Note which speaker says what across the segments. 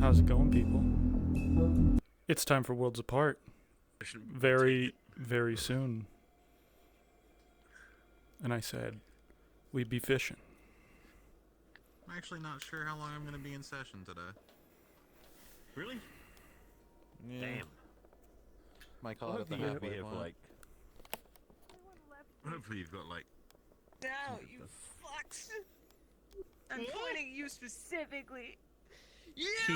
Speaker 1: How's it going, people? It's time for Worlds Apart. Very, very soon. And I said, we'd be fishing.
Speaker 2: I'm actually not sure how long I'm going to be in session today.
Speaker 3: Really?
Speaker 2: Yeah.
Speaker 3: Damn.
Speaker 2: Might call it at the halfway point.
Speaker 3: Like...
Speaker 2: Hopefully you've got like...
Speaker 4: Now, you fucks! I'm pointing you specifically. You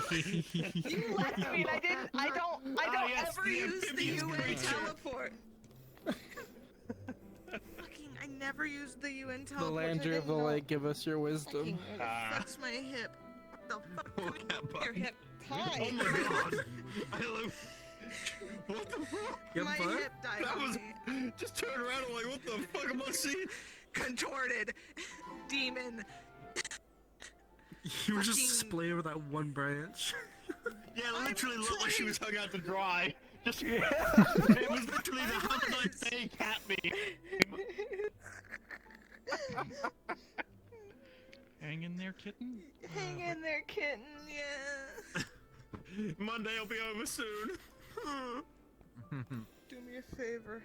Speaker 4: left me and I don't ever use the UN teleport. Fucking, I never used the UN teleport.
Speaker 5: The Landry of the Lake, give us your wisdom.
Speaker 4: That's my hip. What the fuck? Your hip. Hi.
Speaker 2: Oh my god! Hello. What the fuck?
Speaker 4: My hip died on me.
Speaker 2: Just turn around and like, what the fuck am I seeing?
Speaker 4: Contorted. Demon.
Speaker 6: You were just splaying with that one branch.
Speaker 3: Yeah, it literally looked like she was hung out to dry. Just it was literally the how can I say cat me.
Speaker 7: Hang in there, kitten.
Speaker 4: Hang in there, kitten. Yeah.
Speaker 3: Monday will be over soon.
Speaker 4: Do me a favor.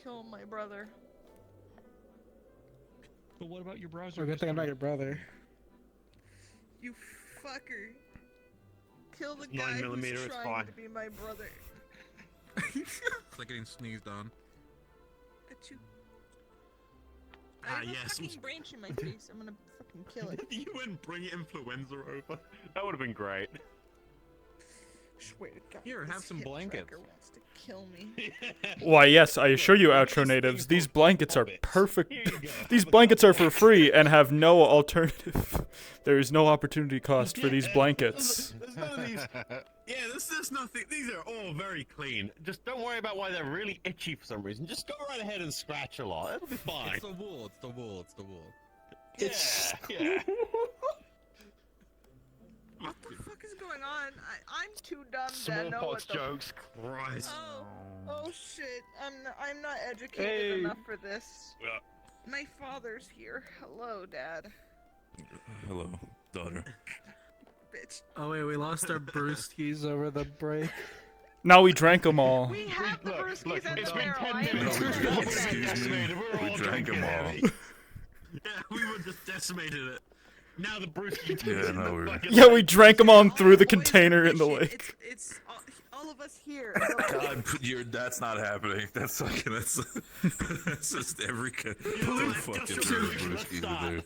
Speaker 4: Kill my brother.
Speaker 7: But what about your browser?
Speaker 5: We're good thing about your brother.
Speaker 4: You fucker. Kill the
Speaker 3: 9
Speaker 4: guy
Speaker 3: millimeter,
Speaker 4: who's
Speaker 3: it's
Speaker 4: trying
Speaker 3: fine.
Speaker 4: to be my brother.
Speaker 2: It's like getting sneezed on.
Speaker 4: Achoo.
Speaker 2: Ah,
Speaker 4: have a
Speaker 2: yes.
Speaker 4: fucking branch in my face. I'm gonna fucking kill it.
Speaker 3: You wouldn't bring influenza over. That would have been great.
Speaker 4: Swear to God.
Speaker 6: Here, have
Speaker 4: this
Speaker 6: some
Speaker 4: hip
Speaker 6: blankets.
Speaker 4: tracker wants to kill me.
Speaker 1: Why, yes, I assure you, outro natives, these blankets are perfect. These blankets are for free and have no alternative. There is no opportunity cost for these blankets.
Speaker 3: There's none of these. Yeah, there's nothing. These are all very clean. Just don't worry about why they're really itchy for some reason. Just go right ahead and scratch a lot. It'll be fine.
Speaker 6: It's the wool. It's the wool. It's the wool.
Speaker 3: Yeah.
Speaker 4: What the fuck is going on? I'm too dumb to know what
Speaker 3: Smallpox
Speaker 4: the.
Speaker 3: jokes. Christ.
Speaker 4: Oh shit! I'm not educated enough for this.
Speaker 3: Yeah.
Speaker 4: My father's here. Hello, Dad.
Speaker 8: Hello, daughter.
Speaker 4: Bitch.
Speaker 6: Oh wait, we lost our Bruce.
Speaker 5: He's over the break.
Speaker 1: Now we drank them all.
Speaker 4: We have the
Speaker 3: Look,
Speaker 4: brewskis and
Speaker 3: it's
Speaker 4: the
Speaker 3: been
Speaker 4: barrel.
Speaker 3: 10
Speaker 4: I am
Speaker 3: minutes.
Speaker 8: No, we
Speaker 4: not
Speaker 8: drank-
Speaker 4: upset.
Speaker 8: excuse me.
Speaker 3: We're
Speaker 8: We
Speaker 3: all
Speaker 8: drank
Speaker 3: drinking
Speaker 8: them all.
Speaker 3: heavy. Yeah, we would just decimated it. Now the Bruce
Speaker 8: Yeah, no, we're.
Speaker 1: Yeah, we drank them all and threw the
Speaker 4: Boys are
Speaker 1: container in the
Speaker 4: fishing.
Speaker 1: lake.
Speaker 4: It's all of us here.
Speaker 8: God, that's not happening. That's fucking. That's just every. Don't fucking throw the brewskis in there.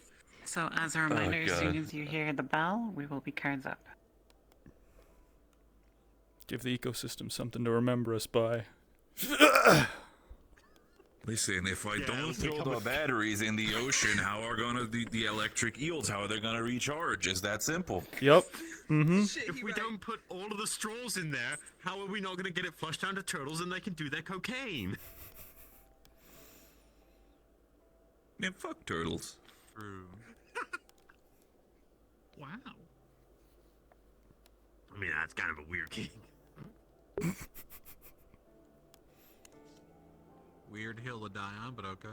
Speaker 9: So, as a reminder, as soon
Speaker 8: God.
Speaker 9: as you hear the bell, we will be cards up.
Speaker 1: Give the ecosystem something to remember us by.
Speaker 8: Listen, if I
Speaker 3: Yeah,
Speaker 8: don't
Speaker 3: it'll
Speaker 8: throw
Speaker 3: become
Speaker 8: the
Speaker 3: a-
Speaker 8: batteries in the ocean, how are gonna the electric eels? How are they gonna recharge? It's that simple.
Speaker 1: Yep. Mm-hmm.
Speaker 4: Shit,
Speaker 3: If
Speaker 4: he
Speaker 3: we
Speaker 4: right.
Speaker 3: don't put all of the straws in there, how are we not going to get it flushed down to turtles and they can do their cocaine?
Speaker 8: Man, fuck turtles.
Speaker 2: True. Wow.
Speaker 3: I mean, that's kind of a weird king.
Speaker 2: Weird hill to die on, but okay.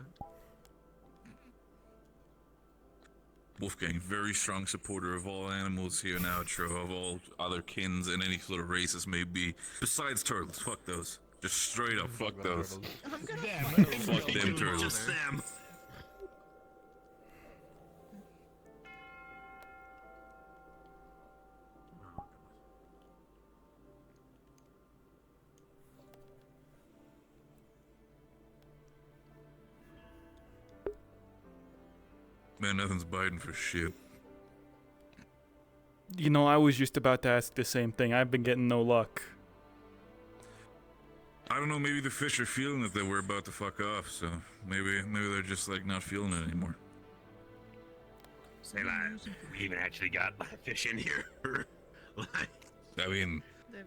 Speaker 8: Wolfgang, very strong supporter of all animals here in outro, of all other kins and any sort of races may be. Besides turtles, fuck those. Just straight up, fuck those.
Speaker 4: I'm gonna
Speaker 8: Fuck them turtles.
Speaker 3: Just them.
Speaker 8: Man, nothing's biting for shit.
Speaker 1: You know, I was just about to ask the same thing. I've been getting no luck.
Speaker 8: I don't know, maybe the fish are feeling that we're about to fuck off, so maybe they're just like not feeling it anymore.
Speaker 3: Say like, we even actually got fish in here. Like,
Speaker 8: I mean,
Speaker 4: They've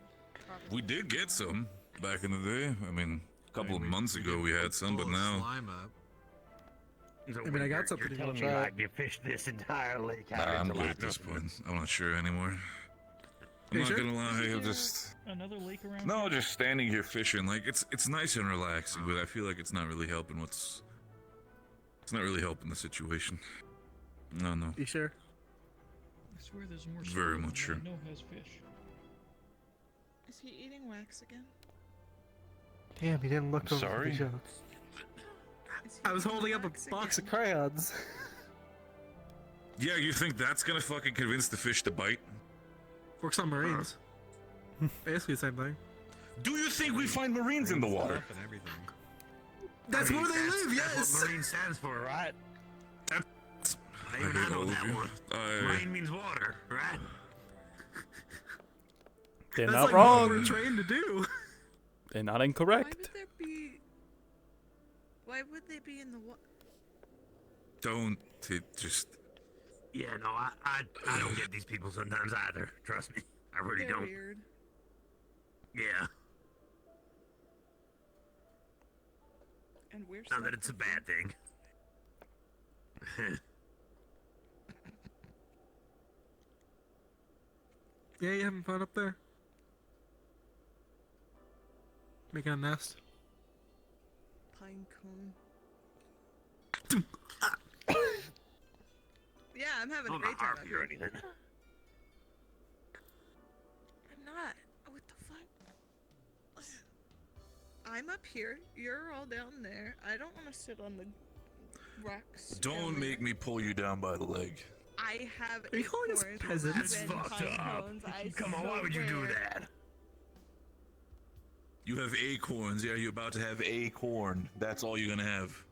Speaker 4: probably-
Speaker 8: we did get some back in the day. I mean, a couple of months ago we had some, but
Speaker 2: Pull the
Speaker 8: now
Speaker 2: slime up.
Speaker 3: so
Speaker 6: I mean, I got
Speaker 3: you're
Speaker 6: something to
Speaker 3: telling me
Speaker 6: try.
Speaker 3: like you fished this entire lake out
Speaker 8: I'm
Speaker 3: into
Speaker 8: good
Speaker 3: like
Speaker 8: at this
Speaker 3: nothing.
Speaker 8: point. I'm not sure anymore. I'm
Speaker 6: You
Speaker 8: not
Speaker 6: sure?
Speaker 8: gonna lie, I'm just
Speaker 7: Another lake around?
Speaker 8: no, just standing here fishing. Like it's nice and relaxing, but I feel like it's not really helping. It's not really helping the situation. No.
Speaker 6: You sure?
Speaker 7: I swear there's more
Speaker 8: Very
Speaker 7: soil
Speaker 8: much
Speaker 7: than
Speaker 8: sure.
Speaker 7: I know has fish.
Speaker 4: Is he eating wax again?
Speaker 5: Damn, he didn't look over
Speaker 8: sorry?
Speaker 5: the jokes.
Speaker 4: Is he
Speaker 6: I was
Speaker 4: eating
Speaker 6: holding up a
Speaker 4: wax
Speaker 6: box
Speaker 4: again?
Speaker 6: of crayons.
Speaker 8: Yeah, you think that's gonna fucking convince the fish to bite?
Speaker 6: Works on Marines. Basically the same thing.
Speaker 8: Do you think we find marines in the water?
Speaker 2: And everything.
Speaker 6: That's where they live,
Speaker 3: That's
Speaker 6: yes!
Speaker 3: what marine stands for, right? I
Speaker 8: I
Speaker 3: even
Speaker 8: hate
Speaker 3: know
Speaker 8: all of
Speaker 3: that
Speaker 8: you.
Speaker 3: one. Rain means water, right?
Speaker 1: They're
Speaker 6: That's
Speaker 1: not
Speaker 6: like what we're
Speaker 1: wrong.
Speaker 6: trained to do.
Speaker 1: They're not
Speaker 4: Why
Speaker 1: incorrect.
Speaker 4: would there be? Why would they be in the water?
Speaker 8: Don't it just
Speaker 3: Yeah, no, I don't get these people sometimes either. Trust me, I really
Speaker 4: They're
Speaker 3: don't.
Speaker 4: weird.
Speaker 3: Yeah,
Speaker 4: And we're
Speaker 3: not that it's a bad thing.
Speaker 6: Yeah, you having fun up there? Making a nest?
Speaker 4: Pine cone. Yeah, I'm having a
Speaker 3: I'm
Speaker 4: great
Speaker 3: not
Speaker 4: time.
Speaker 3: harpy or anything.
Speaker 4: I'm not. What the fuck? I'm up here. You're all down there. I don't want to sit on the rocks. down
Speaker 8: don't
Speaker 4: there.
Speaker 8: make me pull you down by the leg.
Speaker 4: I have
Speaker 6: Are you calling us
Speaker 4: acorns
Speaker 6: peasants?
Speaker 4: and
Speaker 3: That's fucked
Speaker 4: pine
Speaker 3: up.
Speaker 4: cones. I
Speaker 3: Come on, why would you do
Speaker 4: swear.
Speaker 3: that?
Speaker 8: You have acorns. Yeah, you're about to have acorn. That's all you're gonna have.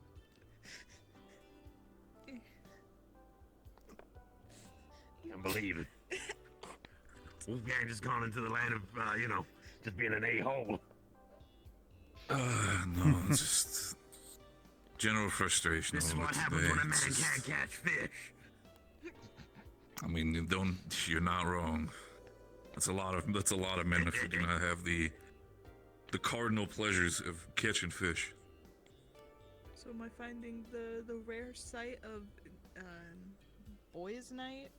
Speaker 3: Can't believe it. Wolfgang just gone into the land of, just being an a-hole.
Speaker 8: No, it's just general frustration.
Speaker 3: This is
Speaker 8: over
Speaker 3: what
Speaker 8: it
Speaker 3: happens
Speaker 8: today.
Speaker 3: when a man
Speaker 8: It's just-
Speaker 3: can't catch fish.
Speaker 8: I mean, you're not wrong. That's a lot of men who do not have the cardinal pleasures of catching fish.
Speaker 4: So am I finding the rare site of boys' night?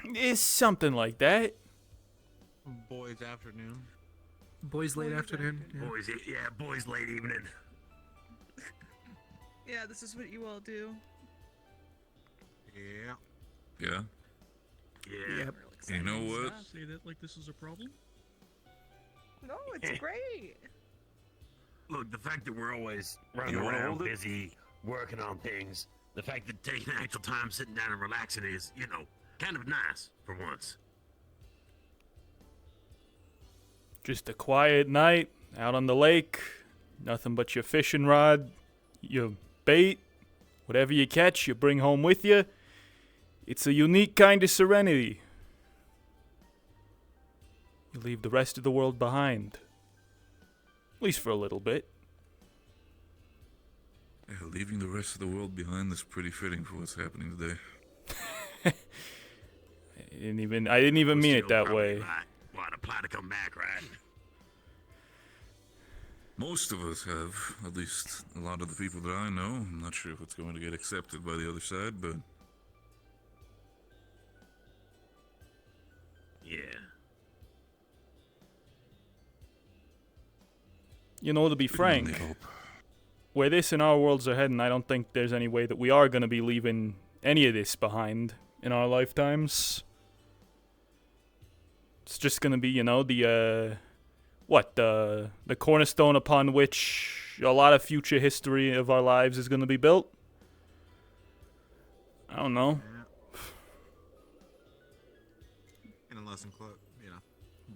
Speaker 1: It's something like that.
Speaker 2: Boys afternoon.
Speaker 6: Boys late afternoon. Yeah.
Speaker 3: Boys late evening.
Speaker 4: Yeah, this is what you all do.
Speaker 2: Yeah.
Speaker 8: Yeah.
Speaker 3: Yeah.
Speaker 6: Yep.
Speaker 8: You know what?
Speaker 7: Say that like this is a problem?
Speaker 4: No, it's great.
Speaker 3: Look, the fact that we're always running
Speaker 8: You wanna
Speaker 3: around
Speaker 8: hold it?
Speaker 3: busy, working on things, the fact that taking actual time sitting down and relaxing is, kind of nice for once.
Speaker 1: Just a quiet night out on the lake. Nothing but your fishing rod, your bait, whatever you catch, you bring home with you. It's a unique kind of serenity. You leave the rest of the world behind. At least for a little bit.
Speaker 8: Yeah, leaving the rest of the world behind is pretty fitting for what's happening today.
Speaker 1: I didn't even mean it that way.
Speaker 3: Apply to come back, right?
Speaker 8: Most of us have, at least a lot of the people that I know. I'm not sure if it's going to get accepted by the other side, but
Speaker 3: Yeah.
Speaker 1: You know, to be
Speaker 8: we can
Speaker 1: frank,
Speaker 8: only hope.
Speaker 1: where this and our worlds are heading, I don't think there's any way that we are going to be leaving any of this behind in our lifetimes. It's just going to be, the cornerstone upon which a lot of future history of our lives is going to be built. I don't know.
Speaker 2: And unless,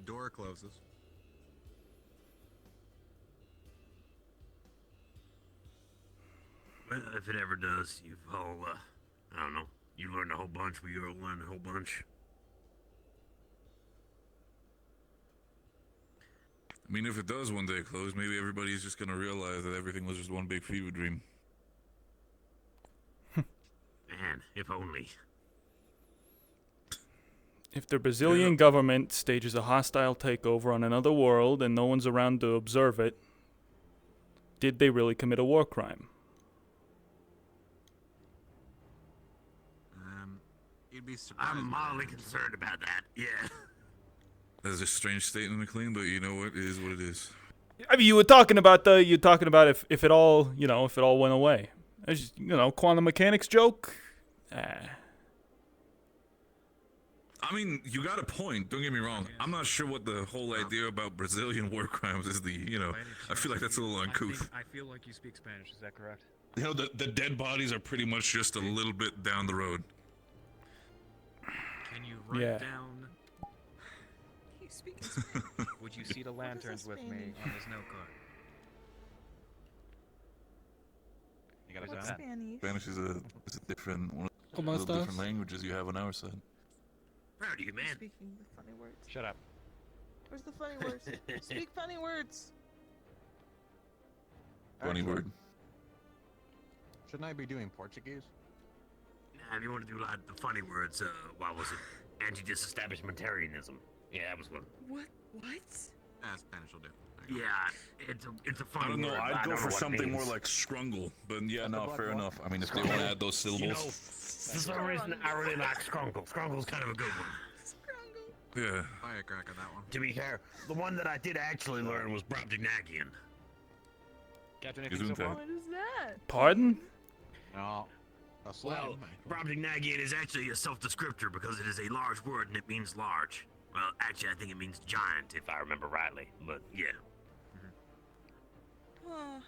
Speaker 2: door closes.
Speaker 3: Well, if it ever does, you've all, I don't know, you learned a whole bunch, we all learned a whole bunch.
Speaker 8: I mean, if it does one day close, maybe everybody's just gonna realize that everything was just one big fever dream.
Speaker 3: Man, if only.
Speaker 1: If the Brazilian government stages a hostile takeover on another world and no one's around to observe it, did they really commit a war crime?
Speaker 2: You'd be surprised.
Speaker 3: I'm
Speaker 2: by
Speaker 3: mildly
Speaker 2: that.
Speaker 3: concerned about that, yeah.
Speaker 8: That's a strange statement, McLean, but you know what? It is what it is.
Speaker 1: I mean, you were talking about if it all, if it all went away. It's just, quantum mechanics joke.
Speaker 8: I mean, you got a point. Don't get me wrong. I'm not sure what the whole idea about Brazilian war crimes is. I feel like that's a little uncouth.
Speaker 7: I feel like you speak Spanish. Is that correct?
Speaker 8: The dead bodies are pretty much just a little bit down the road.
Speaker 7: Can you write
Speaker 1: Yeah.
Speaker 7: down?
Speaker 4: He's speaking Spanish.
Speaker 7: Would you see the lanterns with me on this note card? You got
Speaker 4: What's
Speaker 7: that?
Speaker 4: Spanish?
Speaker 8: Spanish is a different one of
Speaker 6: ¿Cómo
Speaker 8: the different
Speaker 6: estás?
Speaker 8: languages you have on our side.
Speaker 3: Proud of you, man.
Speaker 4: Speaking the funny words.
Speaker 7: Shut up.
Speaker 4: Where's the funny words? Speak funny words.
Speaker 8: Funny
Speaker 5: Actually,
Speaker 8: word.
Speaker 5: Shouldn't I be doing Portuguese?
Speaker 3: Nah, if you want to do like the funny words, what was it? Anti-disestablishmentarianism. Yeah, that was one.
Speaker 4: What?
Speaker 2: Spanish will do.
Speaker 3: Yeah, it's a
Speaker 8: I
Speaker 3: funny
Speaker 8: don't know.
Speaker 3: word.
Speaker 8: I'd
Speaker 3: but I
Speaker 8: go
Speaker 3: don't
Speaker 8: for
Speaker 3: know what it
Speaker 8: something more
Speaker 3: means.
Speaker 8: like scrungle. But yeah,
Speaker 5: That's
Speaker 8: no,
Speaker 5: a black
Speaker 8: fair
Speaker 5: one.
Speaker 8: enough. I mean, if they want to add those syllables.
Speaker 3: For some reason, I really like Skrunkle. Skrunkle's kind of a good one.
Speaker 8: Yeah.
Speaker 2: Firecracker, that one.
Speaker 3: To be fair, the one that I did actually learn was Brobdingnagian.
Speaker 7: Captain, anything so
Speaker 8: Gesundheit.
Speaker 7: far?
Speaker 4: What is that?
Speaker 1: Pardon?
Speaker 5: No. A
Speaker 3: Well, Brobdingnagian is actually a self-descriptor because it is a large word and it means large. Well, actually, I think it means giant, if I remember rightly. But, yeah.
Speaker 4: Huh.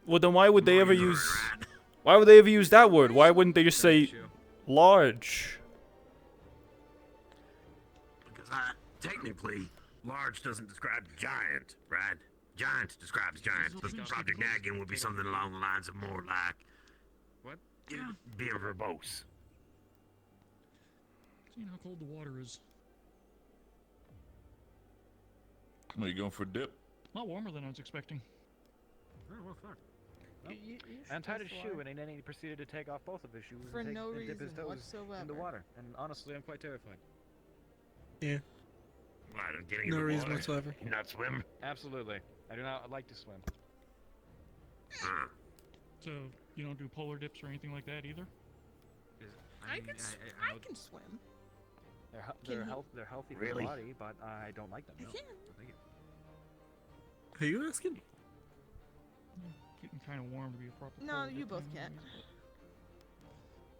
Speaker 1: Well, then why would they ever
Speaker 3: You learn,
Speaker 1: use?
Speaker 3: right?
Speaker 1: Why would they ever use that word? Why wouldn't they just say large?
Speaker 3: Because technically, large doesn't describe giant, right? Giant describes giant, but Brobdingnagian would be something along the lines of more like...
Speaker 7: What?
Speaker 3: Yeah, being verbose.
Speaker 10: Seeing how cold the water is.
Speaker 8: Are you going for a dip?
Speaker 10: A lot warmer than I was expecting.
Speaker 6: Oh, well, fuck.
Speaker 4: You
Speaker 7: Untied his shoe and then he proceeded to take off both of his shoes
Speaker 4: for
Speaker 7: and,
Speaker 4: no
Speaker 7: and dip his
Speaker 4: reason
Speaker 7: toes
Speaker 4: whatsoever.
Speaker 7: in the water. And honestly, I'm quite terrified.
Speaker 6: Yeah.
Speaker 3: What, getting
Speaker 6: No
Speaker 3: in the
Speaker 6: reason
Speaker 3: water?
Speaker 6: whatsoever.
Speaker 3: You not swim?
Speaker 7: Absolutely. I do not like to swim.
Speaker 10: So you don't do polar dips or anything like that either?
Speaker 4: I can swim.
Speaker 7: They're healthy for
Speaker 3: Really?
Speaker 7: the body, but I don't like them.
Speaker 4: I
Speaker 7: No.
Speaker 4: can.
Speaker 7: No, thank you.
Speaker 6: Who are you asking?
Speaker 10: Getting kind of warm to be a proper.
Speaker 4: No,
Speaker 10: polar
Speaker 4: you
Speaker 10: dip
Speaker 4: both
Speaker 10: anyway.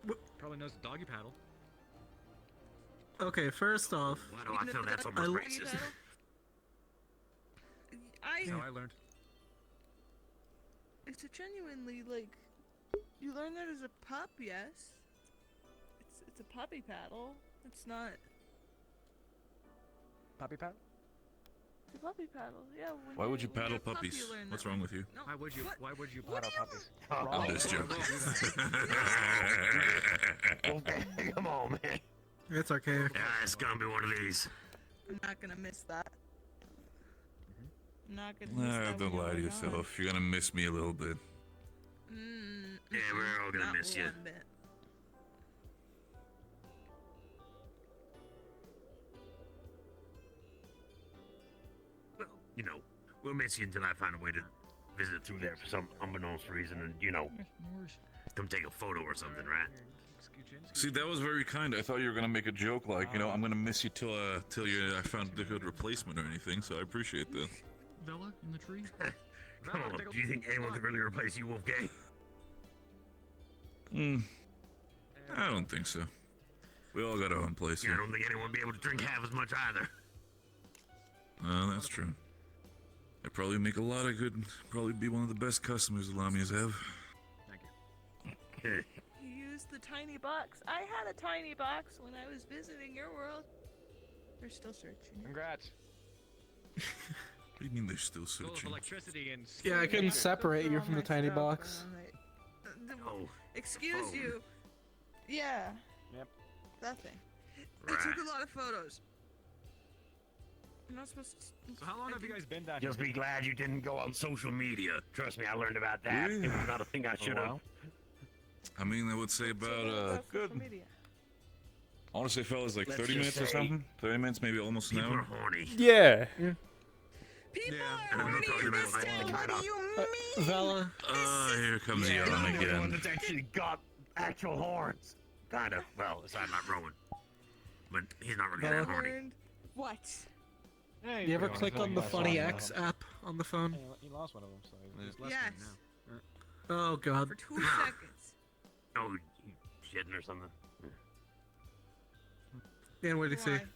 Speaker 4: can't.
Speaker 7: Probably knows the doggy paddle.
Speaker 6: Okay, first off,
Speaker 3: Why do I feel that's
Speaker 6: I
Speaker 3: almost
Speaker 6: l-
Speaker 3: racist?
Speaker 7: That's how I learned.
Speaker 4: It's a genuinely like, you learn that as a pup, yes. It's a puppy paddle. It's not.
Speaker 7: Puppy paddle?
Speaker 4: It's a puppy paddle. Yeah.
Speaker 8: Why would you
Speaker 4: when
Speaker 8: paddle
Speaker 4: you're a pup,
Speaker 8: puppies?
Speaker 4: you learn
Speaker 8: What's
Speaker 4: that.
Speaker 8: wrong with you?
Speaker 4: No.
Speaker 7: Why would you?
Speaker 4: What?
Speaker 7: Why would you
Speaker 4: What
Speaker 7: paddle
Speaker 4: do you-
Speaker 7: puppies?
Speaker 8: I'm just joking.
Speaker 3: Okay, come on, man.
Speaker 6: it's archaic.
Speaker 3: Yeah, it's gonna be one of these.
Speaker 4: I'm not gonna miss that. I'm not gonna miss
Speaker 8: Nah,
Speaker 4: that.
Speaker 8: don't
Speaker 4: when
Speaker 8: lie to
Speaker 4: you're
Speaker 8: yourself. You're gonna miss me a little bit.
Speaker 4: gone.
Speaker 3: Yeah, we're all gonna
Speaker 4: Not
Speaker 3: miss you.
Speaker 4: one bit.
Speaker 3: Well, you know, we'll miss you until I find a way to visit through there for some unbeknownst reason and, you know,
Speaker 10: Yeah, no worries.
Speaker 3: come take a photo or something, right?
Speaker 8: See, that was very kind. I thought you were gonna make a joke like, you know, I'm gonna miss you till I found a good replacement or anything. So I appreciate that.
Speaker 10: Vela in the tree.
Speaker 3: Come on, do you think anyone could really replace you, Wolfgang?
Speaker 8: I don't think so. We all got our own place
Speaker 3: Yeah, I
Speaker 8: here.
Speaker 3: don't think anyone would be able to drink half as much either.
Speaker 8: That's true. I probably make a lot of good. Probably be one of the best customers the Lamias have.
Speaker 3: Hey,
Speaker 4: You used the tiny box. I had a tiny box when I was visiting your world. They're still searching.
Speaker 7: Congrats.
Speaker 8: What do you mean they're still
Speaker 7: Full of
Speaker 8: searching?
Speaker 7: electricity and.
Speaker 6: Yeah, I couldn't separate you from the tiny box.
Speaker 3: oh,
Speaker 4: Excuse
Speaker 3: phone.
Speaker 4: you. Yeah.
Speaker 7: Yep.
Speaker 4: That thing. I
Speaker 3: Right.
Speaker 4: took a lot of photos. I'm not supposed to.
Speaker 7: So how long have you guys been down
Speaker 3: Just
Speaker 7: here?
Speaker 3: be glad you didn't go on social media. Trust me, I learned about that.
Speaker 8: Really?
Speaker 3: It was not a thing I should have.
Speaker 8: I mean, I would say about good.
Speaker 4: Media.
Speaker 8: I want to say, fellas, like
Speaker 3: Let's
Speaker 8: 30
Speaker 3: just
Speaker 8: minutes or
Speaker 3: say-
Speaker 8: something. 30 minutes, maybe almost an
Speaker 3: People are
Speaker 8: hour.
Speaker 3: horny.
Speaker 1: Yeah.
Speaker 4: People
Speaker 3: And
Speaker 4: are
Speaker 3: I'm not
Speaker 4: horny
Speaker 3: talking
Speaker 4: in
Speaker 3: about
Speaker 4: this
Speaker 3: like the
Speaker 4: town.
Speaker 3: kind
Speaker 4: What
Speaker 3: of-
Speaker 4: do you mean?
Speaker 6: Vela,
Speaker 8: Here comes
Speaker 3: Yeah,
Speaker 8: Yaron
Speaker 3: I'm the one
Speaker 8: again.
Speaker 3: that's actually got actual horns. Kind of. Well, aside not Rowan. But he's not really that horny.
Speaker 4: Learned what?
Speaker 6: you ever click on the Funny X app on the phone?
Speaker 7: He lost one of them, so he's less
Speaker 4: Yes.
Speaker 7: than
Speaker 6: Oh god.
Speaker 4: For 2 seconds.
Speaker 3: Oh, you shitting or something?
Speaker 6: Dan, what did you see?
Speaker 4: Why?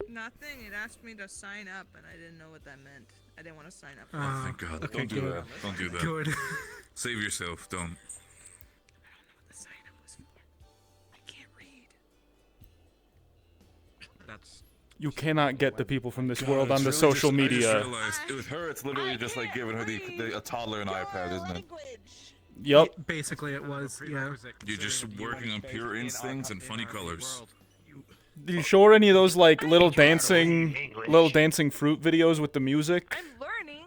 Speaker 4: Nothing. It asked me to sign up, and I didn't know what that meant. I didn't want to sign up. For it.
Speaker 8: Oh, thank God.
Speaker 6: okay,
Speaker 8: Don't do
Speaker 6: good.
Speaker 8: that. Don't do that.
Speaker 6: Good.
Speaker 8: Save yourself. Don't.
Speaker 4: I don't know what the sign up was for. I can't read.
Speaker 7: That's.
Speaker 1: You cannot get the people from this world
Speaker 8: God,
Speaker 1: on the
Speaker 8: it's really
Speaker 1: social
Speaker 8: just- I just
Speaker 1: media.
Speaker 8: realized, with her, it's literally just like giving her a toddler an iPad, isn't it?
Speaker 1: Yep.
Speaker 6: Basically, it was. Yeah.
Speaker 8: You're just working on pure instincts and funny colors.
Speaker 1: Do you show her any of those like little dancing fruit videos with the music?
Speaker 4: I'm learning.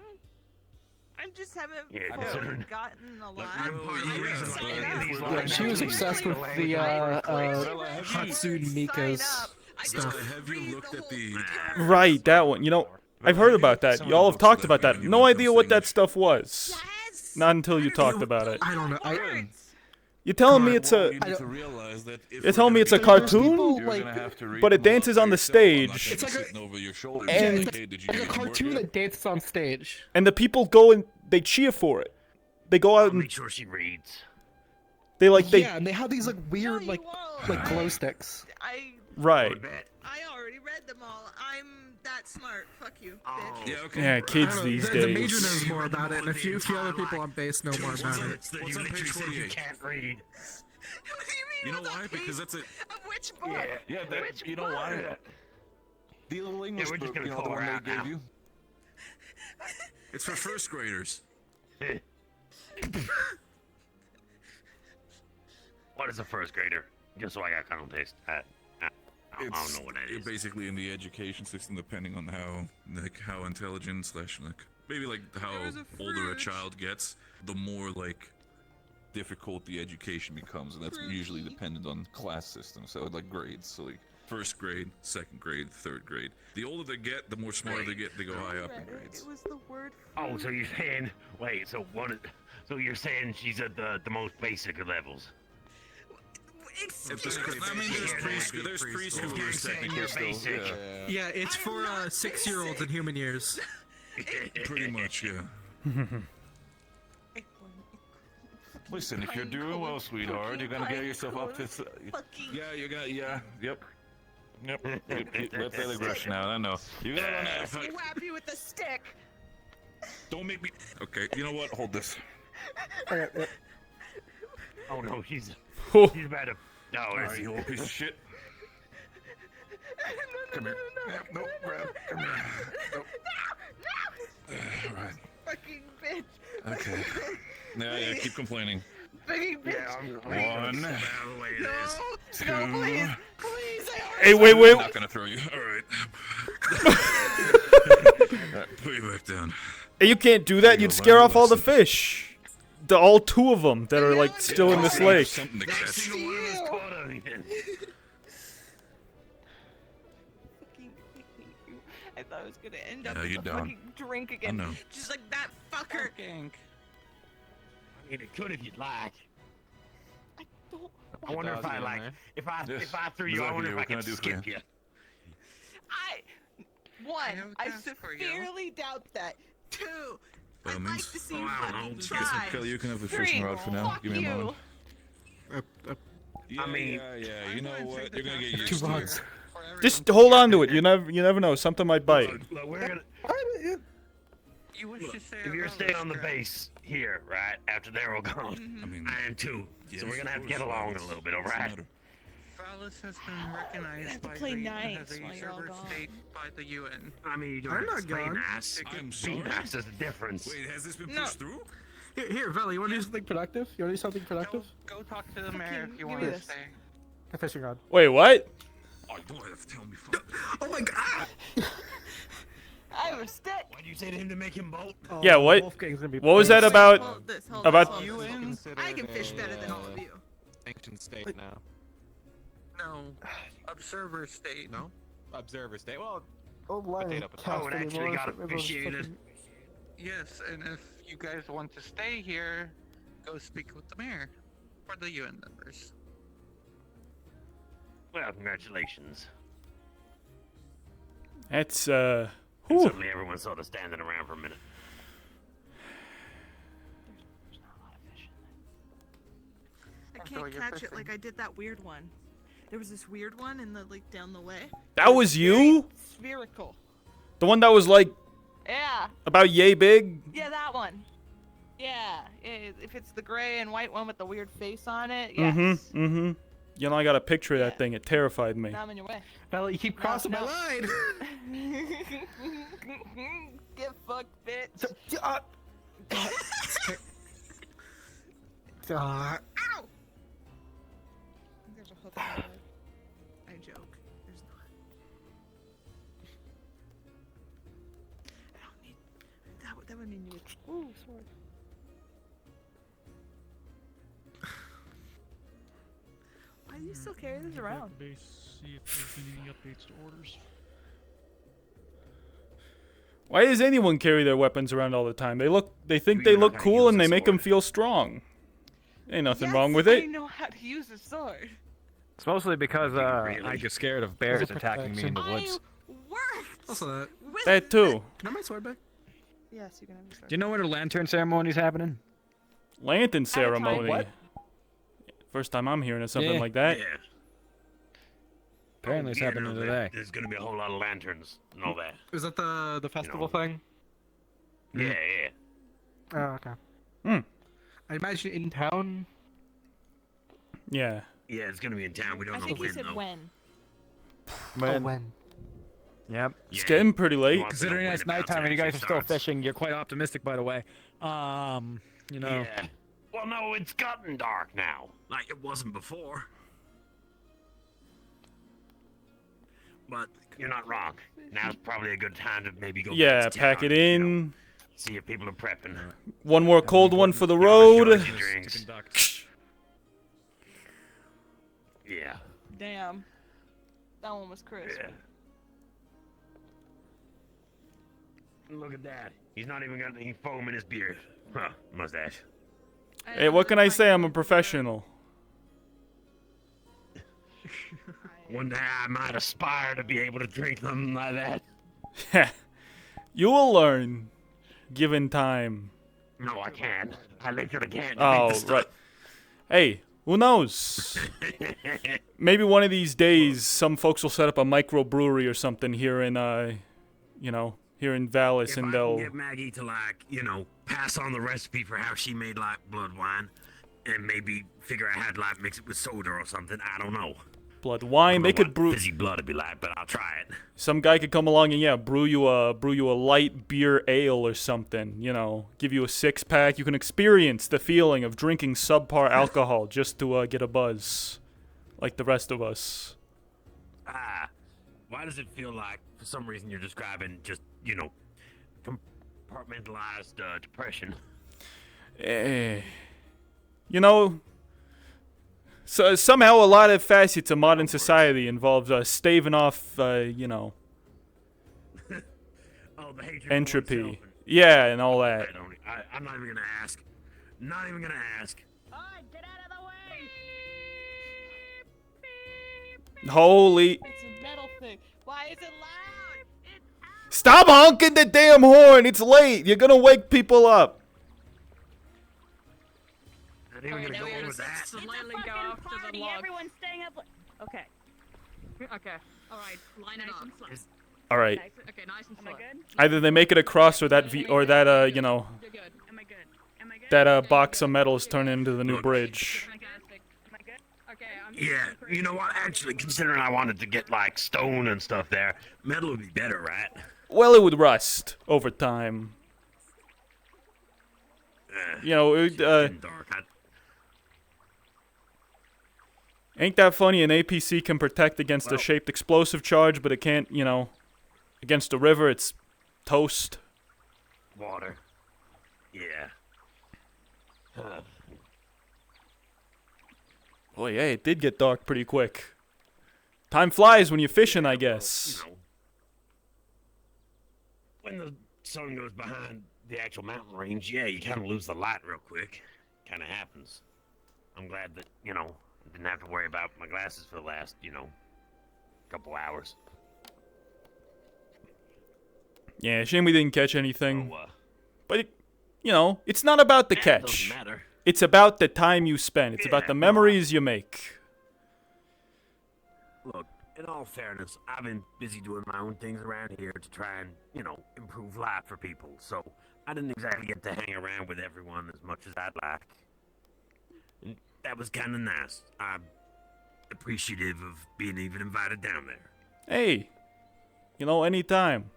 Speaker 4: I just haven't
Speaker 3: Yeah,
Speaker 4: fully
Speaker 3: considering-
Speaker 4: gotten a lot.
Speaker 3: I'm part of the
Speaker 4: I
Speaker 3: reason
Speaker 4: didn't
Speaker 3: for
Speaker 4: sign
Speaker 3: any
Speaker 4: up.
Speaker 3: of these
Speaker 4: I
Speaker 3: lines.
Speaker 6: She was
Speaker 4: really
Speaker 6: obsessed with
Speaker 4: really
Speaker 6: the
Speaker 4: clearly
Speaker 6: Hatsune
Speaker 4: sign
Speaker 6: Miika's
Speaker 4: up. I just
Speaker 6: stuff.
Speaker 8: Have you
Speaker 4: read
Speaker 8: looked
Speaker 4: the
Speaker 8: at
Speaker 4: whole
Speaker 8: the?
Speaker 4: term.
Speaker 1: Right, that one. You know, I've heard about that. Y'all have talked about that. No idea what that stuff was.
Speaker 4: Yes.
Speaker 1: Not until you talked about it.
Speaker 6: I don't know.
Speaker 4: Words.
Speaker 1: You're telling me it's
Speaker 8: You
Speaker 1: a.
Speaker 8: need to realize that if
Speaker 1: You're telling me it's a
Speaker 6: There's
Speaker 1: cartoon?
Speaker 6: people,
Speaker 8: You're
Speaker 6: like,
Speaker 8: gonna have to read
Speaker 1: but it
Speaker 8: them all
Speaker 1: dances
Speaker 8: by
Speaker 1: on the
Speaker 8: yourself. I'm not
Speaker 1: stage.
Speaker 8: gonna
Speaker 6: It's
Speaker 8: be
Speaker 6: like a-
Speaker 8: sitting over your shoulder.
Speaker 1: And-
Speaker 8: saying,
Speaker 6: it's
Speaker 8: "Hey, did you
Speaker 6: like
Speaker 8: get
Speaker 6: a
Speaker 8: your work
Speaker 6: cartoon
Speaker 8: yet?"
Speaker 6: that dances on stage.
Speaker 1: And the people go and they cheer for it. They go out
Speaker 3: I'll
Speaker 1: and
Speaker 3: make sure she reads.
Speaker 1: they like they
Speaker 6: Yeah, and they have these like weird
Speaker 4: No,
Speaker 6: like
Speaker 4: you won't.
Speaker 6: like glow sticks.
Speaker 1: right.
Speaker 3: I bet.
Speaker 4: I already read them all. I'm that smart. Fuck you,
Speaker 3: Oh.
Speaker 4: bitch.
Speaker 8: Yeah, okay.
Speaker 1: Yeah,
Speaker 6: I
Speaker 1: kids
Speaker 6: don't know,
Speaker 1: these
Speaker 6: the major
Speaker 1: days.
Speaker 6: knows more about it, and a few other people on base know more about it.
Speaker 3: It's that
Speaker 8: What's
Speaker 3: you
Speaker 8: on page
Speaker 3: literally said you
Speaker 8: 48?
Speaker 3: can't read.
Speaker 4: What do you
Speaker 8: You
Speaker 4: mean?
Speaker 8: know
Speaker 4: what's on
Speaker 8: why? Because
Speaker 4: page-
Speaker 8: that's it.
Speaker 4: Of which book?
Speaker 3: Yeah.
Speaker 8: Yeah, that, you know why? The little English
Speaker 3: we're just
Speaker 8: book,
Speaker 3: gonna
Speaker 8: you know, the
Speaker 3: call
Speaker 8: one
Speaker 3: her
Speaker 8: they
Speaker 3: out
Speaker 8: gave
Speaker 3: now.
Speaker 8: you. It's for first graders.
Speaker 3: What is a first grader? Just so I got context. I don't know what that is.
Speaker 8: Basically in the education system, depending on how intelligent slash maybe how older a child gets, the more difficult the education becomes, and that's usually dependent on class system. So grades. So first grade, second grade, third grade. The older they get, the more smarter they get. They go high up in grades.
Speaker 4: It was the word.
Speaker 3: Oh, so you're saying? Wait. So so you're saying she's at the most basic of levels?
Speaker 8: There's preschoolers technically still.
Speaker 6: Yeah, it's for 6-year-olds in human years.
Speaker 8: Pretty much, yeah. Listen, if you're doing well, sweetheart, you're gonna get yourself up to. Yeah, you got. Yeah, yep. Let that aggression out. I know. You gotta learn how to.
Speaker 4: You whap you with the stick.
Speaker 8: Don't make me. Okay, you know what? Hold this.
Speaker 3: Oh no, he's about to. No,
Speaker 8: Alright, you little piece of shit. Come here. No, grab. Come here. Nope. Alright.
Speaker 4: Fucking bitch.
Speaker 8: Okay. Yeah, keep complaining.
Speaker 4: Fucking bitch.
Speaker 3: Yeah,
Speaker 8: One.
Speaker 4: No,
Speaker 8: Two.
Speaker 4: no, please, please.
Speaker 1: Hey, wait.
Speaker 8: I'm not gonna throw you. Alright. Alright, put you back down.
Speaker 1: Hey, you can't do that. You'd scare off all the fish. All 2 of them that are still in this lake.
Speaker 8: Something to catch.
Speaker 4: I thought I was gonna end up
Speaker 8: Yeah,
Speaker 4: with
Speaker 8: you
Speaker 4: a
Speaker 8: don't.
Speaker 4: fucking drink again.
Speaker 8: I know.
Speaker 4: Just like that fucker.
Speaker 3: I mean, it could if you'd like.
Speaker 4: I don't.
Speaker 3: I wonder if I if I threw you, I wonder if I could skip you.
Speaker 4: I severely doubt that. 2, I'd like to see you fucking
Speaker 8: Listen,
Speaker 4: try.
Speaker 8: Kelly, you can have the
Speaker 4: 3,
Speaker 8: fishing rod for now.
Speaker 4: fuck
Speaker 8: Give me a
Speaker 4: you.
Speaker 8: moment.
Speaker 3: I mean,
Speaker 8: yeah. You know what? You're gonna get used to it.
Speaker 1: Just hold on to it. You never know. Something might bite.
Speaker 3: Look, we're gonna.
Speaker 2: You wish to say
Speaker 3: If you're staying on the base here, right, after they're all gone,
Speaker 8: I mean,
Speaker 3: I am too. So we're gonna have to get along a little bit, alright?
Speaker 2: Phallus has been recognized by
Speaker 4: play
Speaker 2: the
Speaker 4: nice
Speaker 2: as a
Speaker 4: while you're all
Speaker 2: usurper
Speaker 4: gone.
Speaker 2: state by the UN.
Speaker 3: I mean, you don't
Speaker 6: I'm
Speaker 3: have to
Speaker 6: not
Speaker 3: stay
Speaker 6: gone.
Speaker 3: nice.
Speaker 8: I'm
Speaker 3: Be
Speaker 8: sorry.
Speaker 3: nice, there's a difference.
Speaker 8: Wait, has this been
Speaker 2: No.
Speaker 8: pushed through?
Speaker 6: Here, Valley, you want to do something productive? You want to do something productive?
Speaker 2: Go talk to the mayor if you
Speaker 4: give
Speaker 2: want
Speaker 4: me
Speaker 2: to
Speaker 4: this.
Speaker 2: stay.
Speaker 6: A fishing rod.
Speaker 1: Wait, what?
Speaker 8: Oh, you don't have to tell me. Fuck.
Speaker 6: Oh my god!
Speaker 4: I have a stick.
Speaker 3: Why'd you say to him to make him bolt?
Speaker 1: Yeah, what?
Speaker 6: Wolfgang's gonna be
Speaker 1: What was that about?
Speaker 4: Hold this, hold
Speaker 1: About-
Speaker 4: this, hold this.
Speaker 5: Considered
Speaker 4: I can fish better than all of you.
Speaker 5: Sanctioned state now.
Speaker 2: No, observer state.
Speaker 5: No? Observer state. Well,
Speaker 6: Old line
Speaker 5: Potato,
Speaker 6: ain't
Speaker 5: potato.
Speaker 6: cast
Speaker 3: Oh, it actually
Speaker 6: anymore,
Speaker 3: got
Speaker 6: so everyone's
Speaker 3: officiated.
Speaker 6: fucking-
Speaker 2: Yes, and if you guys want to stay here, go speak with the mayor or the UN members.
Speaker 3: Well, congratulations.
Speaker 1: That's
Speaker 3: And
Speaker 1: whew.
Speaker 3: suddenly everyone's sort of standing around for a minute.
Speaker 4: There's not a lot of fish in
Speaker 2: Enjoy
Speaker 4: there. I can't
Speaker 2: your
Speaker 4: catch it
Speaker 2: fishing.
Speaker 4: like I did that weird one. There was this weird one in the down the way.
Speaker 1: That was you?
Speaker 4: Spherical.
Speaker 1: The one that was
Speaker 4: Yeah.
Speaker 1: about yay big?
Speaker 4: Yeah, that one. Yeah. If it's the gray and white one with the weird face on it, yes.
Speaker 1: Mm-hmm. You know, I got a picture of that
Speaker 4: Yeah.
Speaker 1: thing. It terrified me.
Speaker 4: Now I'm in your way.
Speaker 6: Valley, you keep crossing
Speaker 4: no.
Speaker 6: my line!
Speaker 4: Get fucked, bitch.
Speaker 6: God.
Speaker 4: Ow! There's a hook in my leg. I joke. There's not. I don't need. That would mean you would. Ooh, sword. Why do you still carry this around?
Speaker 10: Base, see if there's any updates to orders.
Speaker 1: Why does anyone carry their weapons around all the time? They think they
Speaker 3: You're not
Speaker 1: look
Speaker 3: gonna
Speaker 1: cool
Speaker 3: use
Speaker 1: and
Speaker 3: the
Speaker 1: they make them
Speaker 3: sword.
Speaker 1: feel strong. Ain't nothing
Speaker 4: Yes,
Speaker 1: wrong with
Speaker 4: I
Speaker 1: it.
Speaker 4: know how to use a sword.
Speaker 5: it's mostly because
Speaker 3: Really?
Speaker 5: I get scared of bears
Speaker 6: As a
Speaker 5: attacking me in the woods.
Speaker 4: I worked
Speaker 6: Also that.
Speaker 4: with
Speaker 1: That too.
Speaker 6: Can I have my sword back?
Speaker 4: Yes, you can have your sword.
Speaker 5: Do you know where the lantern ceremony's happening?
Speaker 1: Lantern
Speaker 4: tried-
Speaker 1: ceremony.
Speaker 5: What?
Speaker 1: First time I'm hearing of something
Speaker 5: Yeah.
Speaker 1: like that.
Speaker 3: Yeah.
Speaker 5: Apparently it's
Speaker 3: Yeah,
Speaker 5: happening
Speaker 3: no,
Speaker 5: today.
Speaker 3: There's gonna be a whole lot of lanterns and all that.
Speaker 6: Is that the festival thing?
Speaker 3: Yeah, yeah.
Speaker 6: Oh, okay.
Speaker 1: Hmm.
Speaker 6: I imagine in town.
Speaker 1: Yeah.
Speaker 3: Yeah, it's gonna be in town. We don't
Speaker 4: I
Speaker 3: know
Speaker 4: think he
Speaker 3: when
Speaker 4: said
Speaker 3: though.
Speaker 4: when.
Speaker 6: Oh, when?
Speaker 5: Yep.
Speaker 1: It's
Speaker 3: Yeah,
Speaker 1: getting pretty
Speaker 3: he
Speaker 1: late.
Speaker 3: wants to know
Speaker 5: Considering
Speaker 3: when
Speaker 5: it's
Speaker 3: the bounce
Speaker 5: nighttime and you guys are
Speaker 3: actually
Speaker 5: still
Speaker 3: starts.
Speaker 5: fishing, you're quite optimistic, by the way. You know.
Speaker 3: Yeah. Well, no, it's gotten dark now, like it wasn't before. But you're not wrong. Now's probably a good time to maybe go.
Speaker 1: Yeah,
Speaker 3: back to
Speaker 1: pack
Speaker 3: town,
Speaker 1: it
Speaker 3: you know,
Speaker 1: in.
Speaker 3: see if people are prepping.
Speaker 1: One more cold one for the
Speaker 3: Enjoy
Speaker 1: road.
Speaker 3: your drinks. Yeah.
Speaker 4: Damn. That one was crisp.
Speaker 3: Yeah. Look at that. He's not even got any foam in his beard. Huh, mustache.
Speaker 1: Hey, what can I say? I'm a professional.
Speaker 3: One day I might aspire to be able to drink something like that.
Speaker 1: You will learn, given time.
Speaker 3: No, I can't. I literally can't.
Speaker 1: Oh, right. Hey, who knows? Maybe one of these days, some folks will set up a microbrewery or something here in, you know, here in Vallis,
Speaker 3: If
Speaker 1: and
Speaker 3: I
Speaker 1: they'll.
Speaker 3: can get Maggie to, like, you know, pass on the recipe for how she made, like, blood wine, and maybe figure out how to, like, mix it with soda or something, I don't know.
Speaker 1: Blood wine. They could brew.
Speaker 3: Fizzy blood would be like, but I'll try it.
Speaker 1: Some guy could come along and brew you a light beer ale or something. You know, give you a 6-pack. You can experience the feeling of drinking subpar alcohol just to get a buzz, like the rest of us.
Speaker 3: Why does it feel like, for some reason, you're describing just, you know, compartmentalized depression?
Speaker 1: You know. So somehow a lot of facets of modern society involves staving off, you know,
Speaker 3: Oh, the hatred
Speaker 1: entropy.
Speaker 3: for oneself
Speaker 1: Yeah, and all that.
Speaker 3: I'm not even gonna ask. Not even gonna ask.
Speaker 4: Get out of the way!
Speaker 1: Holy.
Speaker 4: It's a metal thing. Why is it loud?
Speaker 1: Stop honking the damn horn! It's late! You're gonna wake people up!
Speaker 3: Not even gonna go over that.
Speaker 4: Slightly go off to the log. Everyone's staying up. Okay.
Speaker 10: Okay. All right. Line it up.
Speaker 1: Alright.
Speaker 10: Okay. Nice and slow. Am I good?
Speaker 1: Either they make it across or that you know,
Speaker 10: You're good. Am I good? Am I good?
Speaker 1: that box of metal is turning into the new bridge.
Speaker 10: Fantastic. Am I good? Okay. I'm
Speaker 3: Yeah, you know what? Actually, considering I wanted to get like stone and stuff there, metal would be better, right?
Speaker 1: Well, it would rust over time. You know, it,
Speaker 3: Dark.
Speaker 1: ain't that funny? An APC can protect against a shaped explosive charge, but it can't, you know, against a river, it's toast.
Speaker 3: Water. Yeah.
Speaker 1: Boy, yeah, it did get dark pretty quick. Time flies when you're fishing, I guess.
Speaker 3: You know, when the sun goes behind the actual mountain range, yeah, you kind of lose the light real quick. Kind of happens. I'm glad that, you know, I didn't have to worry about my glasses for the last, you know, couple hours.
Speaker 1: Yeah, shame we didn't catch anything.
Speaker 3: So,
Speaker 1: But, you know, it's not about the
Speaker 3: it
Speaker 1: catch.
Speaker 3: doesn't matter.
Speaker 1: It's about the time you spend. It's about
Speaker 3: Yeah,
Speaker 1: the
Speaker 3: well,
Speaker 1: memories you make.
Speaker 3: Look, in all fairness, I've been busy doing my own things around here to try and, you know, improve life for people. So I didn't exactly get to hang around with everyone as much as I'd like. And that was kind of nice. I'm appreciative of being even invited down there.
Speaker 1: Hey, you know, anytime.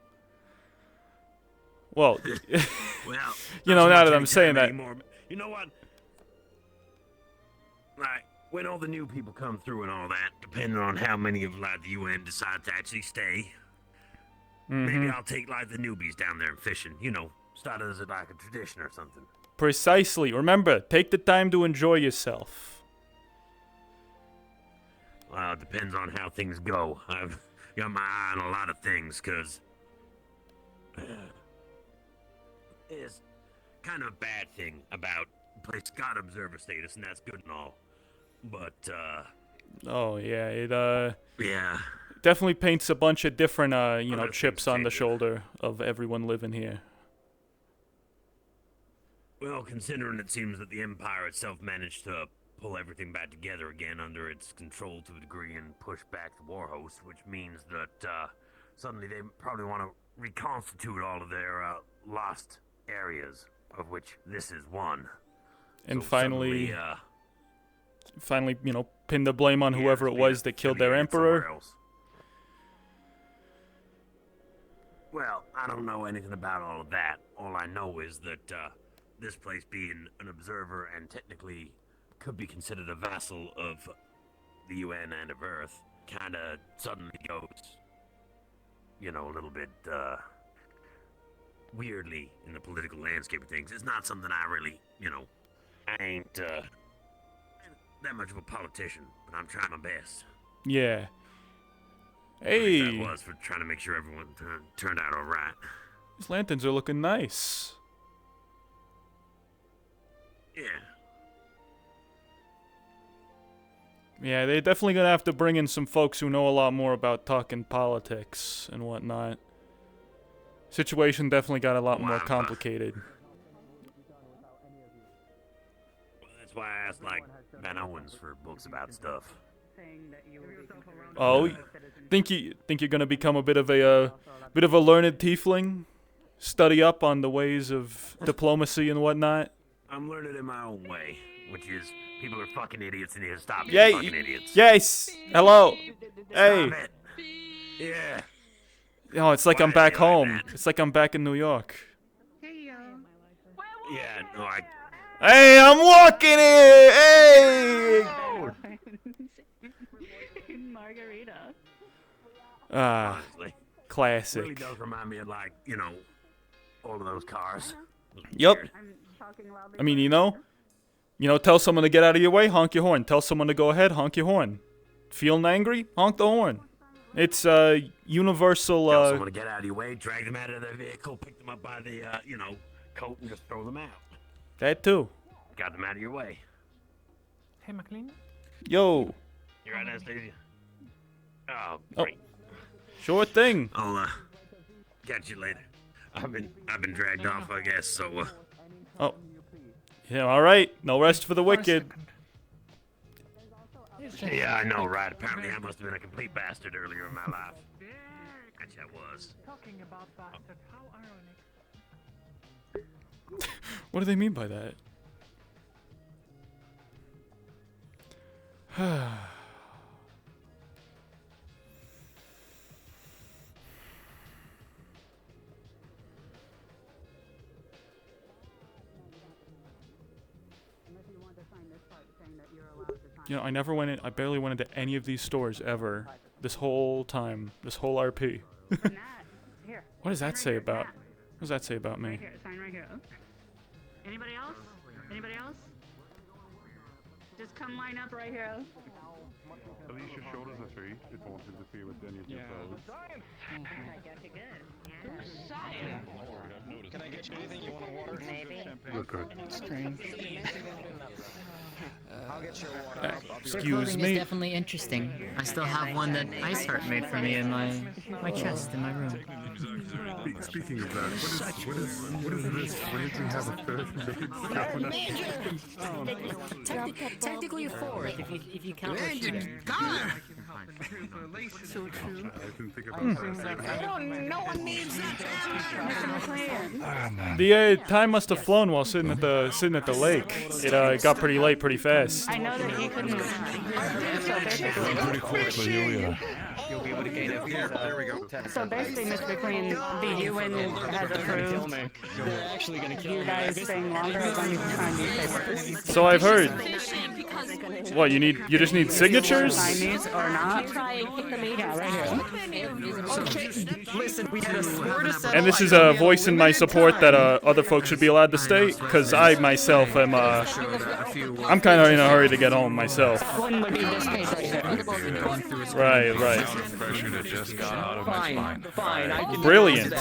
Speaker 1: Well,
Speaker 3: Well,
Speaker 1: you
Speaker 3: not
Speaker 1: know,
Speaker 3: so
Speaker 1: now
Speaker 3: much
Speaker 1: that I'm saying
Speaker 3: anytime
Speaker 1: that,
Speaker 3: anymore. You know what? Like, when all the new people come through and all that, depending on how many of, like, the UN decide to actually stay, maybe I'll take, like, the newbies down there and fishing. You know, start as, like, a tradition or something.
Speaker 1: precisely. Remember, take the time to enjoy yourself.
Speaker 3: Well, it depends on how things go. I've got my eye on a lot of things, because it's kind of a bad thing about the place got observer status, and that's good and all. But,
Speaker 1: Oh, yeah, it
Speaker 3: yeah.
Speaker 1: definitely paints a bunch of different, you know,
Speaker 3: Other
Speaker 1: chips
Speaker 3: things
Speaker 1: on the
Speaker 3: change.
Speaker 1: shoulder of everyone living here.
Speaker 3: Well, considering it seems that the Empire itself managed to pull everything back together again under its control to a degree and push back the war host, which means that suddenly they probably want to reconstitute all of their lost areas, of which this is one.
Speaker 1: And
Speaker 3: So
Speaker 1: finally,
Speaker 3: suddenly,
Speaker 1: you know, pin the blame on whoever it was that killed their
Speaker 3: affiliated somewhere
Speaker 1: emperor.
Speaker 3: else. Well, I don't know anything about all of that. All I know is that this place being an observer and technically could be considered a vassal of the UN and of Earth, kind of suddenly goes, you know, a little bit weirdly in the political landscape of things. It's not something I really, you know, I ain't that much of a politician, but I'm trying my best.
Speaker 1: Yeah.
Speaker 3: At least
Speaker 1: Hey,
Speaker 3: I was for trying to make sure everyone turned out all right.
Speaker 1: these lanterns are looking nice.
Speaker 3: Yeah.
Speaker 1: Yeah, they're definitely gonna have to bring in some folks who know a lot more about talking politics and whatnot. Situation definitely got a lot more complicated.
Speaker 3: Well, that's why I asked, like, Van Owens for books about stuff.
Speaker 1: Oh, think you're gonna become a bit of a learned tiefling? Study up on the ways of diplomacy and whatnot?
Speaker 3: I'm learning in my own way, which is people are fucking idiots and need to stop being
Speaker 1: Yay!
Speaker 3: fucking idiots.
Speaker 1: Yes! Hello! Hey!
Speaker 3: Stop it. Yeah.
Speaker 1: Oh, it's like I'm back home. It's like I'm back in New York.
Speaker 3: Yeah, no, I...
Speaker 1: Hey, I'm walking here! Hey!
Speaker 11: Margarita.
Speaker 1: Ah,
Speaker 3: Honestly. Really
Speaker 1: classic.
Speaker 3: does remind me of, like, you know, all of those cars.
Speaker 1: Yup. I mean, you know, tell someone to get out of your way, honk your horn. Tell someone to go ahead, honk your horn. Feeling angry? Honk the horn. It's universal.
Speaker 3: Tell someone to get out of your way, drag them out of their vehicle, pick them up by the, you know, coat, and just throw them out.
Speaker 1: That too.
Speaker 3: Got them out of your way.
Speaker 10: Hey, McLean.
Speaker 1: Yo.
Speaker 3: You right, Anastasia? Oh,
Speaker 1: Oh.
Speaker 3: great.
Speaker 1: Sure thing.
Speaker 3: I'll catch you later. I've been dragged off, I guess. So
Speaker 1: Oh. Yeah. All right. No rest for the wicked.
Speaker 3: yeah, I know, right? Apparently, I must have been a complete bastard earlier in my life. Actually, I was.
Speaker 10: Talking about bastard, how ironic.
Speaker 1: What do they mean by that? You know, I never went in. I barely went into any of these stores ever. This whole time. This whole RP. What does that say about? What does that say about me?
Speaker 11: Sign right here. Anybody else? Anybody else? Just come line up right here.
Speaker 7: Alicia showed us a tree. It won't interfere with any of your clothes.
Speaker 11: I got you good.
Speaker 7: Can I get you anything you want to water?
Speaker 11: Maybe.
Speaker 7: You're good.
Speaker 10: Strange.
Speaker 7: I'll get you water.
Speaker 1: Excuse
Speaker 12: Is
Speaker 1: me.
Speaker 12: definitely interesting. I still have one that Iceheart made for me in my chest in my room.
Speaker 7: Speaking of that, what is this? When did you have a third?
Speaker 12: Technically a fourth if you count what she did.
Speaker 11: So true.
Speaker 7: I can think about that.
Speaker 11: No one needs that.
Speaker 1: The time must have flown while sitting at the lake. It got pretty late pretty fast.
Speaker 11: I know that he couldn't.
Speaker 7: Pretty quickly, Yulia.
Speaker 5: You'll be able to gain it. There we go.
Speaker 11: So basically, Mr. McLean, the UN has approved you guys staying longer as long as you sign these papers.
Speaker 1: So I've heard. What you just need signatures?
Speaker 11: Sign these or not? Yeah, right here.
Speaker 12: Listen, we had a sport
Speaker 1: And this is a voice in my support that other folks should be allowed to state, because I myself am I'm kind of in a hurry to get home myself.
Speaker 11: One would be this case right here.
Speaker 1: Right.
Speaker 7: Pressure that just got out of my spine.
Speaker 12: Fine.
Speaker 1: Brilliant.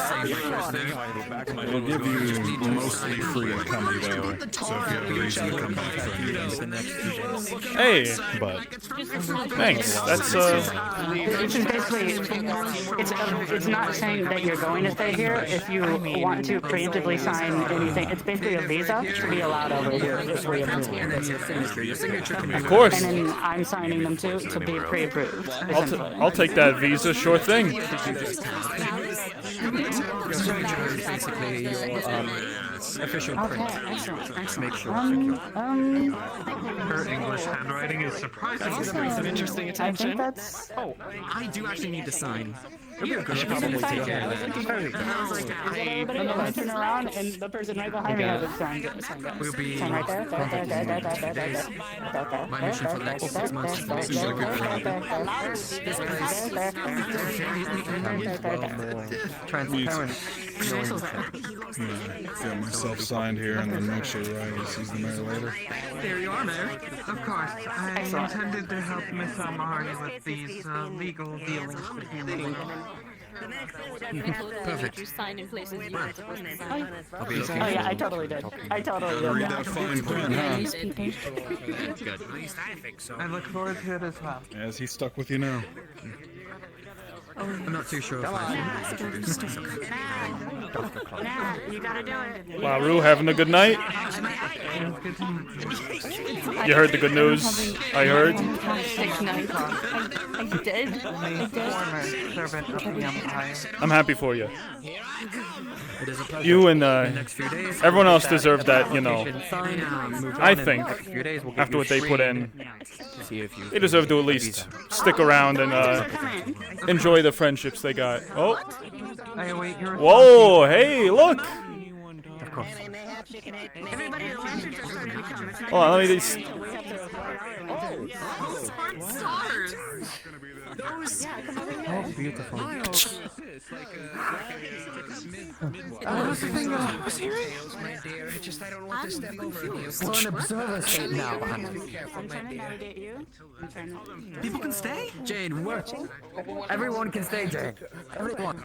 Speaker 7: We'll give you mostly free accommodation. So if you have a reason to come back for any reason.
Speaker 1: Hey,
Speaker 7: But
Speaker 1: thanks. That's
Speaker 11: It's basically, it's not saying that you're going to stay here. If you want to preemptively sign anything, it's basically a visa to be allowed over here if we approve.
Speaker 1: of course.
Speaker 11: And then I'm signing them too to be pre-approved.
Speaker 1: I'll take that visa, sure thing.
Speaker 5: Basically, your official print.
Speaker 11: Okay, excellent.
Speaker 5: Make sure.
Speaker 6: Her English handwriting is surprisingly
Speaker 5: Some interesting
Speaker 11: I
Speaker 5: attention.
Speaker 11: think that's.
Speaker 5: Oh, I do actually need to sign.
Speaker 11: I should probably take care of that. Turn around, and the person right behind me has a sign.
Speaker 5: We'll be
Speaker 11: Sign right there.
Speaker 5: my mission for the next 6 months.
Speaker 8: Seems like a good plan.
Speaker 5: Transparent.
Speaker 7: Get myself signed here and then make sure Riley sees the mayor later.
Speaker 6: There you are, Mayor. Of course. I intended to help Miss Amari with these legal dealings between the legal.
Speaker 5: Perfect.
Speaker 13: You sign in places you weren't supposed to sign.
Speaker 5: I'll be okay.
Speaker 11: Oh yeah, I totally did. I totally did.
Speaker 7: Read that fine print, huh?
Speaker 5: That's good. At least I think so.
Speaker 6: I look forward to it as well.
Speaker 7: Is he stuck with you now?
Speaker 5: I'm not too sure if I
Speaker 11: You gotta do it.
Speaker 1: Maru, having a good night? You heard the good news. I heard.
Speaker 11: Fantastic night. I did.
Speaker 6: Former servant of the Empire.
Speaker 1: I'm happy for you.
Speaker 5: It is a pleasure.
Speaker 1: You and
Speaker 5: The next few days,
Speaker 1: everyone
Speaker 5: we'll
Speaker 1: else
Speaker 5: get that
Speaker 1: deserve that, you know.
Speaker 5: application signed, moved
Speaker 1: I
Speaker 5: on, and
Speaker 1: think,
Speaker 5: the next few days we'll get
Speaker 1: after
Speaker 5: you
Speaker 1: what they put in,
Speaker 5: screened. See if you
Speaker 1: they deserve to at least stick around and enjoy the friendships they got. Oh,
Speaker 6: I await your
Speaker 1: whoa, hey, look!
Speaker 5: Of course.
Speaker 1: Hold on, let me just...
Speaker 5: Oh, beautiful. We're in observer state now.
Speaker 11: I'm trying to navigate you.
Speaker 5: People can stay? Jane, what? Everyone can stay, Jane. Everyone.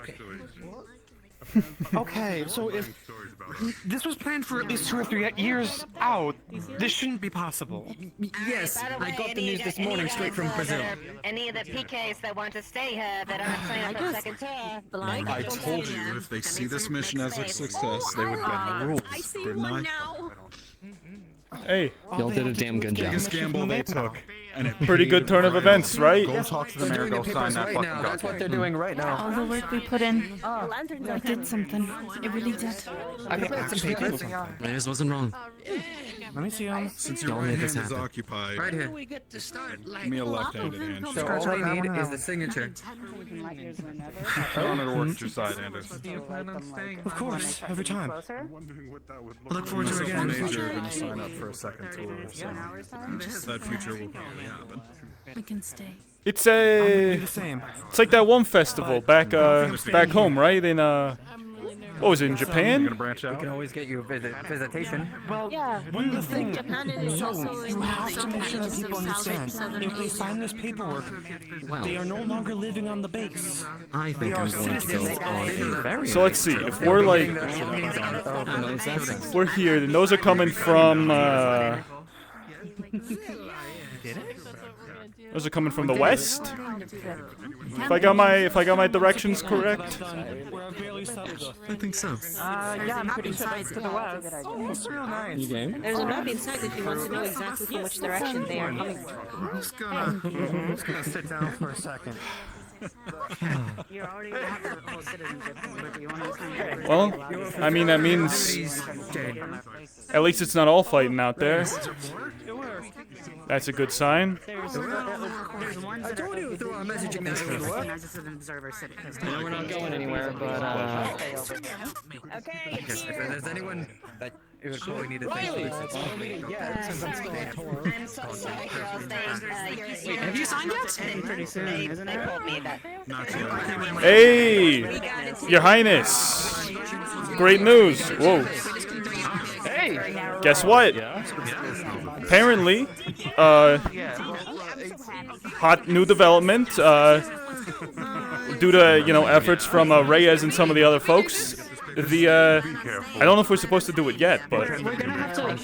Speaker 14: Okay, so if this was planned for at least 2 or 3 years out, this shouldn't be possible.
Speaker 5: Yes, I got the news this morning straight from Brazil.
Speaker 13: Any of the PKs that want to stay here that aren't signing up for second term.
Speaker 7: I told you if they see this mission as a success, they would bend the rules, didn't I?
Speaker 1: Hey.
Speaker 5: Y'all did a damn good job.
Speaker 7: Biggest gamble they took. And it
Speaker 1: Pretty good turn of events, right?
Speaker 7: Go talk to the mayor, go sign that fucking document.
Speaker 5: That's what they're doing right now.
Speaker 11: All the work we put in, it did something. It really did.
Speaker 5: I can put some papers. Myers wasn't wrong.
Speaker 14: Let me see him.
Speaker 7: Since your
Speaker 5: Y'all
Speaker 7: right
Speaker 5: made
Speaker 7: hand
Speaker 5: this
Speaker 7: is
Speaker 5: happen.
Speaker 7: occupied,
Speaker 5: Right here.
Speaker 7: give me a left-handed hand.
Speaker 5: So all I need is the signature.
Speaker 7: I wanted to work at your side, Anders.
Speaker 14: Of course, every time.
Speaker 5: I look forward to it again.
Speaker 7: Major are going to sign up for a second tour, so that future will probably happen.
Speaker 13: We can stay.
Speaker 1: It's it's like that one festival back home, right? In what was it, in Japan?
Speaker 7: You gonna branch
Speaker 5: We
Speaker 7: out?
Speaker 5: can always get you a visitation.
Speaker 14: Well,
Speaker 13: Yeah.
Speaker 14: one of the things,
Speaker 13: Japan is also
Speaker 14: you have to make sure that people understand. If they sign this paperwork, they are no longer living on the base.
Speaker 5: I think I'm going to go on a very
Speaker 1: So let's see. If we're like, if we're here, then those are coming from. Those are coming from the west. If I got my directions correct.
Speaker 5: I think so.
Speaker 11: Yeah, I'm pretty sure that's to the west.
Speaker 14: It's real nice.
Speaker 5: You game?
Speaker 13: There's a map inside if you want to know exactly from which direction they are coming from.
Speaker 6: I'm just gonna sit down for a second.
Speaker 11: You already have the full citizenship. But you want to sign
Speaker 1: Well, I mean that means at least it's not all fighting out there. That's a good sign.
Speaker 11: There's one
Speaker 5: I told you through our messaging network.
Speaker 11: This is an observer city.
Speaker 5: I know we're not going anywhere, but
Speaker 13: Okay.
Speaker 5: if there's anyone that it would probably need to think.
Speaker 13: I'm so sorry, girls.
Speaker 5: Have you signed yet?
Speaker 11: Pretty soon, isn't
Speaker 13: They
Speaker 11: it?
Speaker 13: told me that.
Speaker 1: Hey, Your Highness! Great news! Whoa!
Speaker 14: Hey!
Speaker 1: Guess what? Apparently, hot new development. Due to efforts from Reyes and some of the other folks. I don't know if we're supposed to do it yet, but
Speaker 11: We're gonna have to. No.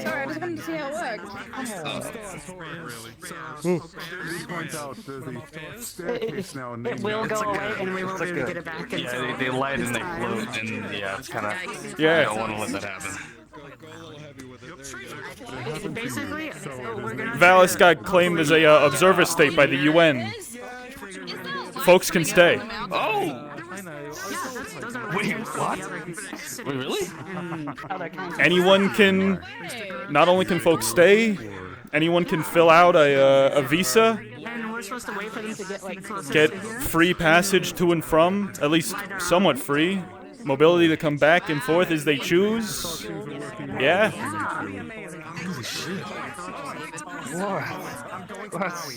Speaker 13: Sorry, I just wanted to see how it worked.
Speaker 11: It will go away, and we will be able to get it back.
Speaker 14: Yeah, they light and they float, and yeah, it's kind of.
Speaker 1: Yeah.
Speaker 14: I don't want to let that happen.
Speaker 11: Basically, we're gonna.
Speaker 1: Valis got claimed as a observer state by the UN. Folks can stay.
Speaker 14: Oh! Wait, what? Wait, really?
Speaker 1: Anyone can. Not only can folks stay, anyone can fill out a visa
Speaker 11: supposed to wait for them to get like closer
Speaker 1: get
Speaker 11: to here?
Speaker 1: free passage to and from, at least somewhat free. Mobility to come back and forth as they choose. Yeah.
Speaker 15: That's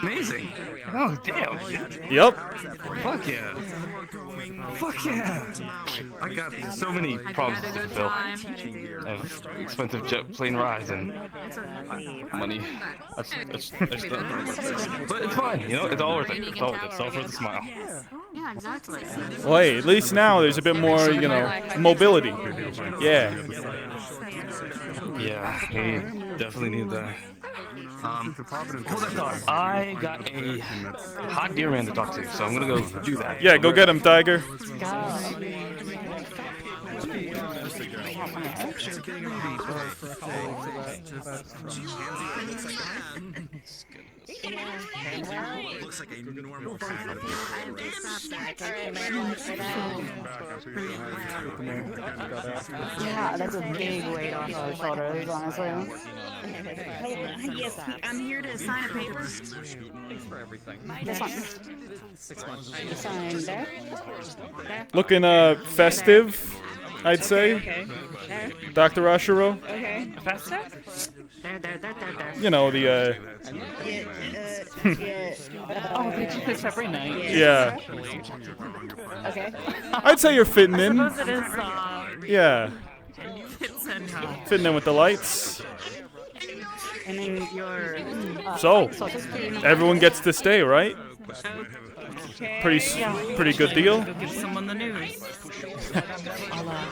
Speaker 15: amazing. Oh, damn.
Speaker 1: Yep.
Speaker 15: Fuck yeah. Fuck yeah. I got so many problems with this bill. Of expensive jet plane rides and money. But it's fine, you know? It's all worth it. It's all worth it. It's all worth the smile.
Speaker 12: Yeah, exactly.
Speaker 1: Well, hey, at least now there's a bit more, you know, mobility. Yeah.
Speaker 15: Yeah, we definitely need that. Hold that thought. I got a hot deer man to talk to, so I'm gonna go do that.
Speaker 1: Yeah, go get him, Tiger.
Speaker 16: Looks like a normal
Speaker 11: Yeah, that's a big weight off our shoulders, honestly.
Speaker 12: Yes, I'm here to sign a paper.
Speaker 16: Thanks for everything.
Speaker 11: This one.
Speaker 16: 6 months.
Speaker 11: Sign there.
Speaker 1: Looking festive, I'd say.
Speaker 11: Okay.
Speaker 1: Dr. Ashiro.
Speaker 11: Okay. Festive? There.
Speaker 1: You know, the
Speaker 11: Oh, did you this every night?
Speaker 1: Yeah.
Speaker 11: Okay.
Speaker 1: I'd say you're fitting in.
Speaker 12: I suppose it is,
Speaker 1: Yeah.
Speaker 12: fits in,
Speaker 1: Fitting in with the lights.
Speaker 11: And then your
Speaker 1: So,
Speaker 11: Social Security number.
Speaker 1: everyone gets to stay, right? Pretty good deal.
Speaker 12: Go give someone the news.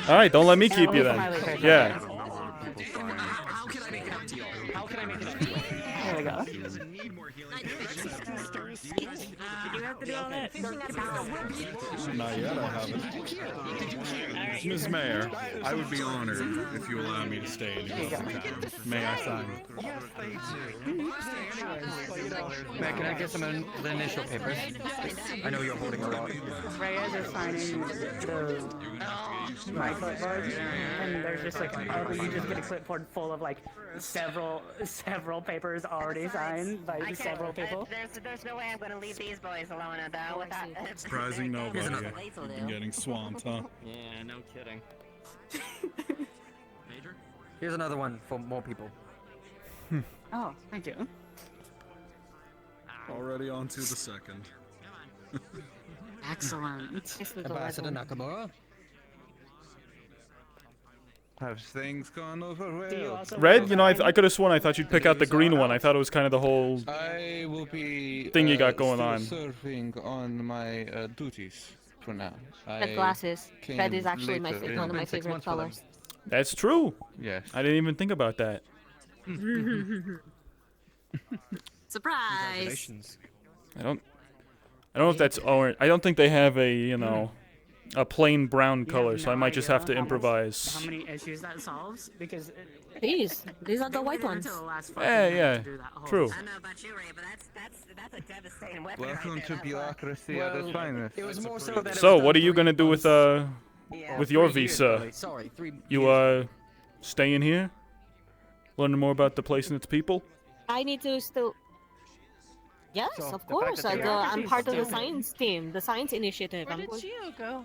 Speaker 1: All right, don't let me keep you then. Yeah.
Speaker 11: There we go.
Speaker 12: You have to do all that.
Speaker 7: Not yet, I haven't. Ms. Mayor, I would be honored if you allow me to stay in your town. May I sign?
Speaker 5: Matt, can I get some of the initial papers? I know you're holding a lot.
Speaker 11: Reyes is signing my clipboard, and there's just like, you just get a clipboard full of like several papers already signed by several people.
Speaker 13: There's no way I'm gonna leave these boys alone without.
Speaker 7: Surprising nobody. You've been getting swamped, huh?
Speaker 5: Yeah, no kidding. Here's another one for more people.
Speaker 11: Oh, thank you.
Speaker 7: Already on to the second.
Speaker 12: Excellent.
Speaker 5: Ambassador Nakamura.
Speaker 17: Have things gone over well?
Speaker 1: Red, you know, I could have sworn I thought you'd pick out the green one. I thought it was kind of the whole
Speaker 17: I will be
Speaker 1: thing you got going
Speaker 17: still
Speaker 1: on.
Speaker 17: serving on my duties for now.
Speaker 18: Red glasses. Red is actually
Speaker 17: later
Speaker 18: one of my
Speaker 17: in 6
Speaker 18: favorite
Speaker 17: months for them.
Speaker 18: colors.
Speaker 1: That's true.
Speaker 17: Yes.
Speaker 1: I didn't even think about that.
Speaker 12: Surprise!
Speaker 1: I don't know if that's orange. I don't think they have a, you know, a plain brown color, so I might just have to improvise.
Speaker 11: How many issues that solves? Because
Speaker 18: These are the white ones.
Speaker 1: Yeah, true.
Speaker 13: I don't know about you, Ray, but that's a devastating weapon.
Speaker 17: Welcome to bureaucracy at its finest.
Speaker 5: It was more so that
Speaker 1: So, what are you gonna do with your visa?
Speaker 5: Sorry, 3
Speaker 1: You staying here, learning more about the place and its people?
Speaker 18: I need to still. Yes,
Speaker 5: So,
Speaker 18: of
Speaker 5: the fact
Speaker 18: course.
Speaker 5: that they're
Speaker 18: I'm part of the
Speaker 11: still-
Speaker 18: science team, the science initiative.
Speaker 4: Where did Gio go?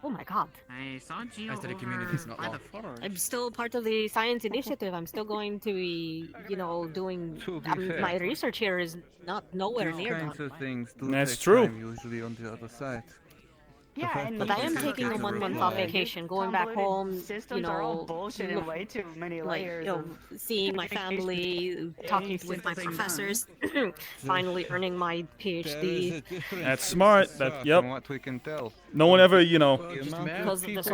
Speaker 18: Oh my god.
Speaker 12: I saw Gio
Speaker 5: Rest of the
Speaker 12: over
Speaker 5: community's not
Speaker 12: by
Speaker 5: long.
Speaker 12: the forest.
Speaker 18: I'm still part of the science initiative. I'm still going to be, doing.
Speaker 17: To be fair,
Speaker 18: My research here is nowhere
Speaker 17: these
Speaker 18: near
Speaker 17: kinds
Speaker 18: done.
Speaker 17: of things do
Speaker 1: That's
Speaker 17: take
Speaker 1: true.
Speaker 17: time, usually on the other side.
Speaker 11: yeah, and
Speaker 18: But I am taking a 1 month off vacation, going back home.
Speaker 11: Systems are all bullshit in way too many
Speaker 18: Like,
Speaker 11: layers.
Speaker 18: seeing my family, talking with my professors, finally earning my PhD.
Speaker 1: That's smart. Yep.
Speaker 17: From what we can tell.
Speaker 1: No one ever,
Speaker 18: Because this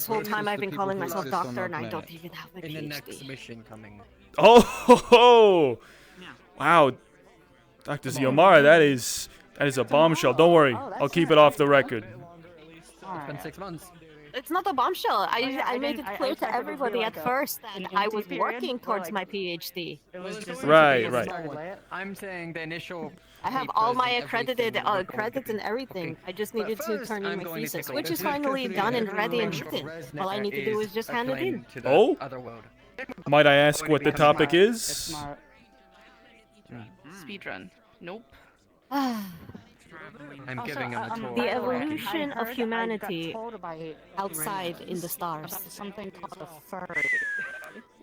Speaker 18: whole time I've been calling myself doctor, and I don't even have my
Speaker 5: In the next
Speaker 18: PhD.
Speaker 5: mission coming.
Speaker 1: Oh, wow, Dr. Ziomara, that is a bombshell. Don't worry, I'll keep it off the record.
Speaker 5: It's been 6 months.
Speaker 18: It's not a bombshell. I made it clear to everybody at first that
Speaker 11: an
Speaker 18: I
Speaker 11: empty
Speaker 18: was
Speaker 11: period,
Speaker 18: working
Speaker 11: or
Speaker 18: towards
Speaker 11: like-
Speaker 18: my PhD.
Speaker 11: It was just
Speaker 1: Right.
Speaker 5: I'm saying the initial.
Speaker 18: I have all my
Speaker 5: papers and
Speaker 18: accredited
Speaker 5: everything will
Speaker 18: credits and everything. I just needed to
Speaker 5: first,
Speaker 18: turn in
Speaker 5: I'm
Speaker 18: my
Speaker 5: going to
Speaker 18: thesis,
Speaker 5: take a
Speaker 18: which
Speaker 5: look.
Speaker 18: is finally done and ready and
Speaker 5: Remember,
Speaker 18: written. All I need to do is just hand it in.
Speaker 5: to the
Speaker 1: Oh?
Speaker 5: other world.
Speaker 1: Might I ask what the topic is?
Speaker 11: Smart.
Speaker 19: Speedrun. Nope.
Speaker 17: I'm giving him a tour.
Speaker 18: The evolution of humanity outside in the stars.
Speaker 11: Something called a furry.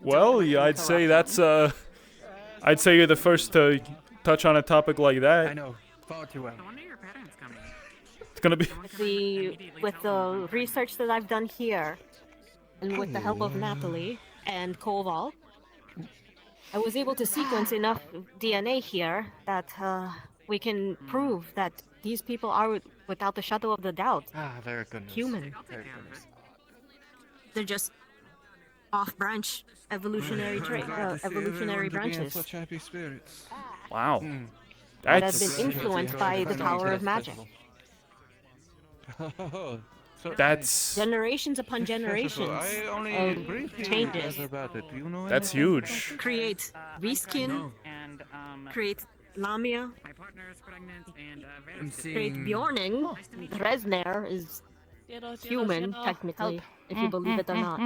Speaker 1: Well, yeah, I'd say that's I'd say you're the first to touch on a topic like that.
Speaker 17: I know. Far too well.
Speaker 1: It's gonna be.
Speaker 18: With the research that I've done here, and with the help of Natalie and Koval, I was able to sequence enough DNA here that we can prove that these people are, without the shadow of the doubt,
Speaker 17: Very goodness.
Speaker 18: human.
Speaker 17: Very goodness.
Speaker 18: They're just off-branch evolutionary evolutionary branches
Speaker 17: Such happy spirits.
Speaker 1: Wow.
Speaker 18: that have been influenced by the power of magic.
Speaker 1: That's
Speaker 18: Generations upon generations
Speaker 17: I only
Speaker 18: of
Speaker 17: briefly
Speaker 18: changes
Speaker 17: read about it. Do you know
Speaker 1: that's
Speaker 17: anything?
Speaker 1: huge.
Speaker 18: create reskin, create Lamia,
Speaker 5: I'm
Speaker 18: create
Speaker 5: seeing.
Speaker 18: Bjorning. Dresner is human, technically, if you believe it or not.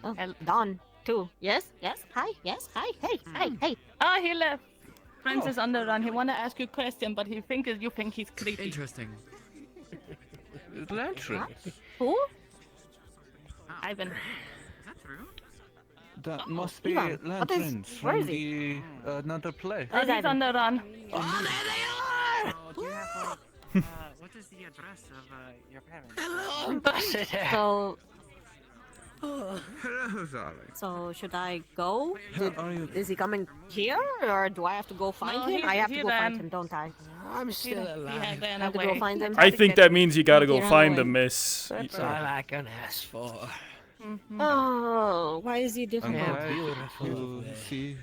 Speaker 18: Oh, Don, too. Yes, yes, hi, yes, hi, hey, hey.
Speaker 19: Ah, he left. Francis is on the run. He wanna ask you a question, but you think he's creepy.
Speaker 5: Interesting.
Speaker 17: Lanterns.
Speaker 18: Who?
Speaker 19: Ivan.
Speaker 17: That must be
Speaker 18: Ivan,
Speaker 17: lanterns
Speaker 18: where
Speaker 17: from
Speaker 18: is he?
Speaker 17: the another play.
Speaker 19: Oh, he's on the run.
Speaker 5: Oh, there they are!
Speaker 12: Do you have, what is the address of your parents?
Speaker 5: Hello, Ambassador.
Speaker 18: So,
Speaker 17: Hello, darling.
Speaker 18: so should I go?
Speaker 17: Are you?
Speaker 18: Is he coming here, or do I have to go find
Speaker 19: No,
Speaker 18: him? I have to
Speaker 19: he
Speaker 18: go find
Speaker 19: ran.
Speaker 18: him, don't I?
Speaker 5: I'm still alive.
Speaker 18: I have to go find him.
Speaker 1: I think that means you gotta go
Speaker 18: Get
Speaker 1: find
Speaker 18: away.
Speaker 1: him, miss.
Speaker 5: That's all I can ask for.
Speaker 18: Oh, why is he
Speaker 17: I'm
Speaker 18: different?
Speaker 17: glad you see.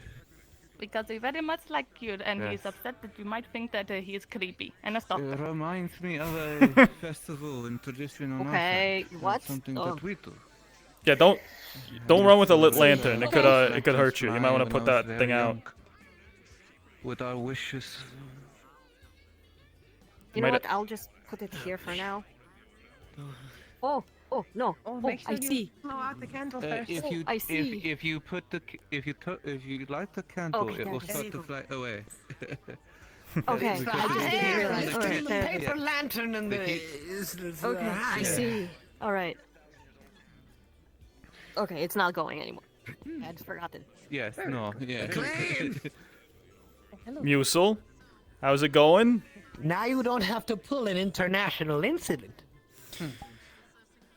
Speaker 19: Because he very much like you, and he's upset that you might think that he is creepy. And a
Speaker 17: It
Speaker 19: stalker.
Speaker 17: reminds me of a festival and tradition on
Speaker 18: Okay,
Speaker 17: our side.
Speaker 18: what?
Speaker 17: Something
Speaker 18: Oh.
Speaker 17: that we do.
Speaker 1: Yeah, don't run with a lit lantern. It could hurt you. You might want to put that thing out.
Speaker 17: With our wishes.
Speaker 18: You know
Speaker 1: Might-
Speaker 18: what? I'll just put it here for now. Oh, no. Oh, I see.
Speaker 4: Blow out the candle
Speaker 17: If you
Speaker 18: I see.
Speaker 17: if you put the if you light the candle,
Speaker 18: Okay,
Speaker 17: it will
Speaker 18: okay.
Speaker 17: start to fly away.
Speaker 18: Okay,
Speaker 17: Because
Speaker 18: I just didn't realize.
Speaker 17: the
Speaker 18: Alright, there.
Speaker 5: Paper lantern in the.
Speaker 18: Okay, I see. Alright. Okay, it's not going anymore. I'd forgotten.
Speaker 17: Yes, no, yeah.
Speaker 1: Musel, how's it going?
Speaker 14: Now you don't have to pull an international incident.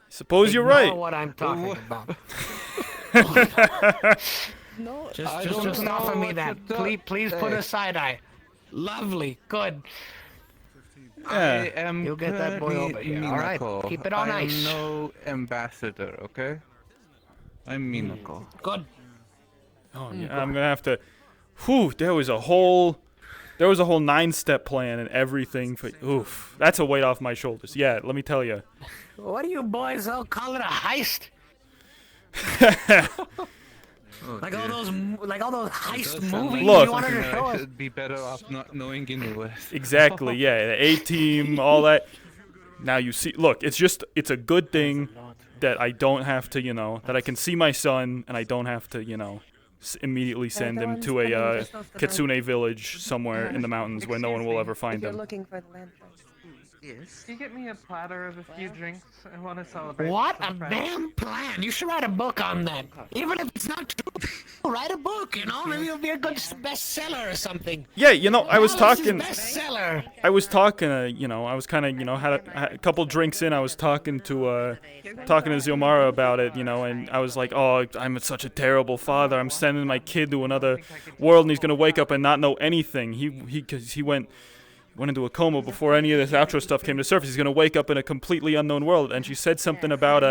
Speaker 1: Suppose you're
Speaker 14: Ignore
Speaker 1: right.
Speaker 14: what I'm talking about.
Speaker 4: No,
Speaker 14: Just offer me that. Please put a side eye. Lovely, good.
Speaker 17: I am
Speaker 14: You'll get that boy over here. All right,
Speaker 17: Minako.
Speaker 14: keep it on
Speaker 17: I am
Speaker 14: ice.
Speaker 17: no ambassador, okay? I'm Minako.
Speaker 14: Good.
Speaker 1: Oh yeah, I'm gonna have to. Whew, there was a whole 9-step plan and everything for. Oof, that's a weight off my shoulders. Yeah, let me tell you.
Speaker 14: What do you boys all call it, a heist? Like all those heist movies
Speaker 1: Look.
Speaker 14: you wanted to show us.
Speaker 17: I'd be better off not knowing anyway.
Speaker 1: Exactly. Yeah, the A-team, all that. Now you see. Look, it's a good thing that I don't have to, that I can see my son and I don't have to, immediately send him to a kitsune village somewhere in the mountains where no one will ever find
Speaker 4: you're
Speaker 1: him.
Speaker 4: looking for the lanterns.
Speaker 6: Yes. Can you get me a platter of a few drinks? I want to celebrate.
Speaker 14: What
Speaker 6: with
Speaker 14: a
Speaker 6: some friends.
Speaker 14: damn plan! You should write a book on that. Even if it's not true, write a book. Maybe it'll be a good bestseller or something.
Speaker 1: Yeah, I was
Speaker 14: Alice's
Speaker 1: talking.
Speaker 14: bestseller.
Speaker 1: I was talking. I was kind of, had a couple drinks in. I was talking to Ziomara about it, and I was like, "Oh, I'm such a terrible father. I'm sending my kid to another world, and he's gonna wake up and not know anything. He went into a coma before any of this outro stuff came to surface. He's gonna wake up in a completely unknown world." And she said something about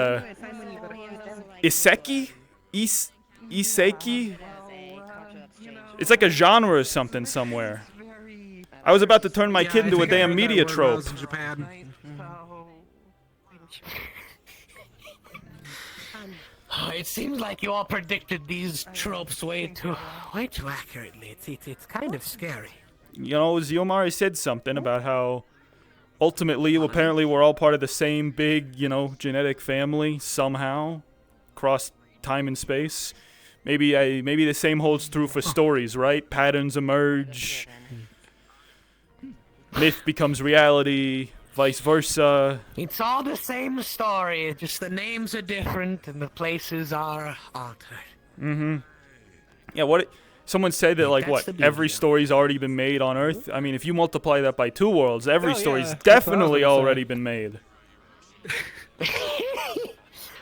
Speaker 1: Iseki, Iseki. It's like a genre or something somewhere. I was about to turn my kid into a damn media trope.
Speaker 14: It seems like you all predicted these tropes way too accurately. It's kind of scary.
Speaker 1: Ziomari said something about how ultimately, apparently, we're all part of the same big, genetic family somehow, across time and space. maybe the same holds true for stories, right? Patterns emerge. Myth becomes reality, vice versa.
Speaker 14: It's all the same story, just the names are different and the places are altered.
Speaker 1: Mm-hmm. Yeah, someone said that, like,
Speaker 14: That's the beauty
Speaker 1: every
Speaker 14: of it.
Speaker 1: story's already been made on Earth? I mean, if you multiply that by 2 worlds, every
Speaker 14: Oh,
Speaker 1: story's
Speaker 14: yeah, that's what I was
Speaker 1: definitely
Speaker 14: gonna say.
Speaker 1: already been made.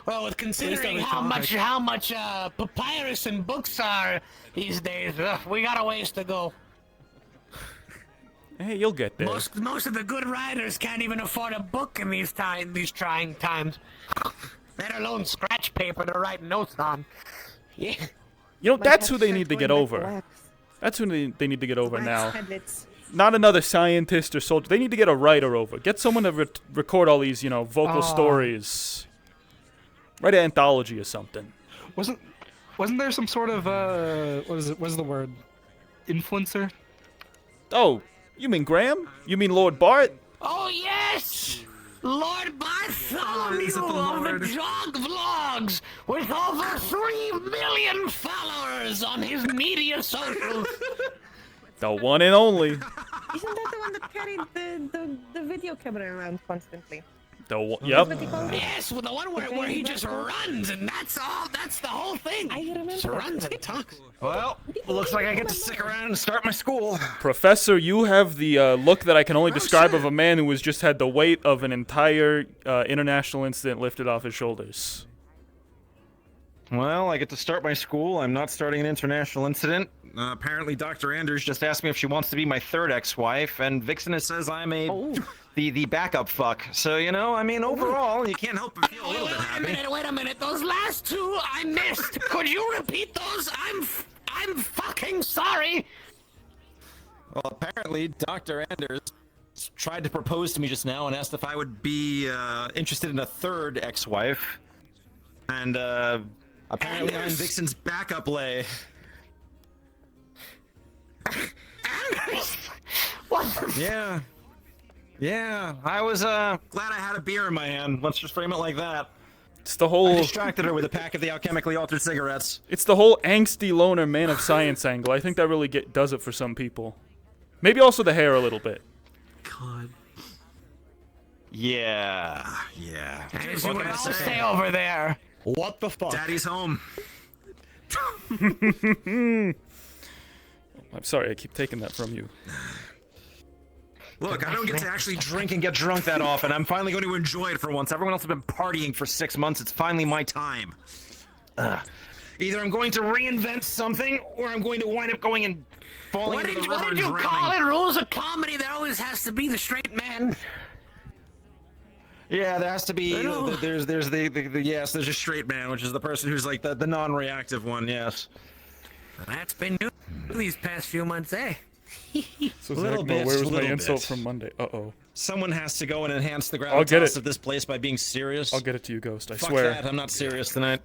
Speaker 14: Well, with considering how much papyrus and books are these days, we got a ways to go.
Speaker 1: Hey, you'll get there.
Speaker 14: Most of the good writers can't even afford a book in these trying times, let alone scratch paper to write notes on. Yeah.
Speaker 1: You know, that's who they need to get over. That's who they need to get over now. Not another scientist or soldier. They need to get a writer over. Get someone to record all these, vocal stories. Write an anthology or something.
Speaker 20: Wasn't there some sort of what's the word? Influencer?
Speaker 1: Oh, you mean Graham? You mean Lord Bart?
Speaker 14: Oh yes, Lord Bartholomew of the Jog Vlogs, with over 3 million followers on his media socials.
Speaker 1: The one and only.
Speaker 4: Isn't that the one that carried the video camera around constantly?
Speaker 1: Yep.
Speaker 14: Yes, well, the one where he just runs, and that's the whole thing. I remember. Just runs and talks.
Speaker 15: Well, looks like I get to stick around and start my school.
Speaker 1: Professor, you have the look that I can only describe of a man who has just had the weight of an entire international incident lifted off his shoulders.
Speaker 15: Well, I get to start my school. I'm not starting an international incident. Apparently, Dr. Anders just asked me if she wants to be my 3rd ex-wife, and Vixen says I'm the backup fuck. So, I mean, overall, you can't help but feel a little bit happy.
Speaker 14: Wait a minute. Those last 2 I missed. Could you repeat those? I'm fucking sorry.
Speaker 15: Well, apparently, Dr. Anders tried to propose to me just now and asked if I would be interested in a 3rd ex-wife. And, apparently I'm Vixen's backup lay.
Speaker 14: Anders? What?
Speaker 15: Yeah, I was glad I had a beer in my hand. Let's just frame it like that.
Speaker 1: It's the whole...
Speaker 15: I distracted her with a pack of the alchemically altered cigarettes.
Speaker 1: It's the whole angsty loner man of science angle. I think that really does it for some people. Maybe also the hair a little bit.
Speaker 15: God. Yeah.
Speaker 14: Anders, you would all stay over there. What the fuck?
Speaker 15: Daddy's home.
Speaker 1: I'm sorry, I keep taking that from you.
Speaker 15: Look, I don't get to actually drink and get drunk that often. I'm finally going to enjoy it for once. Everyone else has been partying for 6 months. It's finally my time. Either I'm going to reinvent something, or I'm going to wind up going and falling into the river
Speaker 14: What
Speaker 15: and
Speaker 14: did you
Speaker 15: drowning.
Speaker 14: call it? Rules of comedy. There always has to be the straight man.
Speaker 15: Yeah, there has to be. There's yes. There's a straight man, which is the person who's like the non-reactive one. Yes.
Speaker 14: That's been new these past few months, eh?
Speaker 1: So
Speaker 15: Little bit.
Speaker 1: where was my
Speaker 15: little
Speaker 1: insult
Speaker 15: bit.
Speaker 1: from Monday? Uh-oh.
Speaker 15: Someone has to go and enhance the
Speaker 1: I'll get
Speaker 15: gravitas
Speaker 1: it.
Speaker 15: of this place by being serious.
Speaker 1: I'll get it to you, Ghost. I
Speaker 15: Fuck
Speaker 1: swear.
Speaker 15: that. I'm not serious tonight.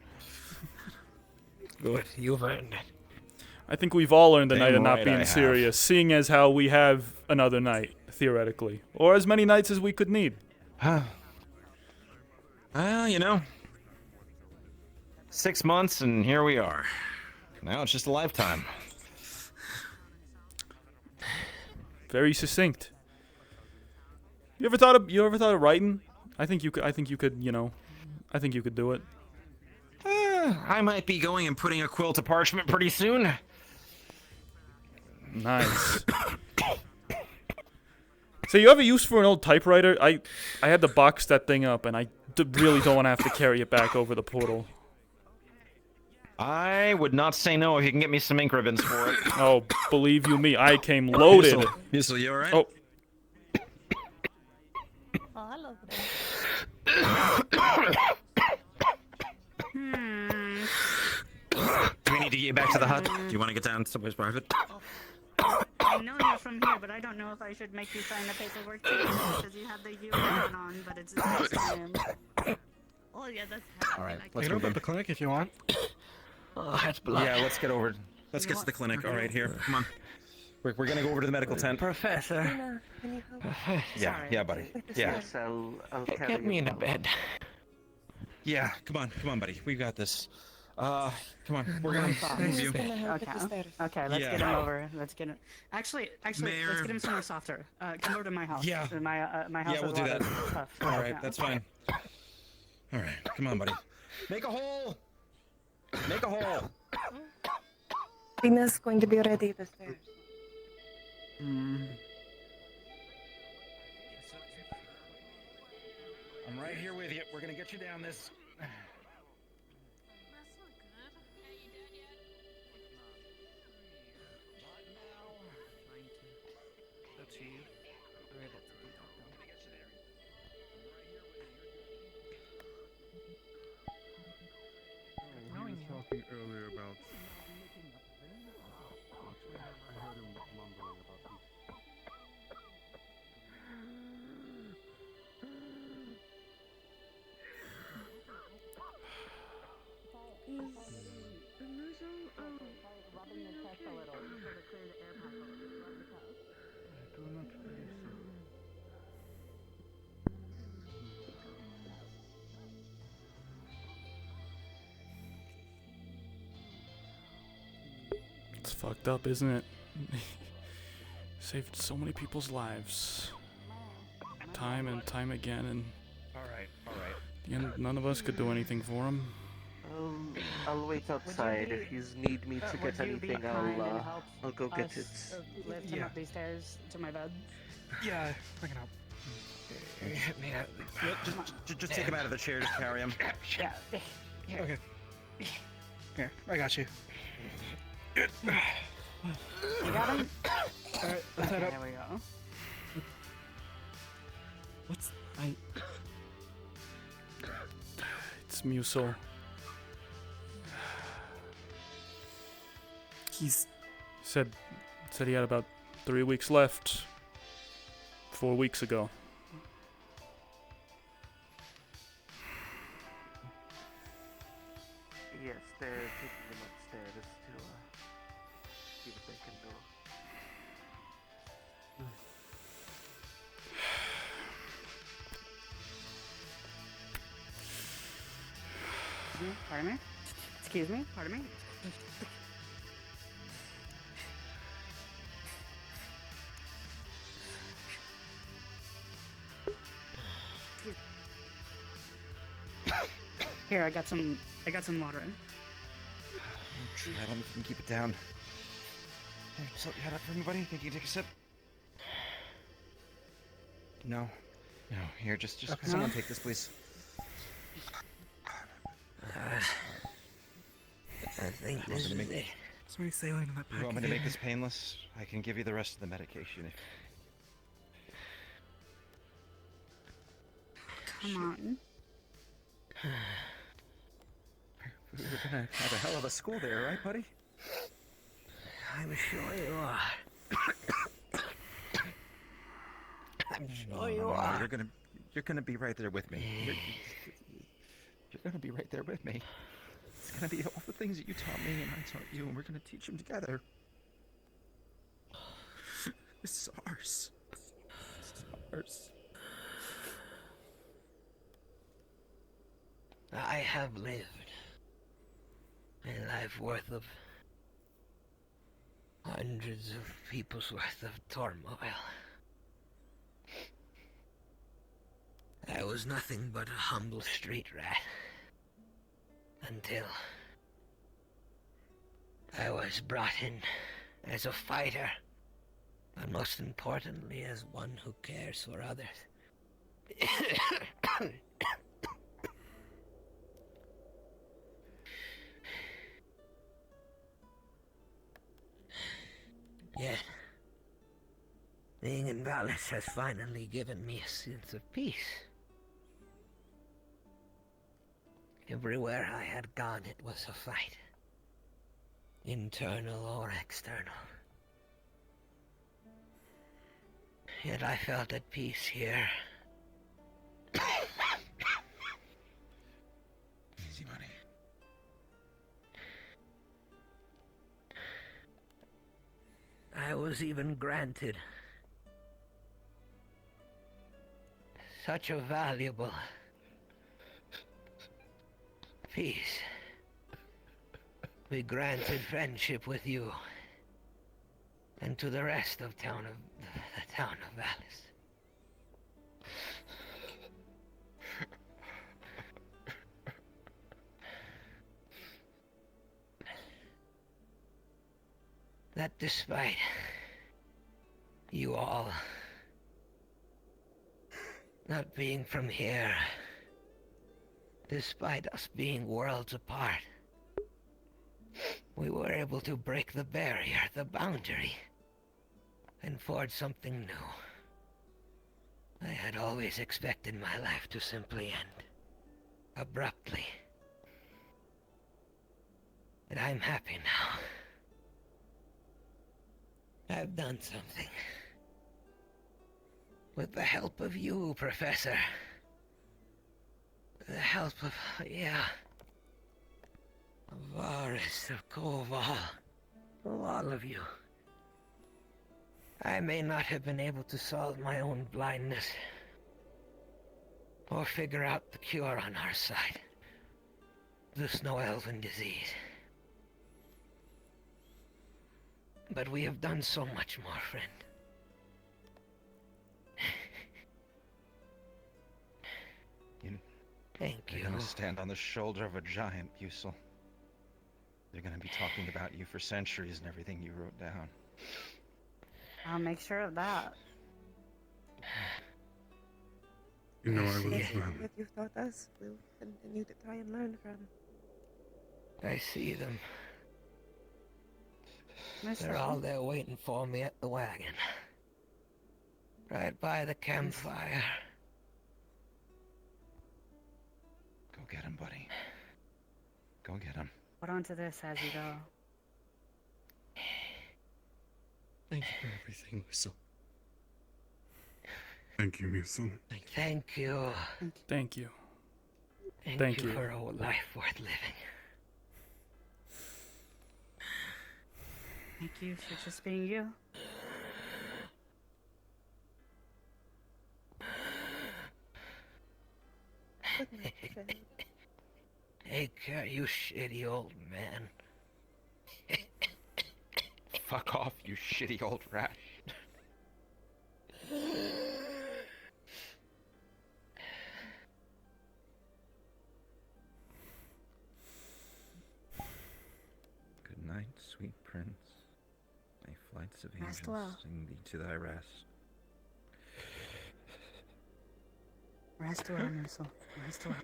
Speaker 14: Good, you've earned it.
Speaker 1: I think we've all earned the night of
Speaker 15: Damn
Speaker 1: not
Speaker 15: right I
Speaker 1: being
Speaker 15: have.
Speaker 1: serious, seeing as how we have another night, theoretically. Or as many nights as we could need.
Speaker 15: Well, 6 months and here we are. Now it's just a lifetime.
Speaker 1: Very succinct. You ever thought of writing? I think you could, I think you could do it.
Speaker 15: I might be going and putting a quill to parchment pretty soon.
Speaker 1: Nice. So you have a use for an old typewriter? I had to box that thing up, and I really don't want to have to carry it back over the portal.
Speaker 15: I would not say no if you can get me some ink ribbons for it.
Speaker 1: Oh, believe you me, I came loaded.
Speaker 15: Yusel, you alright?
Speaker 1: Oh.
Speaker 19: Oh, hello.
Speaker 15: Do we need to get back to the hut? Do you want to get down someplace private?
Speaker 21: I know you're from here, but I don't know if I should make you sign the paperwork too, because you have the U ribbon on, but it's his name.
Speaker 19: Oh yeah, that's.
Speaker 15: Alright,
Speaker 20: You
Speaker 15: let's
Speaker 20: can
Speaker 15: move
Speaker 20: open
Speaker 15: in.
Speaker 20: the clinic if you want.
Speaker 14: Oh, that's blood.
Speaker 15: Yeah, let's get over. Let's get to the clinic. Alright, here. Come on. We're gonna go over to the medical tent.
Speaker 14: Professor.
Speaker 15: Yeah, buddy. Yeah.
Speaker 14: Get me in a bed.
Speaker 15: Yeah, come on, buddy. We got this. Come on, we're gonna move you.
Speaker 11: Okay, let's get him over. Let's get him. Actually, let's get him somewhere softer. Come over to my house.
Speaker 15: Yeah.
Speaker 11: My house.
Speaker 15: Yeah, we'll
Speaker 11: has
Speaker 15: do
Speaker 11: a lot
Speaker 15: that.
Speaker 11: of stuff.
Speaker 15: All right,
Speaker 11: Yeah.
Speaker 15: that's fine. All right, come on, buddy. Make a hole. Make a hole.
Speaker 9: Tina's going to be ready at the stairs.
Speaker 15: I'm right here with you. We're gonna get you down this.
Speaker 7: He was talking earlier about. I heard him mumbling about
Speaker 1: It's fucked up, isn't it? Saved so many people's lives. Time and time again, and
Speaker 15: All right.
Speaker 1: in the end, none of us could do anything for him.
Speaker 22: I'll wait outside. If you need me to get anything, I'll go get it.
Speaker 11: Lift him up these stairs to my bed.
Speaker 20: Yeah, I can help.
Speaker 15: Just take him out of the chair. Just carry him.
Speaker 11: Yeah.
Speaker 20: Okay. Here, I got you.
Speaker 11: You got him?
Speaker 20: Alright, let's head up.
Speaker 11: There we go.
Speaker 1: What's It's Muso. He's said he had about 3 weeks left. 4 weeks ago.
Speaker 22: Yes, they're taking him upstairs to see what they can do.
Speaker 11: Pardon me? Excuse me? Pardon me? Here, I got some water in.
Speaker 15: Try it. You can keep it down. Here, tilt your head up for me, buddy. Think you can take a sip? No. Here, just
Speaker 20: Okay.
Speaker 15: someone take this, please.
Speaker 22: I think this is it.
Speaker 15: Somebody saline in that pack. You want me to make this painless? I can give you the rest of the medication.
Speaker 11: Come on.
Speaker 15: You're gonna have a hell of a school there, right, buddy?
Speaker 22: I'm sure you are. I'm sure you are.
Speaker 15: You're gonna be right there with me. You're gonna be right there with me. It's gonna be all the things that you taught me and I taught you, and we're gonna teach them together. This is ours. This is ours.
Speaker 22: I have lived a life worth of hundreds of people's worth of turmoil. I was nothing but a humble street rat until I was brought in as a fighter, but most importantly as one who cares for others. Yet, being in Vallis has finally given me a sense of peace. Everywhere I had gone, it was a fight. Internal or external. Yet I felt at peace here.
Speaker 15: Easy, buddy.
Speaker 22: I was even granted such a valuable piece. be granted friendship with you and to the rest of the town of Alice. That despite you all not being from here, despite us being worlds apart, we were able to break the barrier, the boundary, and forge something new. I had always expected my life to simply end, abruptly. And I'm happy now. I've done something. With the help of you, Professor. With the help of, of Varys, of Koval, of all of you. I may not have been able to solve my own blindness, or figure out the cure on our side. The snow elven disease. But we have done so much more, friend. Thank you.
Speaker 17: You're gonna stand on the shoulder of a giant, Bucel. They're gonna be talking about you for centuries and everything you wrote down.
Speaker 21: I'll make sure of that.
Speaker 7: You know I will as well.
Speaker 2: What you've taught us, we'll continue to try and learn from.
Speaker 22: I see them.
Speaker 21: Mister.
Speaker 22: They're all there waiting for me at the wagon. Right by the campfire.
Speaker 17: Go get him, buddy. Go get him.
Speaker 21: Hold on to this as you go.
Speaker 7: Thank you for everything, Whistle. Thank you, Musil.
Speaker 22: Thank you.
Speaker 1: Thank you.
Speaker 22: Thank you for a life worth living.
Speaker 21: Thank you for just being you.
Speaker 22: Take care, you shitty old man.
Speaker 17: Fuck off, you shitty old rat. Good night, sweet prince. May flights of angels
Speaker 21: Rest well.
Speaker 17: sing thee to thy rest.
Speaker 21: Rest well, Missile. Rest well.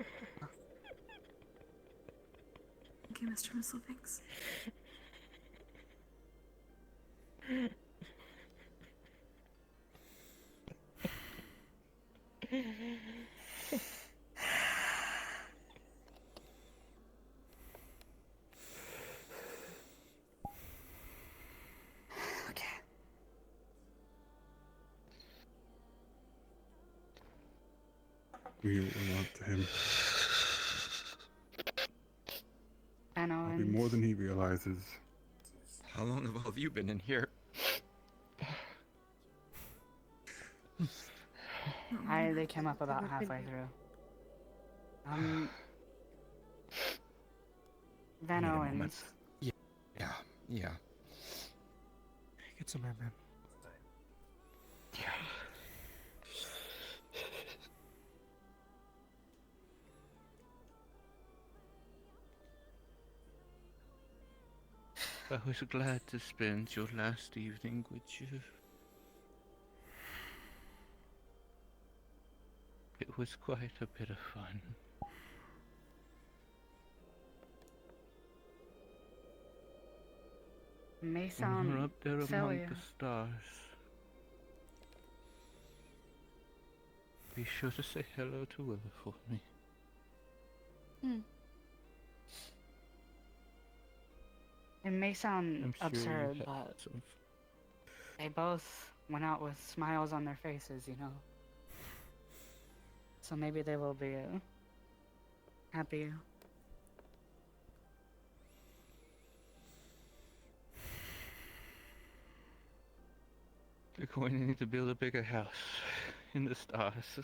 Speaker 9: Thank you, Mr. Missile. Thanks.
Speaker 7: We will want to him.
Speaker 21: I know.
Speaker 7: Probably more than he realizes.
Speaker 17: How long have you been in here?
Speaker 21: They came up about halfway through. Van Owens.
Speaker 17: Yeah.
Speaker 20: Get some air, man.
Speaker 17: I was glad to spend your last evening with you. It was quite a bit of fun.
Speaker 21: May sound
Speaker 17: We're up there
Speaker 21: silly.
Speaker 17: among the stars. Be sure to say hello to Willa for me.
Speaker 21: It may sound
Speaker 17: I'm sure
Speaker 21: absurd,
Speaker 17: you
Speaker 21: but
Speaker 17: had some.
Speaker 21: they both went out with smiles on their faces, you know. So maybe they will be happy.
Speaker 17: They're going to need to build a bigger house in the stars.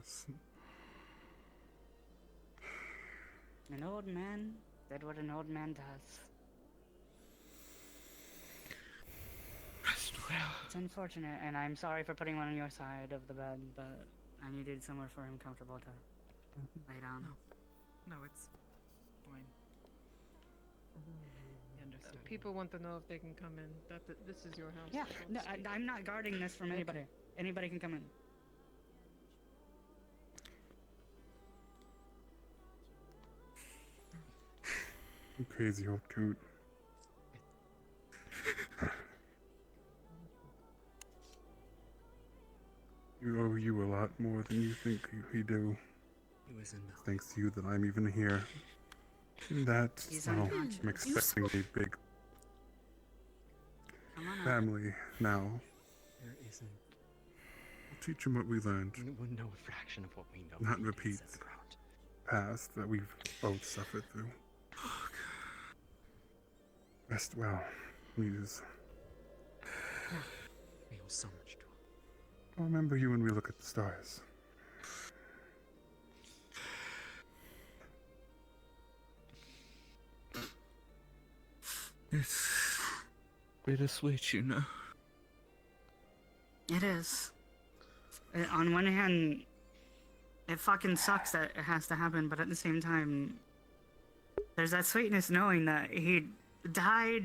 Speaker 7: Yes.
Speaker 11: An old man did what an old man does.
Speaker 15: Rest well.
Speaker 11: It's unfortunate, and I'm sorry for putting one on your side of the bed, but I needed somewhere for him comfortable to lay down.
Speaker 6: No, it's fine.
Speaker 3: People want to know if they can come in. This is your house.
Speaker 11: Yeah,
Speaker 3: so
Speaker 11: no,
Speaker 3: to speak.
Speaker 11: I'm not guarding this from anybody. Anybody can come in.
Speaker 7: You crazy old coot. We owe you a lot more than you think we do.
Speaker 12: He was in the
Speaker 7: Thanks to you that I'm even here. And that,
Speaker 11: He's
Speaker 7: well,
Speaker 11: unconscious.
Speaker 7: I'm expecting a big
Speaker 11: Come on up.
Speaker 7: family now.
Speaker 12: There isn't.
Speaker 7: We'll teach him what we learned.
Speaker 12: We'll know a fraction of what we know.
Speaker 7: Not
Speaker 12: He
Speaker 7: repeat
Speaker 12: said the ground.
Speaker 7: past that we've both suffered through. Rest well, please.
Speaker 12: We owe so much to him.
Speaker 7: I'll remember you when we look at the stars.
Speaker 15: It's bittersweet, you know.
Speaker 11: It is. On one hand, it fucking sucks that it has to happen, but at the same time, there's that sweetness knowing that he died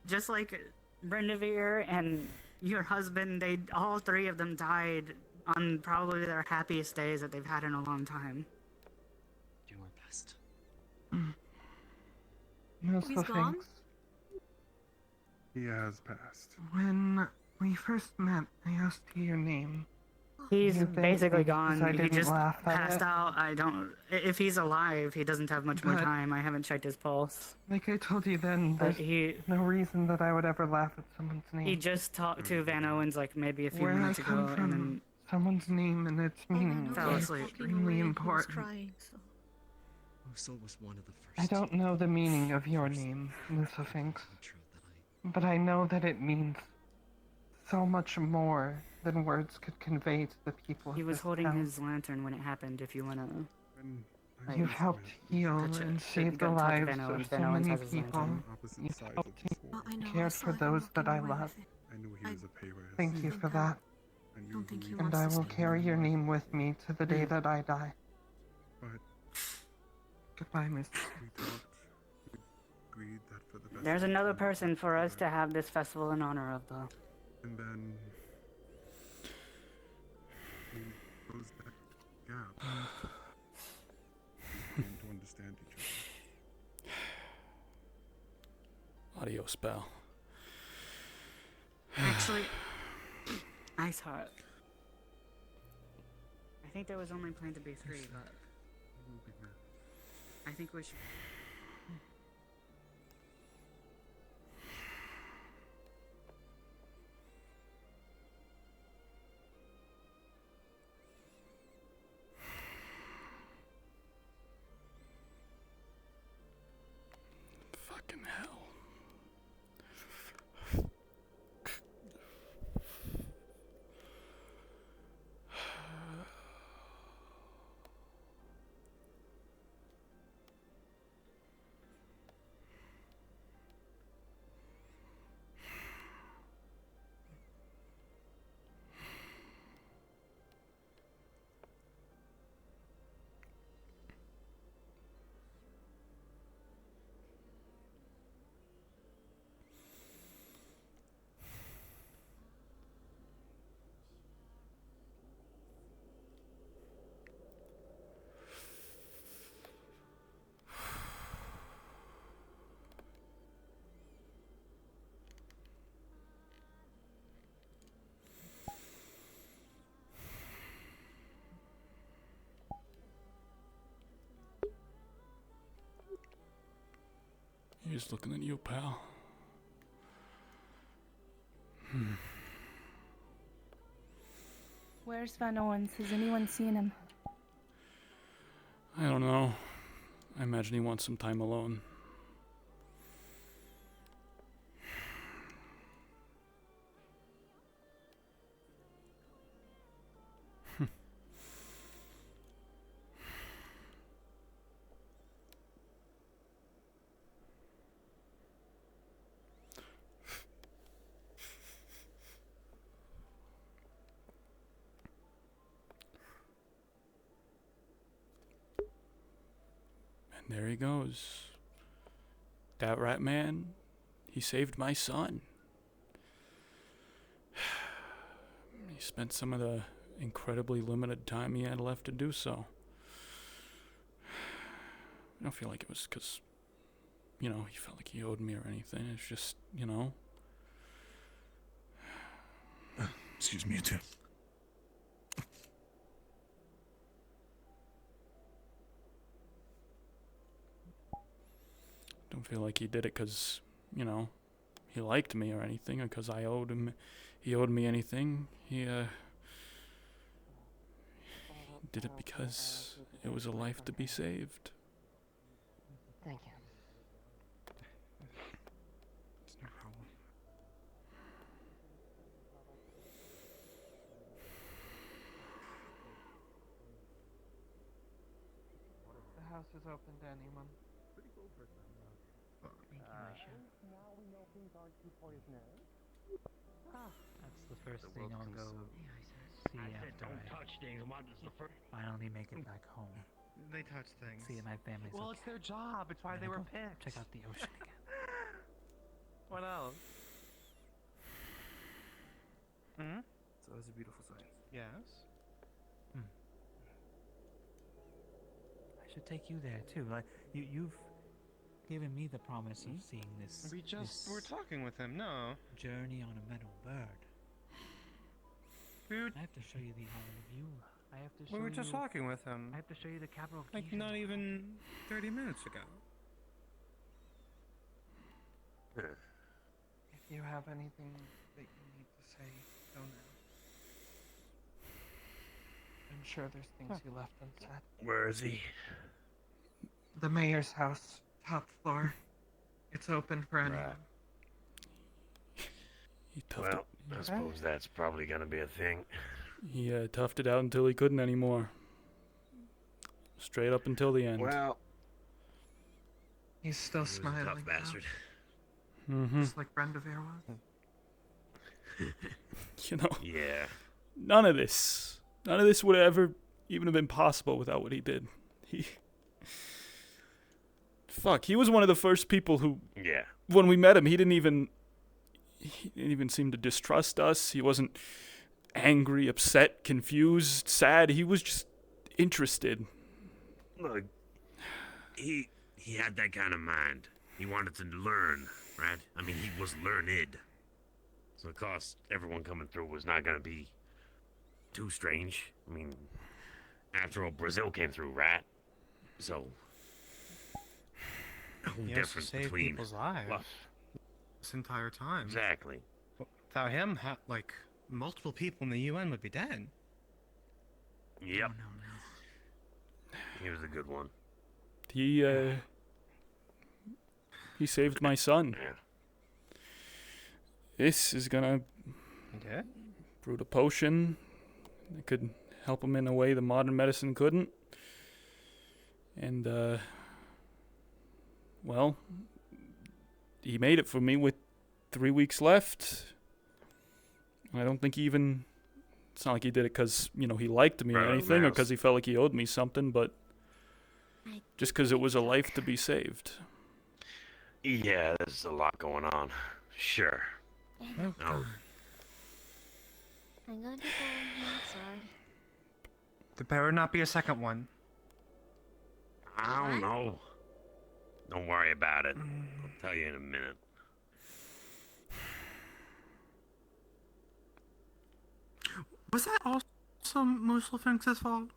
Speaker 11: just like Brendavere and your husband. All three of them died on probably their happiest days that they've had in a long time.
Speaker 12: Do our best.
Speaker 6: He's gone?
Speaker 7: He has passed.
Speaker 6: When we first met, I asked you your name.
Speaker 11: He's
Speaker 6: You think
Speaker 11: basically
Speaker 6: because
Speaker 11: gone.
Speaker 6: I
Speaker 11: He
Speaker 6: didn't
Speaker 11: just
Speaker 6: laugh at
Speaker 11: passed
Speaker 6: it?
Speaker 11: out. I don't. If he's alive, he doesn't have much more
Speaker 6: But-
Speaker 11: time. I haven't checked his pulse.
Speaker 6: Like I told you then,
Speaker 11: But
Speaker 6: there's no reason that I would ever laugh at someone's name.
Speaker 11: He just talked to Van Owens like maybe a few
Speaker 6: Where
Speaker 11: minutes
Speaker 6: I
Speaker 11: ago,
Speaker 6: come
Speaker 11: and
Speaker 6: from,
Speaker 11: then
Speaker 6: someone's name and its meaning
Speaker 11: Fell
Speaker 6: is
Speaker 11: asleep.
Speaker 6: extremely important.
Speaker 12: Ursel was one of the first.
Speaker 6: I don't know the meaning of your name, Lucifinx, but I know that it means so much more than words could convey to the people.
Speaker 11: he
Speaker 6: of
Speaker 11: was
Speaker 6: this
Speaker 11: holding
Speaker 6: town.
Speaker 11: his lantern when it happened. If you wanna,
Speaker 6: You've helped heal and save the lives of so many people. You've helped me,
Speaker 9: I know, I
Speaker 6: cared
Speaker 9: saw
Speaker 6: for
Speaker 9: him
Speaker 6: those that
Speaker 9: walking
Speaker 6: I
Speaker 9: away
Speaker 6: love.
Speaker 9: with it.
Speaker 7: I knew he was a payroll.
Speaker 6: Thank you for that.
Speaker 7: I
Speaker 9: don't think he
Speaker 6: And
Speaker 9: wants
Speaker 6: I
Speaker 9: to
Speaker 6: will
Speaker 9: speak.
Speaker 6: carry your name with me to the day that I die.
Speaker 7: But
Speaker 6: Goodbye, Miss.
Speaker 7: we talked. We agreed that for the best.
Speaker 11: there's another person for us to have this festival in honor of, though.
Speaker 7: And then we closed that gap. We came to understand each other.
Speaker 1: Audio spell.
Speaker 11: Actually, Ice Heart. I think there was only planned to be 3, but I think we should.
Speaker 1: Fucking hell. He's looking at you, pal.
Speaker 19: Where's Van Owens? Has anyone seen him?
Speaker 1: I don't know. I imagine he wants some time alone. And there he goes. That rat man, he saved my son. He spent some of the incredibly limited time he had left to do so. I don't feel like it was because, he felt like he owed me or anything. It's just,
Speaker 7: Excuse me, you too.
Speaker 1: Don't feel like he did it because, he liked me or anything, or because he owed me anything. He did it because it was a life to be saved.
Speaker 6: Thank you.
Speaker 20: It's no problem.
Speaker 6: The house is open to anyone.
Speaker 12: That's the first thing I'll go see after I finally make it back home.
Speaker 8: They touch things.
Speaker 12: See if my family's
Speaker 6: Well,
Speaker 12: okay.
Speaker 6: it's their job. It's why
Speaker 12: I'm
Speaker 6: they
Speaker 12: gonna
Speaker 6: were
Speaker 12: go
Speaker 6: picked.
Speaker 12: Check out the ocean again.
Speaker 6: What else?
Speaker 8: Hmm?
Speaker 20: So those are beautiful signs.
Speaker 8: Yes.
Speaker 12: I should take you there too. Like you've given me the promise of seeing this.
Speaker 8: We just
Speaker 12: this
Speaker 8: were talking with him, no.
Speaker 12: journey on a metal bird.
Speaker 8: We were,
Speaker 12: I have to show you the Island of View. I have to show
Speaker 8: we
Speaker 12: you.
Speaker 8: were just talking with him.
Speaker 12: I have to show you the capital of
Speaker 8: Like
Speaker 12: Keisha.
Speaker 8: not even 30 minutes ago.
Speaker 6: If you have anything that you need to say, go now. I'm sure there's things you left unsaid.
Speaker 22: Where is he?
Speaker 6: The mayor's house, top floor. It's open for anyone.
Speaker 1: He toughed
Speaker 22: Well, I suppose that's probably gonna be a thing.
Speaker 1: He toughed it out until he couldn't anymore. Straight up until the end.
Speaker 22: Well,
Speaker 6: He's still
Speaker 22: he was a
Speaker 6: smiling.
Speaker 22: tough bastard.
Speaker 6: Just like Brenda Veer was.
Speaker 22: Yeah.
Speaker 1: None of this would have ever even have been possible without what he did. He was one of the first people who,
Speaker 22: Yeah.
Speaker 1: when we met him, he didn't even seem to distrust us. He wasn't angry, upset, confused, sad. He was just interested.
Speaker 22: Look, he had that kind of mind. He wanted to learn, right? I mean, he was learned. So of course, everyone coming through was not gonna be too strange. I mean, after all, Brazil came through, right? So, no
Speaker 8: He also
Speaker 22: difference
Speaker 8: saved
Speaker 22: between
Speaker 8: people's lives this entire time.
Speaker 22: Exactly.
Speaker 8: Without him, like multiple people in the UN would be dead.
Speaker 22: Yep. He was a good one.
Speaker 1: He saved my son.
Speaker 22: Yeah.
Speaker 1: This is gonna brew a potion that could help him in a way the modern medicine couldn't. And, well, he made it for me with 3 weeks left. I don't think it's not like he did it because, he liked me or anything, or because he felt like he owed me something, but just because it was a life to be saved.
Speaker 22: Yeah, there's a lot going on. Sure.
Speaker 8: Oh,
Speaker 22: Oh,
Speaker 10: I'm going to go outside.
Speaker 8: there better not be a second one.
Speaker 22: I don't know. Don't worry about it. I'll tell you in a minute.
Speaker 8: Was that also Musselfinx's fault?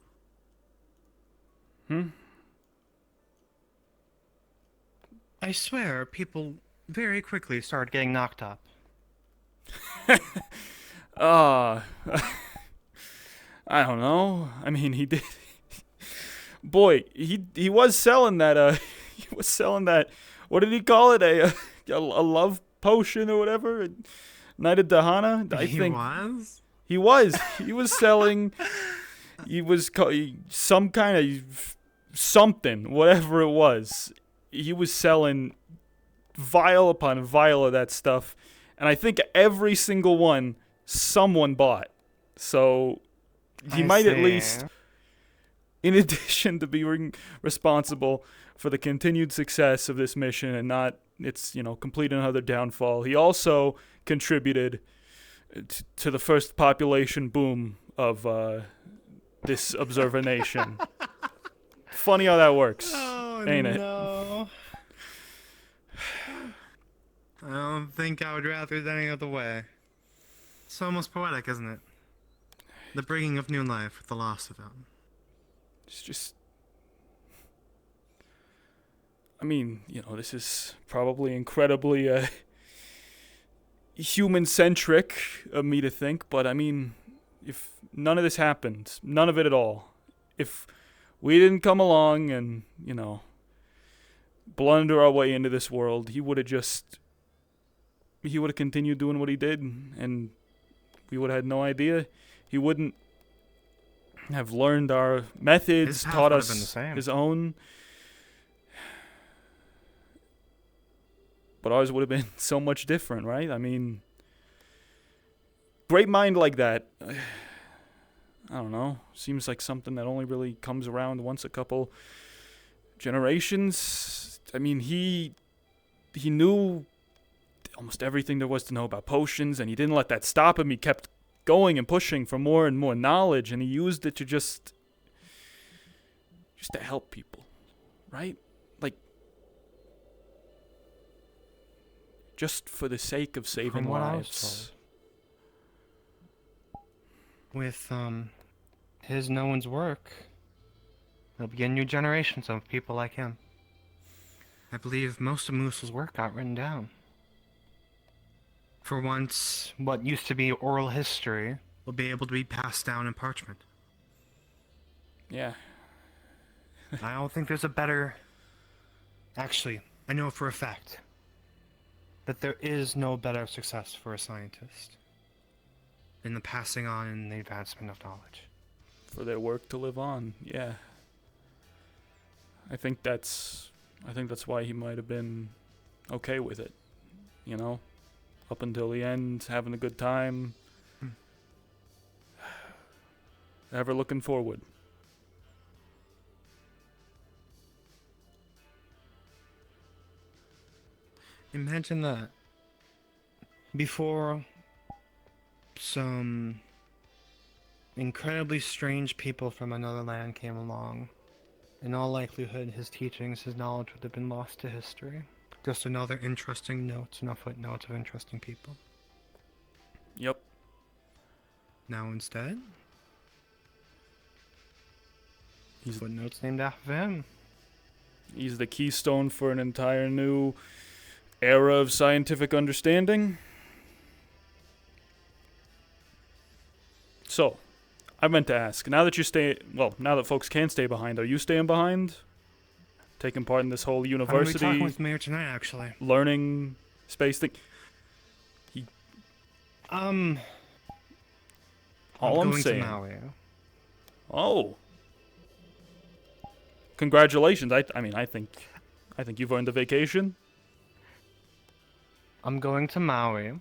Speaker 8: I swear, people very quickly started getting knocked up.
Speaker 1: I don't know. I mean, he did. Boy, he was selling that. He was selling that. What did he call it? A love potion or whatever. Night of Dahana. I think he was. He was selling. He was some kind of something, whatever it was. He was selling vial upon vial of that stuff, and I think every single one someone bought. So he might at least in addition to being responsible for the continued success of this mission and not its, complete and utter downfall, he also contributed to the first population boom of this observer nation. Funny how that works, ain't it?
Speaker 8: No. I don't think I would rather it any other way. It's almost poetic, isn't it? The bringing of new life with the loss of it.
Speaker 1: It's just... I mean, this is probably incredibly human-centric of me to think, but I mean, if none of this happened, none of it at all, if we didn't come along and, blunder our way into this world, he would have continued doing what he did, and we would have had no idea. He wouldn't have learned our methods, taught us his own. But ours would have been so much different, right? I mean, great mind like that, I don't know, seems like something that only really comes around once a couple generations. I mean, he knew almost everything there was to know about potions, and he didn't let that stop him. He kept going and pushing for more and more knowledge, and he used it to just to help people, right? Like, just for the sake of saving lives.
Speaker 6: With his no one's work, there'll be a new generations of people like him. I believe most of Moose's work got written down. For once, what used to be oral history will be able to be passed down in parchment.
Speaker 1: Yeah.
Speaker 6: I don't think there's a better... Actually, I know for a fact that there is no better success for a scientist than the passing on and the advancement of knowledge.
Speaker 1: For their work to live on, yeah. I think that's why he might have been okay with it, up until the end, having a good time, ever looking forward.
Speaker 6: Imagine that. Before some incredibly strange people from another land came along, in all likelihood his teachings, his knowledge would have been lost to history. Just another interesting note and a footnote of interesting people.
Speaker 1: Yep.
Speaker 6: Now instead, footnotes named after him.
Speaker 1: He's the keystone for an entire new era of scientific understanding. So, I meant to ask, now that folks can stay behind, are you staying behind? Taking part in this whole university...
Speaker 6: I'm talking with Mayor tonight, actually.
Speaker 1: Learning space thing.
Speaker 6: All
Speaker 1: I'm
Speaker 6: going
Speaker 1: saying...
Speaker 6: to Maui.
Speaker 1: Oh. Congratulations. I think you've earned a vacation.
Speaker 6: I'm going to Maui.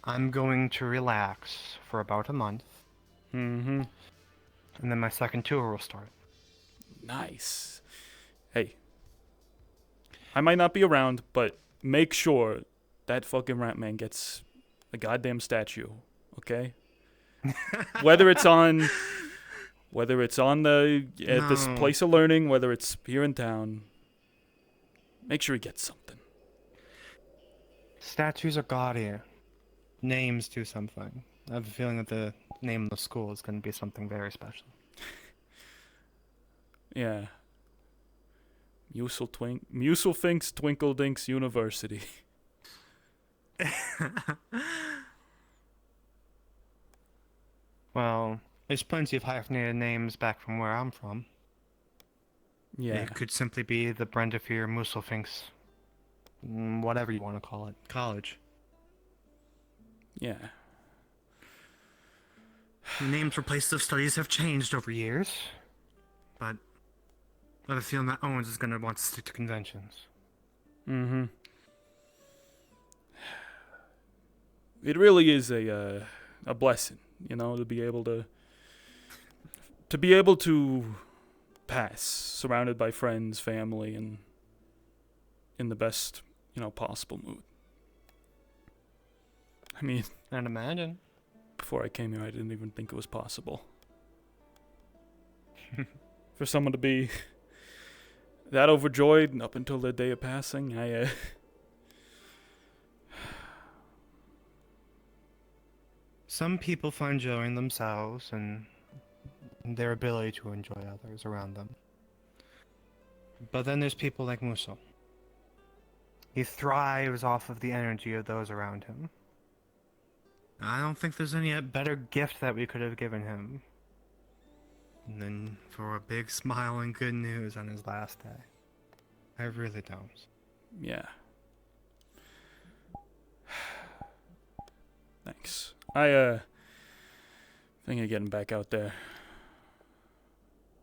Speaker 6: I'm going to relax for about a month.
Speaker 1: Mm-hmm.
Speaker 6: And then my second tour will start.
Speaker 1: Nice. Hey. I might not be around, but make sure that fucking rat man gets a goddamn statue, okay? Whether it's on this place of learning, whether it's here in town, make sure he gets something.
Speaker 6: Statues are gaudy. Names do something. I have a feeling that the name of the school is going to be something very special.
Speaker 1: Yeah. Muselfinks Twinkledinks University.
Speaker 6: Well, there's plenty of hyphenated names back from where I'm from.
Speaker 1: Yeah.
Speaker 6: It could simply be the Brendafir Muselfinks, whatever you want to call it, college.
Speaker 1: Yeah.
Speaker 6: Names for places of studies have changed over years, but I have a feeling that Owens is going to want to stick to conventions.
Speaker 1: Mm-hmm. It really is a blessing, to be able to pass, surrounded by friends, family, and in the best, possible mood. I mean,
Speaker 6: I'd imagine.
Speaker 1: Before I came here, I didn't even think it was possible. For someone to be that overjoyed up until the day of passing,
Speaker 6: Some people find joy in themselves and their ability to enjoy others around them. But then there's people like Muso. He thrives off of the energy of those around him. I don't think there's any better gift that we could have given him than for a big smile and good news on his last day. I really don't.
Speaker 1: Yeah. Thanks. I think of getting back out there.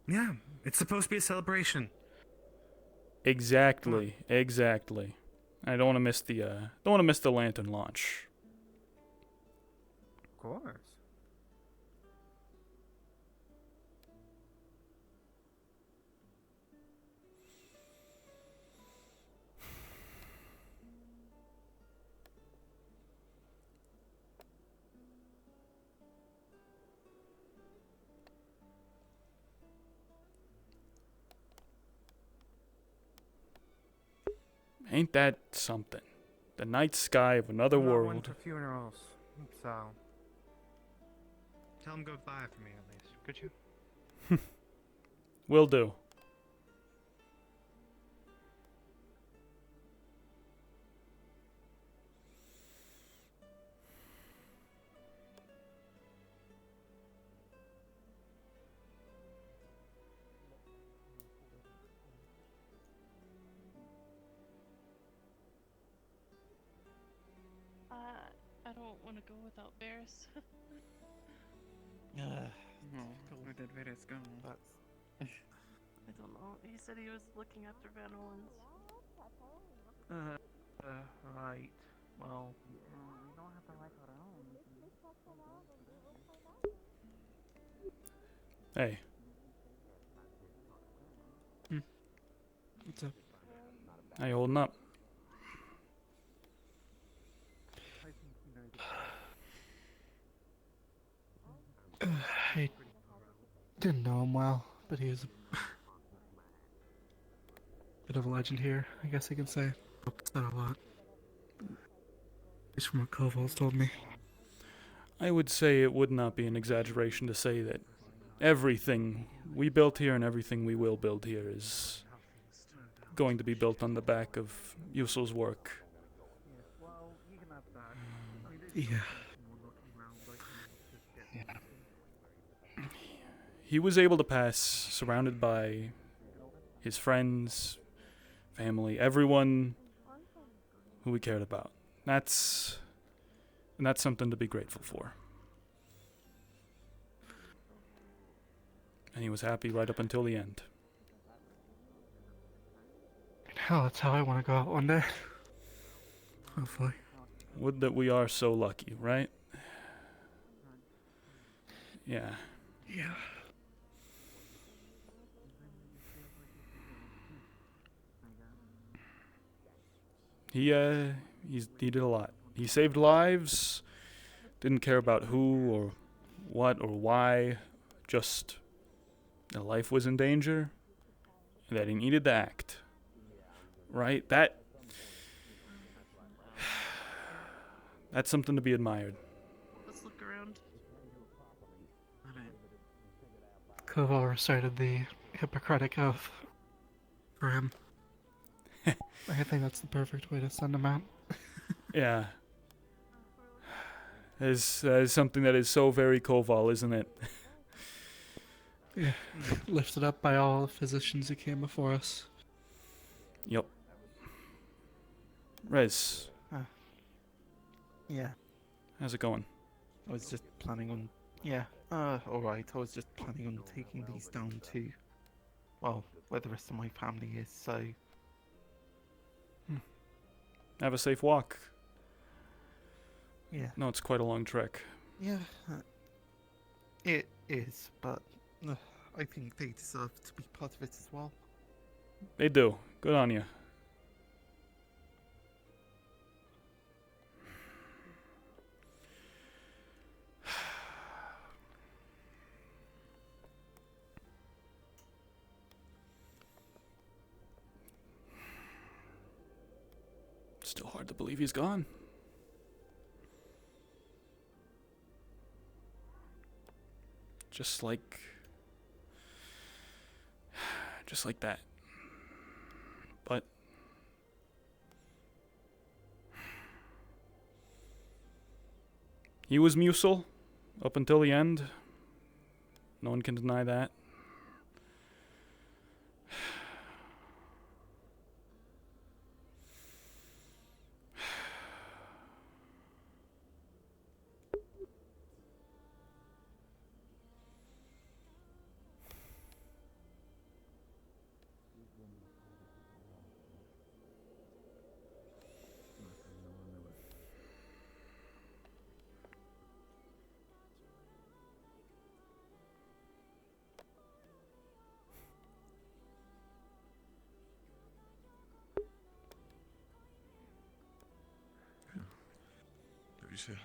Speaker 6: Yeah, it's supposed to be a celebration.
Speaker 1: Exactly. I don't want to miss the lantern launch.
Speaker 6: Of course.
Speaker 1: Ain't that something? The night sky of another
Speaker 6: I'm not one
Speaker 1: world.
Speaker 6: for funerals, so tell him goodbye for me at least, could you?
Speaker 1: Will do.
Speaker 19: I don't want to go without Varys.
Speaker 3: Where did Varys go?
Speaker 19: I don't know. He said he was looking after Van Orens.
Speaker 12: Right. Well, we don't have to like our own.
Speaker 1: Hey.
Speaker 20: What's up?
Speaker 1: How you holding up?
Speaker 20: I didn't know him well, but he is a bit of a legend here, I guess I can say. Said a lot. At least from what Koval's told me.
Speaker 1: I would say it would not be an exaggeration to say that everything we built here and everything we will build here is going to be built on the back of Yuso's work.
Speaker 20: Yeah.
Speaker 1: He was able to pass surrounded by his friends, family, everyone who he cared about. That's something to be grateful for. And he was happy right up until the end.
Speaker 20: Hell, that's how I want to go out one day. Hopefully.
Speaker 1: Would that we are so lucky, right? Yeah.
Speaker 20: Yeah.
Speaker 1: He did a lot. He saved lives, didn't care about who or what or why, just that life was in danger, and that he needed to act. Right? That's something to be admired.
Speaker 3: Let's look around.
Speaker 20: Koval recited the Hippocratic Oath for him. I think that's the perfect way to send him out.
Speaker 1: Yeah. That is something that is so very Koval, isn't it?
Speaker 20: Yeah. Lifted up by all the physicians who came before us.
Speaker 1: Yep. Rez,
Speaker 12: Yeah.
Speaker 1: how's it going?
Speaker 12: I was just planning on. Yeah. Alright. I was just planning on taking these down to. Well, where the rest of my family is, so.
Speaker 1: Have a safe walk.
Speaker 12: Yeah.
Speaker 1: No, it's quite a long trek.
Speaker 12: Yeah. It is, but. I think they deserve to be part of it as well.
Speaker 1: They do. Good on you. Still hard to believe he's gone. Just like that. But he was Musil up until the end. No one can deny that.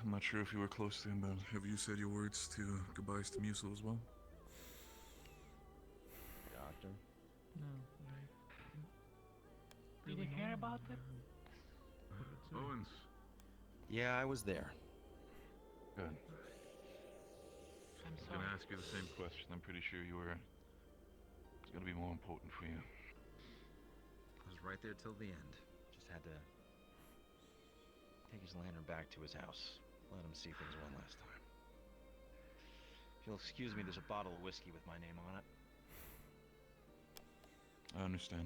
Speaker 7: I'm not sure if you were close to him, but have you said your words to goodbyes to Musil as well?
Speaker 17: Doctor?
Speaker 14: No. Did you hear about it?
Speaker 7: Owens.
Speaker 17: Yeah, I was there.
Speaker 7: Good.
Speaker 14: I'm
Speaker 7: I was gonna ask you the same question. I'm pretty sure you were. It's gonna be more important for you.
Speaker 17: I was right there till the end. Just had to take his lantern back to his house. Let him see things one last time. If you'll excuse me, there's a bottle of whiskey with my name on it.
Speaker 7: I understand.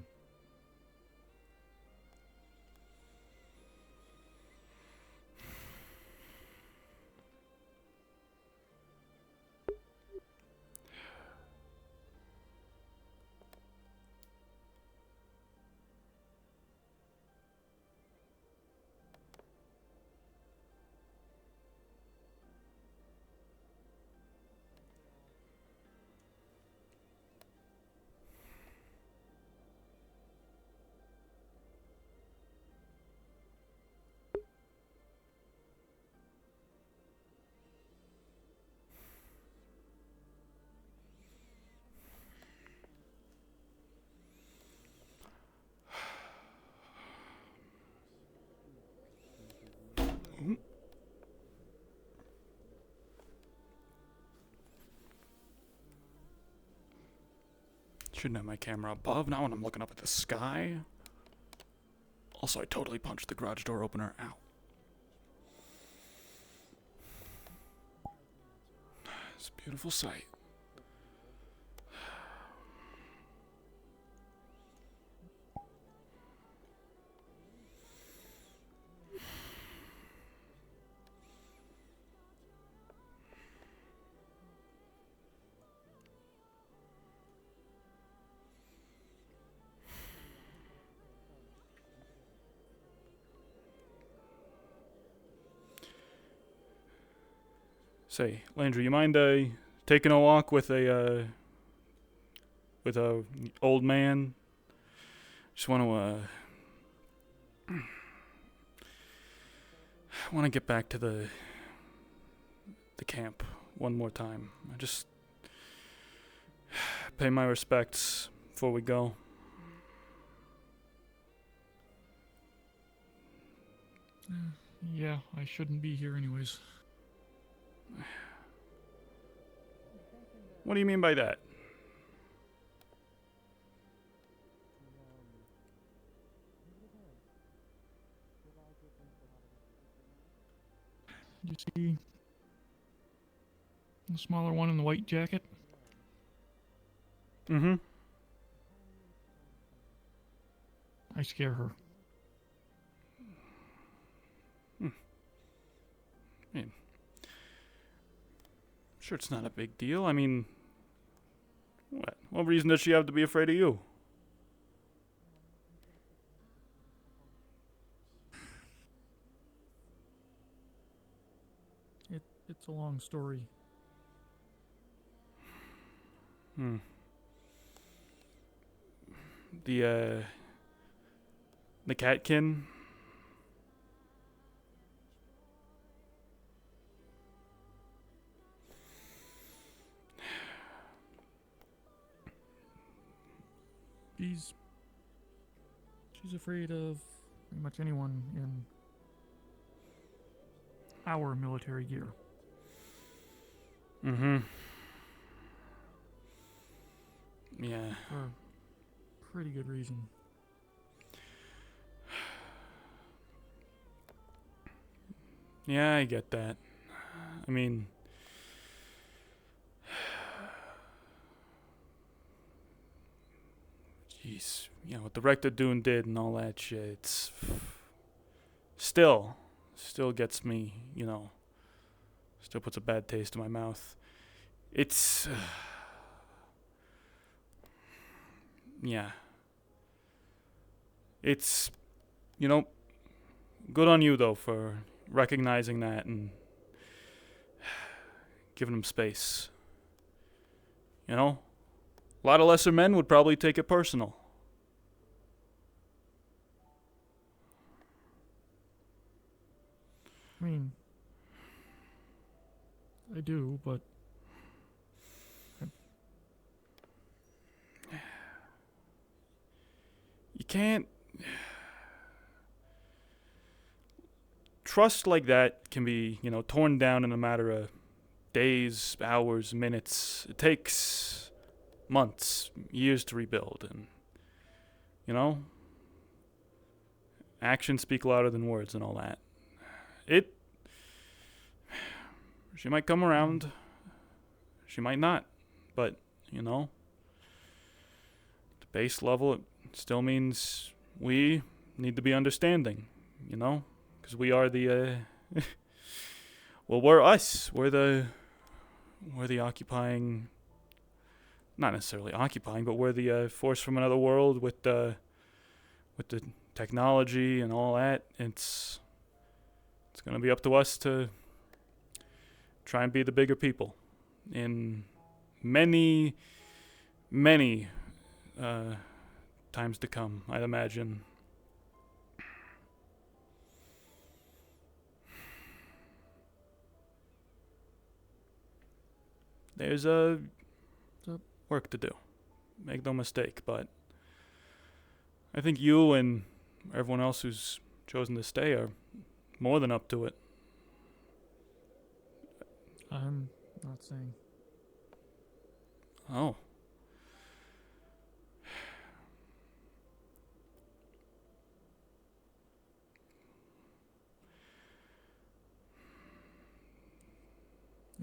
Speaker 1: Shouldn't have my camera above now when I'm looking up at the sky. Also, I totally punched the garage door opener out. It's a beautiful sight. Say, Landry, you mind taking a walk with a old man? Just want to get back to the camp one more time. I just pay my respects before we go.
Speaker 20: Yeah, I shouldn't be here anyways.
Speaker 1: What do you mean by that?
Speaker 20: You see the smaller one in the white jacket?
Speaker 1: Mm-hmm.
Speaker 20: I scare her.
Speaker 1: Sure, it's not a big deal. I mean, what reason does she have to be afraid of you?
Speaker 20: It's a long story.
Speaker 1: the catkin.
Speaker 20: She's afraid of pretty much anyone in our military gear.
Speaker 1: Mm-hmm. Yeah.
Speaker 20: For pretty good reason.
Speaker 1: Yeah, I get that. I mean, jeez, you know what the Rector Dune did and all that shit. It's still gets me, you know. Still puts a bad taste in my mouth. It's yeah. It's, you know, good on you though for recognizing that and giving him space. You know, a lot of lesser men would probably take it personal.
Speaker 20: I mean, I do, but
Speaker 1: you can't. Trust like that can be, you know, torn down in a matter of days, hours, minutes. It takes months, years to rebuild, and, you know, actions speak louder than words and all that. She might come around, she might not, but, you know, the base level, it still means we need to be understanding, you know, because we are the, well, we're us, we're the occupying, not necessarily occupying, but we're the force from another world with the technology and all that. It's gonna be up to us to try and be the bigger people in many, many times to come, I'd imagine. There's work to do. Make no mistake, but I think you and everyone else who's chosen to stay are more than up to it.
Speaker 20: I'm not saying.
Speaker 1: Oh.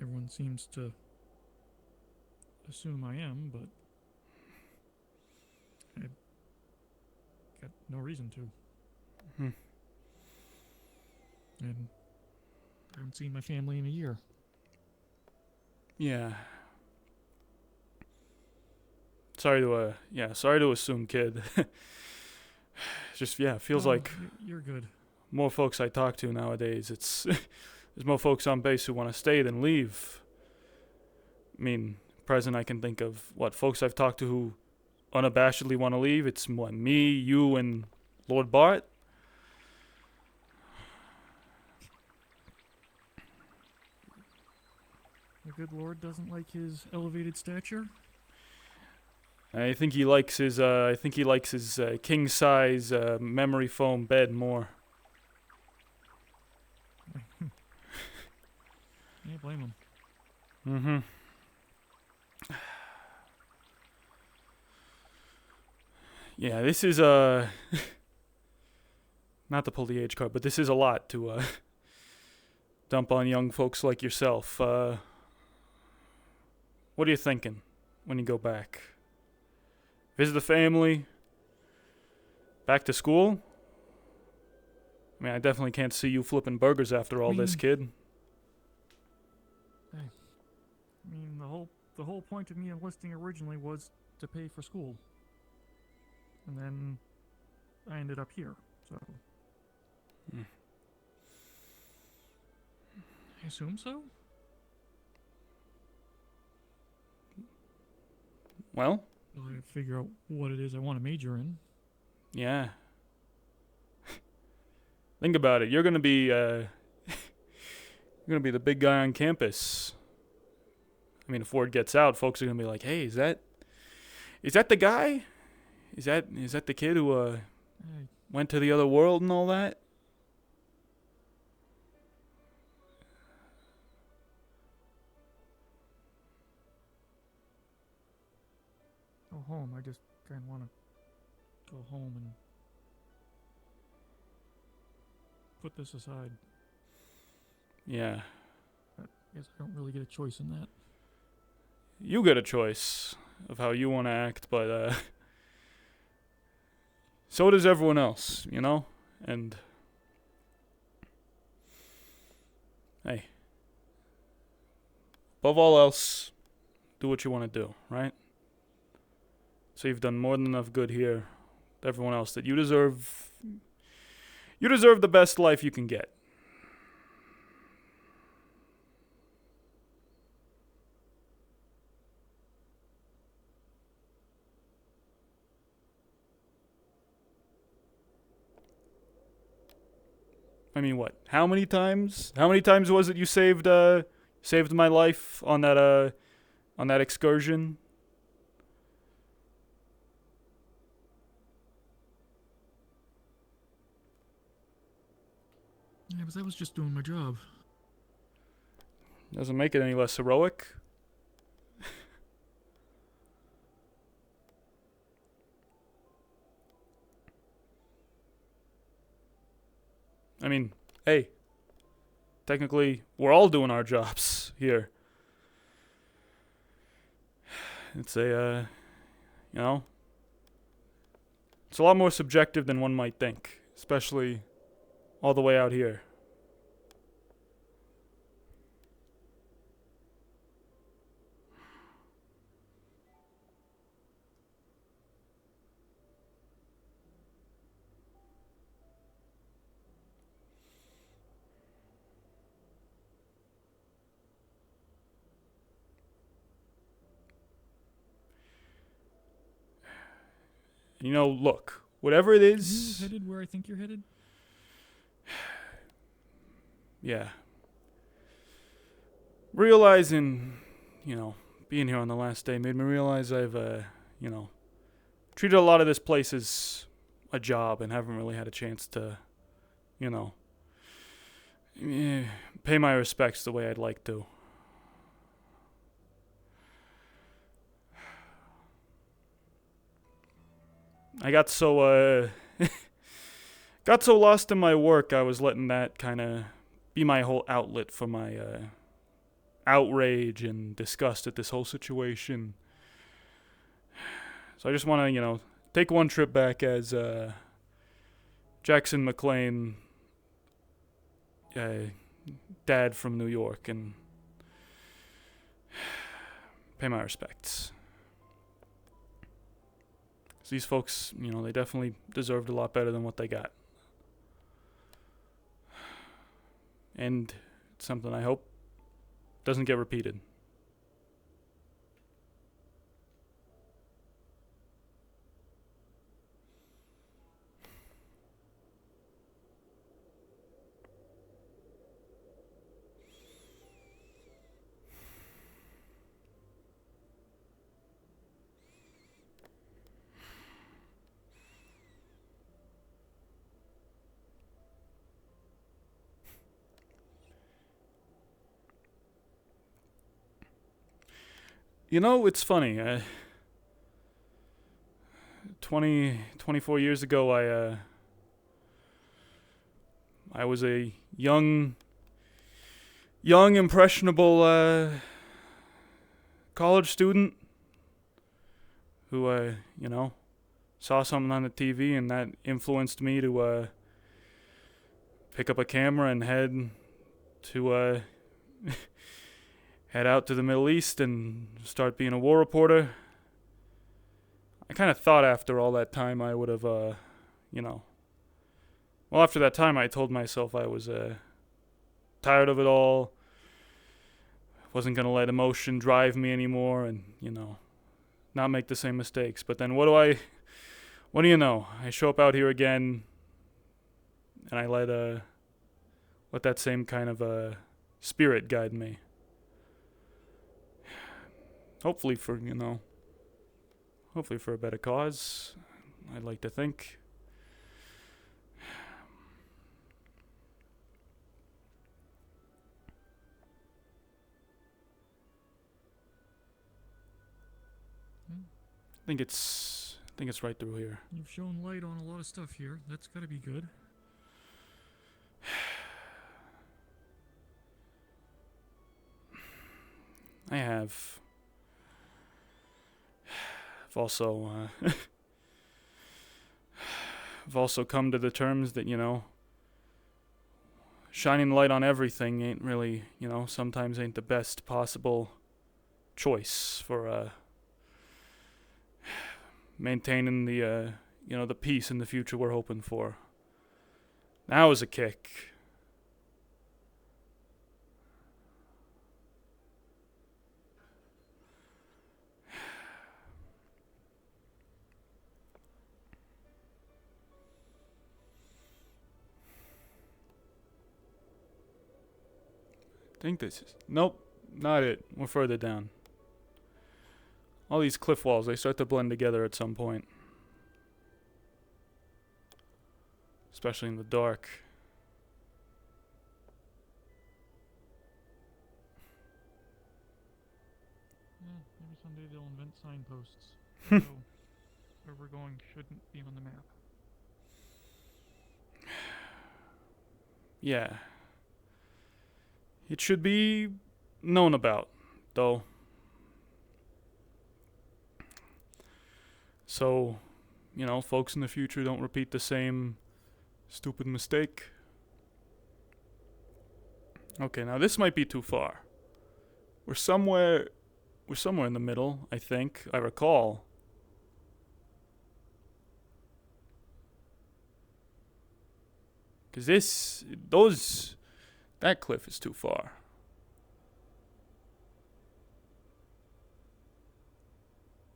Speaker 20: Everyone seems to assume I am, but I've got no reason to. And I haven't seen my family in a year.
Speaker 1: Yeah. Sorry to assume, kid. Just, yeah, it feels like
Speaker 20: you're good.
Speaker 1: More folks I talk to nowadays, it's there's more folks on base who want to stay than leave. I mean, present I can think of, folks I've talked to who unabashedly want to leave. It's me, you, and Lord Bart.
Speaker 20: The good Lord doesn't like his elevated stature?
Speaker 1: I think he likes his king size memory foam bed more.
Speaker 20: Yeah, blame him.
Speaker 1: Mm-hmm. Yeah, this is not to pull the age card, but this is a lot to dump on young folks like yourself. What are you thinking when you go back? Visit the family? Back to school? I mean, I definitely can't see you flipping burgers after all this, kid.
Speaker 20: Hey, I mean, the whole point of me enlisting originally was to pay for school. And then I ended up here, so. I assume so?
Speaker 1: Well,
Speaker 20: Well, I figure out what it is I want to major in.
Speaker 1: Yeah. Think about it. You're gonna be you're gonna be the big guy on campus. I mean, if word gets out, folks are gonna be like, "Hey, is that the guy? Is that the kid who went to the other world and all that?"
Speaker 20: Go home. I just kind of want to go home and put this aside.
Speaker 1: Yeah.
Speaker 20: I guess I don't really get a choice in that.
Speaker 1: You get a choice of how you want to act, but so does everyone else, you know? And hey, above all else, do what you want to do, right? So you've done more than enough good here with everyone else that you deserve the best life you can get. I mean, what? How many times? How many times was it you saved my life on that excursion?
Speaker 20: Yeah, but I was just doing my job.
Speaker 1: Doesn't make it any less heroic. I mean, hey, technically, we're all doing our jobs here. It's a, it's a lot more subjective than one might think, especially all the way out here. You know, look, whatever it is...
Speaker 20: Are you headed where I think you're headed?
Speaker 1: Yeah. Realizing, being here on the last day made me realize I've, treated a lot of this place as a job and haven't really had a chance to, pay my respects the way I'd like to. I got so lost in my work, I was letting that kind of be my whole outlet for my outrage and disgust at this whole situation. So I just want to, take one trip back as Jackson Mclean, dad from New York, and pay my respects. These folks, they definitely deserved a lot better than what they got. And it's something I hope doesn't get repeated. It's funny. 24 years ago, I was a young, impressionable college student who, saw something on the TV and that influenced me to pick up a camera and head out to the Middle East and start being a war reporter. I kind of thought after all that time I would have, well, after that time I told myself I was tired of it all, wasn't going to let emotion drive me anymore, and, not make the same mistakes. But then what do you know? I show up out here again, and I let that same kind of spirit guide me. Hopefully for a better cause, I'd like to think. I think it's right through here.
Speaker 20: You've shown light on a lot of stuff here. That's gotta be good.
Speaker 1: I have. I've also come to the terms that, shining the light on everything ain't really, sometimes ain't the best possible choice for maintaining the the peace in the future we're hoping for. That was a kick. I think this is... Nope, not it. We're further down. All these cliff walls, they start to blend together at some point. Especially in the dark.
Speaker 20: Yeah, maybe someday they'll invent signposts. So, where we're going shouldn't be on the map.
Speaker 1: Yeah. It should be known about, though. So, folks in the future don't repeat the same stupid mistake. Okay, now this might be too far. We're somewhere in the middle, I think. I recall. Cause that cliff is too far.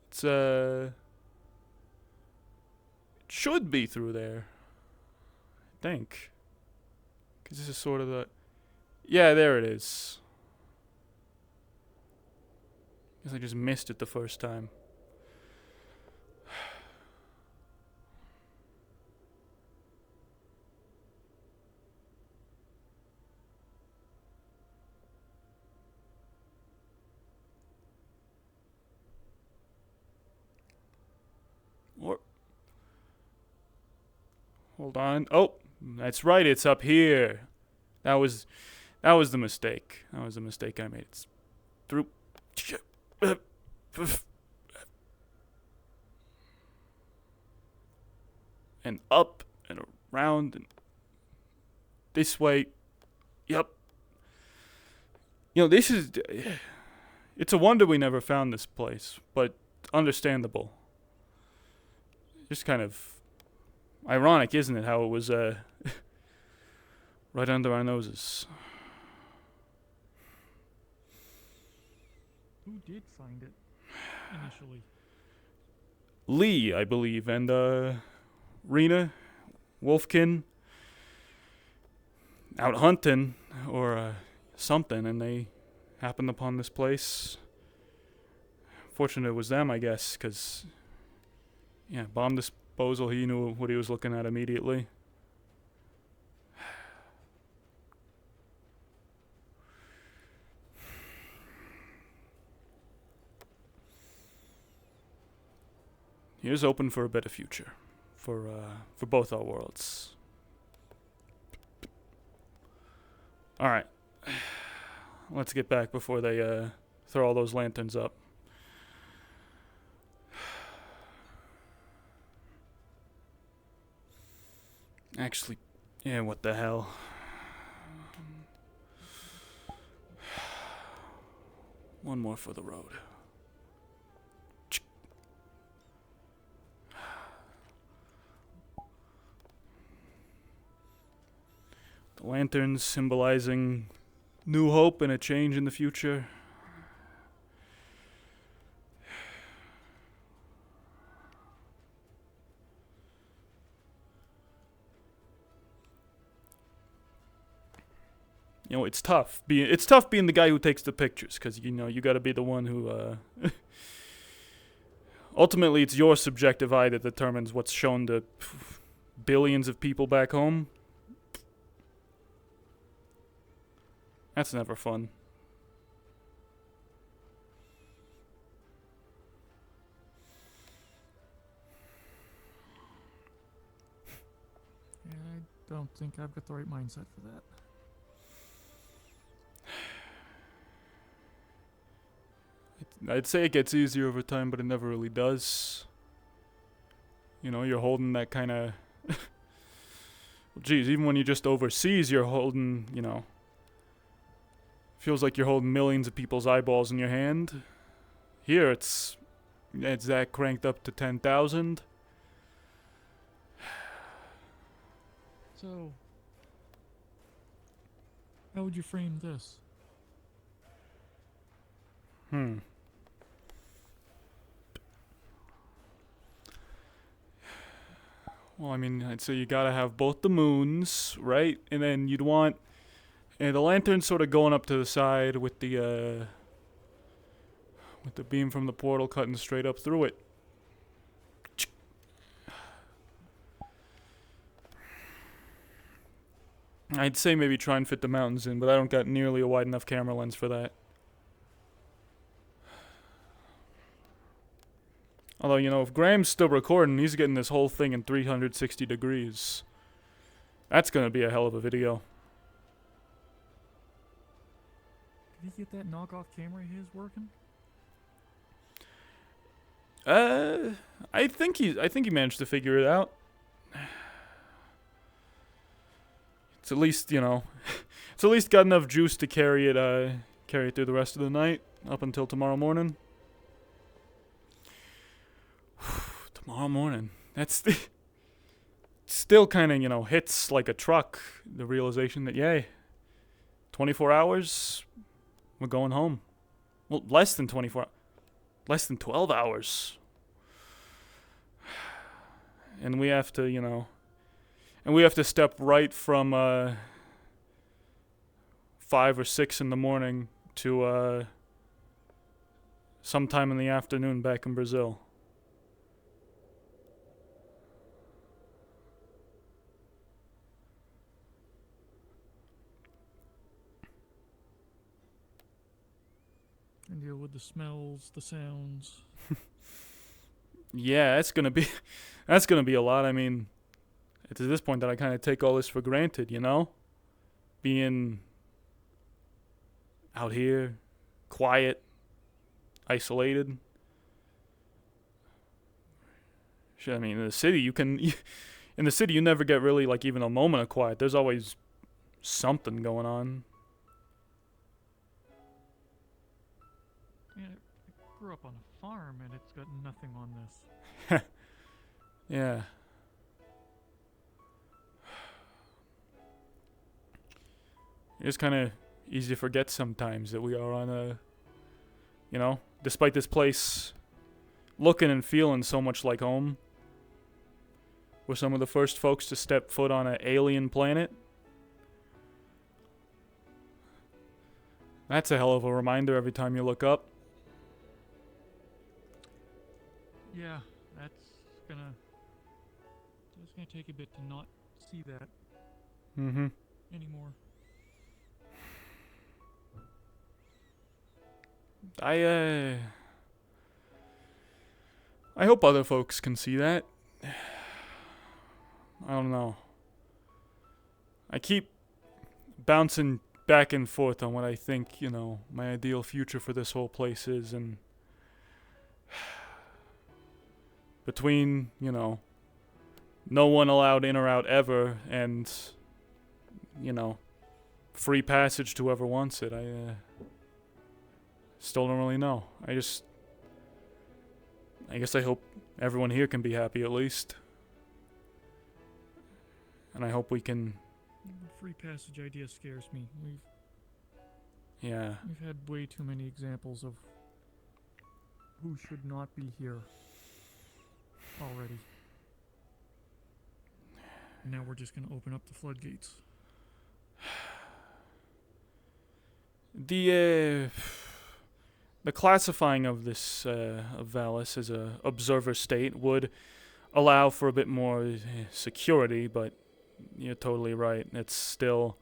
Speaker 1: It's it should be through there. I think. Cause this is sort of the... Yeah, there it is. Guess I just missed it the first time. Hold on. Oh, that's right. It's up here. That was the mistake. That was the mistake I made. It's through. And up and around and this way. Yep. This is... It's a wonder we never found this place, but understandable. Just kind of ironic, isn't it, how it was right under our noses.
Speaker 20: Who did find it initially?
Speaker 1: Lee, I believe, and Rena, Wolfkin, out hunting or something, and they happened upon this place. Fortunate it was them, I guess, because bomb disposal, he knew what he was looking at immediately. Here's open for a better future for both our worlds. All right, let's get back before they throw all those lanterns up. Actually, yeah, what the hell? One more for the road. The lanterns symbolizing new hope and a change in the future. you know, it's tough. It's tough being the guy who takes the pictures, because, you know, you got to be the one who, ultimately, it's your subjective eye that determines what's shown to billions of people back home. That's never fun.
Speaker 20: Yeah, I don't think I've got the right mindset for that.
Speaker 1: I'd say it gets easier over time, but it never really does. You know, you're holding that kind of... Geez, even when you're just overseas, you're holding, you know... Feels like you're holding millions of people's eyeballs in your hand. Here, it's that cranked up to 10,000.
Speaker 20: So, how would you frame this?
Speaker 1: Well, I mean, I'd say you gotta have both the moons, right? And then you'd want... And the lantern's sort of going up to the side with the beam from the portal cutting straight up through it. I'd say maybe try and fit the mountains in, but I don't got nearly a wide enough camera lens for that. Although, you know, if Graham's still recording, he's getting this whole thing in 360 degrees. That's gonna be a hell of a video.
Speaker 20: Did he get that knockoff camera of his working?
Speaker 1: I think he managed to figure it out. It's at least, you know, it's at least got enough juice to carry it through the rest of the night, up until tomorrow morning. Tomorrow morning. That's still kind of, you know, hits like a truck, the realization that, yay, 24 hours, we're going home. Well, less than 24, less than 12 hours. And we have to, you know, and we have to step right from 5 or 6 in the morning to sometime in the afternoon back in Brazil.
Speaker 20: And deal with the smells, the sounds.
Speaker 1: Yeah, that's gonna be a lot. I mean, it's at this point that I kind of take all this for granted, you know? Being out here, quiet, isolated. Shit, I mean, in the city, you never get really, like, even a moment of quiet. There's always something going on.
Speaker 20: Yeah, I grew up on a farm and it's got nothing on this.
Speaker 1: Yeah. It's kind of easy to forget sometimes that we are on a, you know, despite this place looking and feeling so much like home, we're some of the first folks to step foot on an alien planet. That's a hell of a reminder every time you look up.
Speaker 20: Yeah, it's gonna take a bit to not see that anymore.
Speaker 1: I hope other folks can see that. I don't know. I keep bouncing back and forth on what I think, you know, my ideal future for this whole place is, and between, you know, no one allowed in or out ever, and, you know, free passage to whoever wants it, I still don't really know. I guess I hope everyone here can be happy at least. And I hope we can...
Speaker 20: The free passage idea scares me. We've had way too many examples of who should not be here already. And now we're just gonna open up the floodgates.
Speaker 1: The classifying of this of Valis as a observer state would allow for a bit more security, but you're totally right. It's still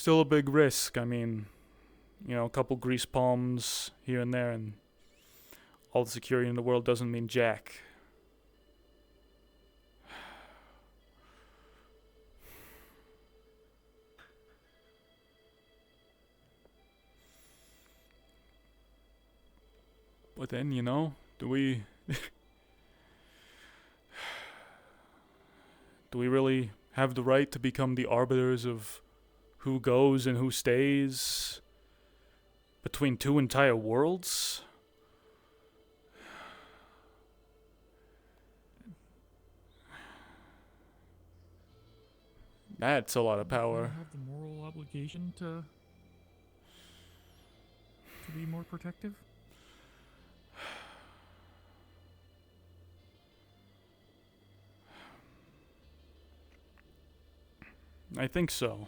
Speaker 1: a big risk. I mean, you know, a couple grease palms here and there, and all the security in the world doesn't mean jack. But then, you know, do we really have the right to become the arbiters of who goes and who stays between two entire worlds? That's a lot of power.
Speaker 20: Do you have the moral obligation to be more protective?
Speaker 1: I think so.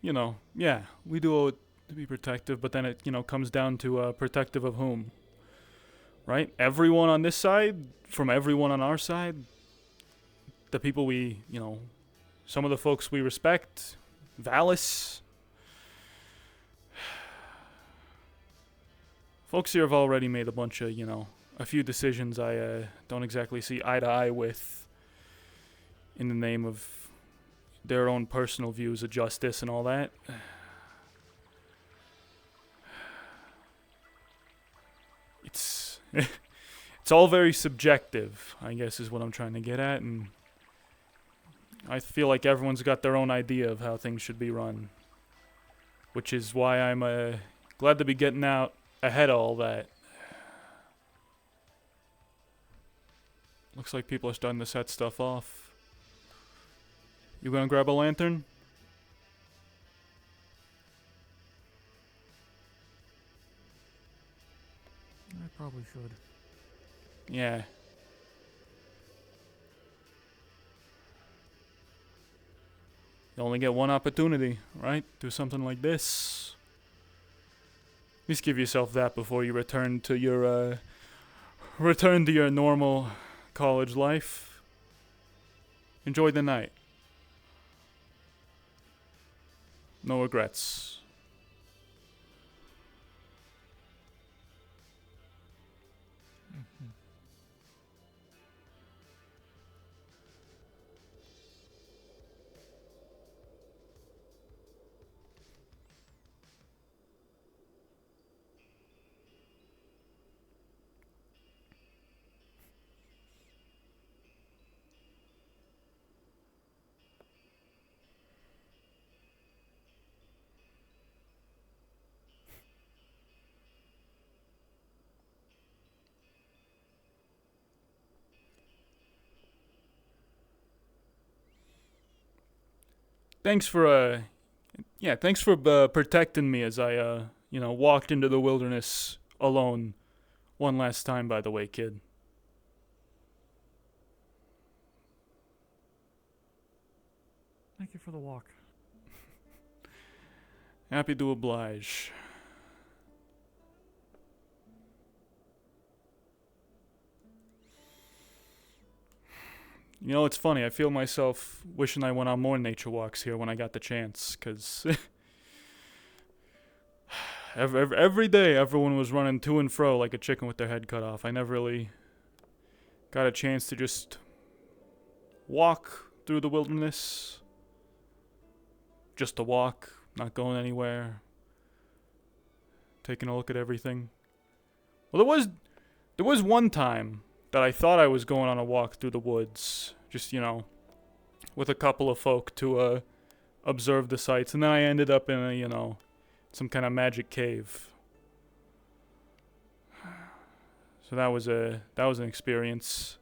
Speaker 1: You know, yeah, we do owe it to be protective, but then it, you know, comes down to protective of whom? Right? Everyone on this side, from everyone on our side, the people we, you know, some of the folks we respect, Valis. Folks here have already made a bunch of, you know, a few decisions I don't exactly see eye to eye with in the name of their own personal views of justice and all that. It's it's all very subjective, I guess is what I'm trying to get at, and I feel like everyone's got their own idea of how things should be run, which is why I'm glad to be getting out ahead of all that. Looks like people are starting to set stuff off. You gonna grab a lantern?
Speaker 20: I probably should.
Speaker 1: Yeah. You only get one opportunity, right? Do something like this. At least give yourself that before you return to your normal college life. Enjoy the night. No regrets. Thanks for protecting me as I you know, walked into the wilderness alone one last time, by the way, kid.
Speaker 20: Thank you for the walk.
Speaker 1: Happy to oblige. You know, it's funny. I feel myself wishing I went on more nature walks here when I got the chance, because every day everyone was running to and fro like a chicken with their head cut off. I never really got a chance to just walk through the wilderness. Just to walk, not going anywhere. Taking a look at everything. Well, there was one time that I thought I was going on a walk through the woods, just, you know, with a couple of folk to observe the sights, and then I ended up in a, you know, some kind of magic cave. So that was an experience.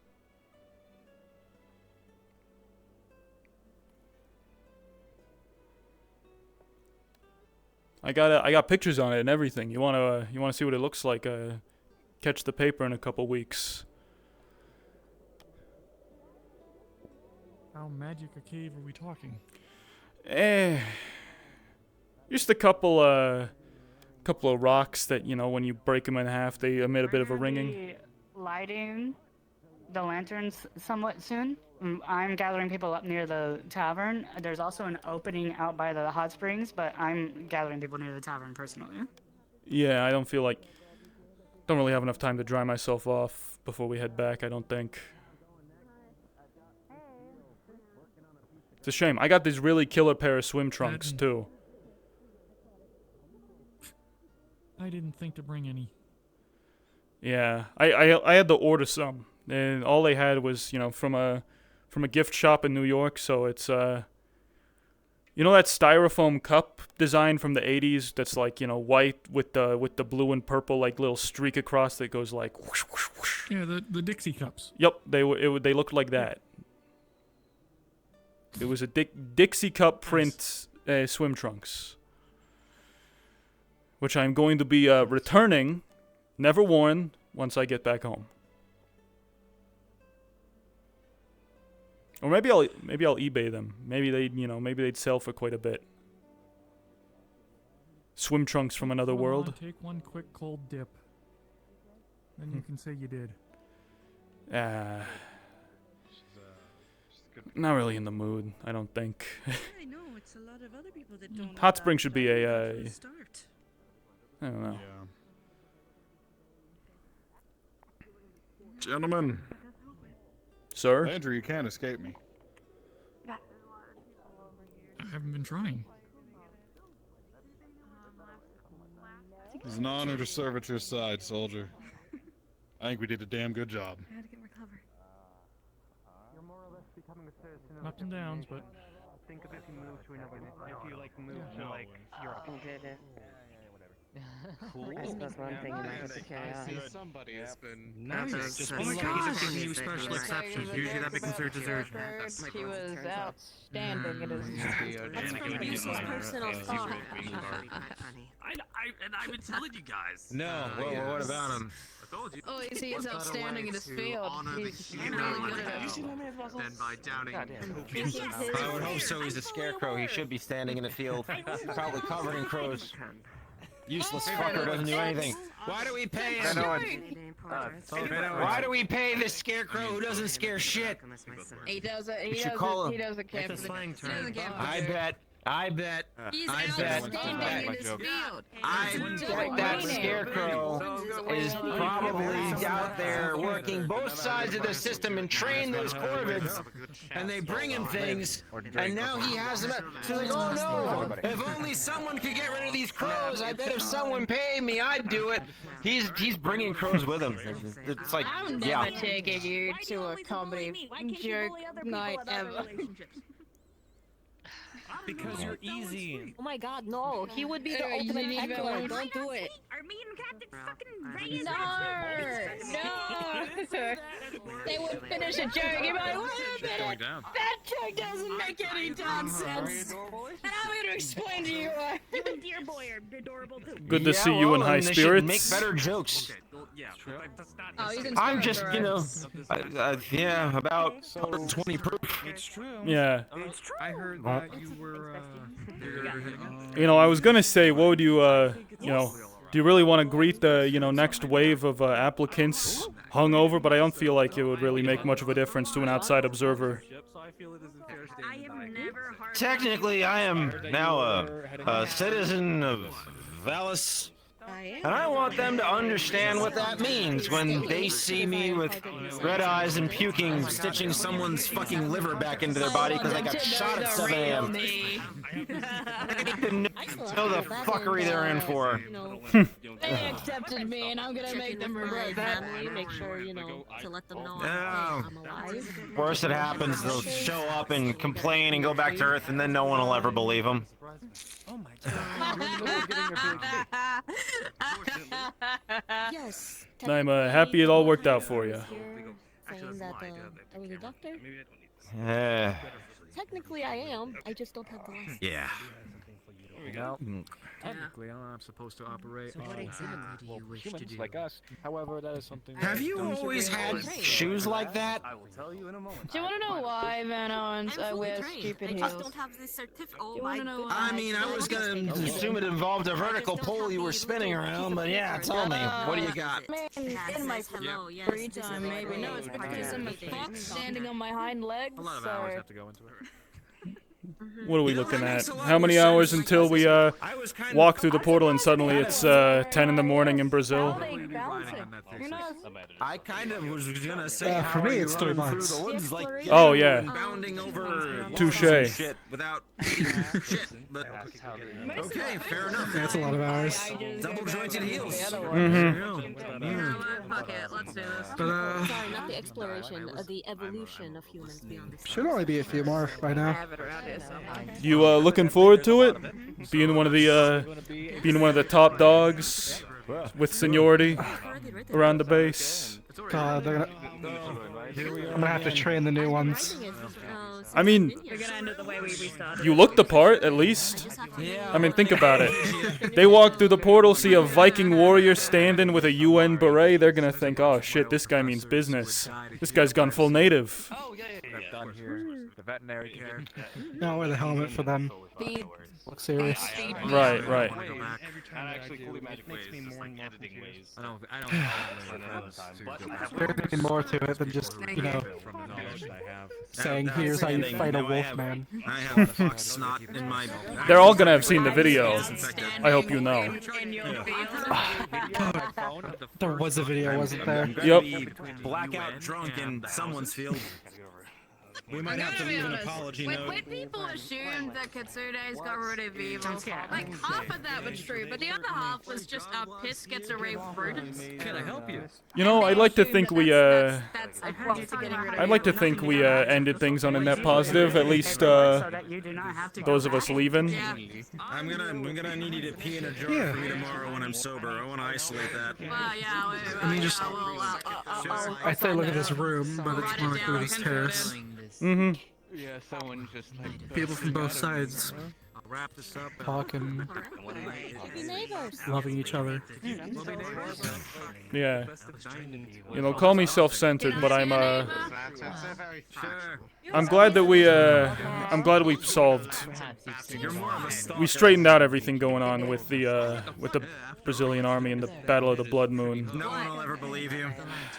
Speaker 1: I got pictures on it and everything. You wanna see what it looks like? Catch the paper in a couple weeks. How
Speaker 20: magic a cave are we talking?
Speaker 1: It's Just a couple of rocks that, you know, when you break them in half, they emit a bit of a ringing.
Speaker 11: Be lighting the lanterns somewhat soon. I'm gathering people up near the tavern. There's also an opening out by the hot springs, but I'm gathering people near the tavern personally.
Speaker 1: Yeah, I don't really have enough time to dry myself off before we head back, I don't think. It's a shame. I got this really killer pair of swim trunks, too.
Speaker 20: I didn't think to bring any.
Speaker 1: Yeah, I had to order some, and all they had was, you know, from a gift shop in New York. So it's you know that styrofoam cup design from the '80s that's like, you know, white with the blue and purple like little streak across that goes like whoosh, whoosh, whoosh.
Speaker 20: Yeah, the Dixie cups.
Speaker 1: Yep, they looked like that. It was a Dixie cup print swim trunks, which I'm going to be returning, never worn, once I get back home. Or maybe I'll eBay them. Maybe they'd sell for quite a bit. Swim trunks from another world.
Speaker 20: Take one quick cold dip. Then you can say you did.
Speaker 1: Not really in the mood, I don't think.
Speaker 2: I know, it's a lot of other people that don't.
Speaker 1: Hot Spring should be a I don't know.
Speaker 7: Yeah. Gentlemen.
Speaker 1: Sir?
Speaker 7: Andrew, you can't escape me.
Speaker 20: I haven't been trying.
Speaker 7: It's an honor to serve at your side, soldier. I think we did a damn good job.
Speaker 9: How to get recovered.
Speaker 20: Ups and downs, but
Speaker 6: think of if you move to another, if you like move to like Europe.
Speaker 2: Cool. I suppose one thing you might have to carry on.
Speaker 17: Somebody has been.
Speaker 6: Nice. Just be lucky he's giving you special exceptions. Usually that becomes considered desertion.
Speaker 19: He was outstanding in his.
Speaker 18: That's from Useless Personal Thought.
Speaker 5: And I've been telling you guys.
Speaker 13: No, what about him?
Speaker 5: I told you.
Speaker 19: Oh, he is outstanding in his field. He's really good at it.
Speaker 13: Then by downing. I would hope so. He's a scarecrow. He should be standing in the field, probably covered in crows. Useless fucker doesn't do anything. Why do we pay him? Why do we pay this scarecrow who doesn't scare shit?
Speaker 19: He doesn't.
Speaker 13: We should call him.
Speaker 19: He doesn't care for the.
Speaker 13: I bet
Speaker 19: He's outstanding in his field.
Speaker 13: I bet that scarecrow is probably out there working both sides of the system and train those corvids, and they bring him things, and now he has them. So like, oh no! If only someone could get rid of these crows. I bet if someone paid me, I'd do it. He's bringing crows with him. It's like,
Speaker 19: I'm never taking you to a comedy jerk night ever.
Speaker 6: Because you're easy.
Speaker 18: Oh my god, no. He would be the ultimate heckler. Don't do it.
Speaker 21: Are me and Captain fucking Ray?
Speaker 19: No! They would finish a joke and be like, wait a minute! That joke doesn't make any damn sense! And I'm going to explain to you why.
Speaker 21: You and Dear Boy are adorable too.
Speaker 1: Good to see you in high spirits.
Speaker 13: Make better jokes.
Speaker 19: I'm
Speaker 13: just, you know, yeah, about 120 proof.
Speaker 6: It's true.
Speaker 1: Yeah.
Speaker 6: It's true. I heard that you were,
Speaker 1: You know, I was gonna say, what would you, you know, do you really want to greet the, you know, next wave of applicants hungover? But I don't feel like it would really make much of a difference to an outside observer.
Speaker 13: Technically, I am now a citizen of Valis. And I want them to understand what that means when they see me with red eyes and puking, stitching someone's fucking liver back into their body because I got shot at 7 a.m. They know the fuckery they're in for.
Speaker 19: They accepted me, and I'm gonna make them regret that.
Speaker 18: Make sure, you know, to let them know I'm alive.
Speaker 13: Worst it happens, they'll show up and complain and go back to Earth, and then no one will ever believe them.
Speaker 6: Oh my god.
Speaker 18: Yes.
Speaker 1: I'm happy it all worked out for you.
Speaker 18: Saying that I was a doctor?
Speaker 13: Yeah.
Speaker 18: Technically I am. I just don't have the license.
Speaker 13: Yeah.
Speaker 4: Well,
Speaker 15: Mm.
Speaker 4: technically, I'm supposed to operate.
Speaker 15: So what exactly
Speaker 4: do you wish to
Speaker 15: humans
Speaker 4: do?
Speaker 15: like us. However, that is something.
Speaker 13: Have you always had shoes like that?
Speaker 15: I will tell you in a moment.
Speaker 19: Do you want to know why Van Owens I wear stupid
Speaker 21: I
Speaker 19: heels?
Speaker 21: just don't have the certificate. Oh
Speaker 19: You
Speaker 21: my
Speaker 19: wanna know
Speaker 21: goodness.
Speaker 19: why?
Speaker 13: I mean, I was gonna assume it involved a vertical pole you were spinning around, but yeah, tell me, what do you got?
Speaker 19: In my free time, maybe. No, it's because I'm a fox standing on my hind legs.
Speaker 4: A lot of hours have to go into it.
Speaker 1: What are we looking at? How many hours until we walk through the portal and suddenly it's 10 in the morning in Brazil?
Speaker 13: I kind of was gonna say,
Speaker 6: for me, it's 3 months.
Speaker 13: Through the woods, like,
Speaker 1: Oh, yeah.
Speaker 13: bounding over
Speaker 1: Touche.
Speaker 13: shit without shit. But okay, fair enough.
Speaker 6: That's a lot of hours.
Speaker 13: Double jointed heels.
Speaker 21: Fuck it, let's do this.
Speaker 6: But
Speaker 18: Sorry, not the exploration, the evolution of humans beyond this.
Speaker 6: should only be a few more by now.
Speaker 1: You looking forward to it? Being one of the top dogs with seniority around the base.
Speaker 6: God, I'm gonna have to train the new ones.
Speaker 1: I mean,
Speaker 21: We're gonna end it the way we started.
Speaker 1: you look the part, at least. I mean, think about it. They walk through the portal, see a Viking warrior standing with a UN beret, they're gonna think, oh shit, this guy means business. This guy's gone full native.
Speaker 4: I've done here. The veterinary care.
Speaker 6: No, wear the helmet for them. Look serious.
Speaker 1: Right, right.
Speaker 6: There's more to it than just, you know, saying here's how you fight a wolf man.
Speaker 13: I have fox snot in my.
Speaker 1: They're all gonna have seen the video. I hope you know.
Speaker 6: There was a video, wasn't there?
Speaker 1: Yep.
Speaker 13: Blackout drunk in someone's field.
Speaker 8: We might have to leave an apology note.
Speaker 21: When people assumed that Katsune's got rid of evil, like half of that was true, but the other half was just a piss gets away with prudence.
Speaker 4: Can I help you?
Speaker 1: You know, I'd like to think we
Speaker 21: I'd like to think
Speaker 1: we ended things on a net positive. At least those of us leaving.
Speaker 13: I'm gonna need you to pee in a jar for me tomorrow when I'm sober. I want to isolate that.
Speaker 6: I mean, just. I say look at this room, but it's more like look at this terrace.
Speaker 1: Mm-hmm.
Speaker 15: Yeah, someone just like.
Speaker 6: People from both sides.
Speaker 13: I'll wrap this up.
Speaker 6: Talking.
Speaker 18: Neighbors.
Speaker 6: Loving each other.
Speaker 1: Yeah. You know, call me self-centered, but I'm glad that we solved. We straightened out everything going on with the Brazilian army and the Battle of the Blood Moon.
Speaker 13: No one will ever believe you.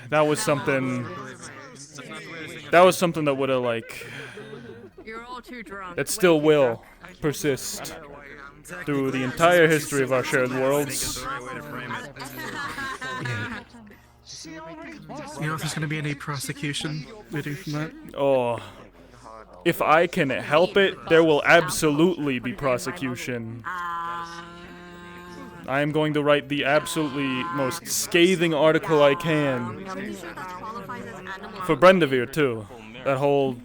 Speaker 1: That was something. That was something that would have like.
Speaker 21: You're all too drunk.
Speaker 1: That still will persist through the entire history of our shared worlds.
Speaker 6: You know if there's gonna be any prosecution leading from that?
Speaker 1: Oh. If I can help it, there will absolutely be prosecution. I am going to write the absolutely most scathing article I can. For Brendavir too. That whole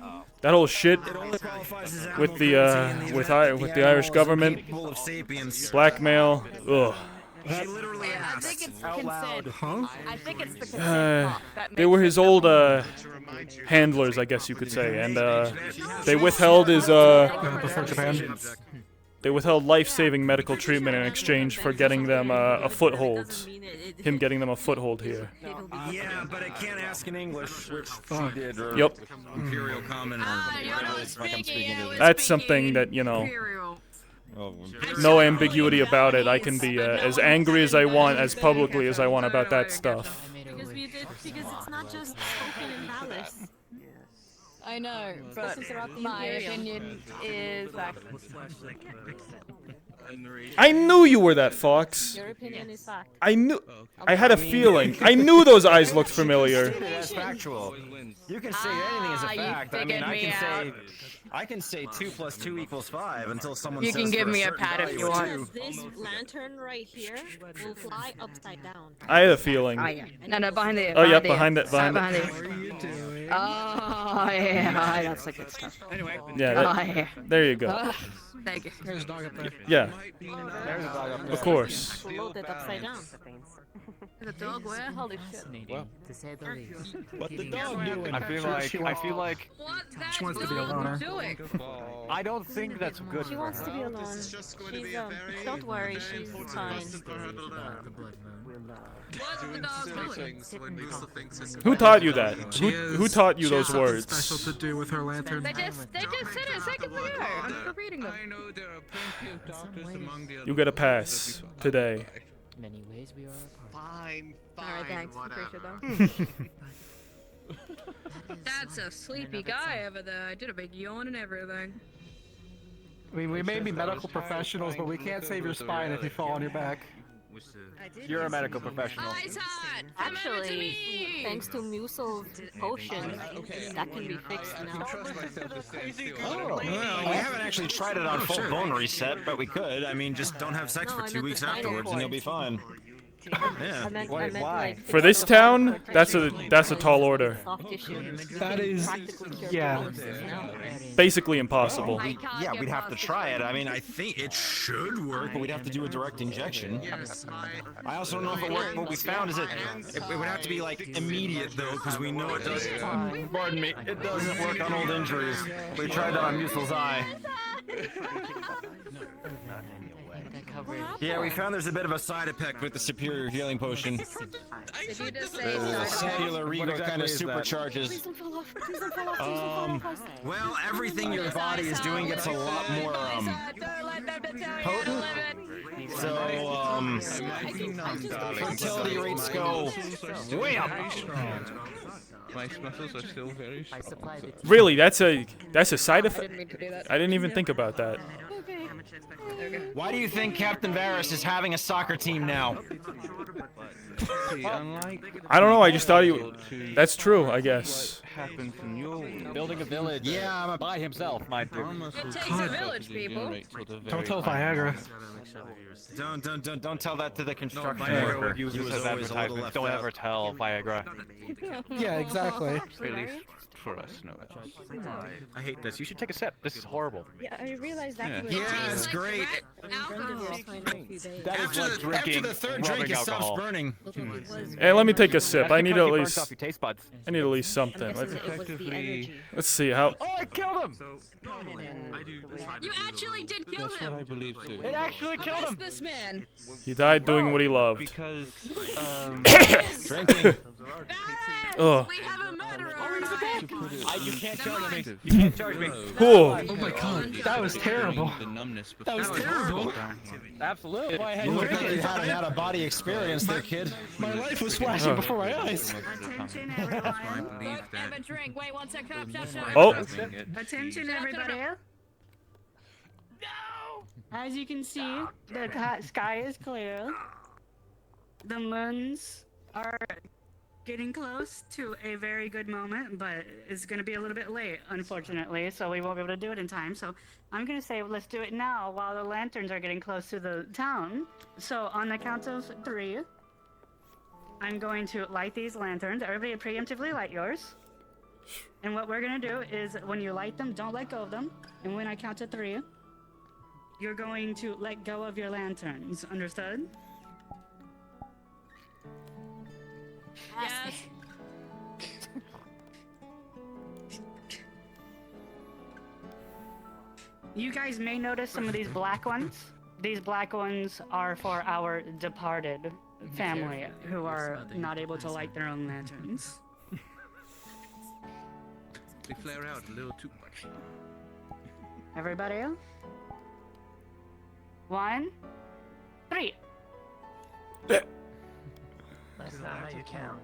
Speaker 1: shit with the Irish government, blackmail. Ugh.
Speaker 21: I think it's the consent. I think it's the consent.
Speaker 1: They were his old handlers, I guess you could say, and they withheld his
Speaker 6: before Japan.
Speaker 1: They withheld life-saving medical treatment in exchange for getting them a foothold. Him getting them a foothold here.
Speaker 13: Yeah, but I can't ask in English, which
Speaker 1: Oh.
Speaker 13: she did. Or
Speaker 1: Yep.
Speaker 13: Imperial Common.
Speaker 1: That's something that, you know, no ambiguity about it. I can be as angry as I want, as publicly as I want about that stuff.
Speaker 18: Because it's not just spoken in palace.
Speaker 19: I know, but my opinion is that.
Speaker 1: I knew you were that fox.
Speaker 18: Your opinion is fact.
Speaker 1: I knew. I had a feeling. I knew those eyes looked familiar.
Speaker 13: That's factual. You can say anything as a fact. I mean, I can say 2 + 2 = 5 until someone says.
Speaker 19: You can give
Speaker 13: for a
Speaker 19: me a
Speaker 13: certain
Speaker 19: pat if
Speaker 13: value
Speaker 19: you
Speaker 13: of
Speaker 19: want.
Speaker 13: 2.
Speaker 18: This lantern right here will fly upside down.
Speaker 1: I had a feeling.
Speaker 19: Oh, yeah. No, behind the.
Speaker 1: Oh, yeah, behind it.
Speaker 19: Behind it. Oh, yeah, that's the good stuff.
Speaker 8: Anyway.
Speaker 1: Yeah, there you go.
Speaker 19: Thank you.
Speaker 8: There's a dog up there.
Speaker 1: Yeah.
Speaker 15: There's a dog up there.
Speaker 1: Of course.
Speaker 18: Load it upside down.
Speaker 3: The dog where?
Speaker 18: Holy shit.
Speaker 15: Well,
Speaker 11: to say the least.
Speaker 15: what the dog doing? I feel like
Speaker 3: What?
Speaker 15: she wants to be alone.
Speaker 3: Doing?
Speaker 15: I don't think that's good
Speaker 18: She
Speaker 15: for
Speaker 18: wants to
Speaker 15: her.
Speaker 18: be alone. Don't worry, she's fine.
Speaker 3: What's the dog doing?
Speaker 1: Who taught you that? Who taught you those words?
Speaker 8: Special to do with her lantern.
Speaker 3: They just said it seconds ago. I'm still reading them.
Speaker 7: I know there are plenty of doctors among the
Speaker 1: You get a pass today.
Speaker 11: Many ways we are apart.
Speaker 17: Fine,
Speaker 3: Alright, thanks.
Speaker 17: whatever.
Speaker 3: Appreciate that. That's a sleepy guy over there. I did a big yawn and everything.
Speaker 12: I mean, we may be medical professionals, but we can't save your spine if you fall on your back.
Speaker 15: You're a medical professional.
Speaker 18: Actually, thanks to Musel's potion, that can be fixed now.
Speaker 13: Oh, well, we haven't actually tried it on full bone reset, but we could. I mean, just don't have sex
Speaker 18: No,
Speaker 13: for
Speaker 18: I
Speaker 13: 2
Speaker 18: meant
Speaker 13: weeks
Speaker 18: the spinal
Speaker 13: afterwards and you'll be fine. Yeah.
Speaker 18: I meant like
Speaker 1: For this town, that's a tall order.
Speaker 18: soft tissue.
Speaker 6: That is,
Speaker 18: Practically cured
Speaker 6: yeah.
Speaker 18: paralysis now.
Speaker 1: Basically impossible.
Speaker 13: Yeah, we'd have to try it. I mean, I think it should work, but we'd have to do a direct injection. I also don't know if it worked. What we found is that it would have to be like immediate though, because we know it doesn't. Pardon me, it doesn't work on old injuries. We tried that on Musel's eye. Yeah, we found there's a bit of a side effect with the superior healing potion.
Speaker 3: Did you just say
Speaker 13: The cellular
Speaker 15: What
Speaker 13: regal
Speaker 15: exactly
Speaker 13: kind of
Speaker 15: is that?
Speaker 13: supercharges.
Speaker 18: Please don't fall off. Please don't fall off. Please don't fall off.
Speaker 13: Well, everything your body is doing gets a lot more potent. So fertility rates go way up.
Speaker 7: My muscles are still very strong.
Speaker 1: Really, that's a side effect.
Speaker 3: didn't mean to do that.
Speaker 1: I didn't even think about that.
Speaker 13: Why do you think Captain Varys is having a soccer team now?
Speaker 1: I don't know. I just thought you. That's true. I guess.
Speaker 7: Happens in your
Speaker 15: Building a village.
Speaker 13: Yeah,
Speaker 15: by himself, mind you.
Speaker 3: It takes a village, people.
Speaker 6: Don't tell Viagra.
Speaker 13: Don't tell that to the construction
Speaker 15: Viagra
Speaker 13: worker.
Speaker 15: would use
Speaker 13: He
Speaker 15: this
Speaker 13: was
Speaker 15: as
Speaker 13: always a little
Speaker 15: advertisement.
Speaker 13: left
Speaker 15: Don't
Speaker 13: out.
Speaker 15: ever tell Viagra.
Speaker 6: Yeah, exactly.
Speaker 7: At least for us, no else.
Speaker 15: I hate this. You should take a sip. This is horrible.
Speaker 18: Yeah, I realized that.
Speaker 13: Yeah, it's great.
Speaker 15: That is like drinking,
Speaker 13: After the third drink,
Speaker 15: rubbing
Speaker 13: it stops
Speaker 15: alcohol.
Speaker 13: burning.
Speaker 1: Hey, let me take a sip. I need
Speaker 15: Because
Speaker 1: at
Speaker 15: you burnt
Speaker 1: least.
Speaker 15: off your taste buds.
Speaker 1: I need at least something. Let's see how.
Speaker 15: Oh, I killed him!
Speaker 3: You actually did kill
Speaker 7: That's what I
Speaker 3: him.
Speaker 7: believe too.
Speaker 15: It actually killed him!
Speaker 3: This man.
Speaker 1: He died doing what he loved.
Speaker 7: Because
Speaker 13: Drinking.
Speaker 1: Ugh.
Speaker 3: We have a murderer.
Speaker 15: You can't charge me. You can't charge me.
Speaker 1: Cool.
Speaker 6: Oh my god, that was terrible.
Speaker 7: the numbness
Speaker 6: That was terrible.
Speaker 15: Absolutely. Why I had
Speaker 13: You look
Speaker 15: drinking.
Speaker 13: like you had an out-of-body experience there, kid.
Speaker 6: My life was flashing before my eyes.
Speaker 11: Attention, everyone.
Speaker 3: Have a drink. Wait, one sec. Shut up.
Speaker 1: Oh.
Speaker 11: Attention, everybody. No! As you can see, the sky is clear. The moons are getting close to a very good moment, but it's going to be a little bit late, unfortunately, so we won't be able to do it in time. So I'm going to say let's do it now while the lanterns are getting close to the town. So on the count of 3, I'm going to light these lanterns. Everybody preemptively light yours. And what we're going to do is when you light them, don't let go of them. And when I count to 3, you're going to let go of your lanterns. Understood?
Speaker 3: Yes.
Speaker 11: You guys may notice some of these black ones. These black ones are for our departed family who are not able to light their own lanterns.
Speaker 7: they flare out a little too much.
Speaker 11: Everybody? 1, 3.
Speaker 22: That's not how you count.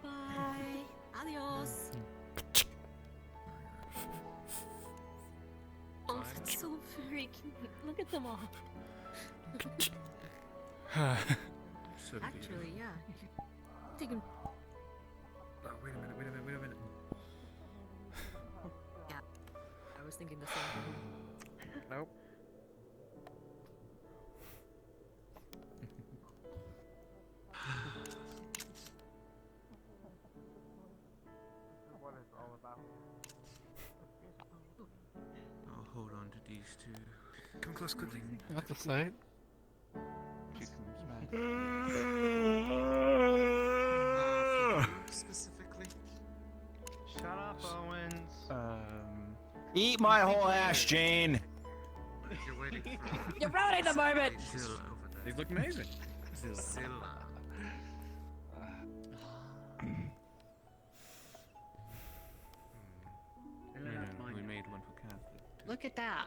Speaker 18: Bye. Adios. Oh, that's so very cute. Look at them all. Actually, yeah. Taking.
Speaker 4: Oh, wait a minute.
Speaker 18: Yeah. I was thinking the same thing.
Speaker 4: Nope. What it's all about.
Speaker 7: I'll hold on to these two.
Speaker 13: Come
Speaker 4: close quickly.
Speaker 12: That's the site.
Speaker 4: Specifically.
Speaker 5: Shut up, Owens.
Speaker 13: Eat my whole ass, Jane.
Speaker 19: You're ruining the moment.
Speaker 7: These look amazing.
Speaker 5: We made one for Catholic.
Speaker 11: Look at that.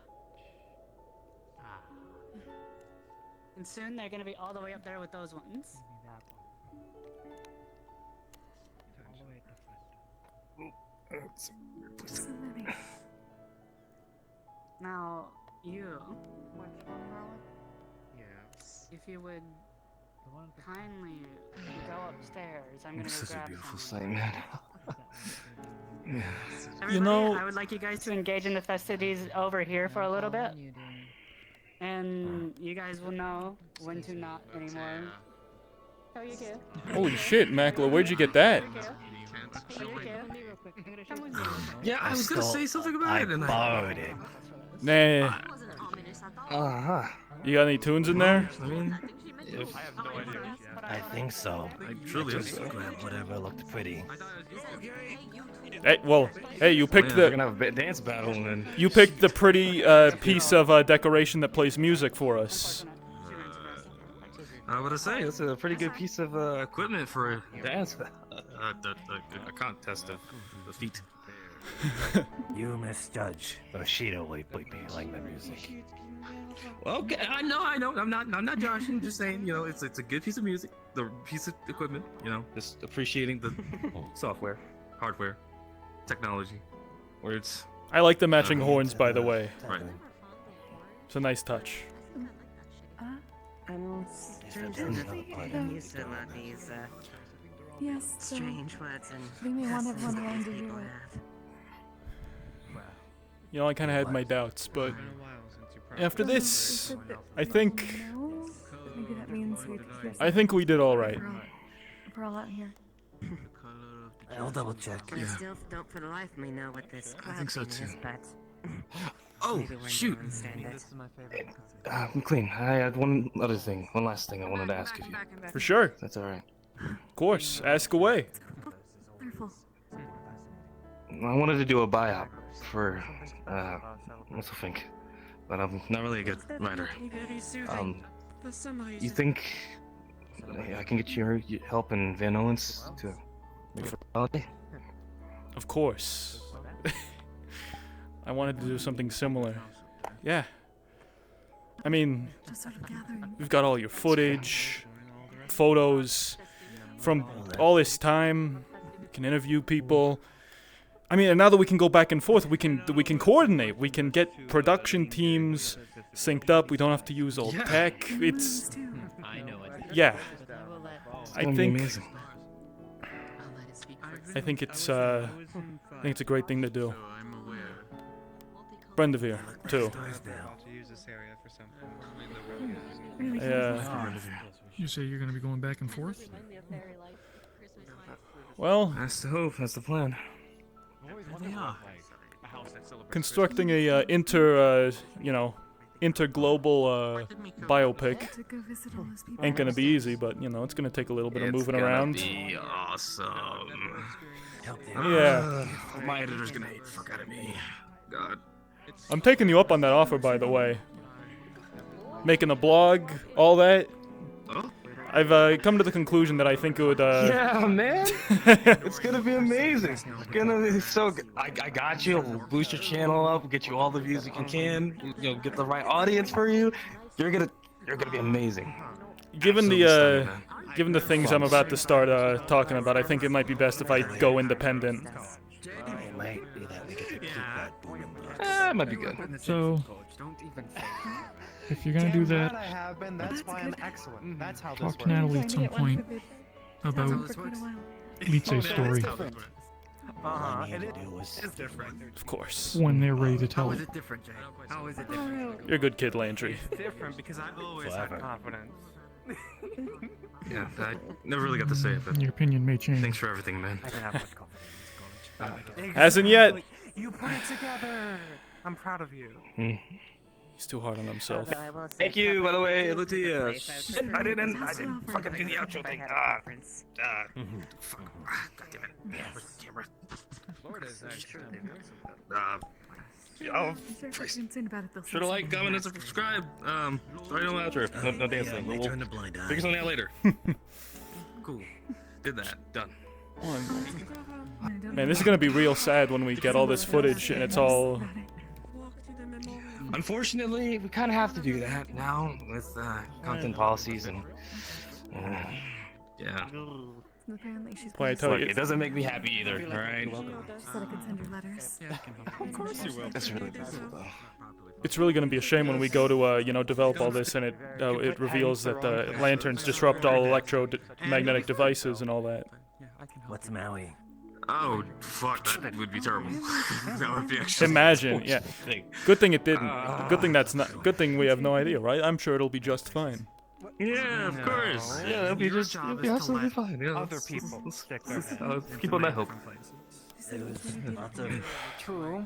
Speaker 11: And soon they're gonna be all the way up there with those ones. Now, you.
Speaker 5: Yes.
Speaker 11: If you would kindly go upstairs, I'm gonna
Speaker 15: This
Speaker 11: go
Speaker 15: is a
Speaker 11: grab
Speaker 15: beautiful
Speaker 11: someone.
Speaker 15: sight, man.
Speaker 11: Everybody,
Speaker 1: You know-
Speaker 11: I would like you guys to engage in the festivities over here for a little bit. And you guys will know when to not anymore. Oh, you can.
Speaker 1: Holy shit, Mackler, where'd you get that?
Speaker 4: Yeah, I was gonna say something about it, and
Speaker 15: borrowed it.
Speaker 1: Nah.
Speaker 15: Uh-huh.
Speaker 1: You got any tunes in there?
Speaker 15: I mean, if I think so.
Speaker 4: I truly
Speaker 15: just
Speaker 4: hope so.
Speaker 15: grab whatever looked pretty.
Speaker 1: Hey, well, hey, you picked
Speaker 15: We're
Speaker 1: the
Speaker 15: gonna have a dance battle and then.
Speaker 1: you picked the pretty piece of decoration that plays music for us.
Speaker 15: I was gonna say that's a pretty good piece of equipment for a dance. A contest of the feet. You misjudge. Rashida will be like the music.
Speaker 4: Well, okay, I know. I'm not joshing. Just saying, you know, it's a good piece of music, the piece of equipment. You know, just appreciating the software, hardware, technology, words.
Speaker 1: I like the matching horns, by the way.
Speaker 4: Right.
Speaker 1: It's a nice touch.
Speaker 2: I'm strange enough used to a lot of these
Speaker 9: Yes, so
Speaker 2: strange words and
Speaker 9: we may want
Speaker 2: customs
Speaker 9: everyone
Speaker 2: that
Speaker 9: around to
Speaker 2: people
Speaker 9: hear it.
Speaker 2: have.
Speaker 1: You know, I kind of had my doubts, but after
Speaker 9: They
Speaker 1: this,
Speaker 9: said that
Speaker 1: I think
Speaker 9: no, maybe that means we'd hear
Speaker 1: I think we did all right.
Speaker 9: We're all out here.
Speaker 15: I'll double check.
Speaker 2: I still don't for the life of me know what this crowd
Speaker 15: think so
Speaker 2: thing is,
Speaker 15: too.
Speaker 2: but
Speaker 4: Oh,
Speaker 2: maybe when
Speaker 4: shoot.
Speaker 2: you understand it.
Speaker 15: McLean, I had one last thing I wanted to ask of you.
Speaker 1: For sure.
Speaker 15: That's all right.
Speaker 1: Of course, ask away.
Speaker 9: Wonderful.
Speaker 15: I wanted to do a biop for Mistlefinch, but I'm not really a good writer. You think I can get your help and Van Owens to make it a holiday?
Speaker 1: Of course. I wanted to do something similar. Yeah. I mean,
Speaker 9: Just sort of gathering.
Speaker 1: we've got all your footage, photos from all this time. We can interview people. I mean, and now that we can go back and forth, we can coordinate. We can get production teams synced up. We don't have to use old tech. It's yeah. I think it's a great thing to do. Brendevere too. Yeah.
Speaker 20: You say you're gonna be going back and forth?
Speaker 1: Well,
Speaker 15: that's the hope. That's the plan.
Speaker 4: Yeah.
Speaker 1: constructing a interglobal biopic ain't gonna be easy, but you know it's gonna take a little bit of moving around.
Speaker 15: Be awesome.
Speaker 1: Yeah.
Speaker 4: My editor's gonna hate the fuck out of me. God.
Speaker 1: I'm taking you up on that offer, by the way. Making a blog, all that. I've come to the conclusion that I think it would.
Speaker 15: Yeah, man. It's gonna be amazing. It's gonna be so good. I got you. We'll boost your channel up. Get you all the views you can. You know, get the right audience for you. You're gonna be amazing.
Speaker 1: Given the things I'm about to start talking about, I think it might be best if I go independent.
Speaker 15: It might be that we get to keep that booming. It might be good.
Speaker 20: So, if you're gonna do that,
Speaker 8: I have been. That's why I'm excellent. That's how this
Speaker 20: talk to
Speaker 8: works.
Speaker 20: Natalie at some point about Lice's story.
Speaker 8: It's different.
Speaker 1: Of course.
Speaker 20: When they're ready to tell
Speaker 5: How is
Speaker 20: it.
Speaker 5: it different, Jay? How is it different?
Speaker 1: You're a good kid, Landry.
Speaker 5: It's different because I've always had confidence.
Speaker 15: Yeah, I never really got to say it, but
Speaker 20: Your opinion may change.
Speaker 15: thanks for everything, man.
Speaker 5: I didn't have much confidence.
Speaker 1: Hasn't yet.
Speaker 5: You put it together. I'm proud of you.
Speaker 1: He's too hard on himself.
Speaker 4: Thank you, by the way, Lutia. Shit, I didn't fucking do the outro thing. Fuck. God damn it. Yeah, where's the camera?
Speaker 9: Florida's actually.
Speaker 4: Should have liked, comment, and subscribe. Sorry, no outro. No dancing. We'll figure something out later. Cool. Did that. Done.
Speaker 1: Man, this is gonna be real sad when we get all this footage and it's all...
Speaker 4: Unfortunately, we kind of have to do that now with content policies and... yeah.
Speaker 9: Apparently she's
Speaker 1: Boy, I tell you,
Speaker 4: it doesn't make me happy either, alright?
Speaker 9: She said I could send her letters.
Speaker 4: Of course you will. That's really cool, though.
Speaker 1: it's really gonna be a shame when we go to, you know, develop all this and it reveals that the lanterns disrupt all electromagnetic devices and all that.
Speaker 5: What's Maui?
Speaker 4: Oh, fuck, that would be terrible. That would be actually...
Speaker 1: Imagine, yeah. Good thing it didn't. Good thing that's not... Good thing we have no idea, right? I'm sure it'll be just fine.
Speaker 4: Yeah, of course. Yeah, it'll be absolutely fine. Yeah,
Speaker 6: other people stick their head.
Speaker 4: Keep on that hope.
Speaker 5: There's lots of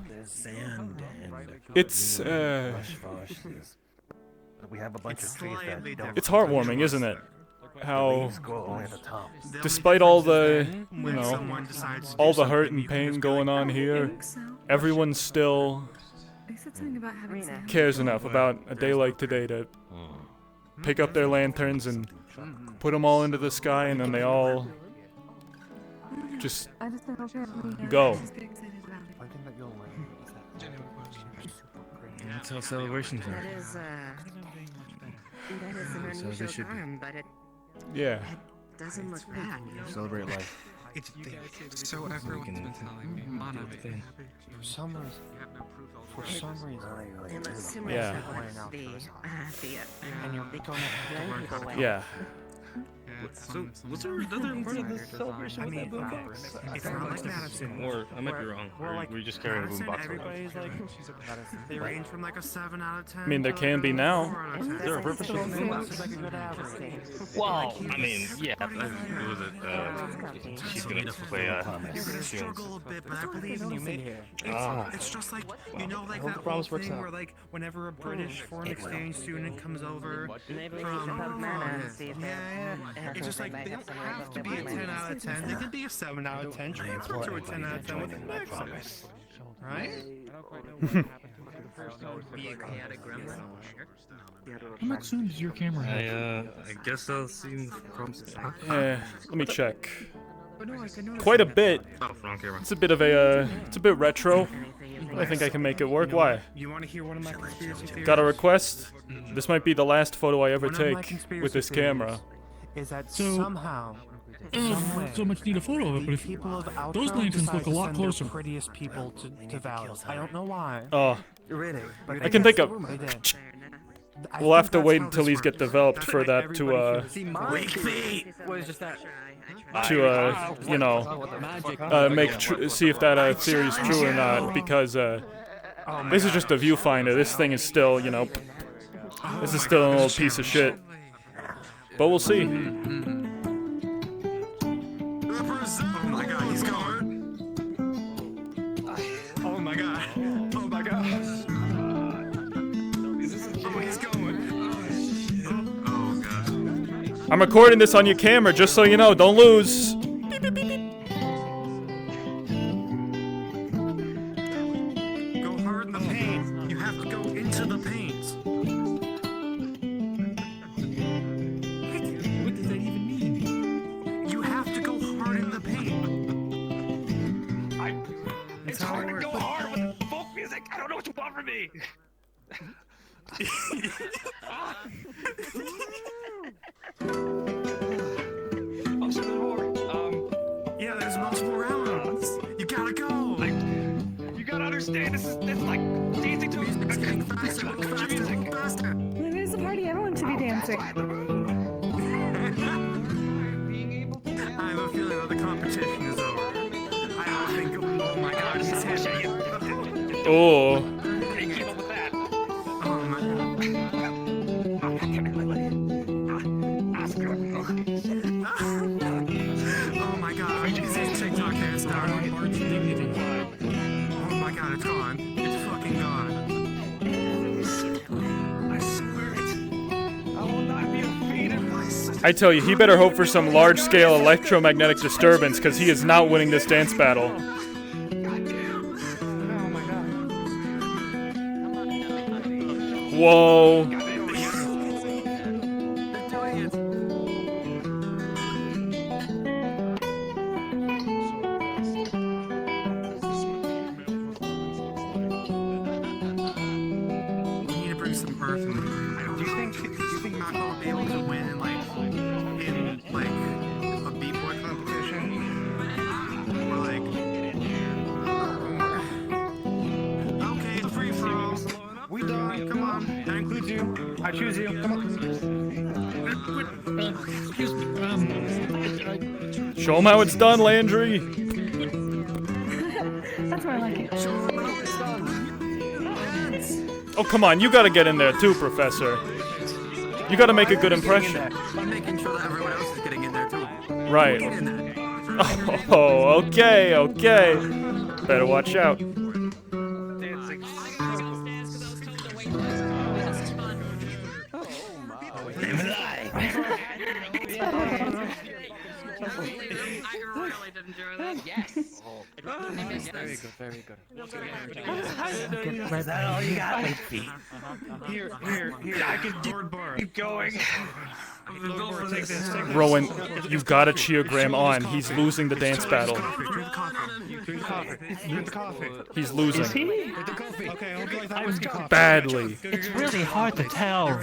Speaker 5: there's sand and
Speaker 1: It's,
Speaker 5: we have a bunch of trees that don't...
Speaker 1: It's heartwarming, isn't it? How, despite all the, you know, all the hurt and pain going on here, everyone still cares enough about a day like today to pick up their lanterns and put them all into the sky, and then they all just go.
Speaker 4: That's how celebrations are.
Speaker 2: That is an unusual charm, but it
Speaker 1: Yeah.
Speaker 2: doesn't look bad.
Speaker 4: Celebrate life.
Speaker 8: So everyone's been telling me, Mana,
Speaker 6: for some reason,
Speaker 2: It looks similar
Speaker 1: Yeah.
Speaker 2: to what
Speaker 6: and you're gonna
Speaker 1: Yeah.
Speaker 4: So, what's the other part of this celebration with that book?
Speaker 8: It's not like Madison.
Speaker 4: Or, I might be wrong. We're just carrying a boom box around.
Speaker 8: Everybody's like, they range from like a 7 out of 10.
Speaker 1: I mean, there can be now.
Speaker 4: Is there a purpose for the boom box? Well, I mean, yeah. Who was it? She's gonna play
Speaker 8: You're gonna struggle a bit, but I believe in you. It's just like, you know, like that whole thing where, like, whenever a British foreign exchange student comes over from, it's just like, they don't have to be a 10 out of 10. They could be a 7 out of 10. Transfer to a 10 out of 10 with the next. Right?
Speaker 20: How much zoom does your camera have?
Speaker 4: I guess I'll see Crumbs.
Speaker 1: Let me check. Quite a bit.
Speaker 4: Oh, wrong camera.
Speaker 1: It's a bit of a, it's a bit retro. I think I can make it work. Why?
Speaker 8: You want to hear one of my conspiracy theories?
Speaker 1: Got a request? This might be the last photo I ever take with this camera.
Speaker 8: Is that
Speaker 20: So-
Speaker 8: somehow,
Speaker 20: so much need a photo of it, but if
Speaker 8: people of
Speaker 20: those
Speaker 8: Outro
Speaker 20: lanterns
Speaker 8: decide
Speaker 20: look a
Speaker 8: to
Speaker 20: lot
Speaker 8: send
Speaker 20: closer.
Speaker 8: their prettiest people to Valley. I don't know why.
Speaker 1: Oh,
Speaker 8: Really? But
Speaker 1: I can think of.
Speaker 8: they did.
Speaker 1: We'll have to wait until these get developed for that to you know, see if that theory is true or not, because this is just a viewfinder. This thing is still, you know, this is still an old piece of shit. But we'll see.
Speaker 8: Oh my god, he's going. Oh my god. Oh my god. Oh, he's going. Oh god.
Speaker 1: I'm recording this on your camera, just so you know. Don't lose.
Speaker 8: Go hard in the paint. You have to go into the paint.
Speaker 20: What does that even mean?
Speaker 8: You have to go hard in the paint.
Speaker 4: It's hard to go hard with folk music. I don't know what you want from me. Oh, so there's more.
Speaker 8: Yeah, there's multiple rounds. You gotta go.
Speaker 4: You gotta understand, this is like dancing to music.
Speaker 9: It is a party. Everyone should be dancing.
Speaker 8: I have a feeling that the competition is over. I don't think. Oh my god, he's hit me.
Speaker 1: Oh.
Speaker 4: Keep up with that.
Speaker 8: Oh my Oh my god, he's in TikTok hairstyle. Oh my god, it's gone. It's fucking gone.
Speaker 1: I tell you, he better hope for some large-scale electromagnetic disturbance, because he is not winning this dance battle. Whoa.
Speaker 8: Do you think Mako will be able to win in like a B-boy competition? Or like okay, it's free for all. We done. Come on. That includes you. I choose you. Come on.
Speaker 20: Excuse me.
Speaker 1: Show him how it's done, Landry.
Speaker 9: That's more like it.
Speaker 1: Oh, come on, you gotta get in there too, Professor. You gotta make a good impression.
Speaker 5: I'm making sure that everyone else is getting in there too.
Speaker 1: Right.
Speaker 5: Get in there.
Speaker 1: Oh, okay, okay. Better watch out.
Speaker 3: really did enjoy that. Yes.
Speaker 5: Very good, very good.
Speaker 22: Is that all you got?
Speaker 8: Here. I can keep
Speaker 22: going.
Speaker 1: Rowan, you've got a cheergram on. He's losing the dance battle. He's losing.
Speaker 22: Is he?
Speaker 1: Badly.
Speaker 22: It's really hard to tell.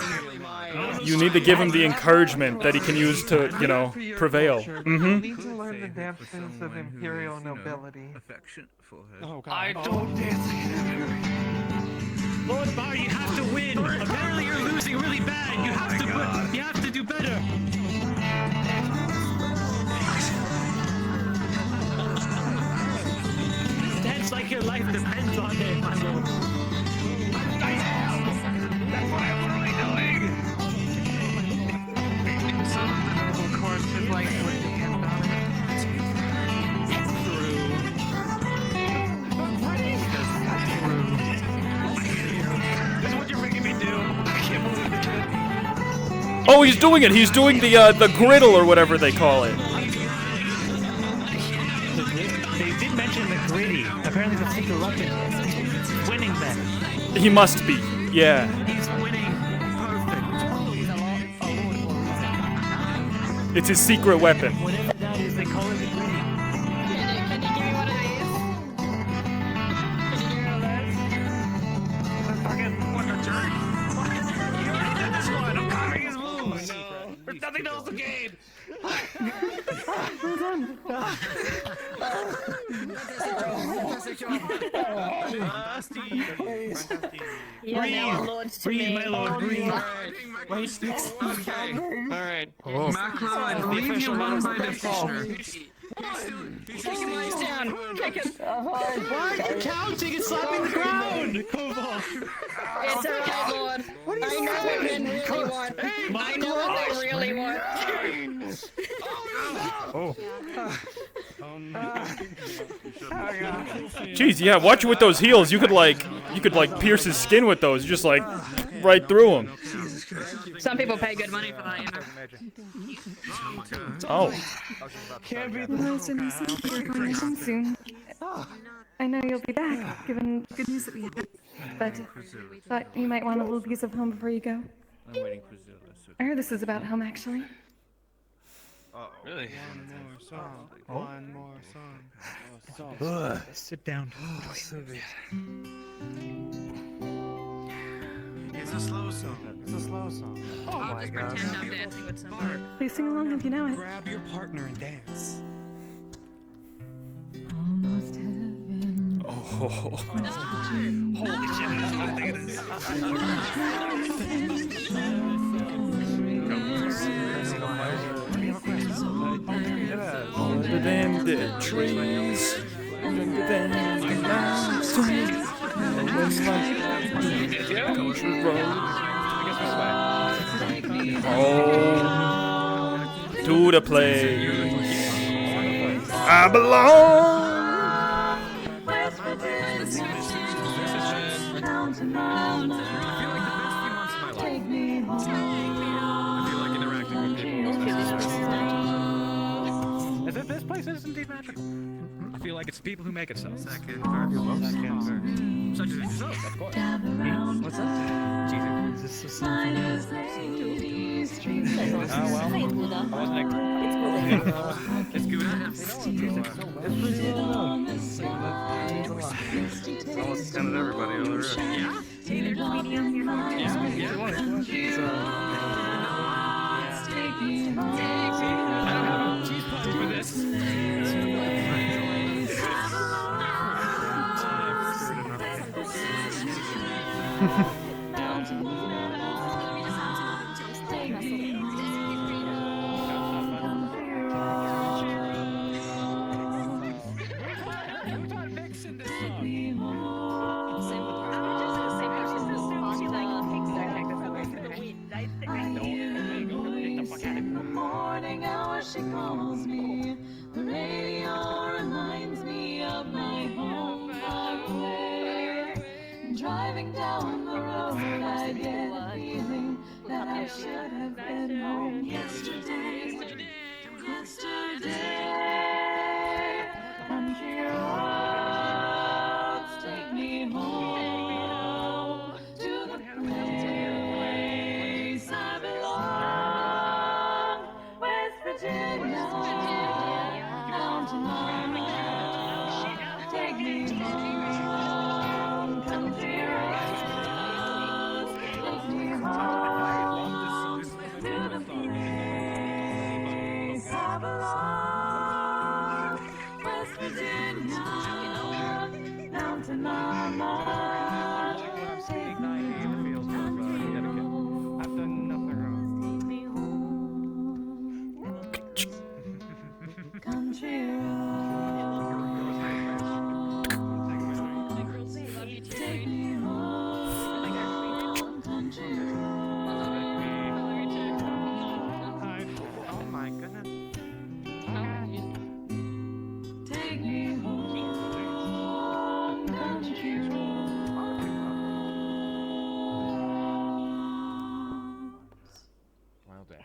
Speaker 1: You need to give him the encouragement that he can use to, you know, prevail. Mm-hmm.
Speaker 12: Need to learn the dances of imperial nobility.
Speaker 8: Oh, God.
Speaker 12: I don't dance.
Speaker 4: Lord Bar, you have to win. Apparently you're losing really bad. You have to do better. Dance like your life depends on it, my lord.
Speaker 22: That's what I'm really doing.
Speaker 12: Of course, his life would be
Speaker 1: Oh, he's doing it. He's doing the griddle or whatever they call it.
Speaker 22: They did mention the gritty. Apparently the secret weapon is winning then.
Speaker 1: He must be. Yeah.
Speaker 22: He's winning. Perfect.
Speaker 1: It's his secret weapon.
Speaker 22: Whatever that is, they call it the gritty.
Speaker 19: Can you give me one of these? Can you give me one of
Speaker 22: What a jerk. You already did this one. I'm copying his moves. There's nothing else to gain.
Speaker 9: Well done.
Speaker 19: You're now lords to me.
Speaker 22: my lord, breathe.
Speaker 19: Wait.
Speaker 22: Okay.
Speaker 13: Alright.
Speaker 5: Macklin, I believe you won by default.
Speaker 19: Taking lights down.
Speaker 22: Why are you counting and slapping the ground?
Speaker 19: It's alright, Lord. I know what men really want. I know what they really want.
Speaker 1: Oh. Jeez, yeah, watch it with those heels. You could like pierce his skin with those, just like right through him.
Speaker 3: Some people pay good money for that, you know.
Speaker 1: Oh.
Speaker 9: Can't be the most innocent. You're going home soon. I know you'll be back, given the good news that we had. But thought you might want a little piece of home before you go.
Speaker 7: I'm waiting for Zilla.
Speaker 9: I heard this is about home, actually.
Speaker 13: Really?
Speaker 6: One more song.
Speaker 22: Sit down.
Speaker 6: So good.
Speaker 8: It's a slow song.
Speaker 6: It's a slow song.
Speaker 8: Oh
Speaker 3: I'll just pretend I'm dancing with someone.
Speaker 9: Please sing along if you know it.
Speaker 8: Grab your partner and dance.
Speaker 9: Almost heaven.
Speaker 1: Oh.
Speaker 8: Holy shit, that's what I think it is.
Speaker 1: All the damn dead trees, and the damn mountains, country road. Home to the place I belong.
Speaker 8: I feel like interacting with people.
Speaker 4: I feel like it's the people who make it so.
Speaker 8: Second
Speaker 4: Such as yourself, of course. What's up? Jesus. Is this a song
Speaker 18: well, I wasn't
Speaker 4: It's good.
Speaker 15: Almost counted everybody over here.
Speaker 9: She calls me. The radio reminds me of my home far away. Driving down the road, I get a feeling that I should have been home yesterday. Country roads take me home to the place I belong. West Virginia, down to Mama, take me home. Country roads, take me home to the place I belong. West Virginia, down to Mama, take me
Speaker 4: I've done nothing wrong.
Speaker 9: country roads, take me home, country
Speaker 4: Oh my goodness.
Speaker 9: take me home, country
Speaker 17: Well done.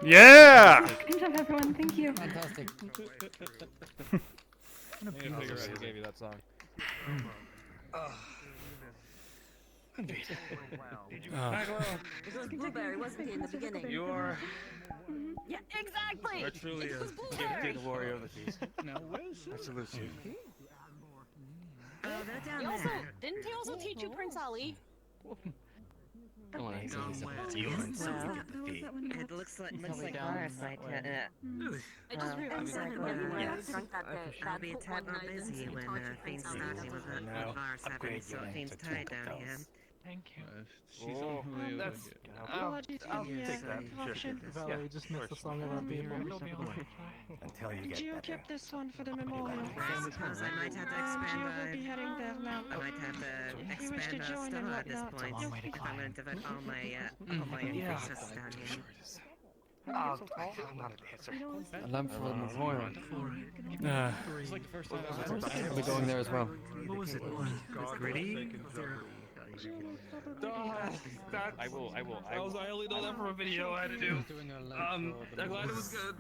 Speaker 1: Yeah!
Speaker 9: Good job, everyone. Thank you.
Speaker 13: Fantastic.
Speaker 17: Who gave you that song?
Speaker 2: Blueberry, wasn't he, in the beginning?
Speaker 15: You're
Speaker 2: Yeah, exactly.
Speaker 15: truly
Speaker 2: It
Speaker 15: a
Speaker 2: was blueberry.
Speaker 15: gifted warrior of the seas.
Speaker 4: Now, where's
Speaker 15: I salute you.
Speaker 2: Oh, they're down
Speaker 18: He also,
Speaker 2: there.
Speaker 18: didn't he also teach you Prince Ali?
Speaker 22: I want to say something.
Speaker 2: It looks like Fireside.
Speaker 18: I just remember
Speaker 2: Drunk that day. I'll be a tad more busy when Fiend's starting with Varus having Fiend's tied down here.
Speaker 12: Thank you.
Speaker 15: She's on Julio.
Speaker 12: That's-
Speaker 15: I'll
Speaker 12: take that.
Speaker 20: Valerie just missed the song about being
Speaker 22: Until you
Speaker 3: Gio
Speaker 22: get
Speaker 3: kept this one for the memorial.
Speaker 2: I suppose I might have to expand
Speaker 3: Gio will be
Speaker 2: my...
Speaker 3: heading there now.
Speaker 2: I might have to
Speaker 3: If you wish to
Speaker 2: expand our
Speaker 3: join and
Speaker 2: star at this
Speaker 3: whatnot.
Speaker 2: point if I'm going to devote all my resources down here.
Speaker 22: I'm not an answer.
Speaker 13: A lamp for the memorial.
Speaker 4: It's like the first time
Speaker 13: I'll be going there as well.
Speaker 8: What was it? Gritty?
Speaker 15: I will.
Speaker 4: I only know that from a video I had to do. I'm glad it was good.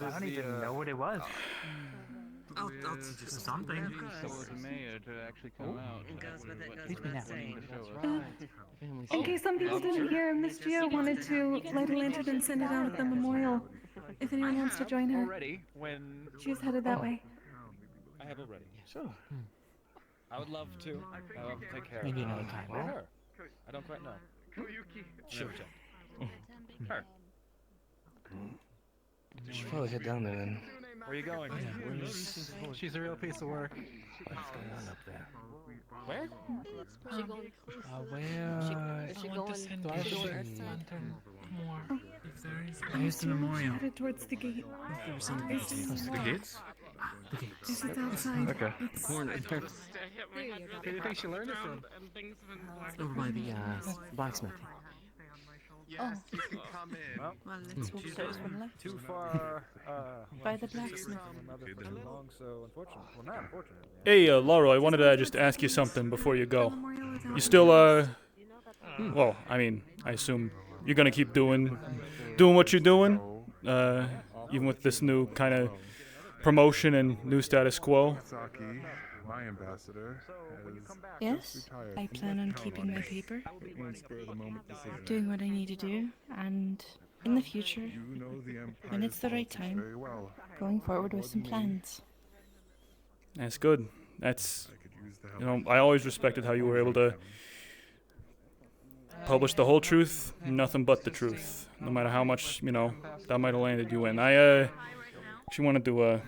Speaker 6: I don't even know what it was.
Speaker 8: I'll just something.
Speaker 15: So was the mayor to actually come out.
Speaker 2: It goes without saying.
Speaker 9: In case some people didn't hear, Miss Gio wanted to light a lantern and send it out at the memorial. If anyone wants to join her,
Speaker 4: Already, when
Speaker 9: she's headed that way.
Speaker 4: I have already.
Speaker 13: Sure.
Speaker 4: I would love to. Take care.
Speaker 13: Maybe another time.
Speaker 4: Or her. I don't quite know. Sure. Her.
Speaker 13: You should probably head down there then.
Speaker 4: Where are you going?
Speaker 20: She's a real piece of work.
Speaker 22: What's going on up there?
Speaker 4: Where?
Speaker 18: She going?
Speaker 13: Where?
Speaker 18: Is she going?
Speaker 20: Send
Speaker 13: Do I have to
Speaker 20: Gio
Speaker 13: wait?
Speaker 20: Earth Lantern more. If there is
Speaker 8: Where's the memorial?
Speaker 9: Headed towards the gate.
Speaker 8: The gates?
Speaker 9: This is outside.
Speaker 13: Okay.
Speaker 9: It's
Speaker 13: Corn.
Speaker 20: Who do you think she learned it from?
Speaker 13: Over by the blacksmith.
Speaker 9: Oh.
Speaker 15: Well,
Speaker 9: let's hope there's one left.
Speaker 15: too far.
Speaker 9: By the blacksmith.
Speaker 15: Long, so unfortunate. Well, not unfortunate.
Speaker 1: Hey, Lauro, I wanted to just ask you something before you go. You still, well, I mean, I assume you're gonna keep doing what you're doing? even with this new kind of promotion and new status quo.
Speaker 7: My ambassador
Speaker 10: Yes, I plan on keeping my paper, doing what I need to do, and in the future, when it's the right time, going forward with some plans.
Speaker 1: That's good. That's, I always respected how you were able to publish the whole truth, nothing but the truth, no matter how much, that might have landed you in. I actually wanted to,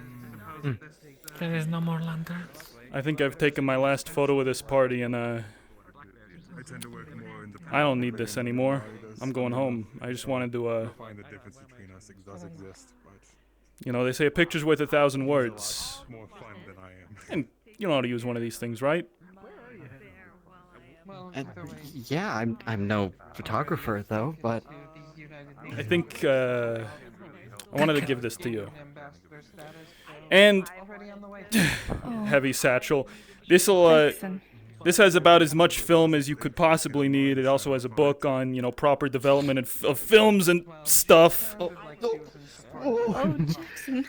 Speaker 20: There is no more lanterns.
Speaker 1: I think I've taken my last photo of this party, and I don't need this anymore. I'm going home. I just wanted to,
Speaker 7: find the difference between us does exist, but
Speaker 1: they say a picture's worth 1,000 words.
Speaker 7: more fun than I am.
Speaker 1: And you know how to use one of these things, right?
Speaker 16: Yeah, I'm no photographer though, but
Speaker 1: I think I wanted to give this to you. And heavy satchel. This has about as much film as you could possibly need. It also has a book on, proper development of films and stuff.
Speaker 10: Oh, Jackson.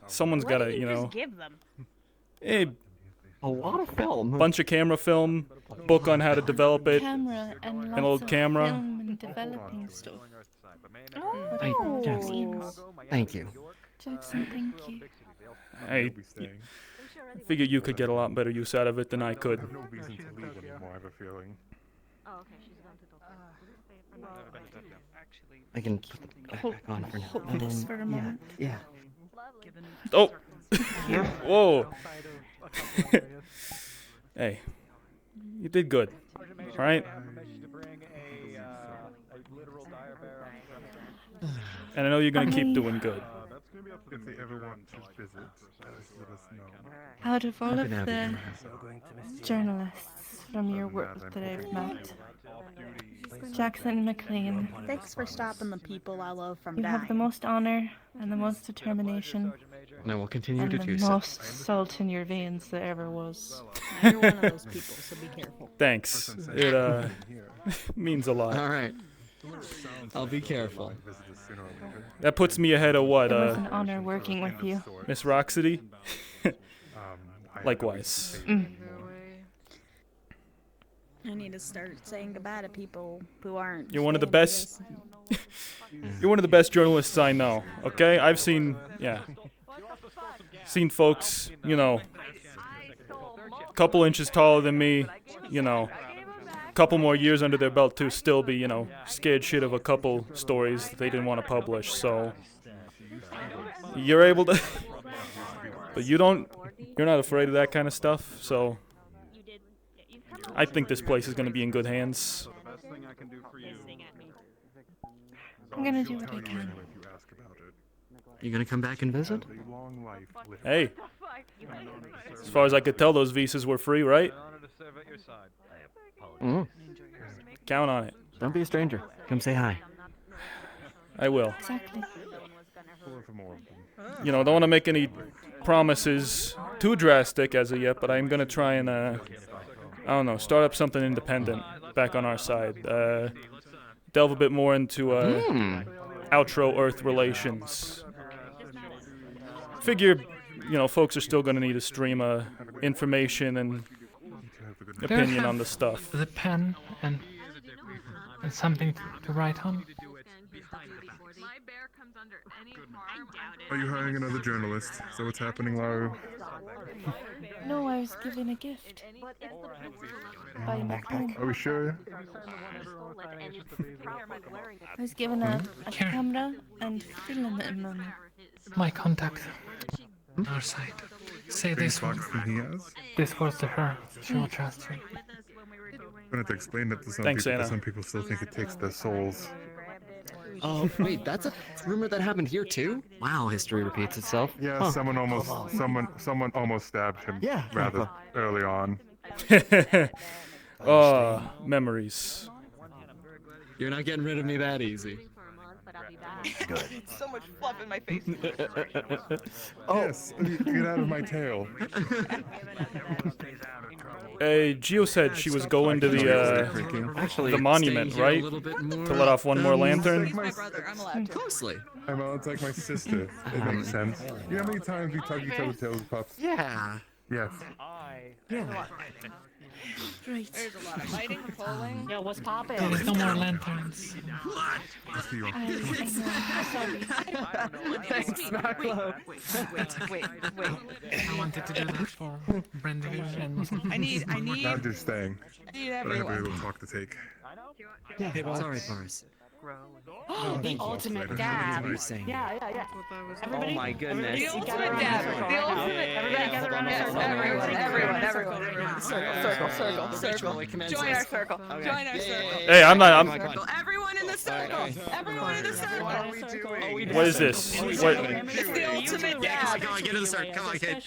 Speaker 1: Someone's got to,
Speaker 19: Just give them.
Speaker 16: A lot of film.
Speaker 1: Bunch of camera film, book on how to develop it,
Speaker 10: Camera and
Speaker 1: an
Speaker 10: lots
Speaker 1: old
Speaker 10: of
Speaker 1: camera.
Speaker 10: film and developing stuff.
Speaker 16: Thank you.
Speaker 10: Jackson, thank you.
Speaker 1: I figure you could get a lot better use out of it than I could.
Speaker 7: No reason to leave anymore, I have a feeling.
Speaker 16: I can put that back on for now.
Speaker 10: Hold this for a moment.
Speaker 16: Yeah.
Speaker 1: Oh! Whoa! Hey, you did good. All right? And I know you're going to keep doing good.
Speaker 7: If they ever want to visit, let us know.
Speaker 10: Out of all of the journalists from your work that I've met, Jackson Mclean,
Speaker 19: Thanks for stopping the people I love from
Speaker 10: you
Speaker 19: dying.
Speaker 10: have the most honor and the most determination
Speaker 16: And I will continue
Speaker 10: and
Speaker 16: to
Speaker 10: the
Speaker 16: do so.
Speaker 10: most salt in your veins there ever was.
Speaker 19: You're one of those people, so be careful.
Speaker 1: Thanks. It means a lot.
Speaker 16: All right. I'll be careful.
Speaker 1: That puts me ahead of what?
Speaker 10: It was an honor working with you.
Speaker 1: Miss Roxity? Likewise.
Speaker 19: I need to start saying goodbye to people who aren't.
Speaker 1: You're one of the
Speaker 19: famous.
Speaker 1: best. You're one of the best journalists I know. Okay, I've seen folks, couple inches taller than me, couple more years under their belt to still be, scared shit of a couple stories that they didn't want to publish. So you're able to, but you're not afraid of that kind of stuff. So I think this place is going to be in good hands.
Speaker 10: I'm gonna do what I can.
Speaker 16: You gonna come back and visit?
Speaker 1: Hey, as far as I could tell, those visas were free, right? Count on it.
Speaker 16: Don't be a stranger. Come say hi.
Speaker 1: I will.
Speaker 10: Exactly.
Speaker 1: Don't want to make any promises too drastic as of yet, but I'm going to try and, I don't know, start up something independent back on our side. Delve a bit more into outro Earth relations. Figure, folks are still going to need a stream of information and opinion on the stuff.
Speaker 20: The pen and something to write on.
Speaker 7: Are you hiring another journalist? Is that what's happening, Laru?
Speaker 10: No, I was given a gift. By my phone.
Speaker 7: Are we sure?
Speaker 10: I was given a camera and film in them.
Speaker 20: My contact. Our side. Say this one. This was to her. She will trust you.
Speaker 7: I'm gonna have to explain that to some
Speaker 1: Thanks,
Speaker 7: people.
Speaker 1: Anna.
Speaker 7: Because some people still think it takes their souls.
Speaker 16: Oh, wait, that's a rumor that happened here too? Wow, history repeats itself.
Speaker 7: Yeah,
Speaker 16: Huh.
Speaker 7: someone almost stabbed him.
Speaker 16: Yeah,
Speaker 7: rather early on.
Speaker 1: Oh, memories.
Speaker 16: You're not getting rid of me that easy.
Speaker 5: Good.
Speaker 14: So much fluff in my face.
Speaker 7: Yes, get out of my tail.
Speaker 1: Gio said she was going to the monument,
Speaker 16: staying here a
Speaker 1: right?
Speaker 16: little bit more,
Speaker 1: To let off one more lantern.
Speaker 16: Closely.
Speaker 7: It's like my sister. It makes sense. You know how many times we tug each other's tails, pups?
Speaker 16: Yeah.
Speaker 7: Yes.
Speaker 16: Yeah.
Speaker 10: Right.
Speaker 14: There's a lot of fighting, pulling.
Speaker 18: Yeah, what's poppin'?
Speaker 20: There's no more lanterns.
Speaker 14: Thanks, Maclo. Wait.
Speaker 20: I wanted to do that for Brendan and
Speaker 14: I need.
Speaker 7: Not just staying.
Speaker 14: I need
Speaker 7: I have a
Speaker 14: everyone.
Speaker 7: little talk to take.
Speaker 16: Yeah, it's alright, Boris.
Speaker 18: The ultimate dab. Yeah. Everybody,
Speaker 13: Oh my goodness.
Speaker 14: The ultimate dab. The ultimate. Everybody gather around a circle. Everyone. Join our circle. Join our circle.
Speaker 1: Hey, I'm not.
Speaker 14: Everyone in the circle. Everyone in the circle.
Speaker 1: What is this? What?
Speaker 14: It's the ultimate dab.
Speaker 13: Come on, get in the circle. Come on, kid.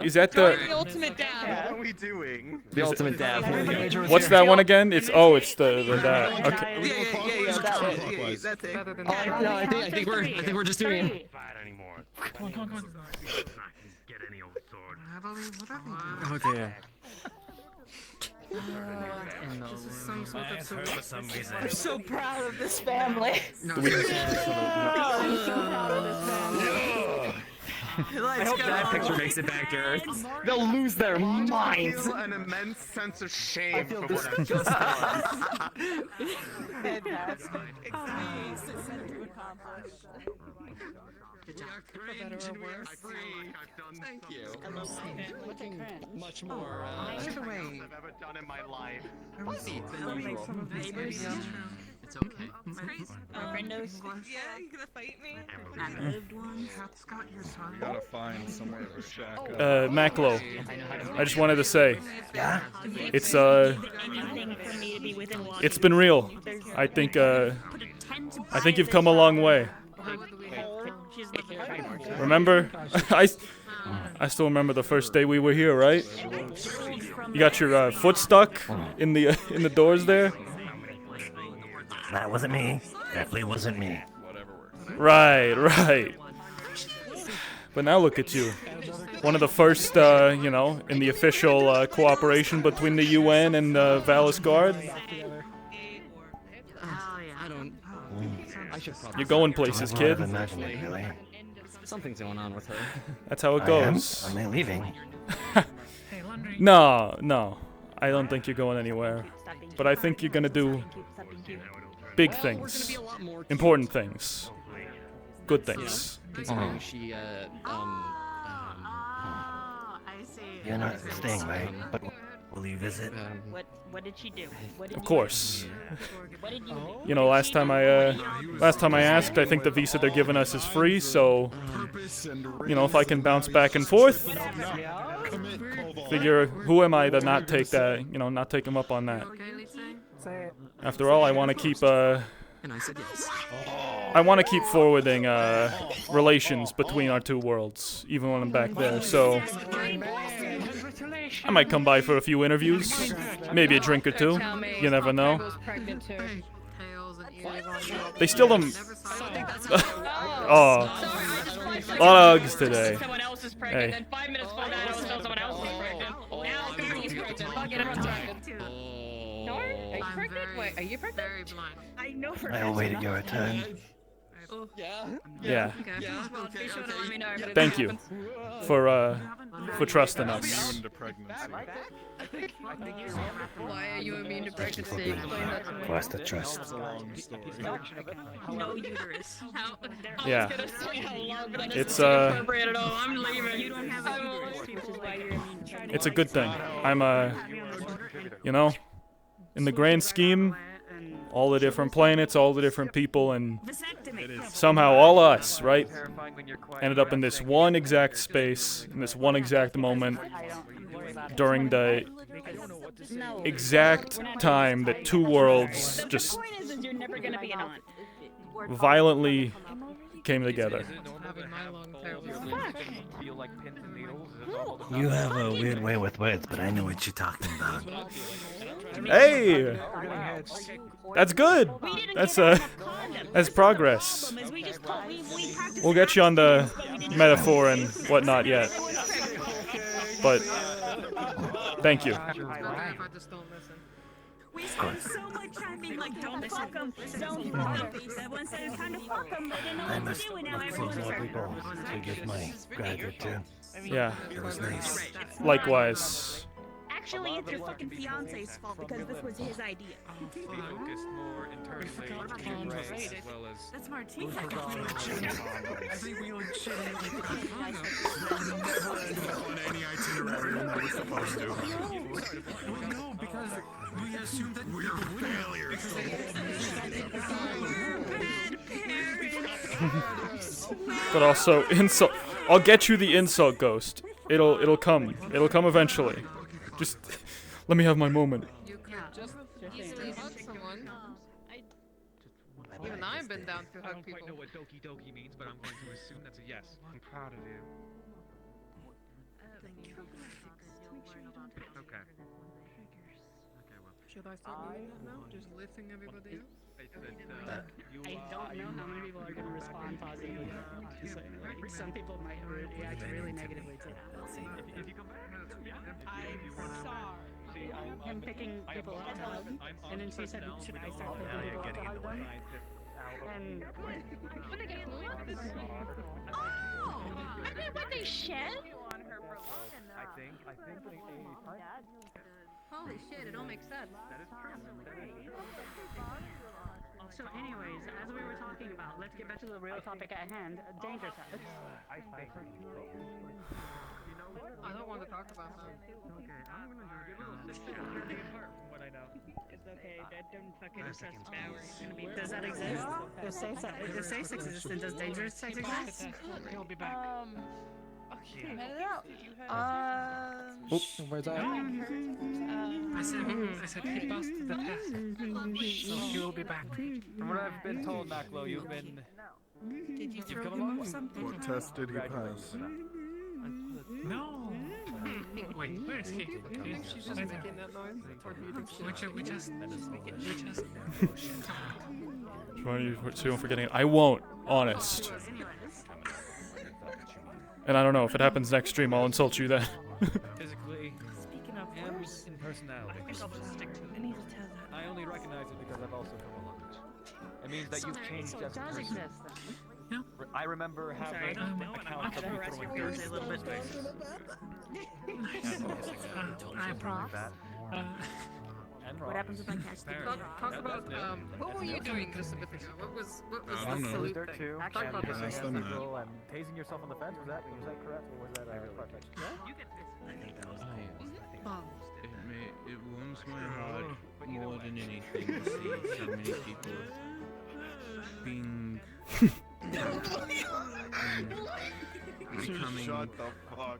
Speaker 1: Is that
Speaker 14: The
Speaker 1: the?
Speaker 14: ultimate dab.
Speaker 7: What are we doing?
Speaker 13: The ultimate dab.
Speaker 1: What's that one again? It's the that. Okay.
Speaker 14: Yeah, that's it.
Speaker 13: No, I think we're just doing it.
Speaker 20: Come on.
Speaker 13: Oh dear.
Speaker 14: I'm so proud of this family.
Speaker 13: I hope that picture makes it back to Earth. They'll lose their minds.
Speaker 7: I feel an immense sense of shame for
Speaker 13: this
Speaker 7: what I've just done.
Speaker 13: Thank you. Looking much more
Speaker 7: I've ever done in my life.
Speaker 16: It's okay.
Speaker 14: Brendo's. Yeah, you gonna fight me?
Speaker 7: You gotta find somewhere to shack up.
Speaker 1: Maclo, I just wanted to say, it's it's been real. I think you've come a long way. Remember, I still remember the first day we were here, right? You got your foot stuck in the doors there.
Speaker 22: That wasn't me. Definitely wasn't me.
Speaker 1: Right. But now look at you. One of the first, in the official cooperation between the UN and the Valis Guard. You're going places, kid.
Speaker 16: Something's going on with her.
Speaker 1: That's how it goes.
Speaker 22: Am I leaving?
Speaker 1: No. I don't think you're going anywhere. But I think you're gonna do big things, important things, good things.
Speaker 16: Considering she,
Speaker 22: You're not staying, right? But will you visit?
Speaker 18: What did she do?
Speaker 1: Of course.
Speaker 18: What did you do?
Speaker 1: You know, last time I asked, I think the visa they're giving us is free, so, if I can bounce back and forth, figure, who am I to not take that, not take him up on that? After all, I want to keep,
Speaker 16: and I said yes.
Speaker 1: I want to keep forwarding, relations between our two worlds, even when I'm back there, so I might come by for a few interviews, maybe a drink or two, you never know. They still don't... Oh, a lot of hugs today.
Speaker 14: Someone else is pregnant,
Speaker 1: Hey.
Speaker 14: then 5 minutes before that, someone else is pregnant. Now Courtney's pregnant. I'll get her pregnant. No? Are you pregnant? Wait, are you pregnant? Very blind. I know for
Speaker 22: I'll wait at your turn.
Speaker 1: Yeah.
Speaker 14: Be sure to let me know if it
Speaker 1: Thank you
Speaker 14: happens.
Speaker 1: for trusting us.
Speaker 14: Why are you immune to pregnancy? Explain that to me.
Speaker 22: What's the trust?
Speaker 14: No uterus.
Speaker 1: Yeah. It's
Speaker 14: Appropriate at all. I'm leaving. You don't have a uterus, which is why you're immune to pregnancy.
Speaker 1: it's a good thing. I'm in the grand scheme, all the different planets, all the different people, and somehow all us, right, ended up in this one exact space, in this one exact moment, during the exact time that two worlds just violently came together.
Speaker 22: You have a weird way with words, but I know what you're talking about.
Speaker 1: Hey! That's good! That's progress. We'll get you on the metaphor and whatnot yet. But, thank you.
Speaker 9: We spent so much time being like, don't fuck them, don't fuck them. Then once it was time to fuck them, they didn't know
Speaker 22: I
Speaker 9: what to
Speaker 22: must
Speaker 9: do, and now
Speaker 22: look for
Speaker 9: everyone's
Speaker 22: more
Speaker 9: like,
Speaker 22: people to give my gratitude to.
Speaker 1: Yeah.
Speaker 22: It was nice.
Speaker 1: Likewise.
Speaker 9: actually, it's your fucking fiance's fault because this was his idea.
Speaker 4: Focused more internally on rights as well as.
Speaker 9: That's Martina.
Speaker 8: I think we would shit on any itinerary when that was supposed to. No, because we assumed that we were failures.
Speaker 1: But also, insult. I'll get you the insult, Ghost. It'll come. It'll come eventually. Just let me have my moment.
Speaker 3: You could just easily hug someone. Even I've been down to hug people.
Speaker 4: I don't quite know what doki doki means, but I'm going to assume that's a yes. I'm proud of you. Okay.
Speaker 3: Should I start doing that now? Just lifting everybody up?
Speaker 11: I don't know how many people are going to respond positively. Like, some people might react really negatively to that.
Speaker 4: If you come back,
Speaker 11: I saw him picking people up to hug, and then she said, should I start picking people up to hug them? And
Speaker 19: Oh! Isn't that what they shed?
Speaker 3: Holy shit, it all makes sense.
Speaker 11: so anyways, as we were talking about, let's get back to the real topic at hand, danger tactics.
Speaker 3: I don't want to talk about that.
Speaker 4: Okay, I'm gonna do it. What I know.
Speaker 11: It's okay, don't fucking trust Bower. Does that exist? Does safe sex exist and does dangerous sex exist? He'll be back.
Speaker 3: Okay.
Speaker 16: Where's that?
Speaker 3: I said he busted the test. So he will be back.
Speaker 21: From what I've been told, Maclo, you've come along something.
Speaker 7: What test did he pass?
Speaker 3: No. Wait, where is he? She's just making that noise. We just.
Speaker 1: So I'm forgetting it. I won't. Honest. And I don't know if it happens next stream. I'll insult you then.
Speaker 21: Physically.
Speaker 11: Speaking of
Speaker 21: and
Speaker 11: force,
Speaker 21: in personality.
Speaker 11: I think I'll just stick to it. I need to tell that.
Speaker 21: I only recognize it because I've also come along it. It means that you've changed
Speaker 11: So it
Speaker 21: as a
Speaker 11: does
Speaker 21: person.
Speaker 11: exist then.
Speaker 21: I remember having accounts of you throwing dirt
Speaker 11: a little bit.
Speaker 3: I promise.
Speaker 11: What happens if I catch the
Speaker 3: Talk about what were you doing just a bit ago? What was
Speaker 7: I don't
Speaker 3: the
Speaker 7: know.
Speaker 3: salute
Speaker 21: dirt
Speaker 3: thing?
Speaker 21: too,
Speaker 3: Talk
Speaker 21: and
Speaker 3: about
Speaker 21: pissing
Speaker 7: Ask
Speaker 21: as
Speaker 7: them
Speaker 21: a
Speaker 7: that.
Speaker 21: girl and tasing yourself on the fence. Was that correct, or was that far-fetched?
Speaker 7: It warms my heart more than anything to see so many people being becoming.
Speaker 8: Shut the fuck.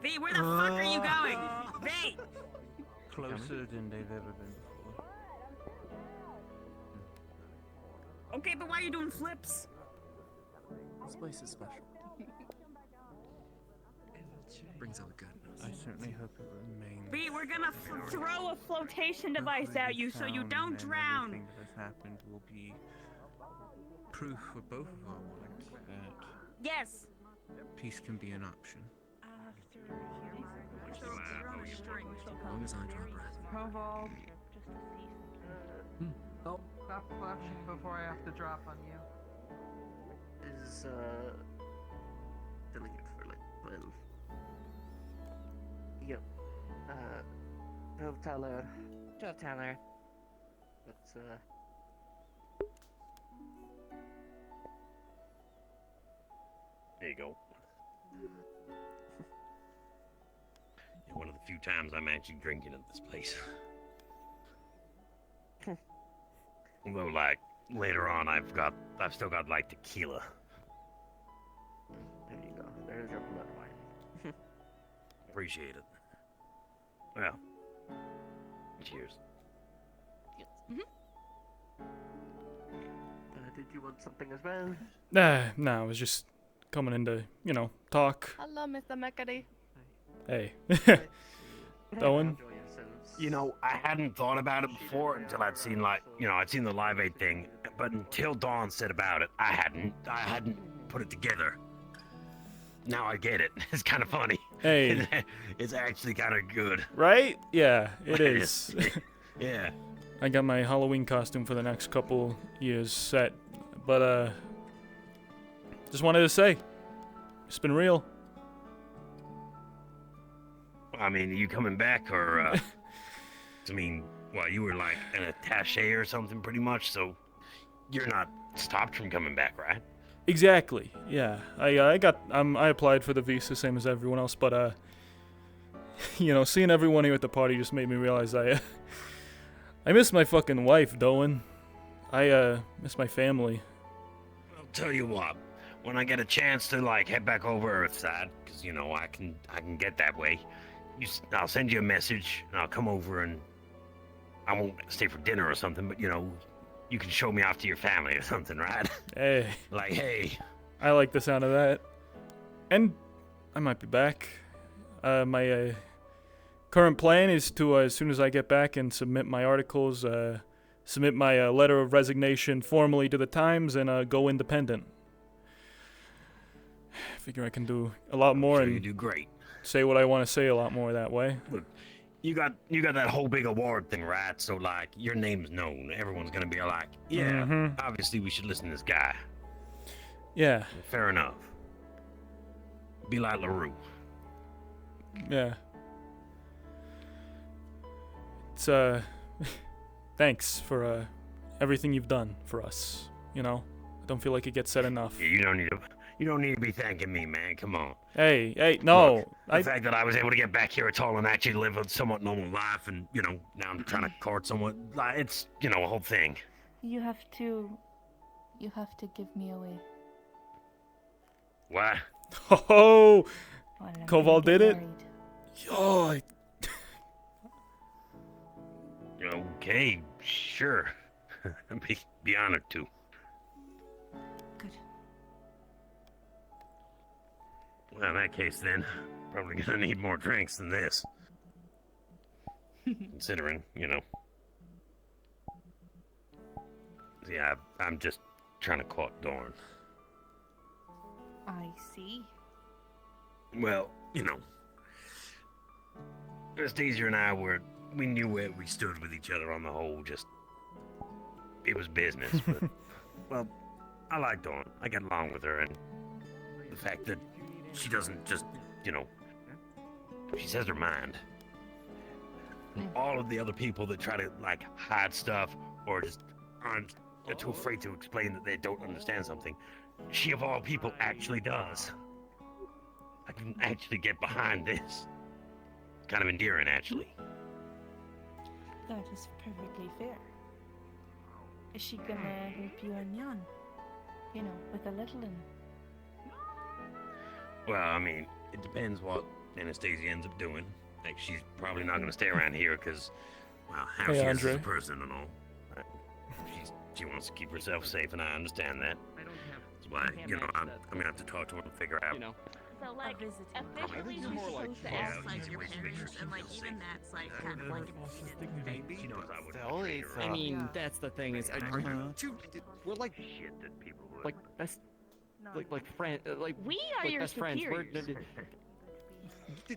Speaker 9: V, where the fuck are you going? V!
Speaker 7: Closer than they've ever been before.
Speaker 9: Okay, but why are you doing flips?
Speaker 16: This place is special. Brings out good.
Speaker 7: I certainly hope it remains.
Speaker 9: V, we're gonna throw a flotation device at you so you don't drown.
Speaker 7: Everything that has happened will be proof for both of our minds that
Speaker 9: Yes.
Speaker 7: peace can be an option.
Speaker 16: As long as I draw breath.
Speaker 3: Koval. Stop flashing before I have to drop on you.
Speaker 16: Is deleted for like well. Yep. Joe Teller. Let's
Speaker 23: There you go. One of the few times I'm actually drinking at this place. Although, like, later on, I've still got, like, tequila.
Speaker 16: There you go. There's your blood wine.
Speaker 23: Appreciate it. Well, cheers.
Speaker 16: Did you want something as well?
Speaker 1: No, I was just coming in to, you know, talk.
Speaker 19: Hello, Mr. McAdee.
Speaker 1: Hey. Owen?
Speaker 23: You know, I hadn't thought about it before until I'd seen I'd seen the Live Aid thing, but until Dawn said about it, I hadn't put it together. Now I get it. It's kind of funny.
Speaker 1: Hey.
Speaker 23: It's actually kind of good.
Speaker 1: Right? Yeah, it is.
Speaker 23: Yeah.
Speaker 1: I got my Halloween costume for the next couple years set, but just wanted to say, it's been real.
Speaker 23: I mean, are you coming back, or, I mean, well, you were like an attaché or something pretty much, so you're not stopped from coming back, right?
Speaker 1: Exactly, yeah. I applied for the visa, same as everyone else, but, you know, seeing everyone here at the party just made me realize I miss my fucking wife, Doan. I miss my family.
Speaker 23: I'll tell you what, when I get a chance to, like, head back over Earthside, because, you know, I can get that way, I'll send you a message, and I'll come over, and I won't stay for dinner or something, but, you know, you can show me off to your family or something, right?
Speaker 1: Hey.
Speaker 23: Like, hey.
Speaker 1: I like the sound of that. And I might be back. My current plan is to, as soon as I get back and submit my articles, submit my letter of resignation formally to the Times and go independent. I figure I can do a lot more and
Speaker 23: you do great.
Speaker 1: Say what I want to say a lot more that way.
Speaker 23: Look, you got that whole big award thing, right? So, like, your name's known. Everyone's gonna be like, yeah, obviously we should listen to this guy.
Speaker 1: Yeah.
Speaker 23: Fair enough. Be like LaRue.
Speaker 1: Yeah. It's, thanks for, everything you've done for us, you know? I don't feel like it gets said enough.
Speaker 23: Yeah, you don't need to be thanking me, man. Come on.
Speaker 1: Hey, no.
Speaker 23: Look, the fact that I was able to get back here at all and actually live a somewhat normal life, and, you know, now I'm trying to court someone, it's, you know, a whole thing.
Speaker 10: You have to give me away.
Speaker 23: What?
Speaker 1: Oh,
Speaker 10: Well, I'm
Speaker 1: Koval
Speaker 10: gonna
Speaker 1: did
Speaker 10: get
Speaker 1: it?
Speaker 10: married.
Speaker 1: Oh,
Speaker 23: Okay, sure. be honored to.
Speaker 10: Good.
Speaker 23: Well, in that case, then, probably gonna need more drinks than this. Considering, you know. Yeah, I'm just trying to court Dorn.
Speaker 10: I see.
Speaker 23: Well, you know. Anastasia and I we knew where we stood with each other on the whole, just... It was business, but... Well, I like Dawn. I get along with her, and... The fact that she doesn't just, you know... She says her mind. And all of the other people that try to, like, hide stuff, or just aren't too afraid to explain that they don't understand something, she, of all people, actually does. I can actually get behind this. Kind of endearing, actually.
Speaker 10: That is perfectly fair. Is she gonna help you and Jan? You know, with a little in.
Speaker 23: Well, I mean, it depends what Anastasia ends up doing. Like, she's probably not going to stay around here because, well, how
Speaker 1: Hey,
Speaker 23: she is as
Speaker 1: Andre.
Speaker 23: a person and all. She wants to keep herself safe, and I understand that. That's why, you know, I'm going to have to talk to her and figure out.
Speaker 14: So, like, officially you're supposed to ask, like, your parents, and, like, even that's, like, kind of, like,
Speaker 23: She knows I would.
Speaker 16: Still, I mean, that's the thing is, we're like
Speaker 23: shit that people would.
Speaker 16: like best, like friend, like
Speaker 14: we are
Speaker 16: like
Speaker 14: your
Speaker 16: best friends. We're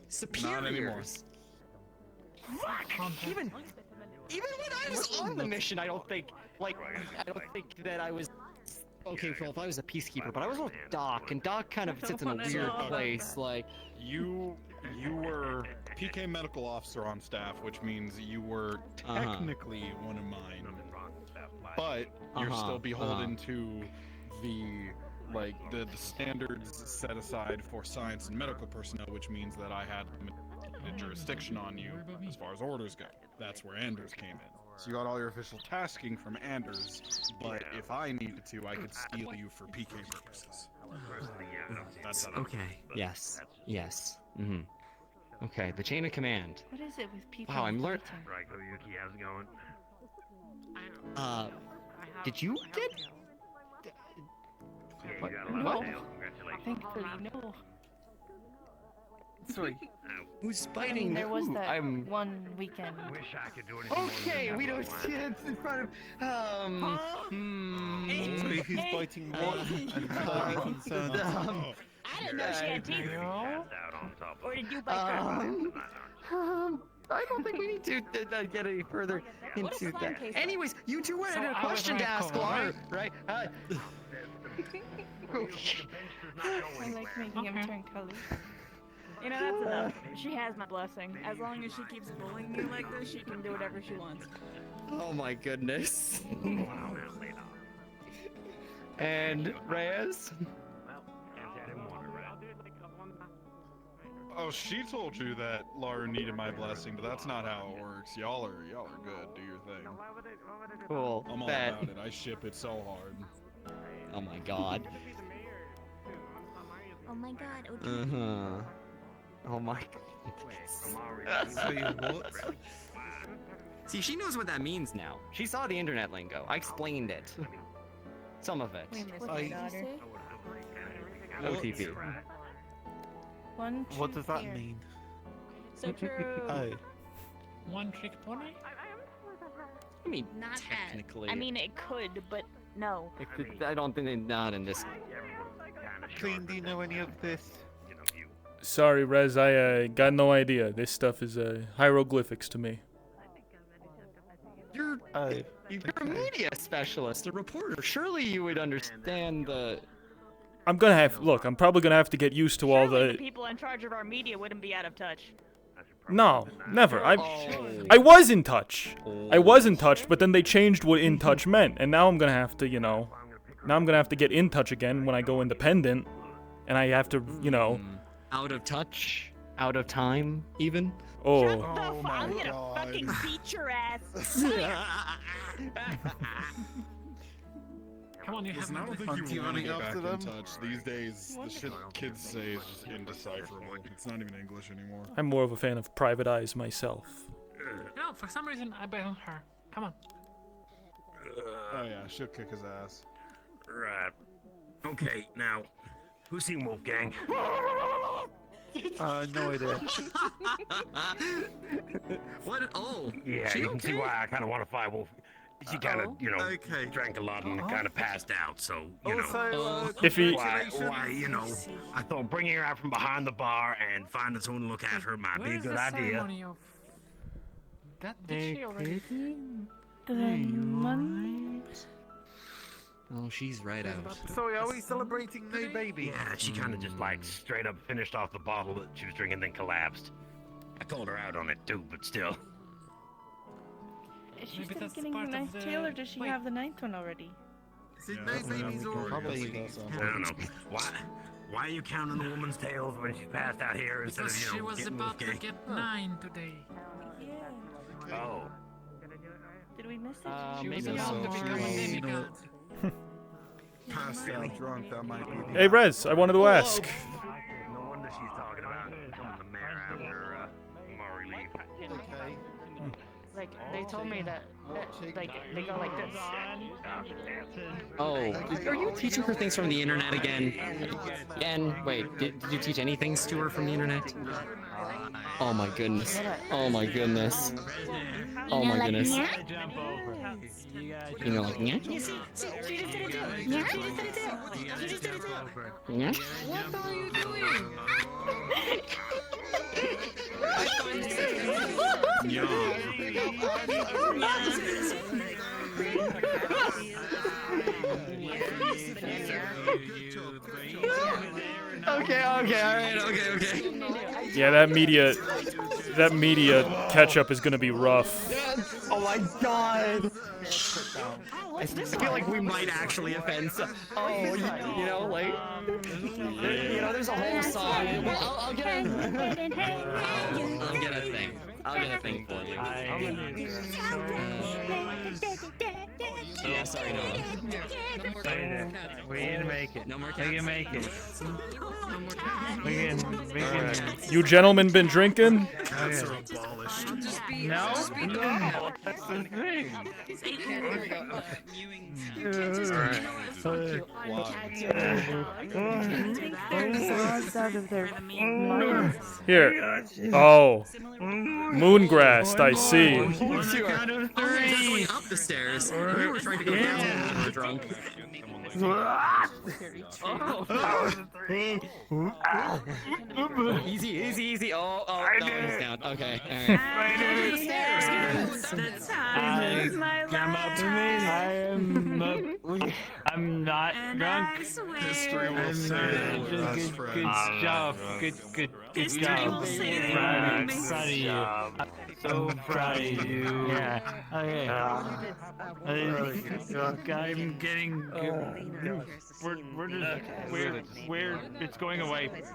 Speaker 16: superiors. Fuck! Even when I was on the mission, I don't think that I was. Okay, well, if I was a peacekeeper, but I was with Doc, and Doc kind of sits in a weird place, like...
Speaker 7: You were PK medical officer on staff, which means you were technically one of mine, but you're still beholden to the standards set aside for science and medical personnel, which means that I had limited jurisdiction on you as far as orders go. That's where Anders came in. So you got all your official tasking from Anders, but if I needed to, I could steal you for PK purposes. That's
Speaker 16: Okay. Yes. Mm-hmm. Okay, the chain of command.
Speaker 10: What is it with people?
Speaker 16: Wow, I'm learning.
Speaker 23: Right, Koyuki, how's it going?
Speaker 16: Did you get?
Speaker 10: No. Thankfully, no.
Speaker 16: Sorry.
Speaker 5: Who's
Speaker 10: I
Speaker 5: biting
Speaker 10: mean, there was
Speaker 5: who?
Speaker 10: that one weekend.
Speaker 16: Okay, we don't see it in front of.
Speaker 7: Sorry, who's biting what? I'm slightly concerned.
Speaker 19: I didn't know she had teeth. Or did you bite her?
Speaker 16: I don't think we need to get any further into that. Anyways, you two had a question to ask Laura, right?
Speaker 10: I like making him turn colors.
Speaker 11: You know, that's enough. She has my blessing. As long as she keeps bullying me like this, she can do whatever she wants.
Speaker 16: Oh my goodness. And Reyes?
Speaker 7: Oh, she told you that Laura needed my blessing, but that's not how it works. Y'all are good. Do your thing.
Speaker 16: Cool.
Speaker 7: I'm all
Speaker 16: Bet.
Speaker 7: about it. I ship it so hard.
Speaker 16: Oh my god.
Speaker 19: Oh my god.
Speaker 16: Uh-huh. Oh my god. See, she knows what that means now. She saw the internet lingo. I explained it. Some of it. OTP.
Speaker 10: What
Speaker 7: does that mean?
Speaker 11: So true.
Speaker 7: Oh.
Speaker 3: One trick pony?
Speaker 16: I mean,
Speaker 11: Not
Speaker 16: technically.
Speaker 11: that. I mean, it could, but no.
Speaker 16: I don't think they're not in this.
Speaker 7: Clean, do you know any of this?
Speaker 1: Sorry, Rez, I got no idea. This stuff is hieroglyphics to me.
Speaker 16: You're a media specialist, a reporter. Surely you would understand the.
Speaker 1: I'm probably gonna have to get used to all
Speaker 11: The
Speaker 1: the.
Speaker 11: people in charge of our media wouldn't be out of touch.
Speaker 1: No, never. I was in touch. I was in touch, but then they changed what in touch meant, and now I'm gonna have to, now I'm gonna have to get in touch again when I go independent, and I have to,
Speaker 16: Out of touch, out of time, even.
Speaker 1: Oh.
Speaker 11: I'm gonna fucking beat your ass.
Speaker 3: Come on, you have
Speaker 7: I don't think
Speaker 3: nothing.
Speaker 7: you want to get back in touch. These days, the shit kids say is just indecipherable. It's not even English anymore.
Speaker 1: I'm more of a fan of Private Eyes myself.
Speaker 3: No, for some reason I bet on her. Come on.
Speaker 7: Oh yeah, she'll kick his ass.
Speaker 23: Right. Okay, now, who's seen Wolfgang?
Speaker 7: No idea.
Speaker 16: What? Oh.
Speaker 23: Yeah,
Speaker 16: she
Speaker 23: you can
Speaker 16: okay?
Speaker 23: see why I kind of want to fight Wolf. She kind of, drank a lot and kind of passed out. So,
Speaker 1: If he,
Speaker 23: why, I thought bringing her out from behind the bar and finding someone to look after her might be a good idea.
Speaker 3: That did she already?
Speaker 16: Oh, she's right out.
Speaker 23: Sorry, are we celebrating new baby? Yeah, she kind of just straight up finished off the bottle that she was drinking, then collapsed. I called her out on it too, but still.
Speaker 10: Is she still getting the ninth tail, or does she have the ninth one already?
Speaker 23: Baby's already. I don't know. Why are you counting the woman's tails when she passed out here instead of,
Speaker 3: She was
Speaker 23: getting
Speaker 3: about to
Speaker 23: Wolfgang?
Speaker 3: get 9 today.
Speaker 10: Yeah.
Speaker 23: Oh.
Speaker 10: Did we miss it?
Speaker 3: She was about to become a demigod.
Speaker 7: Passed out drunk, that might be.
Speaker 1: Hey, Rez, I wanted to ask.
Speaker 23: No wonder she's talking about coming the mayor after Maury leave. Okay.
Speaker 11: Like, they told me that they go like this.
Speaker 16: Oh, are you teaching her things from the internet again? Wait, did you teach any things to her from the internet? Oh my goodness. Oh my goodness. Oh my goodness. You know, like, yeah?
Speaker 19: She just did it too. Yeah? She just did it too. She just did it too.
Speaker 16: Yeah?
Speaker 19: What are you doing?
Speaker 16: Okay, alright, okay.
Speaker 1: Yeah, that media catch-up is gonna be rough.
Speaker 16: Oh my god! I feel like we might actually offend some. Oh, there's a whole song. Well, I'll get a thing. I'll get a thing for you. sorry, no.
Speaker 23: We can make it.
Speaker 16: No more
Speaker 23: We can make it. We can.
Speaker 1: You gentlemen been drinking?
Speaker 8: Cats are abolished.
Speaker 23: No, that's the thing.
Speaker 1: Here. Oh. Moongrass, I see.
Speaker 4: On the count of three. Up the stairs. We were trying to go down when we were drunk.
Speaker 16: Easy, easy, easy. Oh, no, he's down. Okay,
Speaker 23: I'm not drunk.
Speaker 8: History will say
Speaker 23: Good job. Good job. Proud of you. I'm so proud of you. Yeah. Okay. I'm getting. Where it's going away. It's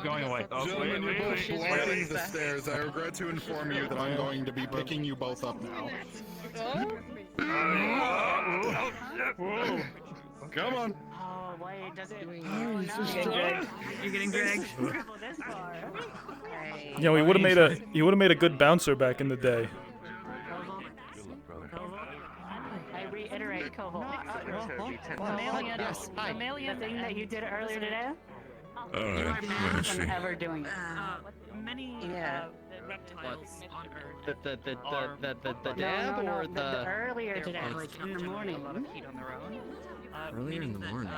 Speaker 23: going away. Oh,
Speaker 7: Gentlemen, you're both blocking the stairs. I regret to inform you that I'm going to be picking you both up now. Come on.
Speaker 2: Oh, wait, does it...
Speaker 5: You're getting dragged.
Speaker 1: You know, he would have made a good bouncer back in the day.
Speaker 2: I reiterate, Koval. The thing that you did earlier today? You are banned from ever doing it.
Speaker 11: Many reptiles on Earth.
Speaker 16: The dab or
Speaker 2: the earlier today, like in the morning.
Speaker 16: Earlier in the morning.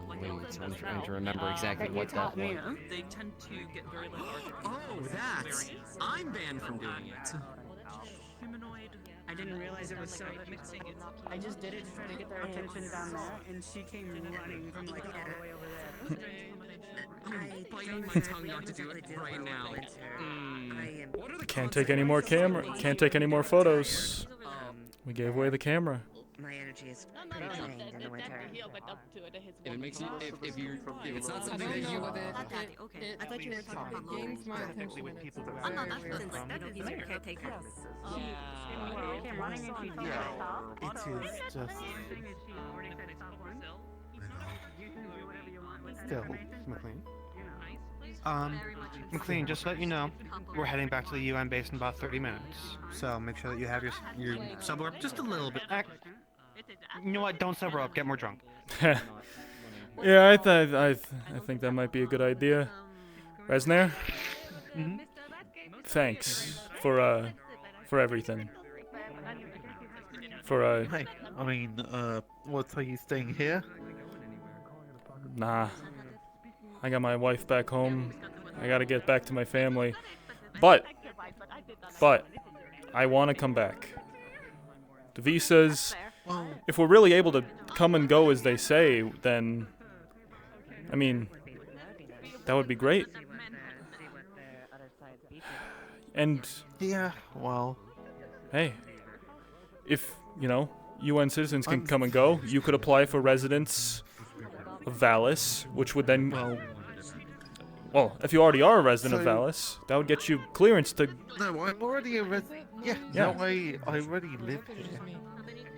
Speaker 16: Wait, I'm trying to remember exactly what that was.
Speaker 11: They tend to get very lethargic.
Speaker 4: Oh, that's. I'm banned from doing it.
Speaker 11: Humanoid.
Speaker 2: I didn't realize it was so mixing it. I just did it to try to get their attention down there, and she came running from like all the way over there.
Speaker 4: I'm biting my tongue not to do it right now.
Speaker 1: Can't take any more Can't take any more photos. We gave away the camera.
Speaker 2: My energy is pretty drained in the winter.
Speaker 16: If it makes you, if it's not something that you.
Speaker 2: Okay. I thought you were talking about games. My attention when it's I'm not that since he's your caretaker.
Speaker 6: It is just. Still, McLean. McLean, just to let you know, we're heading back to the UN base in about 30 minutes. So make sure that you have your
Speaker 4: sober up just a little bit.
Speaker 6: You know what? Don't sober up. Get more drunk.
Speaker 1: Yeah, I think that might be a good idea. Resner? Thanks for everything.
Speaker 6: Hey, I mean, what are you staying here?
Speaker 1: Nah. I got my wife back home. I gotta get back to my family. But I want to come back. The visas, if we're really able to come and go as they say, then, I mean, that would be great. And
Speaker 6: yeah, well,
Speaker 1: hey, if, you know, UN citizens can come and go, you could apply for residence of Valis, which would then, well, if you already are a resident of Valis, that would get you clearance to...
Speaker 6: No, I'm already a resident. Yeah, no, I already live here.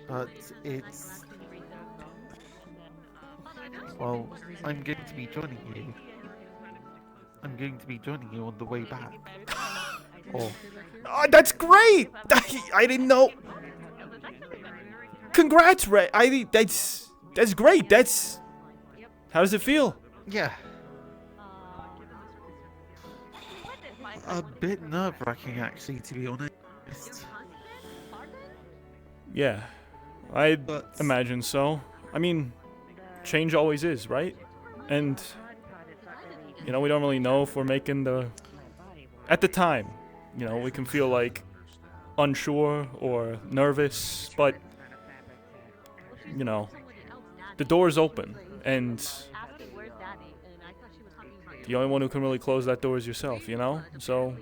Speaker 6: But it's... Well, I'm going to be joining you. I'm going to be joining you on the way back.
Speaker 1: Oh, that's great! I didn't know... Congrats, Ray! That's great! How does it feel?
Speaker 6: Yeah. A bit nerve-wracking, actually, to be honest.
Speaker 1: Yeah, I imagine so. I mean, change always is, right? And, you know, we don't really know if we're making the... At the time, you know, we can feel like unsure or nervous, but, you know, the door's open, and the only one who can really close that door is yourself, you know? So,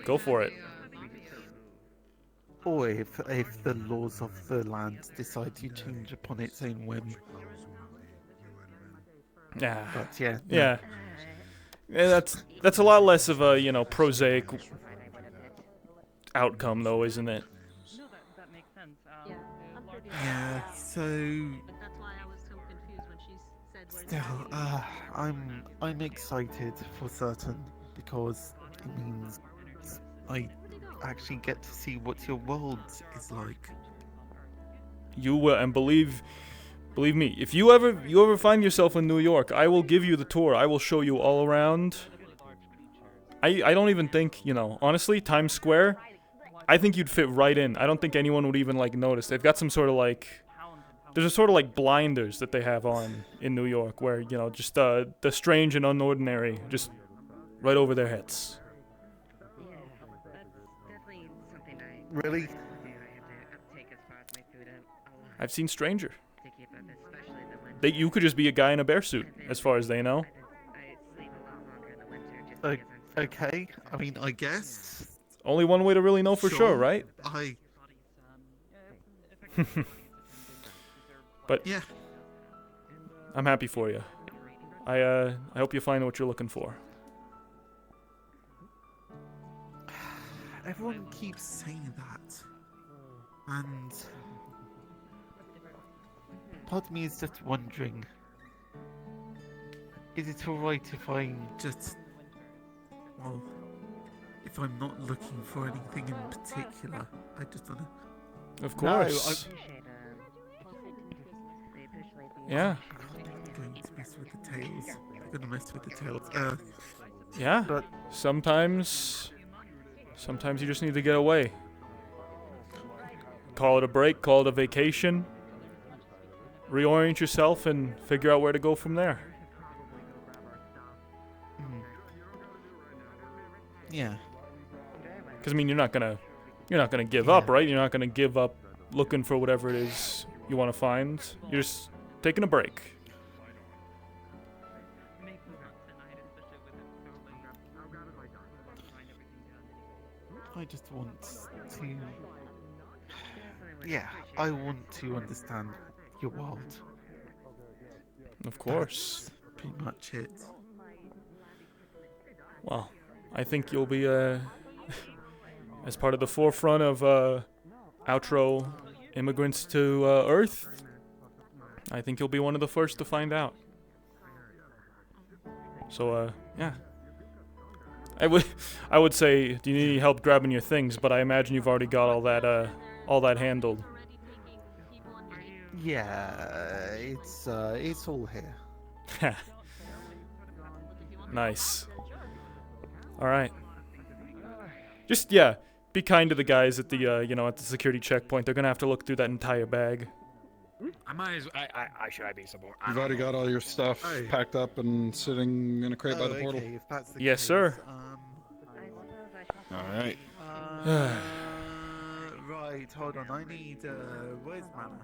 Speaker 1: go for it.
Speaker 6: Or if the laws of the land decide to change upon its own whim.
Speaker 1: Yeah.
Speaker 6: But yeah.
Speaker 1: Yeah. Yeah, that's a lot less of a, you know, prosaic outcome, though, isn't it?
Speaker 6: Yeah, so
Speaker 18: That's why I was so confused when she said where
Speaker 6: still, I'm excited for certain because it means I actually get to see what your world is like.
Speaker 1: You will, and believe me, if you ever find yourself in New York, I will give you the tour. I will show you all around. I don't even think, honestly, Times Square, I think you'd fit right in. I don't think anyone would even, notice. They've got some sort of, there's a sort of, blinders that they have on in New York where, just, the strange and unordinary, just right over their heads.
Speaker 6: Really?
Speaker 1: I've seen Stranger. You could just be a guy in a bear suit, as far as they know.
Speaker 6: Okay, I mean, I guess.
Speaker 1: Only one way to really know for sure, right? But
Speaker 6: yeah,
Speaker 1: I'm happy for you. I hope you find what you're looking for.
Speaker 6: Everyone keeps saying that, and part of me is just wondering, is it alright if I just, well, if I'm not looking for anything in particular, I just wanna...
Speaker 1: Of course. Yeah.
Speaker 6: I'm going to mess with the tails. I'm gonna mess with the tails.
Speaker 1: Yeah,
Speaker 6: but
Speaker 1: sometimes you just need to get away. Call it a break, call it a vacation. Reorient yourself and figure out where to go from there.
Speaker 6: Yeah.
Speaker 1: Because, you're not gonna give up, right? You're not gonna give up looking for whatever it is you want to find. You're just taking a break.
Speaker 6: I just want to... Yeah, I want to understand your world.
Speaker 1: Of course.
Speaker 6: That's pretty much it.
Speaker 1: Well, I think you'll be, as part of the forefront of, outro immigrants to, Earth. I think you'll be one of the first to find out. So, yeah. I would say, do you need any help grabbing your things? But I imagine you've already got all that handled.
Speaker 6: Yeah, it's all here.
Speaker 1: Nice. All right. Just be kind to the guys at the at the security checkpoint. They're gonna have to look through that entire bag.
Speaker 3: I should be some more.
Speaker 7: You've already got all your stuff packed up and sitting in a crate by the portal.
Speaker 6: Okay, if that's the
Speaker 1: Yes,
Speaker 6: case,
Speaker 1: sir.
Speaker 7: All right.
Speaker 6: Right, hold on. I need. Where's Mana?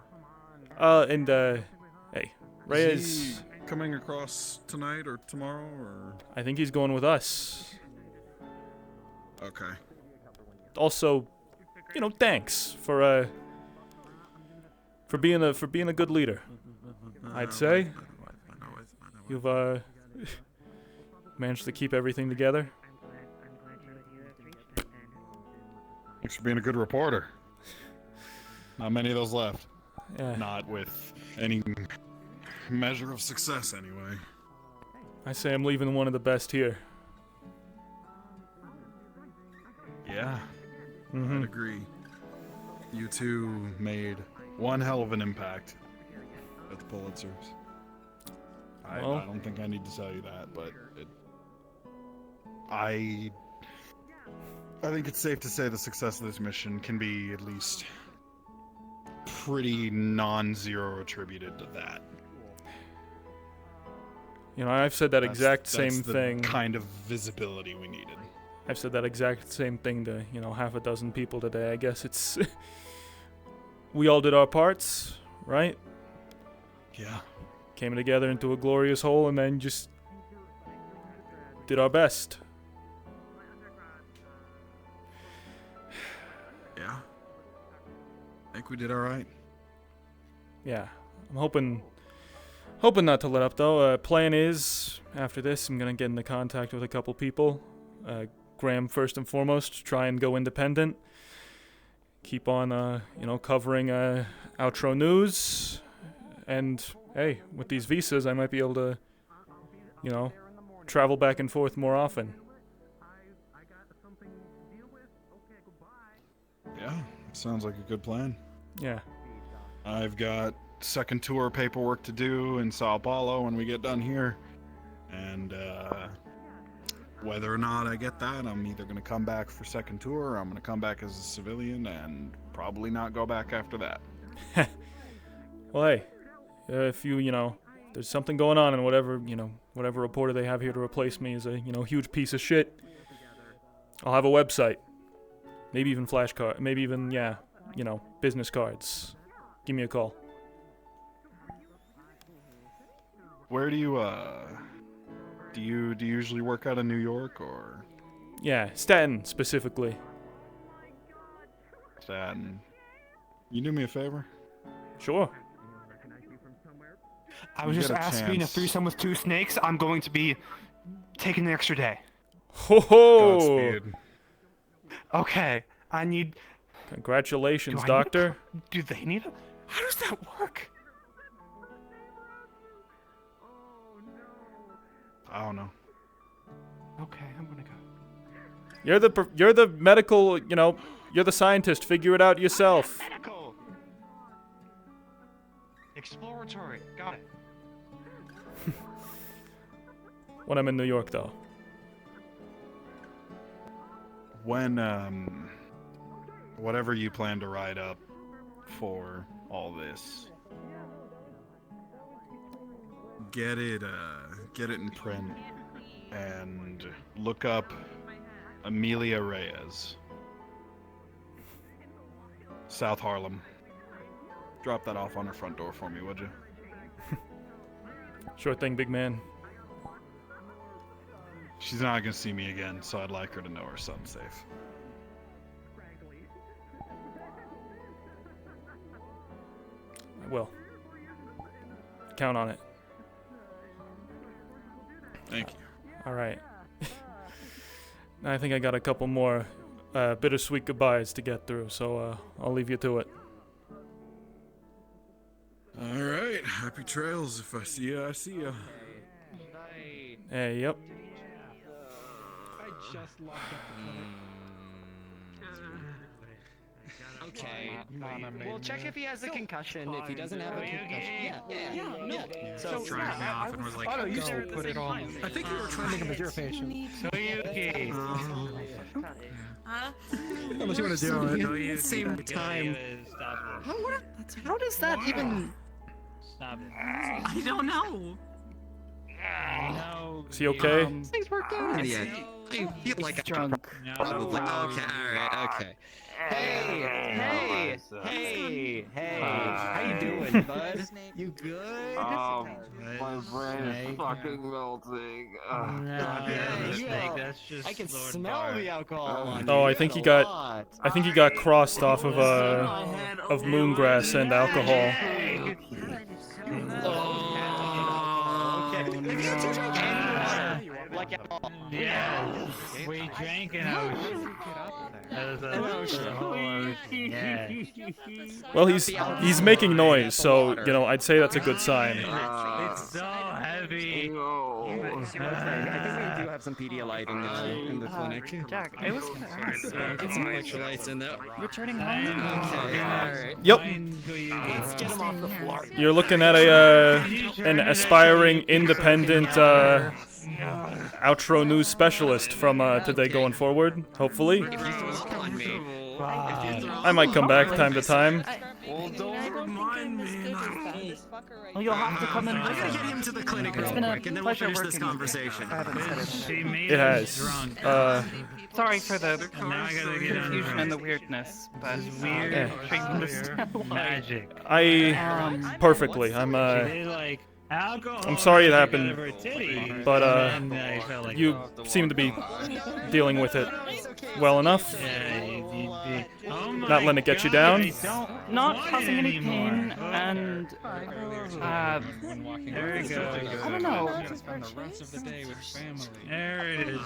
Speaker 1: Hey, Ray
Speaker 7: Is
Speaker 1: is.
Speaker 7: he coming across tonight or tomorrow or?
Speaker 1: I think he's going with us.
Speaker 7: Okay.
Speaker 1: Also, thanks for being a good leader. I'd say you've managed to keep everything together.
Speaker 7: Thanks for being a good reporter. Not many of those left.
Speaker 1: Yeah.
Speaker 7: Not with any measure of success, anyway.
Speaker 1: I say I'm leaving one of the best here.
Speaker 7: Yeah.
Speaker 1: Mm-hmm.
Speaker 7: I'd agree. You two made one hell of an impact at the Pulitzers. I don't think I need to tell you that, but I think it's safe to say the success of this mission can be at least pretty non-zero attributed to that.
Speaker 1: I've said that exact same
Speaker 7: that's the
Speaker 1: thing.
Speaker 7: Kind of visibility we needed.
Speaker 1: I've said that exact same thing to, half a dozen people today. I guess it's... we all did our parts, right?
Speaker 7: Yeah.
Speaker 1: Came together into a glorious whole and then just did our best.
Speaker 7: Yeah. I think we did all right.
Speaker 1: Yeah. I'm hoping not to let up, though. Plan is, after this, I'm going to get into contact with a couple people. Graham, first and foremost, try and go independent. keep on, covering outro news. And, hey, with these visas, I might be able to, travel back and forth more often.
Speaker 7: Yeah, sounds like a good plan.
Speaker 1: Yeah.
Speaker 7: I've got second tour paperwork to do in Sao Paulo when we get done here. And whether or not I get that, I'm either going to come back for second tour or I'm going to come back as a civilian and probably not go back after that.
Speaker 1: Well, hey, if there's something going on and whatever reporter they have here to replace me is a, huge piece of shit, I'll have a website. Maybe even flashcard. Maybe even, business cards. Give me a call.
Speaker 7: Where do you usually work out of New York or?
Speaker 1: Yeah, Staten specifically.
Speaker 7: Staten. You do me a favor?
Speaker 1: Sure.
Speaker 8: I was just asking a threesome with 2 snakes. I'm going to be taking the extra day.
Speaker 1: Ho ho!
Speaker 7: Godspeed.
Speaker 8: Okay, I need.
Speaker 1: Congratulations, Doctor.
Speaker 8: Do they need a? How does that work?
Speaker 7: I don't know.
Speaker 8: Okay, I'm gonna go.
Speaker 1: You're the medical, you're the scientist. Figure it out yourself.
Speaker 8: Medical. Exploratory. Got it.
Speaker 1: When I'm in New York, though.
Speaker 7: When, whatever you plan to write up for all this, get it in print and look up Amelia Reyes, South Harlem. Drop that off on her front door for me, would you?
Speaker 1: Sure thing, big man.
Speaker 7: She's not gonna see me again, so I'd like her to know her son's safe.
Speaker 1: I will. Count on it.
Speaker 7: Thank you.
Speaker 1: All right. I think I got a couple more bittersweet goodbyes to get through, so I'll leave you to it.
Speaker 7: All right. Happy trails. If I see ya, I see ya.
Speaker 1: Hey, yep.
Speaker 16: Just locked up the Okay. We'll check if he has a concussion. If he doesn't have a concussion, yeah. So
Speaker 3: drive me off and was like, go put it on.
Speaker 8: I think you were trending him as your patient.
Speaker 3: Soyuki.
Speaker 19: Huh?
Speaker 8: How much you want to do it?
Speaker 16: At the same time, how does that even?
Speaker 21: Stop it.
Speaker 16: I don't know.
Speaker 1: Is he okay?
Speaker 16: Things worked out. Yeah. I feel like I'm drunk. Probably. Okay. All right. Okay. Hey. How you doing, bud? You good?
Speaker 22: My brain is fucking melting.
Speaker 21: That's just
Speaker 16: I can smell the alcohol on
Speaker 1: Oh,
Speaker 16: you.
Speaker 1: I think he got crossed off of moongrass and alcohol.
Speaker 21: yeah. We drank an ocean. Yeah.
Speaker 1: Well, he's making noise, so I'd say that's a good sign.
Speaker 21: It's so heavy.
Speaker 16: I think we do have some Pedialyte in the clinic.
Speaker 2: Jack, I was gonna ask.
Speaker 16: Get some electrolytes in there.
Speaker 2: Returning home?
Speaker 16: Okay, alright.
Speaker 1: Yep.
Speaker 16: Let's get him off the floor.
Speaker 1: You're looking at an aspiring independent outro news specialist from today going forward, hopefully. I might come back time to time.
Speaker 8: Well, don't remind me.
Speaker 2: Well, you'll have to come and
Speaker 8: I
Speaker 2: visit.
Speaker 8: gotta get him to the clinic
Speaker 2: It's
Speaker 8: real
Speaker 2: been a
Speaker 8: quick, and then we'll
Speaker 2: pleasure
Speaker 8: finish this
Speaker 2: working with you.
Speaker 8: conversation.
Speaker 2: I haven't said it.
Speaker 1: It has.
Speaker 2: Sorry for the
Speaker 21: Now I gotta get
Speaker 2: confusion and the weirdness, but
Speaker 21: weird magic.
Speaker 1: Perfectly. I'm
Speaker 21: alcohol.
Speaker 1: sorry it happened, but
Speaker 21: And I felt like,
Speaker 1: you seem to be dealing with it well enough. Not letting it get you down.
Speaker 2: not causing any pain, and
Speaker 21: there we go.
Speaker 2: I don't know.
Speaker 21: There it is.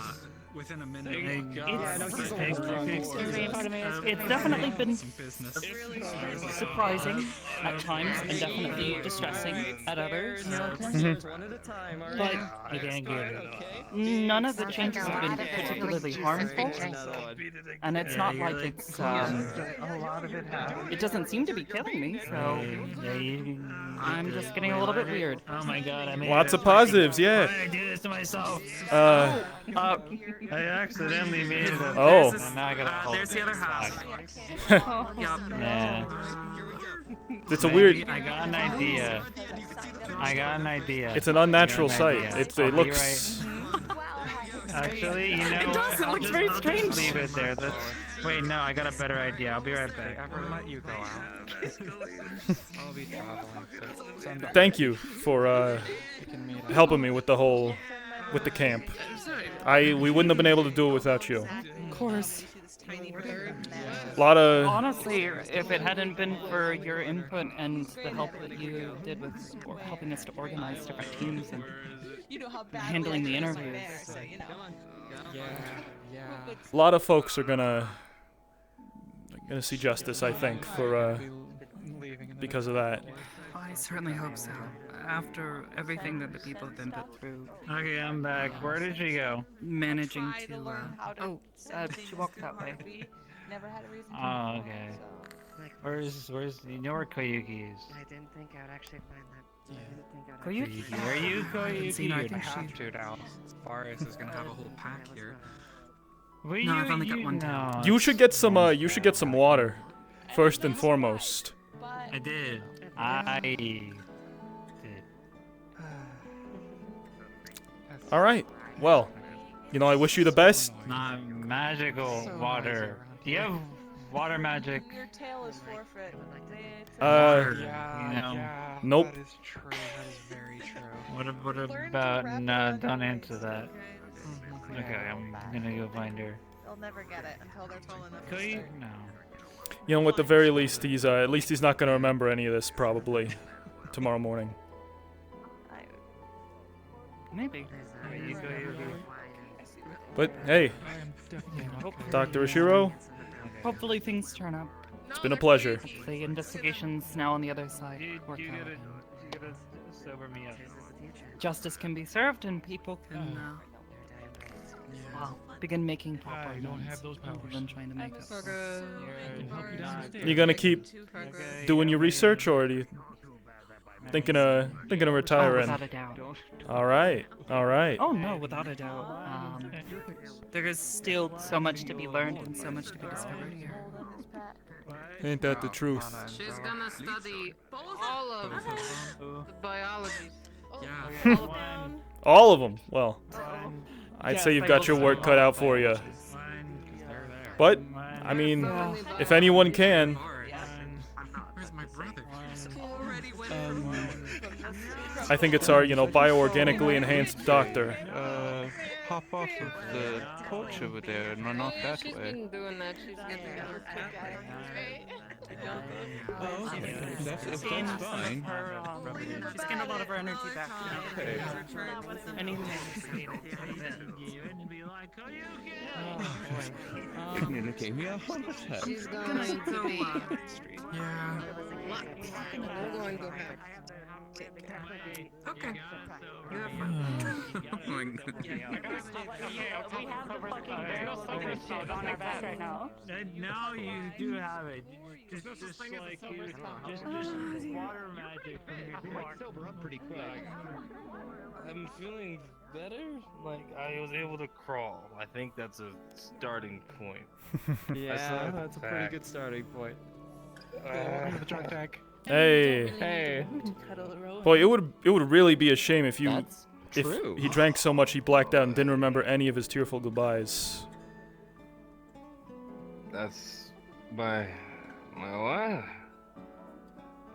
Speaker 8: within a minute.
Speaker 2: It's definitely been surprising at times and definitely distressing at others.
Speaker 16: One at a time, all
Speaker 2: But
Speaker 16: right?
Speaker 2: none of the changes have been particularly harmful, and it's not like it's it doesn't seem to be killing me, so I'm just getting a little bit weird.
Speaker 20: Oh my god, I made
Speaker 1: Lots of positives, yeah.
Speaker 20: Why did I do this to myself?
Speaker 1: Uh,
Speaker 20: I accidentally made it.
Speaker 1: Oh.
Speaker 20: And now I gotta hold
Speaker 4: There's the other half. Yup.
Speaker 20: Nah.
Speaker 1: It's a weird.
Speaker 20: I got an idea.
Speaker 1: It's an unnatural
Speaker 20: I got
Speaker 1: sight.
Speaker 20: an idea.
Speaker 1: It
Speaker 20: I'll be
Speaker 1: looks.
Speaker 20: Actually, you know
Speaker 2: It
Speaker 20: what?
Speaker 2: does, it
Speaker 20: I'll
Speaker 2: looks
Speaker 20: just
Speaker 2: very strange.
Speaker 20: Leave it there. Wait, no, I got a better idea. I'll be right back.
Speaker 3: Ever let you go out? I'll be traveling.
Speaker 1: Thank you for helping me with the camp. We wouldn't have been able to do it without you.
Speaker 2: Of course.
Speaker 1: A lot of.
Speaker 2: Honestly, if it hadn't been for your input and the help that you did with helping us to organize different teams and handling the interviews.
Speaker 1: A lot of folks are gonna see justice, I think, for because of that.
Speaker 2: I certainly hope so. After everything that the people have been put through.
Speaker 20: Okay, I'm back. Where did she go?
Speaker 2: Managing to. She walked that way.
Speaker 20: Oh, okay. Where's you know where Koyuki is?
Speaker 11: I didn't think I would actually find that.
Speaker 2: Koyuki?
Speaker 20: Are you Koyuki?
Speaker 3: I have to now. Forest is gonna have a whole pack here.
Speaker 2: No, I've only got one down.
Speaker 1: You should get some. You should get some water, first and foremost.
Speaker 20: I did. I did.
Speaker 1: All right. Well, I wish you the best.
Speaker 20: Not magical water. Do you have water magic?
Speaker 11: Your tail is forfeit.
Speaker 1: Nope.
Speaker 3: That is true. That is very true.
Speaker 20: What about? No, don't answer that. Okay, I'm gonna go find her.
Speaker 11: They'll never get it until they're tall enough.
Speaker 20: Could you? No.
Speaker 1: At the very least, he's not gonna remember any of this probably tomorrow morning.
Speaker 2: Maybe.
Speaker 1: But hey, Dr. Ishiro,
Speaker 2: Hopefully things turn up.
Speaker 1: it's been a pleasure.
Speaker 2: The investigation's now on the other side.
Speaker 20: You
Speaker 2: Work out.
Speaker 20: gotta sober me up.
Speaker 2: Justice can be served and people can begin making proper
Speaker 20: I don't
Speaker 2: amends
Speaker 20: have those
Speaker 2: rather
Speaker 20: powers.
Speaker 2: than trying to make up.
Speaker 1: You gonna keep doing your research, or are you thinking of retiring?
Speaker 2: Without a doubt.
Speaker 1: All right.
Speaker 2: Oh no, without a doubt. There is still so much to be learned and so much to be discovered here.
Speaker 1: Ain't that the truth?
Speaker 14: She's gonna study all of the biology.
Speaker 1: All of them. Well, I'd say you've got your work cut out for you. But I mean, if anyone can.
Speaker 3: Where's my brother?
Speaker 1: I think it's our, bioorganically enhanced doctor.
Speaker 12: Hop off of the porch over there and run off that
Speaker 14: She's
Speaker 12: way.
Speaker 14: been doing that. She's getting her
Speaker 12: If that's fine.
Speaker 2: She's getting a lot of her energy back.
Speaker 12: It nearly gave me a heart attack.
Speaker 14: She's going to be.
Speaker 3: Yeah.
Speaker 14: We're going to have.
Speaker 4: Okay. You have fun.
Speaker 20: Now you do have it. Just like you, just water magic from your
Speaker 12: Might sober up pretty quick.
Speaker 4: I'm feeling better. Like I was able to crawl. I think that's a starting point.
Speaker 16: Yeah, that's a pretty good starting point.
Speaker 12: Welcome to the drunk tank.
Speaker 1: Hey. Boy, it would really be a shame if
Speaker 16: true.
Speaker 1: he drank so much he blacked out and didn't remember any of his tearful goodbyes.
Speaker 4: That's my what?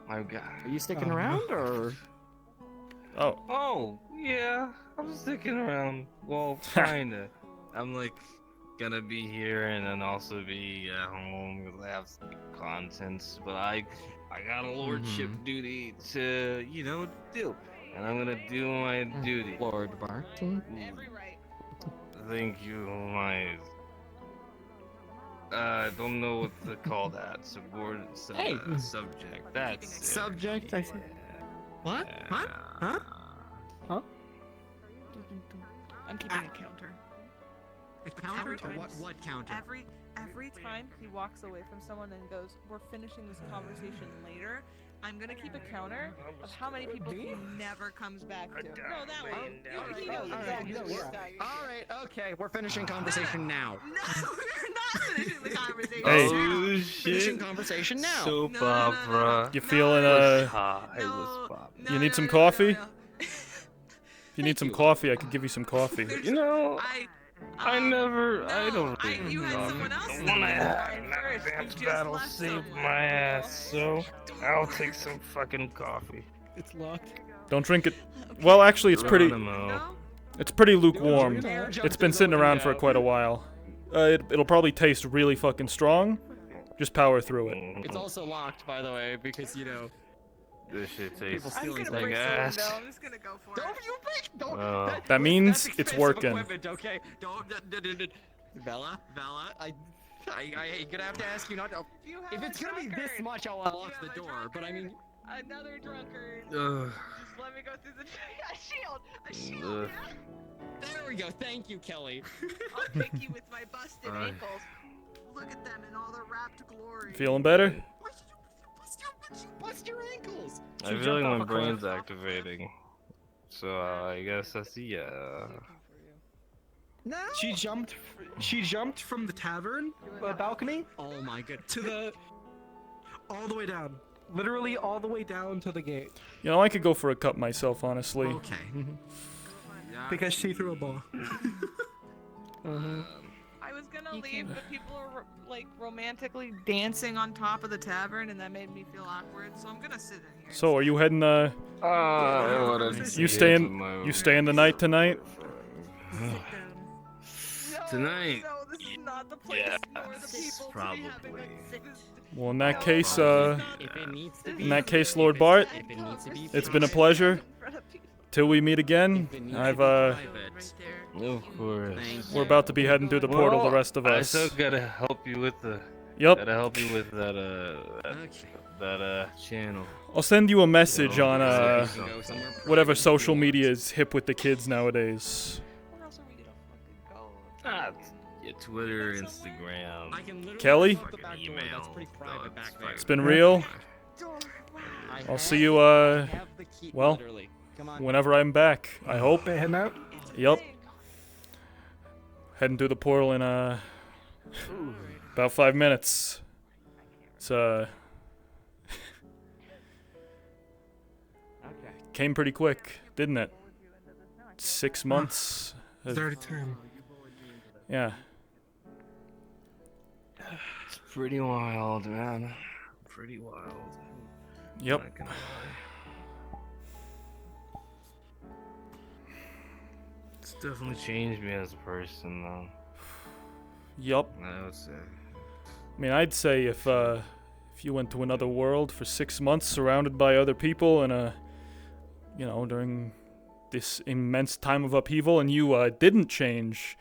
Speaker 4: My God.
Speaker 16: Are you sticking around or?
Speaker 4: Oh, yeah. I'm sticking around. Well, kinda. I'm like gonna be here and then also be at home because I have some contents, but I got a lordship duty to, do. And I'm gonna do my duty.
Speaker 16: Lord Barton.
Speaker 23: think you might. I don't know what to call that. Subordinate subject. That's it.
Speaker 16: Subject, I see. What? What? Huh? Huh?
Speaker 11: I'm keeping a counter.
Speaker 16: A counter to what counter?
Speaker 11: Every time he walks away from someone and goes, "We're finishing this conversation later," I'm gonna keep a counter of how many people he never comes back to. No, that one. He knows exactly what we're talking about.
Speaker 16: All right, okay, we're finishing conversation now.
Speaker 11: No, we're not finishing the conversation.
Speaker 1: Hey.
Speaker 23: Oh
Speaker 16: Finishing
Speaker 23: shit!
Speaker 16: conversation now.
Speaker 23: Soap opera.
Speaker 1: You feeling you need some coffee? If you need some coffee, I could give you some coffee.
Speaker 23: You know, I don't really
Speaker 11: you had someone else
Speaker 23: the one I had in that advanced battle saved my ass, so I'll take some fucking coffee.
Speaker 16: It's locked.
Speaker 1: Don't drink it. Well, actually, it's pretty.
Speaker 23: Geronimo.
Speaker 1: It's pretty lukewarm. It's been sitting around for quite a while. It'll probably taste really fucking strong. Just power through it.
Speaker 16: It's also locked, by the way, because
Speaker 23: This shit
Speaker 16: people
Speaker 23: tastes
Speaker 16: stealing
Speaker 23: like ass.
Speaker 11: I'm just gonna go for it.
Speaker 16: Don't you break? Don't.
Speaker 23: Well,
Speaker 1: that means
Speaker 16: that's
Speaker 1: it's
Speaker 16: expensive
Speaker 1: working.
Speaker 16: equipment, okay, don't. Bella, I gonna have to ask you not to. If it's gonna be this much, I'll unlock the door. But I mean,
Speaker 11: another drunkard.
Speaker 23: Ugh.
Speaker 11: Just let me go through the a shield.
Speaker 16: There we go. Thank you, Kelly.
Speaker 11: I'll pick you with my busted ankles. Look at them in all their wrapped glory.
Speaker 1: Feeling better?
Speaker 16: Bust your ankles.
Speaker 23: I feel like my brain's activating. So I guess that's
Speaker 16: No.
Speaker 8: She jumped from the tavern balcony.
Speaker 16: Oh my god.
Speaker 8: To the all the way down. Literally all the way down to the gate.
Speaker 1: You know, I could go for a cup myself, honestly.
Speaker 16: Okay.
Speaker 8: Because she threw a ball.
Speaker 11: I was gonna leave, but people are like romantically dancing on top of the tavern, and that made me feel awkward. So I'm gonna sit in here.
Speaker 1: So, are you heading? You staying the night tonight?
Speaker 23: Tonight.
Speaker 11: No, this is not the place nor the people
Speaker 23: probably.
Speaker 11: to be having
Speaker 1: Well, in that case, Lord Bart, it's been a pleasure. Till we meet again,
Speaker 23: Of course.
Speaker 1: We're about to be heading through the portal, the rest of us.
Speaker 23: I still gotta help you with the.
Speaker 1: Yep.
Speaker 23: Gotta help you with that channel.
Speaker 1: I'll send you a message on whatever social media is hip with the kids nowadays.
Speaker 23: Your Twitter, Instagram.
Speaker 1: Kelly?
Speaker 23: Email.
Speaker 1: It's been real. I'll see you, well, whenever I'm back, I hope.
Speaker 8: Heading out?
Speaker 1: Yep. Heading through the portal in, about 5 minutes. It's, came pretty quick, didn't it? 6 months.
Speaker 8: Dirty term.
Speaker 1: Yeah.
Speaker 23: It's pretty wild, man. Pretty wild.
Speaker 1: Yep.
Speaker 23: Not gonna lie. It's definitely changed me as a person, though.
Speaker 1: Yup.
Speaker 23: I would say.
Speaker 1: I mean, I'd say if you went to another world for 6 months surrounded by other people and you know, during this immense time of upheaval and you didn't change,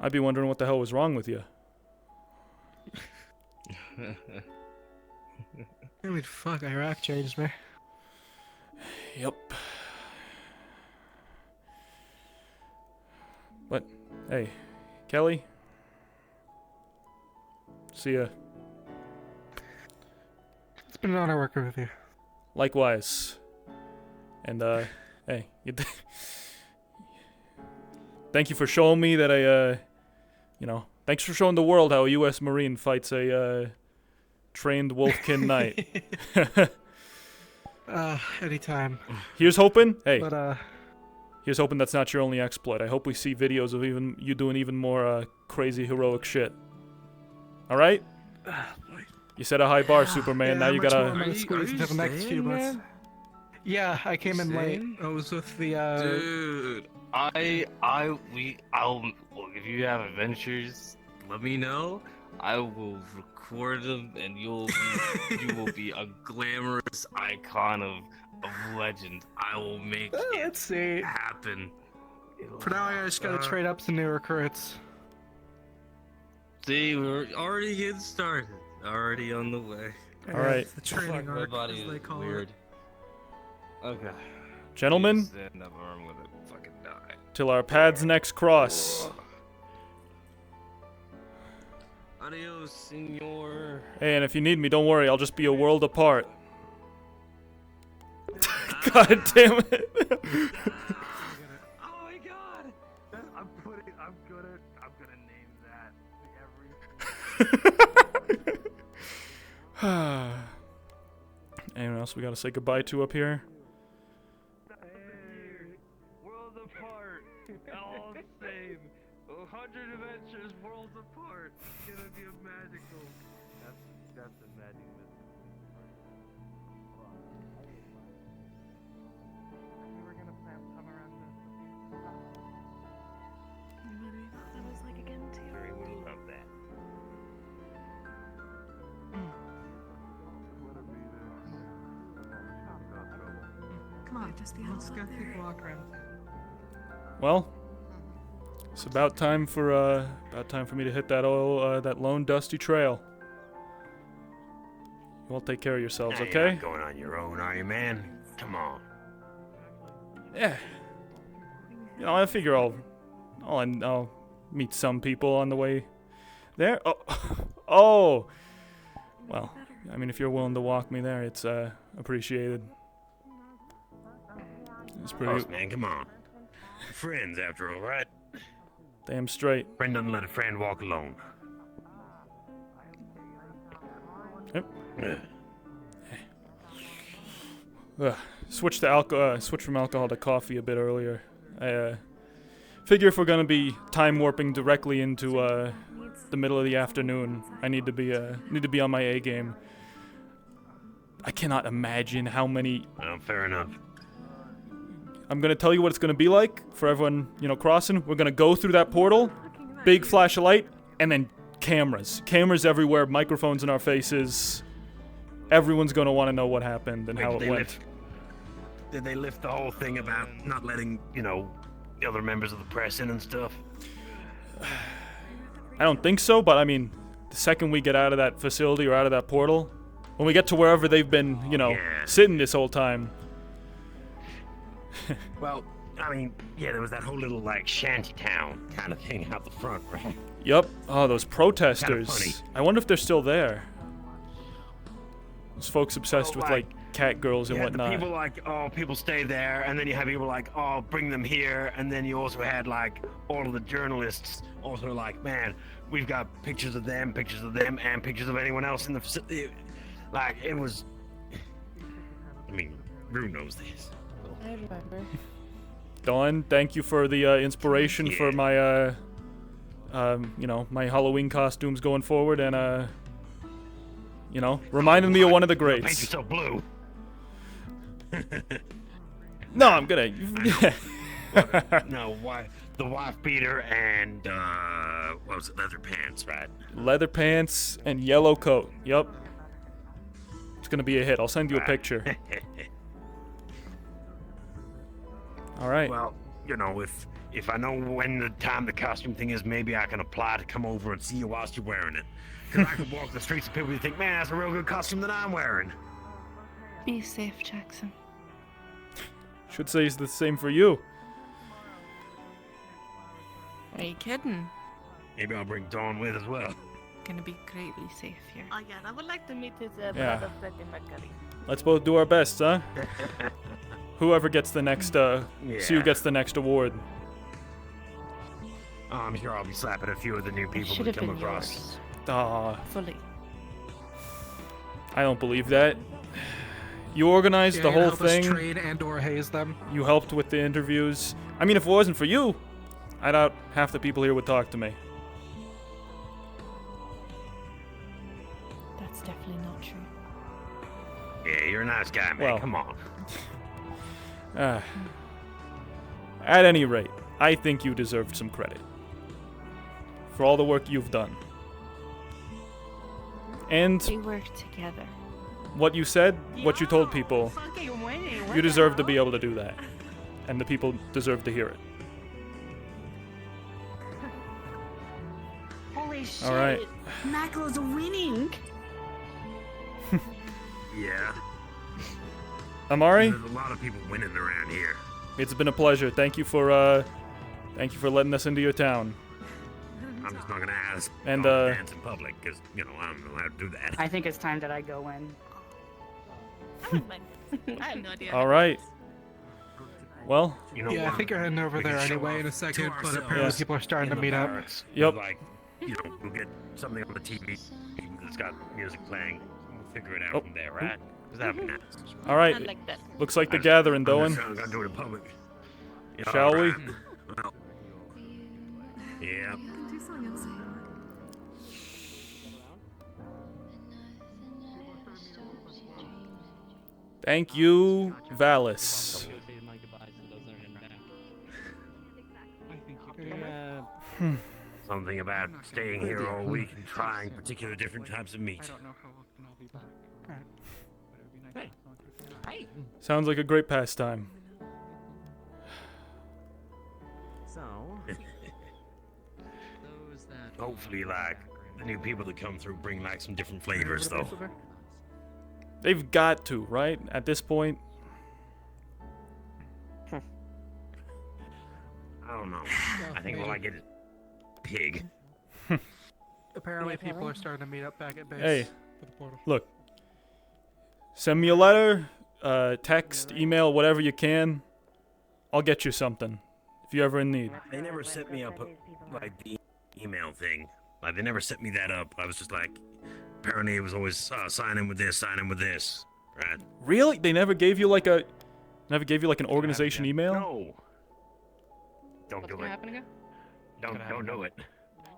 Speaker 1: I'd be wondering what the hell was wrong with you.
Speaker 8: I mean, fuck, Iraq changed me.
Speaker 1: Yep. But, hey, Kelly. See ya.
Speaker 8: It's been an honor working with you.
Speaker 1: Likewise. And, hey, thank you for showing me that you know, thanks for showing the world how a U.S. Marine fights a, trained Wolfkin knight.
Speaker 8: Anytime.
Speaker 1: Here's hoping. Hey.
Speaker 8: But,
Speaker 1: here's hoping that's not your only exploit. I hope we see videos of you doing even more, crazy heroic shit. Alright? You set a high bar, Superman.
Speaker 8: Yeah,
Speaker 1: now you gotta...
Speaker 8: I'm gonna squeeze into the next few months. Yeah, I came in late. I was with the,
Speaker 23: Dude, look, if you have adventures, let me know. I will record them, and you will be a glamorous icon of legend. I will make it happen.
Speaker 8: For now, I just gotta trade up some new recruits.
Speaker 4: See, we're already getting started. Already on the way.
Speaker 1: All right.
Speaker 8: The training
Speaker 3: My
Speaker 8: arc,
Speaker 3: body
Speaker 8: as
Speaker 3: is
Speaker 8: they call
Speaker 3: weird.
Speaker 8: it.
Speaker 3: Okay.
Speaker 1: Gentlemen,
Speaker 3: Stand up or I'm gonna fucking die.
Speaker 1: till our paths next cross.
Speaker 4: Adios, senor.
Speaker 1: Hey, and if you need me, don't worry. I'll just be a world apart. God damn it.
Speaker 23: Oh my god! I'm gonna name that
Speaker 1: Anyone else we gotta say goodbye to up here?
Speaker 23: Worlds apart, all the same. 100 adventures, worlds apart. It's gonna be a magical. That's a magic
Speaker 2: We were gonna plan to come around
Speaker 10: That was like again too.
Speaker 23: Very would love that.
Speaker 8: Come on, let's go take a walk around.
Speaker 1: Well, it's about time for me to hit that that lone dusty trail. You all take care of yourselves,
Speaker 23: You're
Speaker 1: okay?
Speaker 23: not going on your own, are you, man? Come on.
Speaker 1: Yeah. You know, I figure I'll meet some people on the way there. Oh, oh. Well, I mean, if you're willing to walk me there, it's appreciated. It's pretty.
Speaker 23: Boss, man, come on. Friends, after all, right?
Speaker 1: Damn straight.
Speaker 23: Friend doesn't let a friend walk alone.
Speaker 1: Yep. Switch from alcohol to coffee a bit earlier. I figure if we're gonna be time warping directly into the middle of the afternoon, I need to be on my A game. I cannot imagine how many.
Speaker 23: Fair enough.
Speaker 1: I'm gonna tell you what it's gonna be like for everyone, crossing. We're gonna go through that portal, big flash of light, and then cameras. Cameras everywhere, microphones in our faces. Everyone's gonna want to know what happened and how it went.
Speaker 23: Did they lift the whole thing about not letting, the other members of the press in and stuff?
Speaker 1: I don't think so, but I mean, the second we get out of that facility or out of that portal, when we get to wherever they've been, sitting this whole time.
Speaker 23: Well, I mean, yeah, there was that whole little, shanty town kind of thing out the front, right?
Speaker 1: Yep. Oh, those protesters.
Speaker 23: Kinda funny.
Speaker 1: I wonder if they're still there. Those folks obsessed with, cat girls and
Speaker 23: You had
Speaker 1: whatnot.
Speaker 23: the people people stay there, and then you have people bring them here, and then you also had, all of the journalists also man, we've got pictures of them, and pictures of anyone else in the facility. It was... I mean, Rue knows this.
Speaker 10: I remember.
Speaker 1: Dawn, thank you for the inspiration for my, my Halloween costumes going forward, and, reminding me of one of the
Speaker 23: Paint
Speaker 1: greats.
Speaker 23: yourself blue.
Speaker 1: No, I'm gonna.
Speaker 23: No, the wife beater and what was it? Leather pants, right?
Speaker 1: Leather pants and yellow coat. Yep. It's gonna be a hit. I'll send you a picture. All right.
Speaker 23: Well, if I know when the time the costume thing is, maybe I can apply to come over and see you whilst you're wearing it. Because I could walk the streets and people would think, man, that's a real good costume that I'm wearing.
Speaker 10: Be safe, Jackson.
Speaker 1: Should say it's the same for you.
Speaker 10: Are you kidding?
Speaker 23: Maybe I'll bring Dawn with as well.
Speaker 10: Gonna be greatly safe here.
Speaker 18: Oh yeah, I would like to meet his
Speaker 1: Yeah.
Speaker 18: brother Freddie Mercury.
Speaker 1: Let's both do our best, huh? Whoever gets the next, see who gets the next award.
Speaker 23: I'm sure I'll be slapping a few of the new people we come across.
Speaker 10: Fully.
Speaker 1: I don't believe that. You organized the whole
Speaker 8: help us
Speaker 1: thing.
Speaker 8: trade and/or haze them.
Speaker 1: You helped with the interviews. I mean, if it wasn't for you, I doubt half the people here would talk to me.
Speaker 10: That's definitely not true.
Speaker 23: Yeah, you're a nice guy, man.
Speaker 1: Well.
Speaker 23: Come on.
Speaker 1: At any rate, I think you deserved some credit for all the work you've done. And
Speaker 10: We work together.
Speaker 1: what you said, what you told people, you deserve to be able to do that. And the people deserve to hear it.
Speaker 19: Holy shit!
Speaker 1: All right.
Speaker 19: Maclo's winning.
Speaker 23: Yeah.
Speaker 1: Amari,
Speaker 23: There's a lot of people winning around here.
Speaker 1: it's been a pleasure. Thank you for letting us into your town.
Speaker 23: I'm just not gonna ask.
Speaker 1: And,
Speaker 23: to dance in public because I don't know how to do that.
Speaker 2: I think it's time that I go in.
Speaker 14: I have no idea.
Speaker 1: All right. Well,
Speaker 8: Yeah, I think you're heading over there anyway in a second, but apparently people are starting to meet up.
Speaker 1: Yep.
Speaker 23: Like, we'll get something on the TV that's got music playing. We'll figure it out from there, right? Does that happen?
Speaker 1: All right. Looks like the gathering, Doan.
Speaker 23: I'm gonna do it in public.
Speaker 1: Shall we?
Speaker 23: Well, yeah.
Speaker 1: Thank you, Valis.
Speaker 23: Something about staying here all week and trying particular different types of meat.
Speaker 1: Sounds like a great pastime.
Speaker 23: So, hopefully, like the new people that come through bring like some different flavors, though.
Speaker 1: They've got to, right? At this point.
Speaker 23: I don't know. I think all I get is pig.
Speaker 8: Apparently people are starting to meet up back at base.
Speaker 1: Hey,
Speaker 8: for the portal.
Speaker 1: look. Send me a letter, text, email, whatever you can. I'll get you something if you're ever in need.
Speaker 23: They never set me up like the email thing. Like they never set me that up. I was just like, apparently it was always sign in with this, right?
Speaker 1: Really? They never gave you like an organization email?
Speaker 23: No. Don't do it.
Speaker 14: Happen again?
Speaker 23: Don't do it.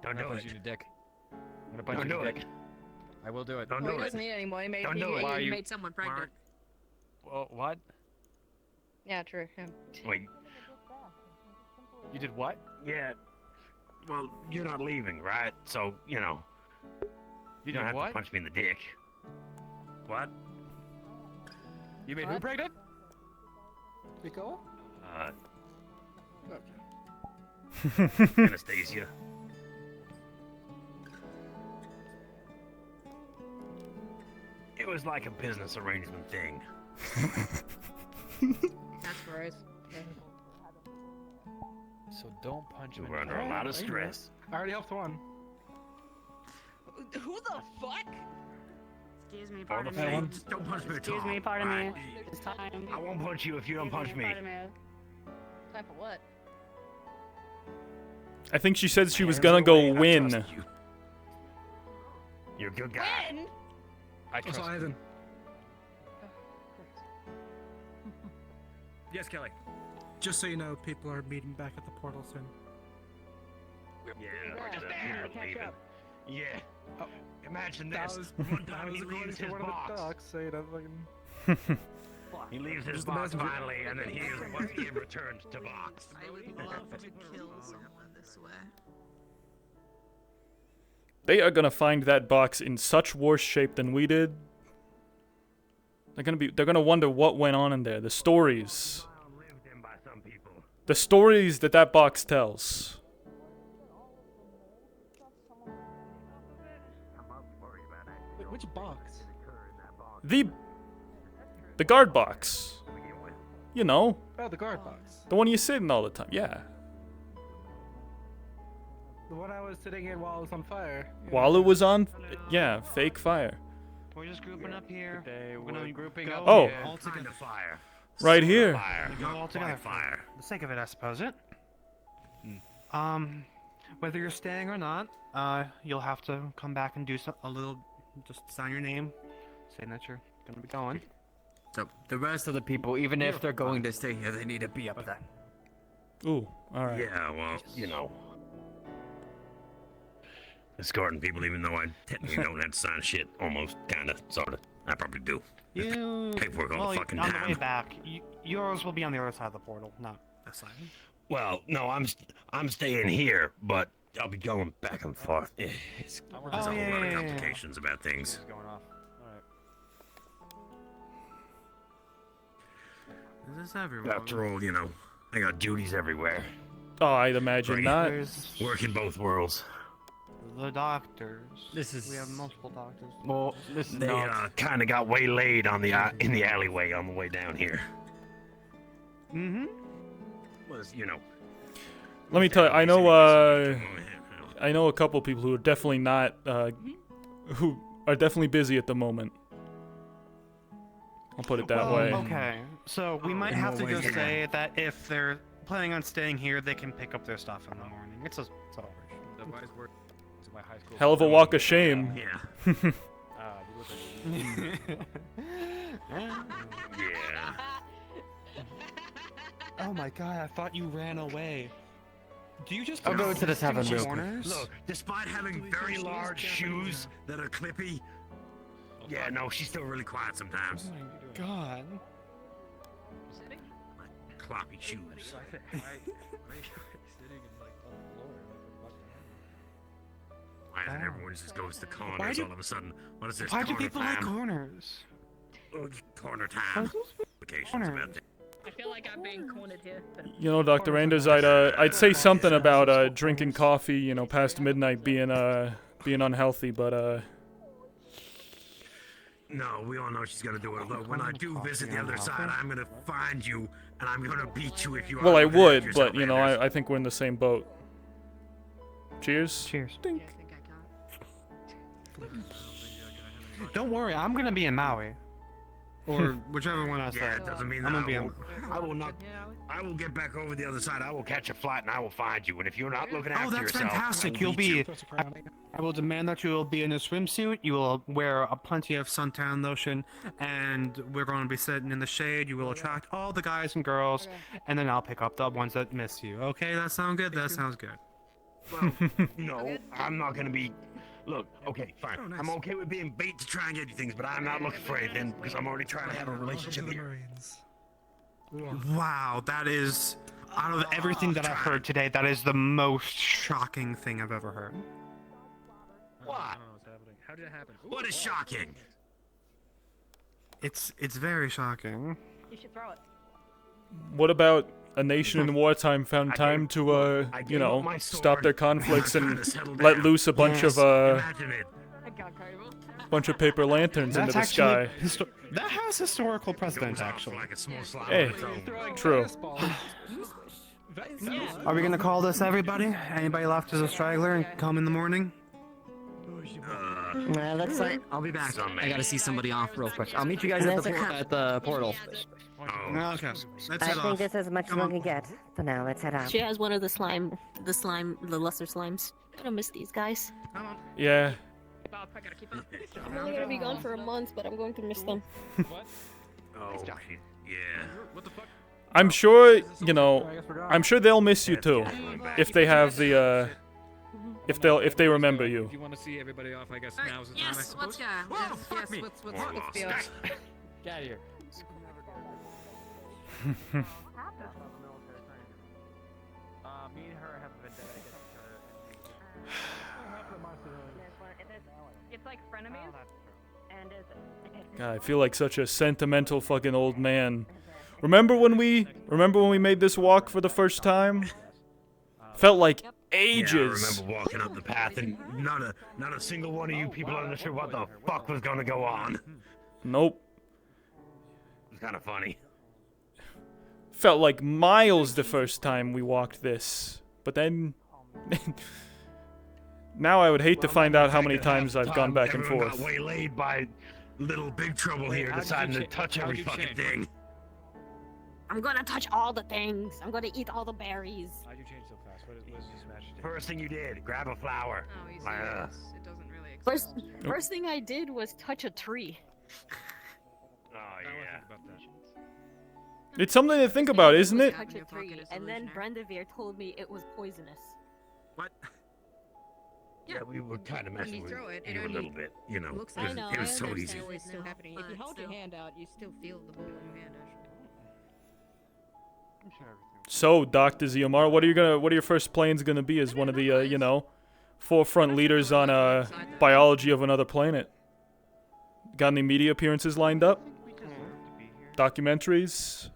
Speaker 23: Don't do it.
Speaker 16: You dick. I'm gonna punch you in the dick. I will do it.
Speaker 23: Don't
Speaker 14: Well,
Speaker 23: do
Speaker 14: he
Speaker 23: it.
Speaker 14: doesn't need it anymore. He made,
Speaker 23: Don't do it. Why are
Speaker 14: he
Speaker 23: you-
Speaker 14: made someone pregnant.
Speaker 16: Well, what?
Speaker 14: Yeah, true. Him.
Speaker 23: Wait.
Speaker 16: You did what?
Speaker 23: Yeah. Well, you're not leaving, right? So, you don't
Speaker 16: did
Speaker 23: have
Speaker 16: what?
Speaker 23: to punch me in the dick. What?
Speaker 16: You made who pregnant?
Speaker 8: Rico?
Speaker 23: Anastasia. It was like a business arrangement thing.
Speaker 14: That's gross.
Speaker 16: So don't punch him.
Speaker 23: We were under a lot of stress.
Speaker 8: I already helped one.
Speaker 14: Who the fuck?
Speaker 2: Excuse me,
Speaker 23: All
Speaker 2: pardon
Speaker 23: the
Speaker 2: me.
Speaker 23: fans, don't punch me at
Speaker 2: Excuse
Speaker 23: all.
Speaker 2: me, pardon me.
Speaker 23: Right.
Speaker 2: It's time.
Speaker 23: I won't punch you if you don't
Speaker 2: Excuse
Speaker 23: punch me.
Speaker 2: Pardon me.
Speaker 14: Time for what?
Speaker 1: I think she said she was gonna go win.
Speaker 23: You're a good guy.
Speaker 14: When?
Speaker 16: I trust you.
Speaker 8: Ivan.
Speaker 16: Yes, Kelly.
Speaker 8: Just so you know, people are meeting back at the portal soon.
Speaker 23: Yeah, we're just leaving. Yeah.
Speaker 8: Oh,
Speaker 23: Imagine
Speaker 8: that
Speaker 23: this.
Speaker 8: was,
Speaker 23: One
Speaker 8: that
Speaker 23: time
Speaker 8: was
Speaker 23: he
Speaker 8: according
Speaker 23: leaves
Speaker 8: to
Speaker 23: his
Speaker 8: one of the
Speaker 23: box.
Speaker 8: docs, so you know, fucking...
Speaker 23: He leaves his
Speaker 8: Just the
Speaker 23: box
Speaker 8: messenger.
Speaker 23: finally, and then he is returned to box.
Speaker 11: I would love to kill someone this way.
Speaker 1: They are gonna find that box in such worse shape than we did. They're gonna wonder what went on in there. The stories. The stories that box tells.
Speaker 8: Wait, which box?
Speaker 1: The guard box. You know,
Speaker 8: Oh, the guard box.
Speaker 1: the one you sit in all the time. Yeah.
Speaker 8: The one I was sitting in while it was on fire.
Speaker 1: While it was on, yeah, fake fire.
Speaker 12: We're just grouping up here. We're gonna be grouping up.
Speaker 1: Oh.
Speaker 12: here.
Speaker 23: All together fire.
Speaker 1: Right here.
Speaker 23: Fire.
Speaker 5: Go all together
Speaker 23: Fire.
Speaker 5: for the sake of it, I suppose it. Whether you're staying or not, you'll have to come back and do a little, just sign your name, saying that you're gonna be going.
Speaker 16: So the rest of the people, even if they're going to stay here, they need to be up then.
Speaker 1: Ooh, alright.
Speaker 23: Yeah, well, escorting people, even though I technically don't have to sign shit. Almost, kinda, sorta. I probably do.
Speaker 5: You...
Speaker 23: Paperwork all the fucking
Speaker 5: on
Speaker 23: time.
Speaker 5: the way back, yours will be on the other side of the portal, not this side.
Speaker 23: Well, no, I'm staying here, but I'll be going back and forth. There's a whole lot of complications about things.
Speaker 16: Going off.
Speaker 4: Is this everywhere?
Speaker 23: After all, I got duties everywhere.
Speaker 1: Oh, I'd imagine not.
Speaker 23: Work in both worlds.
Speaker 5: the doctors.
Speaker 23: This is-
Speaker 5: We have multiple doctors.
Speaker 23: Well,
Speaker 5: this is
Speaker 23: they
Speaker 5: not.
Speaker 23: kind of got waylaid on the in the alleyway on the way down here.
Speaker 5: Mm-hmm.
Speaker 23: Was you know.
Speaker 1: Let me tell you, I know a couple people who are definitely not, who are definitely busy at the moment. I'll put it that way.
Speaker 5: Okay, so we might have to just say that if they're planning on staying here, they can pick up their stuff in the morning. It's a celebration.
Speaker 1: Hell of a walk of shame.
Speaker 23: Yeah.
Speaker 5: Yeah. Oh my god, I thought you ran away. Do you just
Speaker 23: I'll go to the tavern real quick.
Speaker 5: corners?
Speaker 23: Look, despite having very large shoes that are clippy, yeah, no, she's still really quiet sometimes.
Speaker 5: Oh my god.
Speaker 23: Cloppy shoes. Why isn't everyone just goes to corners all of a sudden? What is this?
Speaker 5: Why do
Speaker 23: corner
Speaker 5: people
Speaker 23: time?
Speaker 5: like corners?
Speaker 23: Oh, corner time. Vacations about that.
Speaker 14: I feel like I'm being cornered here.
Speaker 1: You know, Dr. Anders, I'd say something about drinking coffee, you know, past midnight being unhealthy, but
Speaker 23: No, we all know she's gonna do it. Look, when I do visit the other side, I'm gonna find you, and I'm gonna beat you if you.
Speaker 1: well,
Speaker 23: are
Speaker 1: I
Speaker 23: looking after
Speaker 1: would,
Speaker 23: yourself,
Speaker 1: but you know,
Speaker 23: Anders.
Speaker 1: I think we're in the same boat. Cheers.
Speaker 5: Cheers. Don't worry, I'm gonna be in Maui. Or whichever one I say.
Speaker 23: Yeah, it doesn't mean
Speaker 5: I'm
Speaker 23: that
Speaker 5: gonna be in.
Speaker 23: I will not. I will get back over the other side. I will catch a flight and I will find you. And if you're not looking after
Speaker 5: Oh, that's
Speaker 23: yourself, I
Speaker 5: fantastic.
Speaker 23: will
Speaker 5: You'll
Speaker 23: beat
Speaker 5: be.
Speaker 23: you.
Speaker 5: I will demand that you will be in a swimsuit. You will wear a plenty of suntan lotion, and we're going to be sitting in the shade. You will attract all the guys and girls, and then I'll pick up the ones that miss you. Okay, that sound good? That sounds good.
Speaker 23: Well, no, I'm not gonna be. Look, okay, fine. I'm okay with being bait to try and get you things, but I'm not looking for anything because I'm already trying to have a relationship here.
Speaker 5: Wow, that is. Out of everything that I've heard today, that is the most shocking thing I've ever heard.
Speaker 23: What?
Speaker 3: How did it happen?
Speaker 23: What is shocking?
Speaker 5: It's very shocking.
Speaker 14: You should throw it.
Speaker 1: What about a nation in wartime found time to, you know, stop their conflicts and let loose a bunch of, bunch of paper lanterns into the sky?
Speaker 5: That has historical precedent, actually.
Speaker 1: Hey, true.
Speaker 5: Are we gonna call this everybody? Anybody left as a straggler and come in the morning?
Speaker 16: Looks like I'll be back. I gotta see somebody off real quick. I'll meet you guys at the portal.
Speaker 5: Okay, let's head
Speaker 13: I
Speaker 5: off.
Speaker 13: think this is as much as we can get. For now, let's head out.
Speaker 18: She has one of the lesser slimes. I don't miss these guys.
Speaker 1: Yeah.
Speaker 18: I'm only gonna be gone for a month, but I'm going to miss them.
Speaker 23: Oh, yeah. What the fuck?
Speaker 1: I'm sure, you know, I'm sure they'll miss you too, if they have the, if they remember you.
Speaker 3: If you want to see everybody off, I guess now's the time. I
Speaker 14: Yes,
Speaker 3: suppose.
Speaker 14: let's go. Yes, let's be off.
Speaker 21: Get out of here. Me and her have a vendetta against each other.
Speaker 14: It's like frenemies. And
Speaker 1: God, I feel like such a sentimental fucking old man. Remember when we made this walk for the first time? Felt like ages.
Speaker 23: Yeah, I remember walking up the path and not a single one of you people understood what the fuck was gonna go on.
Speaker 1: Nope.
Speaker 23: It was kind of funny.
Speaker 1: Felt like miles the first time we walked this, but then now I would hate to find out how many times I've gone back and
Speaker 23: Everyone
Speaker 1: forth.
Speaker 23: got waylaid by little Big Trouble here, deciding to touch every fucking thing.
Speaker 18: I'm gonna touch all the things. I'm gonna eat all the berries.
Speaker 3: How'd you change so fast? What is this magic?
Speaker 23: First thing you did, grab a flower.
Speaker 14: Oh, you see,
Speaker 23: My,
Speaker 14: it doesn't really exist.
Speaker 18: First thing I did was touch a tree.
Speaker 23: Oh yeah.
Speaker 1: It's something to think about, isn't it?
Speaker 18: Touch a tree, and then Brandevere told me it was poisonous.
Speaker 23: What? Yeah, we were kind of messing with
Speaker 14: throw it, it
Speaker 23: you a
Speaker 14: only
Speaker 23: little bit, you know.
Speaker 14: looks
Speaker 23: It was,
Speaker 14: like
Speaker 23: it was so easy.
Speaker 14: It's still happening. If you hold your hand out, you still feel the bullet in your hand.
Speaker 1: So, Dr. Ziomar, what are your first plans gonna be as one of the, you know, forefront leaders on biology of another planet? Got any media appearances lined up? Documentaries?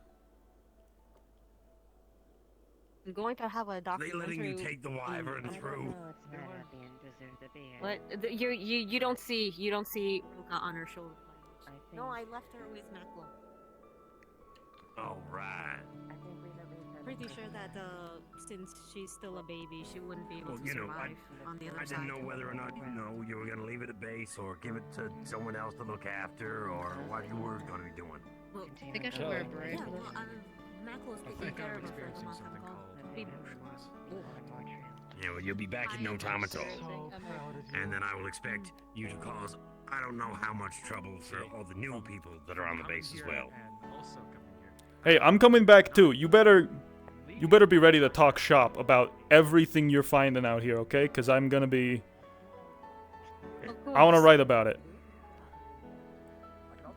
Speaker 18: I'm going to have a
Speaker 23: Are they
Speaker 18: documentary.
Speaker 23: letting you take the wyvern through?
Speaker 18: What? You don't see Ruka on her shoulder. No, I left her with Maclo.
Speaker 23: Oh, right.
Speaker 18: Pretty sure that since she's still a baby, she wouldn't be able
Speaker 23: Well,
Speaker 18: to
Speaker 23: you know,
Speaker 18: survive on the other
Speaker 23: I
Speaker 18: side.
Speaker 23: didn't know whether or not, you were going to leave it at base or give it to someone else to look after or what you were going to be doing.
Speaker 18: Well,
Speaker 19: I think I should wear a braid.
Speaker 18: Yeah, well, Maclo's taking care of her for the month I'm gone.
Speaker 23: Yeah, well, you'll be back in no time at all. And then I will expect you to cause I don't know how much trouble for all the new people that are on the base as well.
Speaker 1: Hey, I'm coming back too. You better be ready to talk shop about everything you're finding out here, okay? Because I'm gonna be... I want to write about it.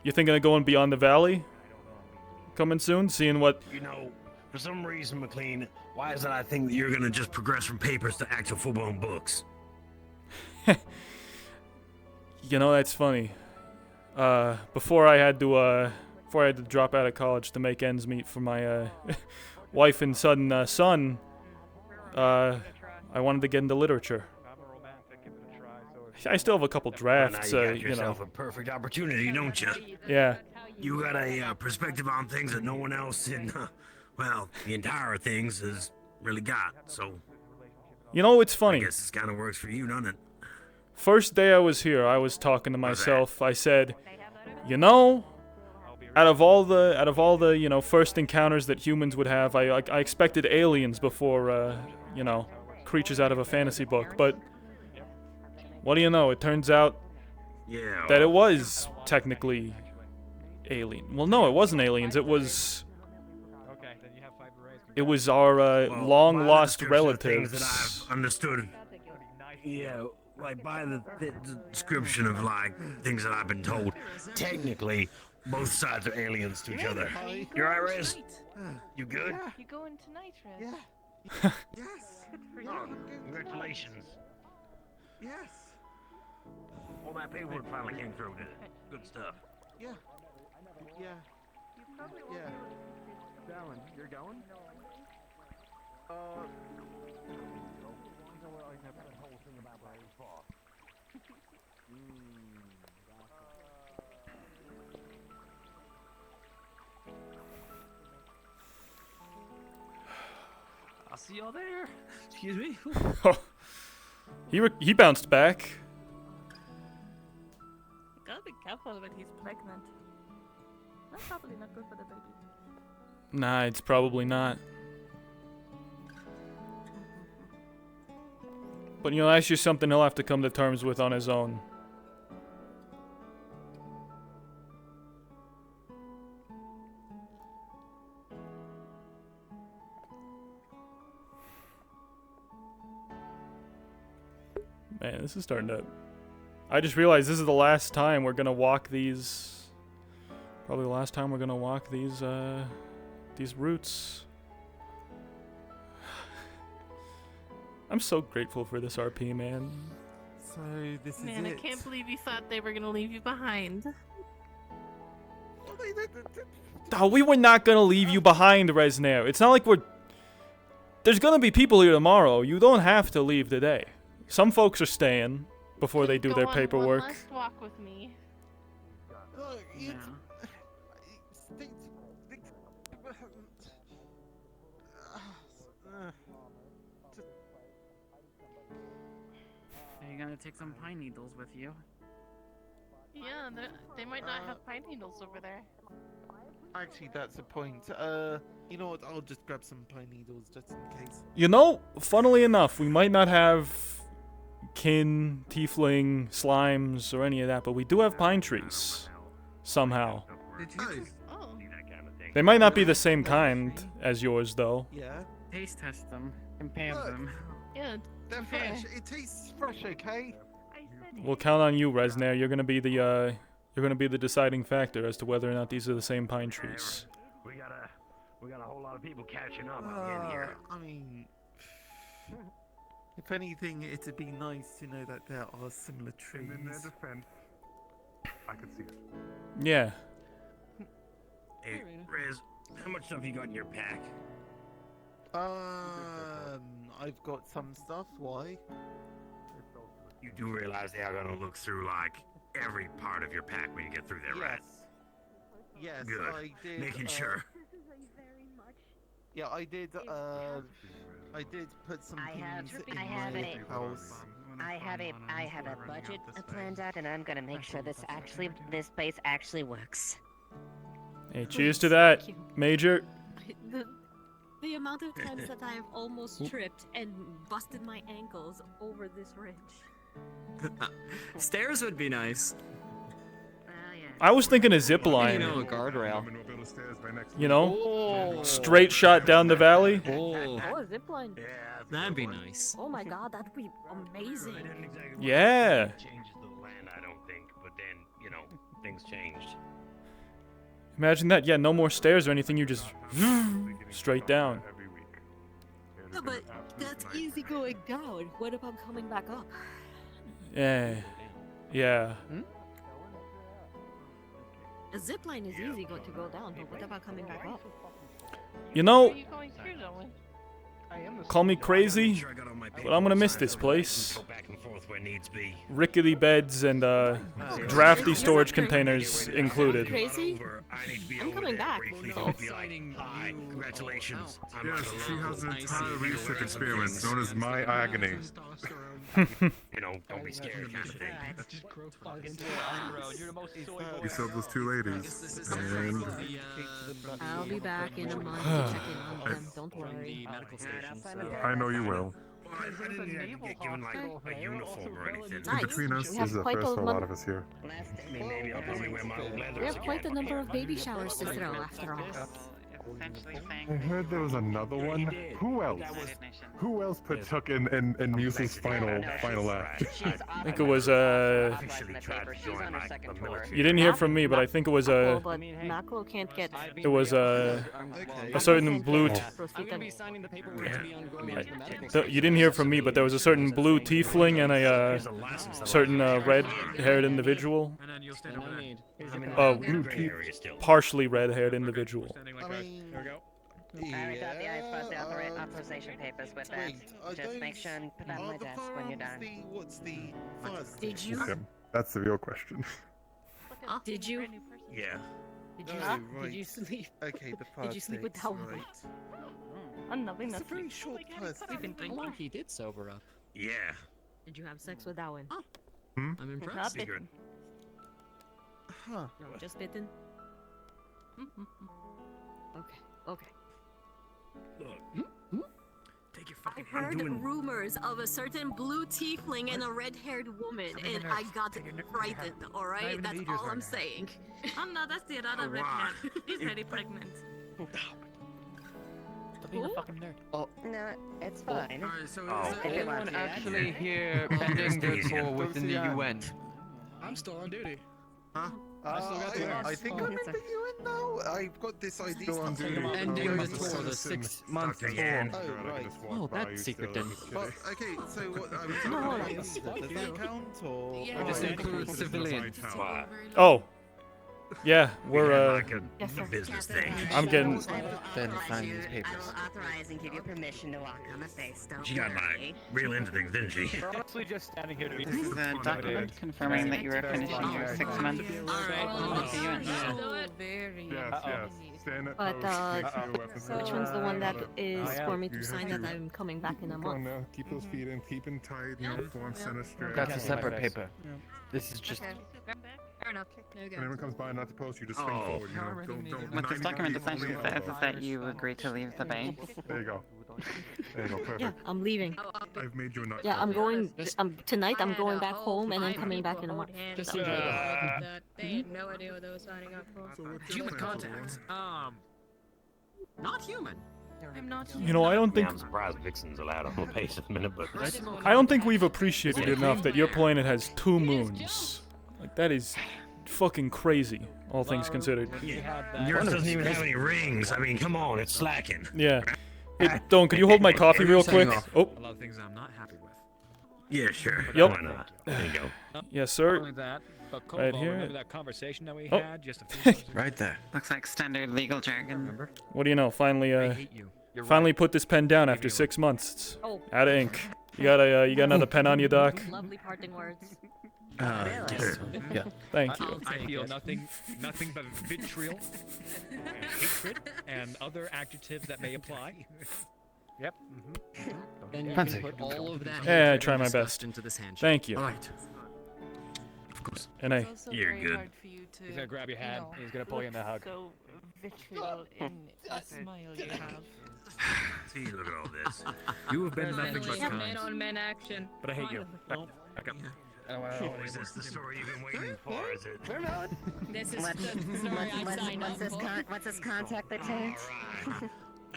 Speaker 1: You thinking of going beyond the valley? Coming soon? Seeing what...
Speaker 23: You know, for some reason, McLean, why is it I think that you're going to just progress from papers to actual full-blown books?
Speaker 1: You know, that's funny. Before I had to drop out of college to make ends meet for my wife and son, I wanted to get into literature. I still have a couple drafts,
Speaker 23: Well, now you got yourself a perfect opportunity, don't you?
Speaker 1: Yeah.
Speaker 23: You got a perspective on things that no one else in, well, the entire things has really got, so...
Speaker 1: You know, it's funny.
Speaker 23: I guess this kind of works for you, doesn't it?
Speaker 1: First day I was here, I was talking to myself. I said, you know, out of all the first encounters that humans would have, I expected aliens before creatures out of a fantasy book. But what do you know? It turns out that it was technically alien. Well, no, it wasn't aliens. It was our long lost relatives.
Speaker 23: Things that I've understood. Yeah. Like, by the description of, like, things that I've been told, technically, both sides are aliens to each other. You alright, Riz? You good?
Speaker 11: Yeah. You going tonight, Riz?
Speaker 23: Yeah. Yes. Congratulations.
Speaker 8: Yes.
Speaker 23: All that paperwork finally came through, did it? Good stuff.
Speaker 8: Yeah. Yeah. Yeah. Dallin, you're going?
Speaker 4: I'll see y'all there. Excuse me.
Speaker 1: He bounced back.
Speaker 11: You gotta be careful when he's pregnant. That's probably not good for the baby.
Speaker 1: Nah, it's probably not. But that's just something he'll have to come to terms with on his own. Man, this is starting to... I just realized this is the last time we're gonna walk these... Probably the last time we're gonna walk these routes. I'm so grateful for this RP, man.
Speaker 8: So, this is
Speaker 14: Man, I
Speaker 8: it.
Speaker 14: can't believe you thought they were gonna leave you behind.
Speaker 1: Oh, we were not gonna leave you behind, Resnair. It's not like we're... There's gonna be people here tomorrow. You don't have to leave today. Some folks are staying before they do
Speaker 14: Go
Speaker 1: their
Speaker 14: on
Speaker 1: paperwork.
Speaker 14: One last walk with me.
Speaker 8: Look,
Speaker 2: Are you gonna take some pine needles with you?
Speaker 14: Yeah, they might not have pine needles over there.
Speaker 6: Actually, that's a point. You know what? I'll just grab some pine needles just in case.
Speaker 1: Funnily enough, we might not have kin, tiefling, slimes, or any of that, but we do have pine trees. Somehow. They might not be the same kind as yours, though.
Speaker 6: Yeah.
Speaker 2: Taste test them. Compare them.
Speaker 14: Yeah,
Speaker 6: they're fresh. It tastes fresh, okay?
Speaker 1: We'll count on you, Resnair. You're gonna be the deciding factor as to whether or not these are the same pine trees.
Speaker 23: We got a whole lot of people catching up again here.
Speaker 6: I mean, if anything, it'd be nice to know that there are similar trees.
Speaker 7: In their defense, I could see it.
Speaker 1: Yeah.
Speaker 23: Hey, Riz, how much stuff you got in your pack?
Speaker 6: I've got some stuff. Why?
Speaker 23: You do realize they are gonna look through like every part of your pack when you get through there, right?
Speaker 6: Yes,
Speaker 23: Good.
Speaker 6: I did.
Speaker 23: Making sure.
Speaker 6: Yeah, I did. I did put some things in my house.
Speaker 13: I have a budget planned out, and I'm gonna make sure this place actually works.
Speaker 1: Hey, cheers to that, Major.
Speaker 18: The amount of times that I've almost tripped and busted my ankles over this wrench.
Speaker 16: Stairs would be nice.
Speaker 1: I was thinking a zip line.
Speaker 16: You know, a guardrail.
Speaker 1: You know, straight shot down the valley.
Speaker 16: Oh,
Speaker 18: a zip line.
Speaker 16: That'd be nice.
Speaker 18: Oh my god, that'd be amazing.
Speaker 1: Yeah.
Speaker 23: Changes the land, I don't think, but then, you know, things changed.
Speaker 1: Imagine that. Yeah, no more stairs or anything. You just straight down.
Speaker 18: Yeah, but that's easy going down. What about coming back up?
Speaker 1: Yeah. Yeah.
Speaker 18: A zip line is easy to go down, but what about coming back up?
Speaker 1: You know, call me crazy, but I'm gonna miss this place. Rickety beds and drafty storage containers included.
Speaker 18: Crazy? I'm coming back.
Speaker 23: Hi, congratulations.
Speaker 9: Yes, she has an entire research experiment known as My Agony.
Speaker 23: You know, don't be scared, kind of thing.
Speaker 9: We saw those two ladies, and
Speaker 18: I'll be back in a month to check in on them. Don't worry.
Speaker 9: I know you will.
Speaker 23: I didn't get given like a uniform or anything.
Speaker 18: Nice.
Speaker 9: Between us,
Speaker 18: We
Speaker 9: this is
Speaker 18: have
Speaker 9: the
Speaker 18: quite
Speaker 9: first for a
Speaker 18: a
Speaker 9: lot of us here.
Speaker 23: Maybe I'll probably wear my old leathers
Speaker 18: We have
Speaker 23: again.
Speaker 18: quite a number of baby showers to throw after all.
Speaker 9: I heard there was another one. Who else? Who else partook in Muse's final act?
Speaker 1: I think it was you didn't hear from me, but I think it was
Speaker 18: Oh, but Mako can't get.
Speaker 1: it was a certain blue. You didn't hear from me, but there was a certain blue tiefling and a certain red-haired individual. Partially red-haired individual.
Speaker 13: I already got the authorization papers with that. Just make sure and put that on my desk when you're done.
Speaker 6: What's the fuzz?
Speaker 18: Did you?
Speaker 9: Okay, that's the real question.
Speaker 18: Did you?
Speaker 23: Yeah.
Speaker 18: Did you? Did you sleep?
Speaker 6: Okay, the fuzz.
Speaker 18: Did you sleep with that one?
Speaker 6: right.
Speaker 18: I'm loving
Speaker 6: It's
Speaker 18: that.
Speaker 6: a very short fuzz.
Speaker 16: We've been thinking he did sober up.
Speaker 23: Yeah.
Speaker 18: Did you have sex with that one?
Speaker 16: I'm
Speaker 18: Not
Speaker 16: impressed.
Speaker 18: bitten.
Speaker 6: Huh.
Speaker 18: No, just bitten. Okay. Okay.
Speaker 23: Take your
Speaker 18: I
Speaker 23: fucking
Speaker 18: heard rumors of a certain blue tiefling and a red-haired woman, and I got frightened. All right, that's all I'm saying.
Speaker 19: Oh no, that's the other red cat. She's very pregnant.
Speaker 16: Stop being a fucking nerd.
Speaker 13: Oh, no, it's fine.
Speaker 12: Alright, so
Speaker 23: Oh.
Speaker 12: is anyone actually here pending the tour within the UN?
Speaker 3: I'm still on duty.
Speaker 6: Huh? I think I'm in the UN now. I've got this ID.
Speaker 9: Still on duty.
Speaker 16: Ending
Speaker 9: I'm
Speaker 16: the
Speaker 9: a
Speaker 16: tour, the
Speaker 9: citizen.
Speaker 16: 6-month
Speaker 9: Dr.
Speaker 16: tour.
Speaker 9: Yan.
Speaker 6: Oh, right.
Speaker 16: Oh, that's secret then.
Speaker 6: Well, okay, so what? Does that count or?
Speaker 16: This includes civilians.
Speaker 1: Oh, yeah, we're
Speaker 23: Yes, sir. Business thing.
Speaker 1: I'm getting.
Speaker 13: Then sign these papers. I will authorize and give you permission to walk on the face. Don't
Speaker 23: She got like real into things, didn't she?
Speaker 2: Honestly, just standing here to be.
Speaker 15: This is a document confirming that you are finishing your 6 months with the UN.
Speaker 19: So very.
Speaker 9: Yes. Stand at
Speaker 18: But
Speaker 9: post,
Speaker 18: which one's the one that is for me to sign that I'm coming back in a
Speaker 9: Come on
Speaker 18: month?
Speaker 9: now, keep those feet in, keep them tight, uniform, center straight.
Speaker 12: That's a separate paper. This is just.
Speaker 19: Fair enough. There you
Speaker 9: When
Speaker 19: go.
Speaker 9: anyone comes by not to post, you just swing forward, you know. Don't.
Speaker 15: What this
Speaker 9: 90
Speaker 15: document
Speaker 9: degrees,
Speaker 15: essentially
Speaker 9: only
Speaker 15: says is that you agree to leave the base.
Speaker 9: There you go. There you go, perfect.
Speaker 18: Yeah, I'm leaving.
Speaker 9: I've made you a nut.
Speaker 18: Yeah, I'm going. Tonight I'm going back home and then coming back in a month.
Speaker 16: Just
Speaker 18: So-
Speaker 19: That they had no idea what they were signing up for.
Speaker 16: Human contact. Not human.
Speaker 19: I'm not.
Speaker 1: You know, I don't think.
Speaker 23: I'm surprised Vixen's allowed on the pace at the minute, but
Speaker 1: I don't think we've appreciated enough that your planet has 2 moons. Like that is fucking crazy, all things considered.
Speaker 23: yours doesn't even have any rings. I mean, come on, it's slacking.
Speaker 1: Yeah. Hey, Don, could you hold my coffee real quick? Oh.
Speaker 3: A lot of things I'm not happy with.
Speaker 23: Yeah, sure.
Speaker 1: Yep.
Speaker 23: Why not? There you go.
Speaker 1: Yes, sir.
Speaker 3: Only that, but
Speaker 1: Right
Speaker 3: Koval,
Speaker 1: here.
Speaker 3: remember that conversation that we
Speaker 1: Oh.
Speaker 3: had just a few months ago?
Speaker 12: Right there.
Speaker 15: Looks like standard legal jargon.
Speaker 1: What do you know? Finally, Finally put this pen down after 6 months. It's
Speaker 18: Oh.
Speaker 1: out of ink. You got another pen on you, Doc?
Speaker 18: Lovely parting words.
Speaker 4: Yes. Yeah.
Speaker 1: Thank you.
Speaker 17: I feel nothing but vitriol, and hatred, and other adjectives that may apply.
Speaker 21: Yep.
Speaker 16: And you
Speaker 1: Fancy.
Speaker 16: can put all of that
Speaker 1: Yeah, I
Speaker 16: hatred
Speaker 1: try
Speaker 16: and
Speaker 1: my
Speaker 16: disgust
Speaker 1: best.
Speaker 16: into this handshake.
Speaker 1: Thank you.
Speaker 16: All right. Of course.
Speaker 1: And I.
Speaker 23: You're good.
Speaker 21: He's gonna grab your hand. And he's gonna pull you in the hug.
Speaker 10: So vitriol in a smile you have.
Speaker 23: See, look at all this.
Speaker 17: You have been nothing but
Speaker 19: Men
Speaker 17: kind.
Speaker 19: on men action.
Speaker 17: But I hate you. Back up.
Speaker 23: Oh, is this the story you've been waiting for? Is it?
Speaker 19: This is the story I signed up for.
Speaker 13: What's this contact they changed?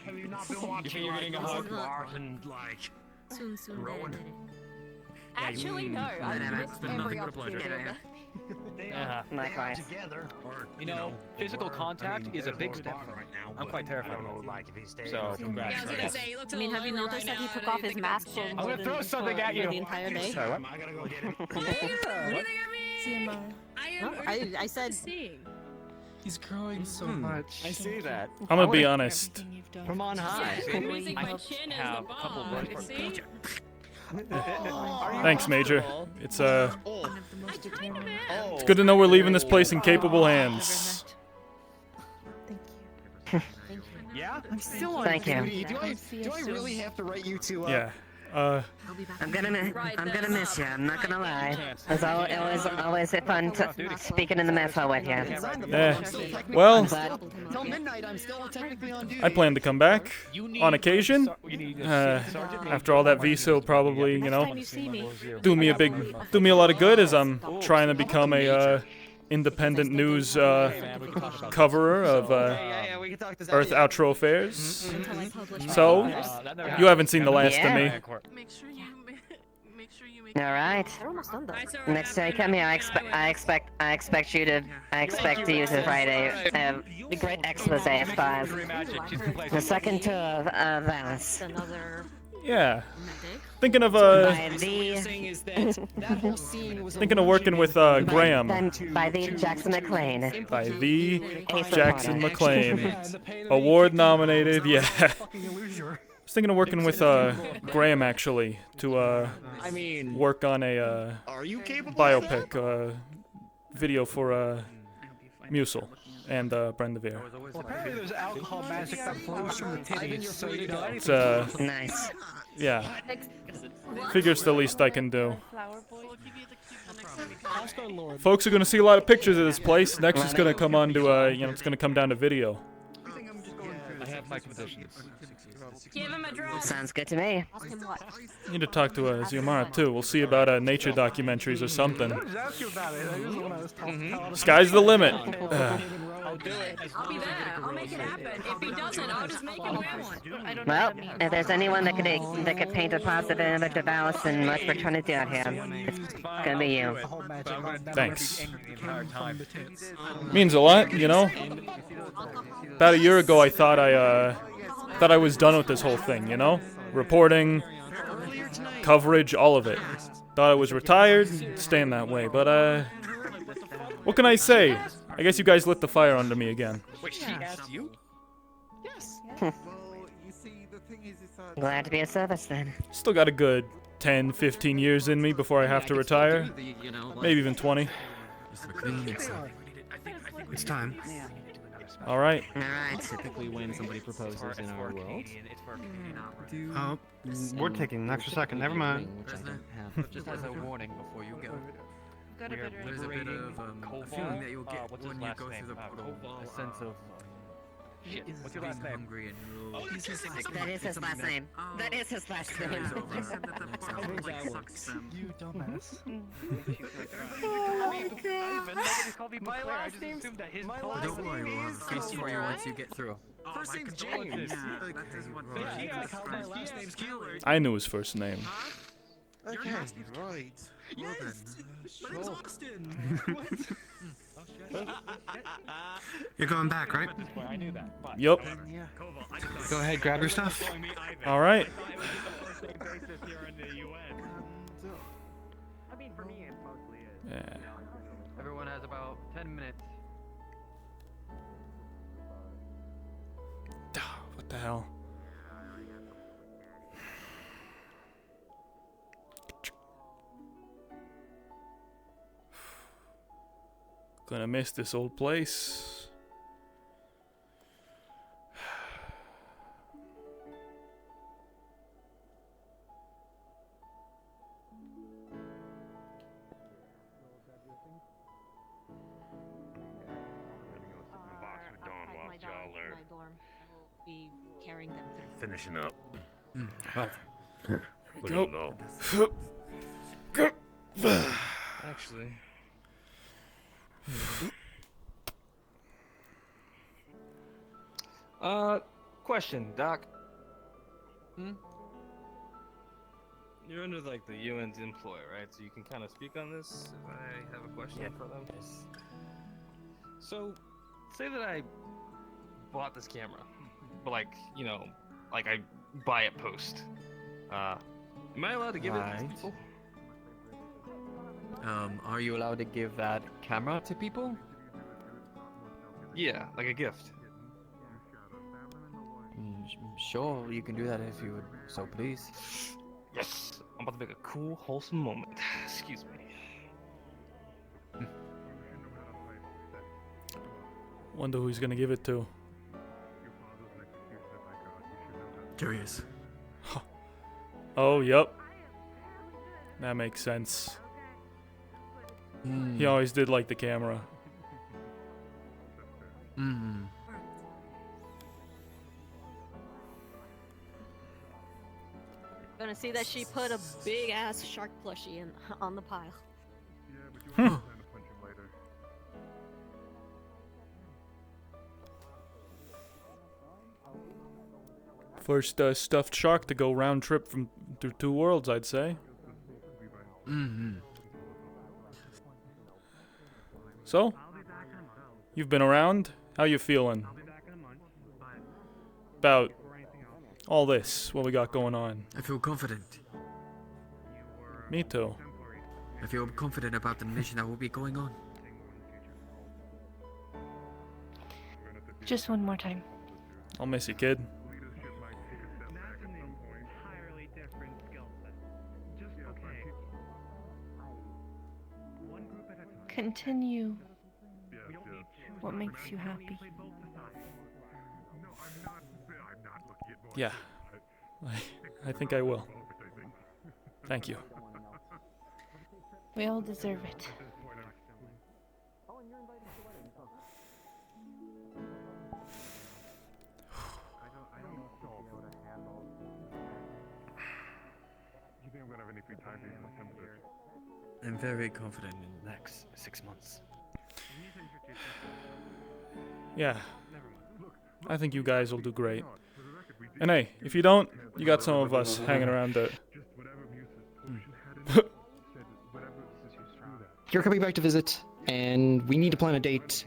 Speaker 23: Have you not been
Speaker 21: You
Speaker 23: watching?
Speaker 21: think you're getting a hug?
Speaker 23: And like,
Speaker 19: Soon,
Speaker 23: Rowan.
Speaker 19: Actually, no. I missed every opportunity.
Speaker 21: Uh-huh.
Speaker 13: Likewise.
Speaker 23: Together, or
Speaker 21: You know, physical contact is a big step for him. I'm quite terrified of it.
Speaker 23: like if he stays.
Speaker 21: So, congrats.
Speaker 19: Yeah, I was gonna say, he looks
Speaker 18: I mean, have you noticed that he took off his mask for
Speaker 21: I'm
Speaker 18: more
Speaker 21: gonna
Speaker 18: than
Speaker 21: throw something
Speaker 18: for
Speaker 21: at you.
Speaker 18: the entire day?
Speaker 21: Sorry, what?
Speaker 23: I gotta go get him.
Speaker 19: What do you think of me?
Speaker 18: No, I said
Speaker 19: Seeing.
Speaker 16: He's growing so much.
Speaker 21: I see that.
Speaker 1: I'm gonna be honest.
Speaker 16: From on high.
Speaker 19: Squeezing my chin is the
Speaker 21: have a couple
Speaker 19: bomb.
Speaker 21: words
Speaker 19: You
Speaker 21: for
Speaker 19: see?
Speaker 1: Thanks, Major. It's
Speaker 19: I kind of am.
Speaker 1: it's good to know we're leaving this place in capable hands.
Speaker 21: Yeah?
Speaker 16: I'm still on
Speaker 13: Thank you.
Speaker 16: duty. Do I really have to write you two up?
Speaker 1: Yeah.
Speaker 13: I'm gonna miss you. I'm not gonna lie. It's always fun speaking in the mess hall with you.
Speaker 1: Well,
Speaker 16: Till midnight, I'm still technically on duty.
Speaker 1: I plan to come back on occasion. After all that visa will probably, do me a lot of good as I'm trying to become a independent news coverer of Earth Outro Affairs. So, you haven't seen the last of me.
Speaker 13: All right. Next time you come here, I expect you to use to write a great expose as far as the second tour of Venice.
Speaker 1: Yeah. Thinking of thinking of working with Graham.
Speaker 13: By the Jackson Mclean.
Speaker 1: By the Jackson Mclean. Award nominated, yeah. I was thinking of working with Graham actually to work on a biopic video for Musil and Brenda Veer.
Speaker 21: Well, apparently there's alcohol magic that flows from the titties, so you know.
Speaker 1: It's
Speaker 13: nice.
Speaker 1: Yeah. Figure's the least I can do. Folks are gonna see a lot of pictures of this place. Next it's gonna come on to it's gonna come down to video.
Speaker 21: I have my conditions.
Speaker 19: Give him a draw.
Speaker 13: Sounds good to me.
Speaker 1: Need to talk to Xiomara too. We'll see about nature documentaries or something. Sky's the limit.
Speaker 19: I'll do it. I'll be there. I'll make it happen. If he doesn't, I'll just make him wear one.
Speaker 13: Well, if there's anyone that could paint a positive image of Alice and what we're trying to do out here, it's gonna be you.
Speaker 1: Thanks. Means a lot, About a year ago, I thought I was done with this whole thing, reporting, coverage, all of it. Thought I was retired, staying that way. But what can I say? I guess you guys lit the fire under me again.
Speaker 21: Wait, she asked you?
Speaker 16: Yes.
Speaker 13: Glad to be of service then.
Speaker 1: Still got a good 10, 15 years in me before I have to retire. Maybe even 20.
Speaker 5: It's time.
Speaker 1: All right.
Speaker 16: Typically when somebody proposes in our world.
Speaker 5: Oh, we're taking an extra second. Never mind.
Speaker 21: Just as a warning before you go.
Speaker 16: There's a bit of feeling that you'll get when you go through the portal.
Speaker 21: A sense of shit. What's your last name?
Speaker 13: That is his last name. That is his last name.
Speaker 16: You dumbass.
Speaker 21: Oh god. Nobody's called me my last name.
Speaker 16: Don't worry, we'll have a feast for you once you get through. First name's James.
Speaker 1: I knew his first name.
Speaker 6: Okay, right.
Speaker 16: Yes! My name's Austin!
Speaker 5: You're going back, right?
Speaker 21: I knew that.
Speaker 1: Yup.
Speaker 5: Go ahead, grab your stuff.
Speaker 1: All right.
Speaker 21: I mean, for me, it mostly is.
Speaker 1: Yeah.
Speaker 21: Everyone has about 10 minutes.
Speaker 1: What the hell? Gonna miss this old place.
Speaker 18: Be carrying them through.
Speaker 23: Finishing up.
Speaker 1: What
Speaker 23: do you know?
Speaker 4: Actually. Question, Doc. You're under like the UN's employ, right? So you can kind of speak on this if I have a question for them. So, say that I bought this camera, but like, you know, like I buy it post. Am I allowed to give it to people?
Speaker 16: Are you allowed to give that camera to people?
Speaker 4: Yeah, like a gift.
Speaker 16: Sure, you can do that if you would so please.
Speaker 4: Yes! I'm about to make a cool, wholesome moment. Excuse me.
Speaker 1: Wonder who he's gonna give it to.
Speaker 16: Curious.
Speaker 1: Oh, yep. That makes sense. He always did like the camera.
Speaker 18: Gonna see that she put a big ass shark plushie on the pile.
Speaker 1: First stuffed shark to go round trip through 2 worlds, I'd say. So, you've been around. How you feeling about all this? What we got going on?
Speaker 16: I feel confident.
Speaker 1: Me too.
Speaker 16: I feel confident about the mission that will be going on.
Speaker 10: Just one more time.
Speaker 1: I'll miss you, kid.
Speaker 10: Continue what makes you happy.
Speaker 1: Yeah, I think I will. Thank you.
Speaker 10: We all deserve it.
Speaker 16: I'm very confident in the next 6 months.
Speaker 1: Yeah, I think you guys will do great. And hey, if you don't, you got some of us hanging around the...
Speaker 16: You're coming back to visit, and we need to plan a date.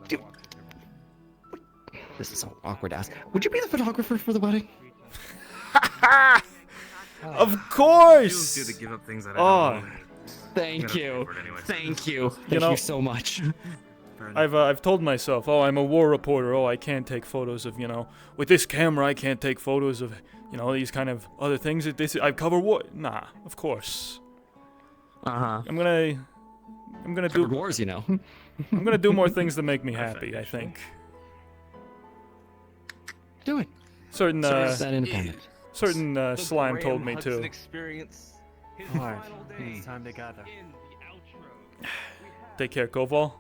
Speaker 16: Dude. This is so awkward to ask. Would you be the photographer for the wedding?
Speaker 1: Of course!
Speaker 4: Do the give up things that I don't know.
Speaker 16: Thank you. Thank you. Thank
Speaker 1: know,
Speaker 16: you so much.
Speaker 1: I've told myself, oh, I'm a war reporter. Oh, I can't take photos of, with this camera, I can't take photos of, these kind of other things. I cover war. Nah, of course. I'm gonna do
Speaker 16: wars,
Speaker 1: I'm gonna do more things that make me happy. I think.
Speaker 16: Do it.
Speaker 1: Certain
Speaker 16: independent.
Speaker 1: slime told me to.
Speaker 5: Alright, it's time to gather.
Speaker 1: Take care, Koval.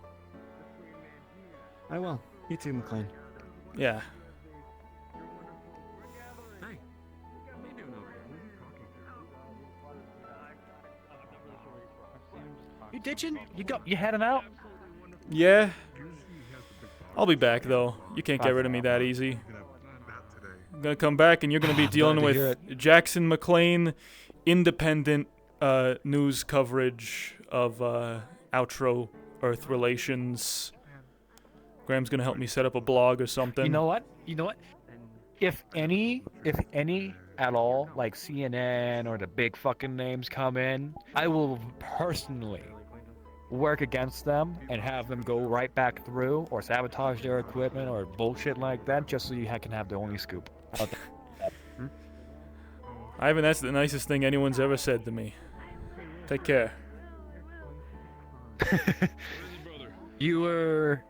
Speaker 16: I will. You too, McLean.
Speaker 1: Yeah.
Speaker 21: You ditching? You heading out?
Speaker 1: Yeah. I'll be back though. You can't get rid of me that easy. I'm gonna come back and you're gonna be dealing with Jackson Mclean, independent news coverage of outro Earth relations. Graham's gonna help me set up a blog or something.
Speaker 21: You know what? If any at all, like CNN or the big fucking names come in, I will personally work against them and have them go right back through or sabotage their equipment or bullshit like that just so you can have the only scoop.
Speaker 1: Ivan, that's the nicest thing anyone's ever said to me. Take care.
Speaker 21: You were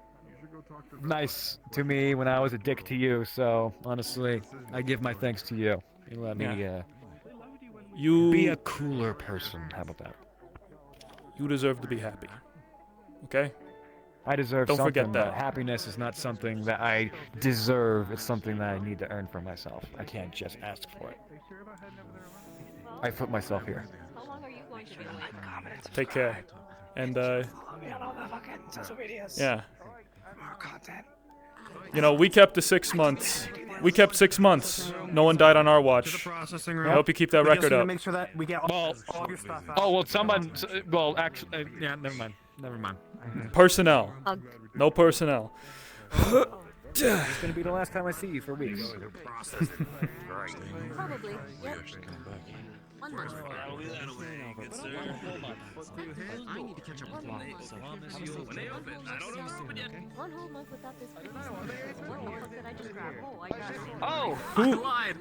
Speaker 21: nice to me when I was a dick to you, so honestly, I give my thanks to you. You let me be a cooler person. How about that?
Speaker 1: You deserve to be happy. Okay?
Speaker 21: I deserve
Speaker 1: Don't
Speaker 21: something,
Speaker 1: forget that.
Speaker 21: but happiness is not something that I deserve. It's something that I need to earn for myself. I can't just ask for it. I put myself here.
Speaker 1: Take care. And, yeah. You know, we kept the 6 months. We kept 6 months. No one died on our watch. I hope you keep that record up.
Speaker 5: Make sure that we get all of your stuff out.
Speaker 21: Oh, well, someone... Well, actually... yeah, never mind. Never mind.
Speaker 1: Personnel. No personnel.
Speaker 21: It's gonna be the last time I see you for weeks.
Speaker 18: Probably. Yep. 1 month.
Speaker 4: I need to catch up with you. So I'll miss you. When they open, I don't know if they're open yet.
Speaker 18: 1 whole month without this. 1 whole month that I just grabbed. Oh, I grabbed.
Speaker 4: Oh, I lied.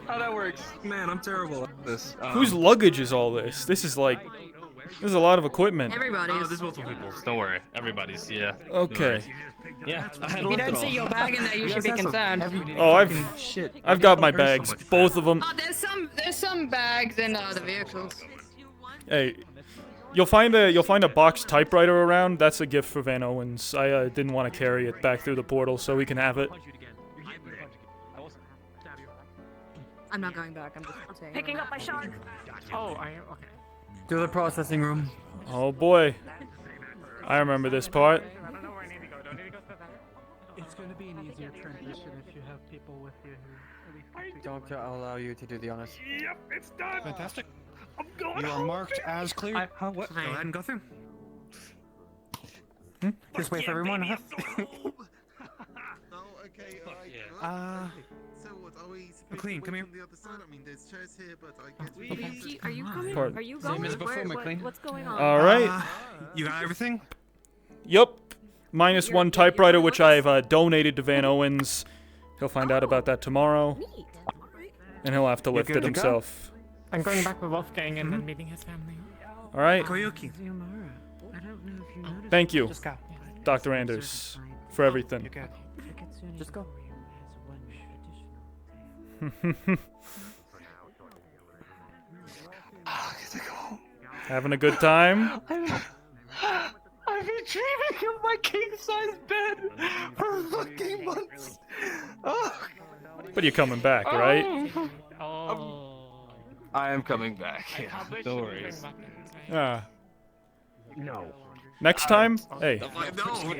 Speaker 4: How that works? Man, I'm terrible at this.
Speaker 1: Whose luggage is all this? This is like... There's a lot of equipment.
Speaker 14: Everybody's.
Speaker 4: There's multiple people's. Don't worry. Everybody's, yeah.
Speaker 1: Okay.
Speaker 4: Yeah, I had
Speaker 14: If you don't see your bag in there, you should be concerned.
Speaker 1: Oh, I've got my bags. Both of them.
Speaker 14: Oh, there's some bags in the vehicles.
Speaker 1: Hey, you'll find a box typewriter around. That's a gift for Van Owens. I didn't want to carry it back through the portal, so we can have it.
Speaker 14: I'm not going back. I'm just saying.
Speaker 18: Picking up my shark.
Speaker 16: Oh, I am. Okay.
Speaker 2: To the processing room.
Speaker 1: Oh boy. I remember this part.
Speaker 8: It's going to be an easier transition if you have people with you who...
Speaker 2: Doctor, I'll allow you to do the honors.
Speaker 8: Yep, it's done.
Speaker 5: Fantastic.
Speaker 8: I'm going
Speaker 5: You are
Speaker 8: home.
Speaker 5: marked as clear.
Speaker 8: What?
Speaker 5: Go ahead and go through. Just wait for everyone. McLean, come here.
Speaker 18: Are you coming?
Speaker 1: Part.
Speaker 18: Are you going? What's going on?
Speaker 1: All right.
Speaker 5: You got everything?
Speaker 1: Yup. -1 typewriter, which I've donated to Van Owens. He'll find out about that tomorrow. And he'll have to lift it himself.
Speaker 16: I'm going back with Wolfgang and meeting his family.
Speaker 1: All right.
Speaker 5: Koyuki.
Speaker 1: Thank you,
Speaker 5: Just go.
Speaker 1: Dr. Anders, for everything.
Speaker 5: You're good. Just go.
Speaker 1: Having a good time?
Speaker 16: I've been dreaming of my king-size bed for fucking months. Oh.
Speaker 1: But you're coming back, right?
Speaker 4: I am coming back. Yeah, don't worry.
Speaker 23: No.
Speaker 1: Next time, hey.
Speaker 4: No,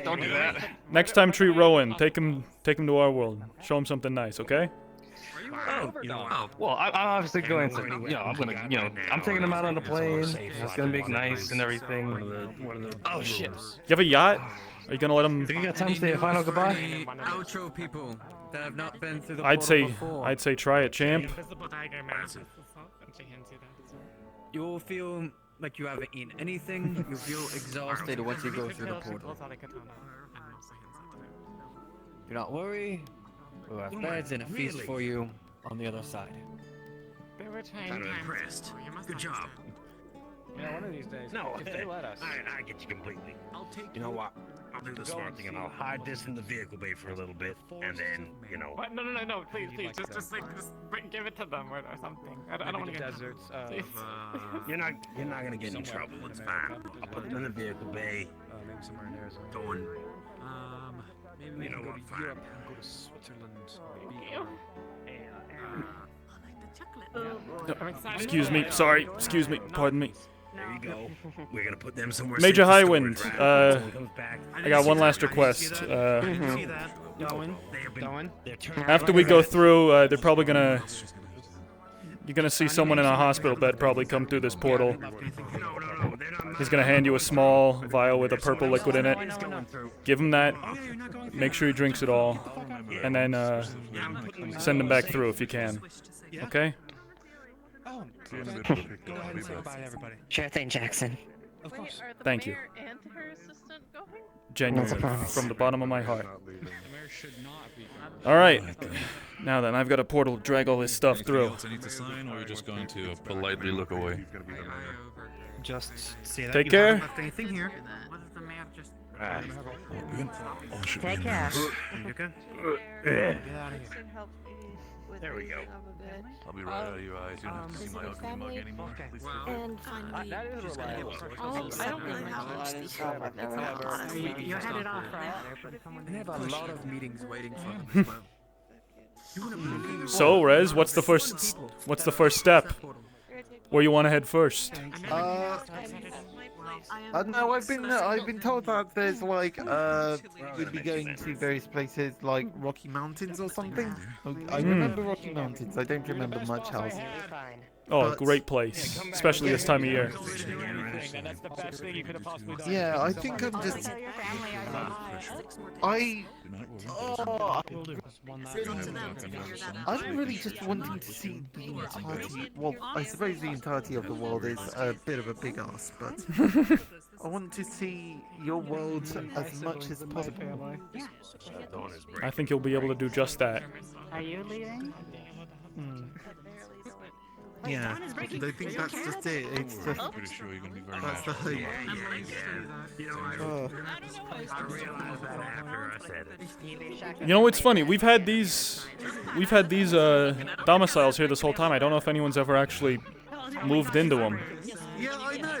Speaker 4: don't do that.
Speaker 1: Next time, treat Rowan. Take him to our world. Show him something nice, okay?
Speaker 23: Oh, well, I'm obviously going to, I'm taking them out on the plane. It's gonna be nice and everything. Oh shit!
Speaker 1: You have a yacht? Are you gonna let him?
Speaker 23: Think you got time to say a final goodbye?
Speaker 2: Outro people that have not been through the
Speaker 1: I'd
Speaker 2: portal
Speaker 1: say,
Speaker 2: before.
Speaker 1: I'd say try it, champ.
Speaker 2: You will feel like you haven't eaten anything. You feel exhausted once you go through the portal. Do not worry. We'll have beds and a feast for you on the other side.
Speaker 23: I'm impressed. Good job.
Speaker 21: Yeah, one of these days.
Speaker 23: No,
Speaker 21: if they let us.
Speaker 23: I get you completely. You know what? I'll do the smart thing and I'll hide this in the vehicle bay for a little bit, and then,
Speaker 16: What? No, please, just give it to them or something. I don't want to get
Speaker 21: deserts.
Speaker 23: You're not gonna get in trouble. It's fine. I'll put it in the vehicle bay.
Speaker 21: Maybe somewhere in Arizona.
Speaker 23: Going.
Speaker 21: Maybe
Speaker 23: You know
Speaker 21: go
Speaker 23: what,
Speaker 21: to
Speaker 23: fine.
Speaker 21: Europe and go to Switzerland.
Speaker 1: Excuse me. Sorry. Excuse me. Pardon me.
Speaker 23: There you go. We're gonna put them somewhere.
Speaker 1: Major
Speaker 23: safe for
Speaker 1: Highwind.
Speaker 23: storage, right? So when he comes back-
Speaker 1: I got one last request.
Speaker 5: Going.
Speaker 1: After we go through, they're probably gonna. You're gonna see someone in a hospital bed probably come through this portal. He's gonna hand you a small vial with a purple liquid in it. Give him that. Make sure he drinks it all, and then send him back through if you can. Okay?
Speaker 5: Go ahead and say goodbye to everybody.
Speaker 13: Sure thing, Jackson.
Speaker 5: Of course.
Speaker 1: Thank you.
Speaker 19: And her assistant going?
Speaker 1: Genuinely, from the bottom of my heart. All right. Now then, I've got a portal to drag all this stuff through.
Speaker 11: I need to sign, or are you just going to politely look away?
Speaker 5: Just say that
Speaker 1: Take
Speaker 5: you
Speaker 1: care.
Speaker 5: haven't left anything here.
Speaker 3: What if the map just...
Speaker 13: Take care.
Speaker 5: You good?
Speaker 23: Yeah.
Speaker 5: Get out of here.
Speaker 23: There we go.
Speaker 11: I'll be right out of your eyes. You don't have to see my ugly mug anymore. Please
Speaker 18: And finally,
Speaker 21: That is reliable.
Speaker 18: I don't really know how much these stuff I've never had, honestly.
Speaker 16: You're
Speaker 2: headed off, right?
Speaker 16: And they have a lot of meetings waiting for them as well. You wouldn't believe
Speaker 1: So, Rez, what's the first step? Where you want to head first?
Speaker 6: I don't know. I've been told that there's like we'd be going to various places like Rocky Mountains or something. I remember Rocky Mountains. I don't remember much else.
Speaker 1: Oh, great place, especially this time of year.
Speaker 21: That's the best thing you could have possibly done.
Speaker 6: Yeah, I think I'm just. I'm really just wanting to see the entirety. Well, I suppose the entirety of the world is a bit of a big ass, but I want to see your world as much as possible.
Speaker 1: I think you'll be able to do just that.
Speaker 2: Are you leaving?
Speaker 6: Yeah, I think that's just it. It's just.
Speaker 11: I'm pretty sure you're gonna be very
Speaker 6: That's the
Speaker 11: happy.
Speaker 6: hope.
Speaker 23: I realized that after I said it.
Speaker 1: You know, it's funny. We've had these domiciles here this whole time. I don't know if anyone's ever actually moved into them.
Speaker 6: Yeah, I know.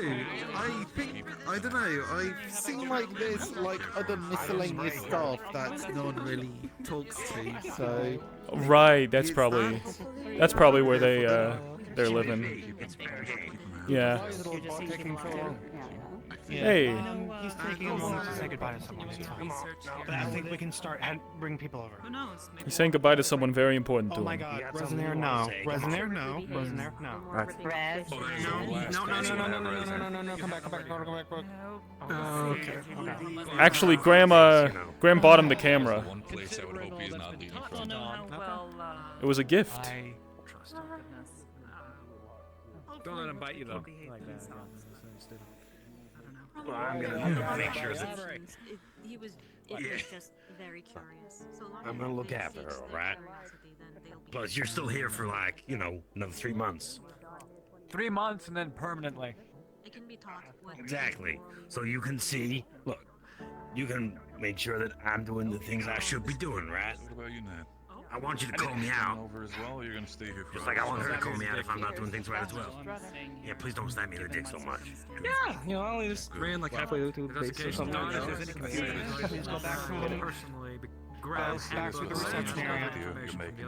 Speaker 6: I don't know. I've seen like there's like other miscellaneous stuff that no one really talks to. So.
Speaker 1: Right. That's probably where they're living. Yeah. Hey.
Speaker 5: He's taking a moment to say goodbye to someone. It's fine. But I think we can start bring people over.
Speaker 3: Who knows?
Speaker 1: He's saying goodbye to someone very important to
Speaker 5: Oh
Speaker 1: him.
Speaker 5: my God, Resonair, no. Resonair, no. Resonair, no.
Speaker 13: Res.
Speaker 5: No. Come back. Okay.
Speaker 1: Actually, Graham bought him the camera.
Speaker 11: One place I would hope he's not leaving from.
Speaker 1: It was a gift.
Speaker 17: Don't let him bite you though.
Speaker 23: Well, I'm gonna make sure that
Speaker 18: It was just very curious.
Speaker 23: I'm gonna look after her, all right? Plus, you're still here for like, another 3 months.
Speaker 21: 3 months and then permanently.
Speaker 18: It can be taught.
Speaker 23: Exactly. So you can see, look, you can make sure that I'm doing the things I should be doing, right?
Speaker 11: What about you, Nat?
Speaker 23: I want you to call me out.
Speaker 11: Over as well, or you're gonna stay here for
Speaker 23: Just like I want her to call me out if I'm not doing things right as well. Yeah, please don't stab me in the dick so much.
Speaker 4: Yeah, I only just ran like halfway through the base or something.
Speaker 5: Please go back home personally. Grab back to the reception area.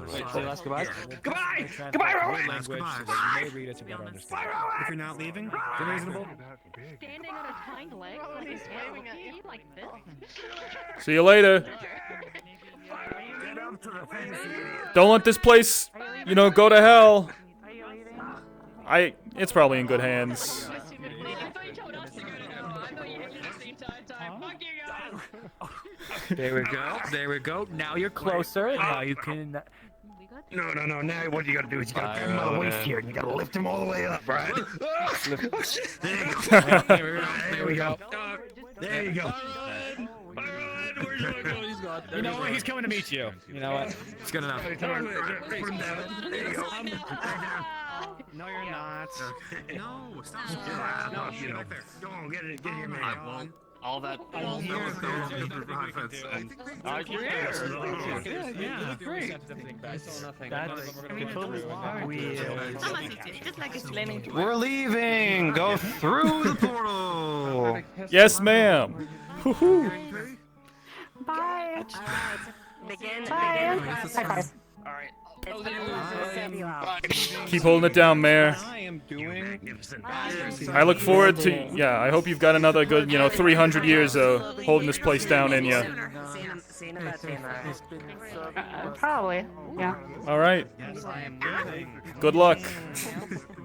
Speaker 21: Wait, say last goodbye?
Speaker 5: Goodbye!
Speaker 21: Goodbye,
Speaker 5: Rowan!
Speaker 21: language so that you may read it to better understand.
Speaker 5: If you're not leaving, you're reasonable.
Speaker 14: Standing on his hind legs and he's waving at you like this.
Speaker 1: See you later. Don't let this place, go to hell. It's probably in good hands.
Speaker 21: There we go. Now you're closer. Now you can.
Speaker 23: No. Now what you gotta do is you gotta grab him by the waist here and you gotta lift him all the way up, right? There we go. There you go.
Speaker 21: You know what? He's coming to meet you. You know what?
Speaker 5: It's good enough.
Speaker 23: Put him down. There you go.
Speaker 5: No, you're not.
Speaker 16: No, stop.
Speaker 23: No, Go on, get your man.
Speaker 16: All that.
Speaker 5: We're leaving. Go through the portal.
Speaker 1: Yes, ma'am. Woohoo.
Speaker 18: Bye.
Speaker 13: Begin.
Speaker 18: High five.
Speaker 16: Alright.
Speaker 1: Keep holding it down, Mayor.
Speaker 5: I am doing.
Speaker 1: I look forward to, I hope you've got another good, 300 years of holding this place down in you.
Speaker 2: Probably. Yeah.
Speaker 1: All right. Good luck.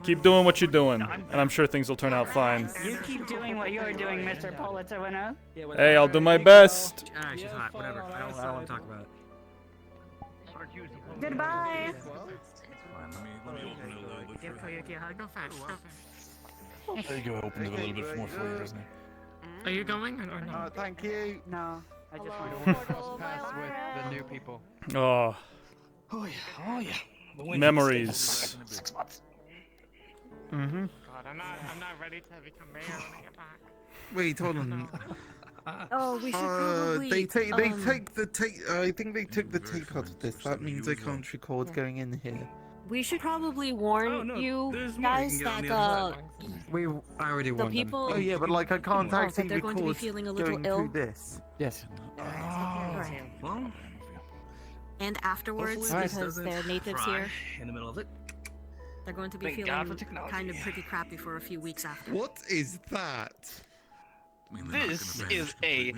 Speaker 1: Keep doing what you're doing, and I'm sure things will turn out fine.
Speaker 2: You keep doing what you're doing, Mr. Pulitzer winner.
Speaker 1: Hey, I'll do my best.
Speaker 16: Alright, she's hot. Whatever. I don't want to talk about it.
Speaker 2: Goodbye.
Speaker 11: Let me open it a little bit further.
Speaker 3: Go fast.
Speaker 11: There you go. Open it a little bit more for you, doesn't it?
Speaker 3: Are you going or no?
Speaker 6: Thank you.
Speaker 2: No, I just want
Speaker 15: to cross paths with the new people.
Speaker 1: Oh.
Speaker 23: Oh yeah.
Speaker 1: Memories.
Speaker 23: 6 months.
Speaker 5: Mm-hmm.
Speaker 16: God, I'm not ready to become mayor when I get back.
Speaker 6: Wait, hold on.
Speaker 18: Oh, we should probably.
Speaker 6: They take the tape. I think they took the tape out of this. That means I can't record going in here.
Speaker 18: We should probably warn you guys that
Speaker 6: I already
Speaker 18: the people.
Speaker 6: Oh yeah, but like I can't
Speaker 18: that
Speaker 6: actually
Speaker 18: they're going to be
Speaker 6: record
Speaker 18: feeling a little
Speaker 6: going
Speaker 18: ill.
Speaker 6: through this.
Speaker 5: Yes.
Speaker 18: Right.
Speaker 4: Well,
Speaker 18: And afterwards,
Speaker 4: hopefully this
Speaker 18: because
Speaker 4: doesn't
Speaker 18: they're natives
Speaker 4: fry
Speaker 18: here,
Speaker 4: in the middle of it.
Speaker 18: they're going to be
Speaker 4: Thank God
Speaker 18: feeling
Speaker 4: for technology.
Speaker 18: kind of pretty crappy for a few weeks after.
Speaker 6: What is that?
Speaker 7: This is a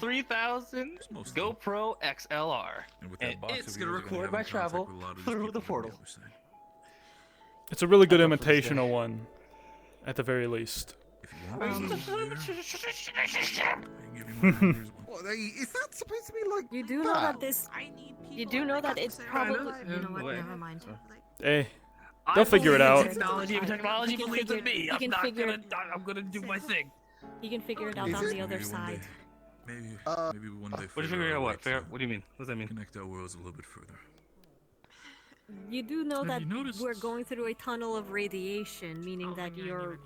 Speaker 7: 3000 GoPro XLR, and it's gonna record my travel through the portal.
Speaker 1: It's a really good imitation of one, at the very least.
Speaker 6: Is that supposed to be like?
Speaker 18: You do know that this. You do know that it's probably. You know what? Never mind.
Speaker 1: Hey, they'll figure it out.
Speaker 4: Technology believes in me.
Speaker 18: I'm
Speaker 4: gonna do my thing.
Speaker 18: You can figure it out on the other side.
Speaker 11: Maybe one day.
Speaker 4: What do you figure out? What? What do you mean? What does that mean?
Speaker 11: Connect our worlds a little bit further.
Speaker 18: You do know that we're going through a tunnel of radiation, meaning that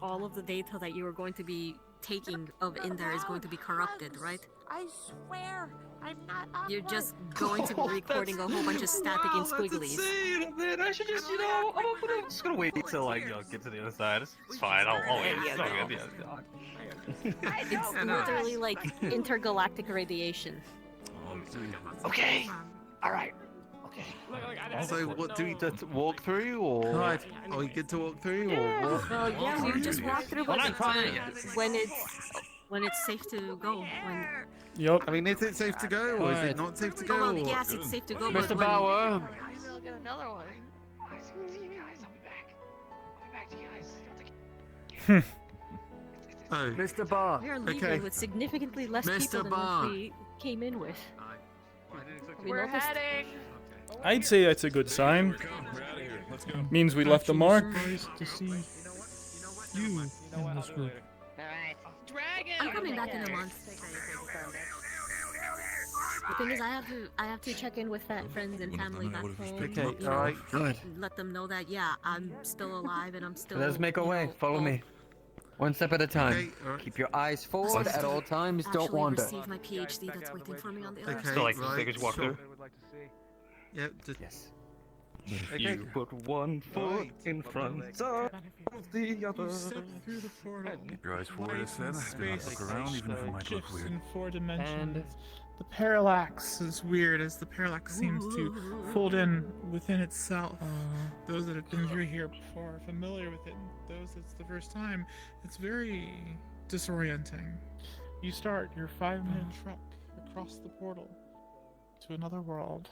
Speaker 18: all of the data that you are going to be taking in there is going to be corrupted, right?
Speaker 19: I swear, I'm not.
Speaker 18: You're just going to be recording a whole bunch of static and squigglies.
Speaker 7: Man, I should just, I'm just gonna wait until like get to the other side. It's fine. I'll wait. It's all good.
Speaker 18: It's literally like intergalactic radiation.
Speaker 7: Okay. All right. Okay.
Speaker 6: So what do we just walk through, or are we good to walk through, or what?
Speaker 18: Yeah, we just walk through, but when it's safe to go.
Speaker 1: Yep.
Speaker 6: I mean, is it safe to go, or is it not safe to go?
Speaker 18: Well, yes, it's safe to go,
Speaker 5: Mr.
Speaker 18: but
Speaker 5: Bauer.
Speaker 19: I'll get another one.
Speaker 6: Oh,
Speaker 5: Mr. Barr.
Speaker 18: we are leaving with significantly less people than what we came in with.
Speaker 19: We're heading.
Speaker 1: I'd say that's a good sign. Means we left a mark.
Speaker 3: To see you in this group.
Speaker 19: Dragon.
Speaker 18: I'm coming back in a month. The thing is, I have to check in with friends and family back home.
Speaker 6: Okay,
Speaker 18: you know,
Speaker 6: alright.
Speaker 5: Good.
Speaker 18: Let them know that I'm still alive and I'm still.
Speaker 5: Let's make a way. Follow me. One step at a time.
Speaker 6: Okay, alright.
Speaker 5: Keep your eyes forward at all times. Don't wander.
Speaker 18: Receive my PhD that's waiting for me on the other
Speaker 6: Okay,
Speaker 18: side.
Speaker 4: So like,
Speaker 6: right,
Speaker 4: they could just walk
Speaker 6: sure.
Speaker 4: through.
Speaker 6: Yep. Just,
Speaker 5: Yes.
Speaker 6: okay.
Speaker 4: You put one foot in front of the other.
Speaker 11: Keep your eyes forward, I said. Do not look around, even if it might look
Speaker 3: Shifts
Speaker 11: weird.
Speaker 3: in 4 dimensions. The parallax is weird, as the parallax seems to fold in within itself. Those that have been through here before are familiar with it. Those that's the first time, it's very disorienting. You start your 5-minute trek across the portal to another world.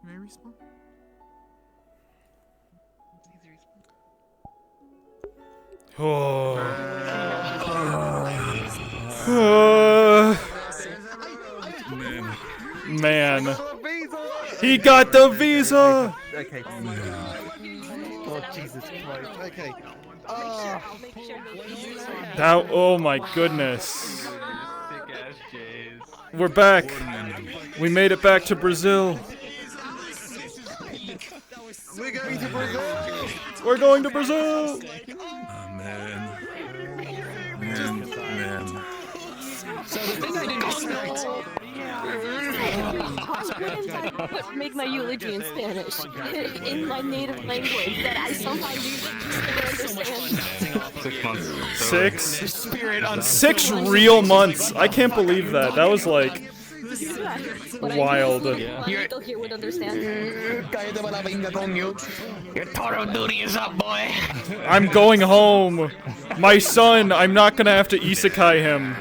Speaker 3: May I respawn?
Speaker 1: Man. He got the visa!
Speaker 6: Okay. Oh Jesus Christ. Okay.
Speaker 1: Oh my goodness. We're back. We made it back to Brazil.
Speaker 6: We're going to Brazil.
Speaker 1: We're going to Brazil.
Speaker 11: Man.
Speaker 18: So the thing I didn't make my eulogy in Spanish, in my native language that I sometimes use it just to understand.
Speaker 4: 6 months.
Speaker 1: Six real months. I can't believe that. That was like wild.
Speaker 18: People here would understand.
Speaker 7: Your Toro duty is up, boy.
Speaker 1: I'm going home. My son, I'm not gonna have to isekai him.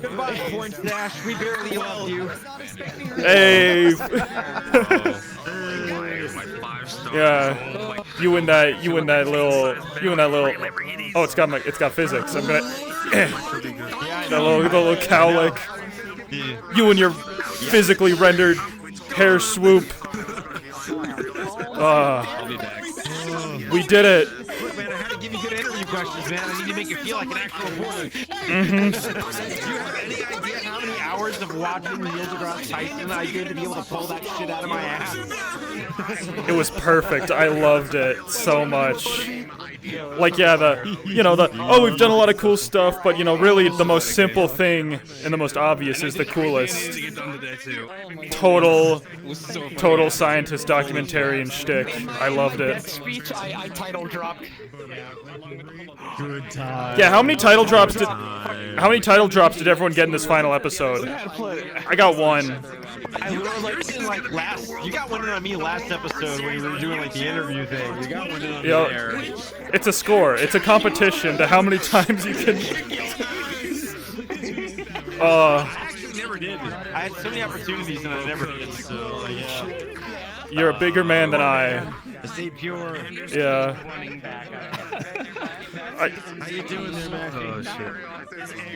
Speaker 5: Goodbye, Point Dash. We barely love you.
Speaker 1: Hey. Yeah. You and that little. Oh, it's got physics. I'm gonna. That little cowlick. You and your physically rendered hair swoop. We did it.
Speaker 5: Man, I had to give you good interview questions, man. I need to make you feel like an actual reporter.
Speaker 1: Mm-hmm.
Speaker 5: Do you have any idea how many hours of watching Neil deGrasse Tyson I did to be able to pull that shit out of my ass?
Speaker 1: It was perfect. I loved it so much. Like, yeah, oh, we've done a lot of cool stuff, but, really the most simple thing and the most obvious is the coolest. Total scientist documentarian shtick. I loved it.
Speaker 16: That speech I title dropped.
Speaker 3: Good time.
Speaker 1: Yeah, how many title drops did everyone get in this final episode? I got one.
Speaker 7: You got one in on me last episode when we were doing like the interview thing. You got one in on me there.
Speaker 1: It's a score. It's a competition to how many times you can.
Speaker 7: I never did. I had so many opportunities and I never did. So yeah.
Speaker 1: You're a bigger man than I.
Speaker 7: Stay pure.
Speaker 1: Yeah.
Speaker 7: How you doing there, Mac? Oh shit.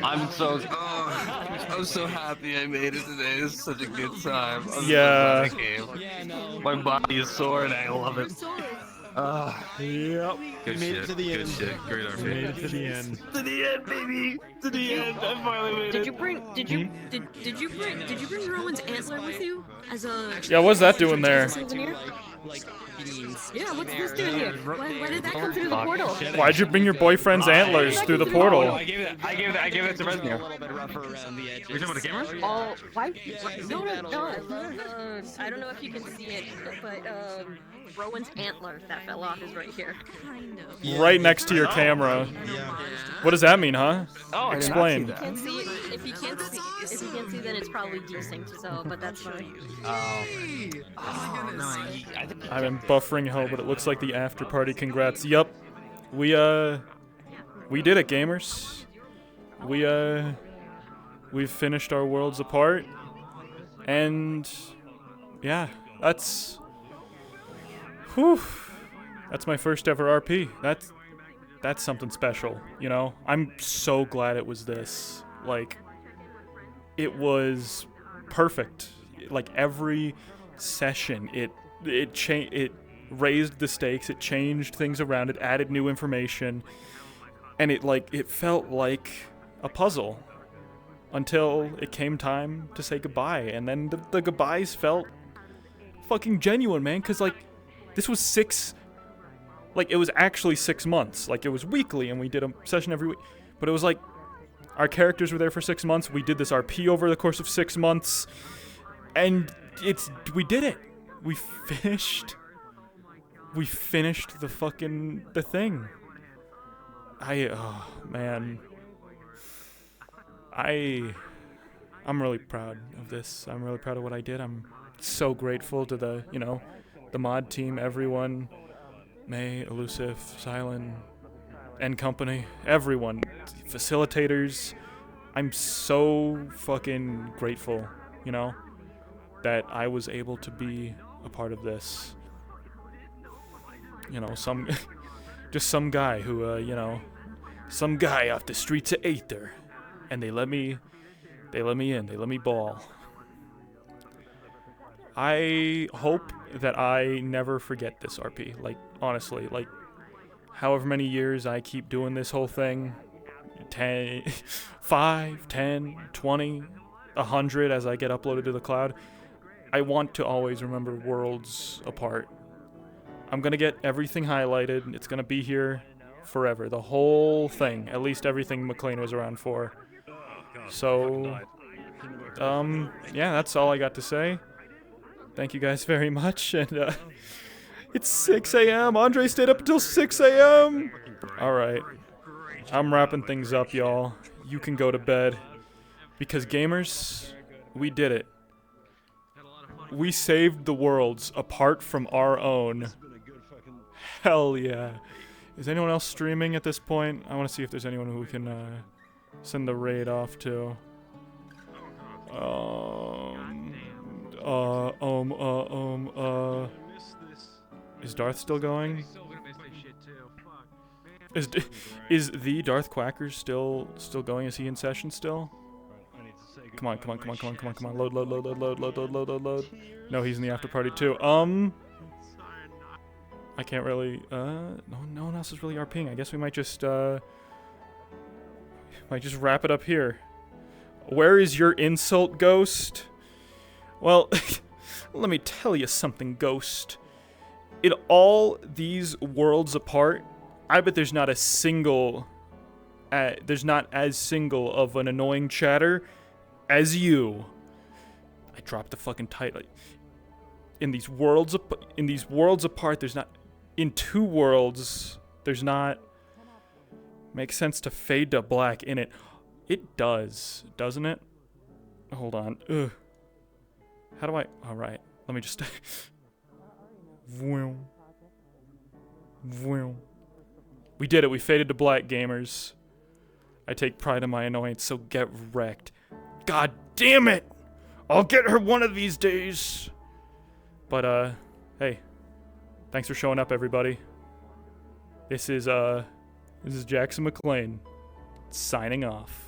Speaker 7: I'm so happy I made it today. This is such a good time. I'm so glad I came. My body is sore and I love it.
Speaker 3: Yep.
Speaker 7: Good
Speaker 3: made
Speaker 7: shit.
Speaker 3: it to the
Speaker 7: Good
Speaker 3: end.
Speaker 7: shit. Great RP.
Speaker 3: Made it to the end.
Speaker 7: To the end, baby. To the end. I finally made
Speaker 19: Did
Speaker 7: it.
Speaker 19: you bring Rowan's antler with you as a?
Speaker 1: Yeah, what's that doing there?
Speaker 19: Souvenir? Yeah, what's this doing here? Why did that come through the portal?
Speaker 1: Why'd you bring your boyfriend's antlers through the portal?
Speaker 7: I gave it to Resnier.
Speaker 4: You're talking about the camera?
Speaker 19: Oh, why? No. I don't know if you can see it, but Rowan's antler that fell off is right here.
Speaker 1: Right next to your camera. What does that mean, huh?
Speaker 19: Oh,
Speaker 1: Explain.
Speaker 19: If you can't see, then it's probably desynced. So, but that's fine.
Speaker 1: I'm in buffering hell, but it looks like the after party. Congrats. Yup. We did it, gamers. We've finished our worlds apart. And yeah, that's my first ever RP. That's something special, I'm so glad it was this. Like, it was perfect. Like, every session, it raised the stakes, it changed things around, it added new information, and it felt like a puzzle until it came time to say goodbye. And then the goodbyes felt fucking genuine, man, because this was it was actually 6 months. Like, it was weekly and we did a session every week, but it was like our characters were there for 6 months. We did this RP over the course of 6 months, and we did it. We finished the thing. I'm really proud of this. I'm really proud of what I did. I'm so grateful to the mod team, everyone, May, Elusive, Silent, and company, everyone, facilitators. I'm so fucking grateful, that I was able to be a part of this. Some guy who, some guy off the streets of Aether, and they let me in, they let me ball. I hope that I never forget this RP, honestly, however many years I keep doing this whole thing, 10, 5, 10, 20, 100 as I get uploaded to the cloud, I want to always remember worlds apart. I'm gonna get everything highlighted, it's gonna be here forever, the whole thing, at least everything McLean was around for. So, yeah, that's all I got to say. Thank you guys very much, and it's 6 a.m. Andre stayed up until 6 a.m. Alright, I'm wrapping things up, y'all. You can go to bed, because gamers, we did it. We saved the worlds apart from our own. Hell yeah. Is anyone else streaming at this point? I want to see if there's anyone who we can send the raid off to. Is Darth still going? Is the Darth Quacker still going? Is he in session still? Come on. Load. No, he's in the after party too. I can't really, no one else is really RPing. I guess we might just wrap it up here. Where is your insult, Ghost? Well, Let me tell you something, Ghost. In all these worlds apart, I bet there's not a single... there's not as single of an annoying chatter as you. I dropped the fucking title. In these worlds apart, there's not... In two worlds, there's not... Makes sense to fade to black in it. It does, doesn't it? Hold on. Ugh. How do I... Alright, let me just... Vroom. Vroom. We did it, we faded to black, gamers. I take pride in my annoyance, so get wrecked. God damn it! I'll get her one of these days! But, hey. Thanks for showing up, everybody. This is Jackson Mclean, signing off.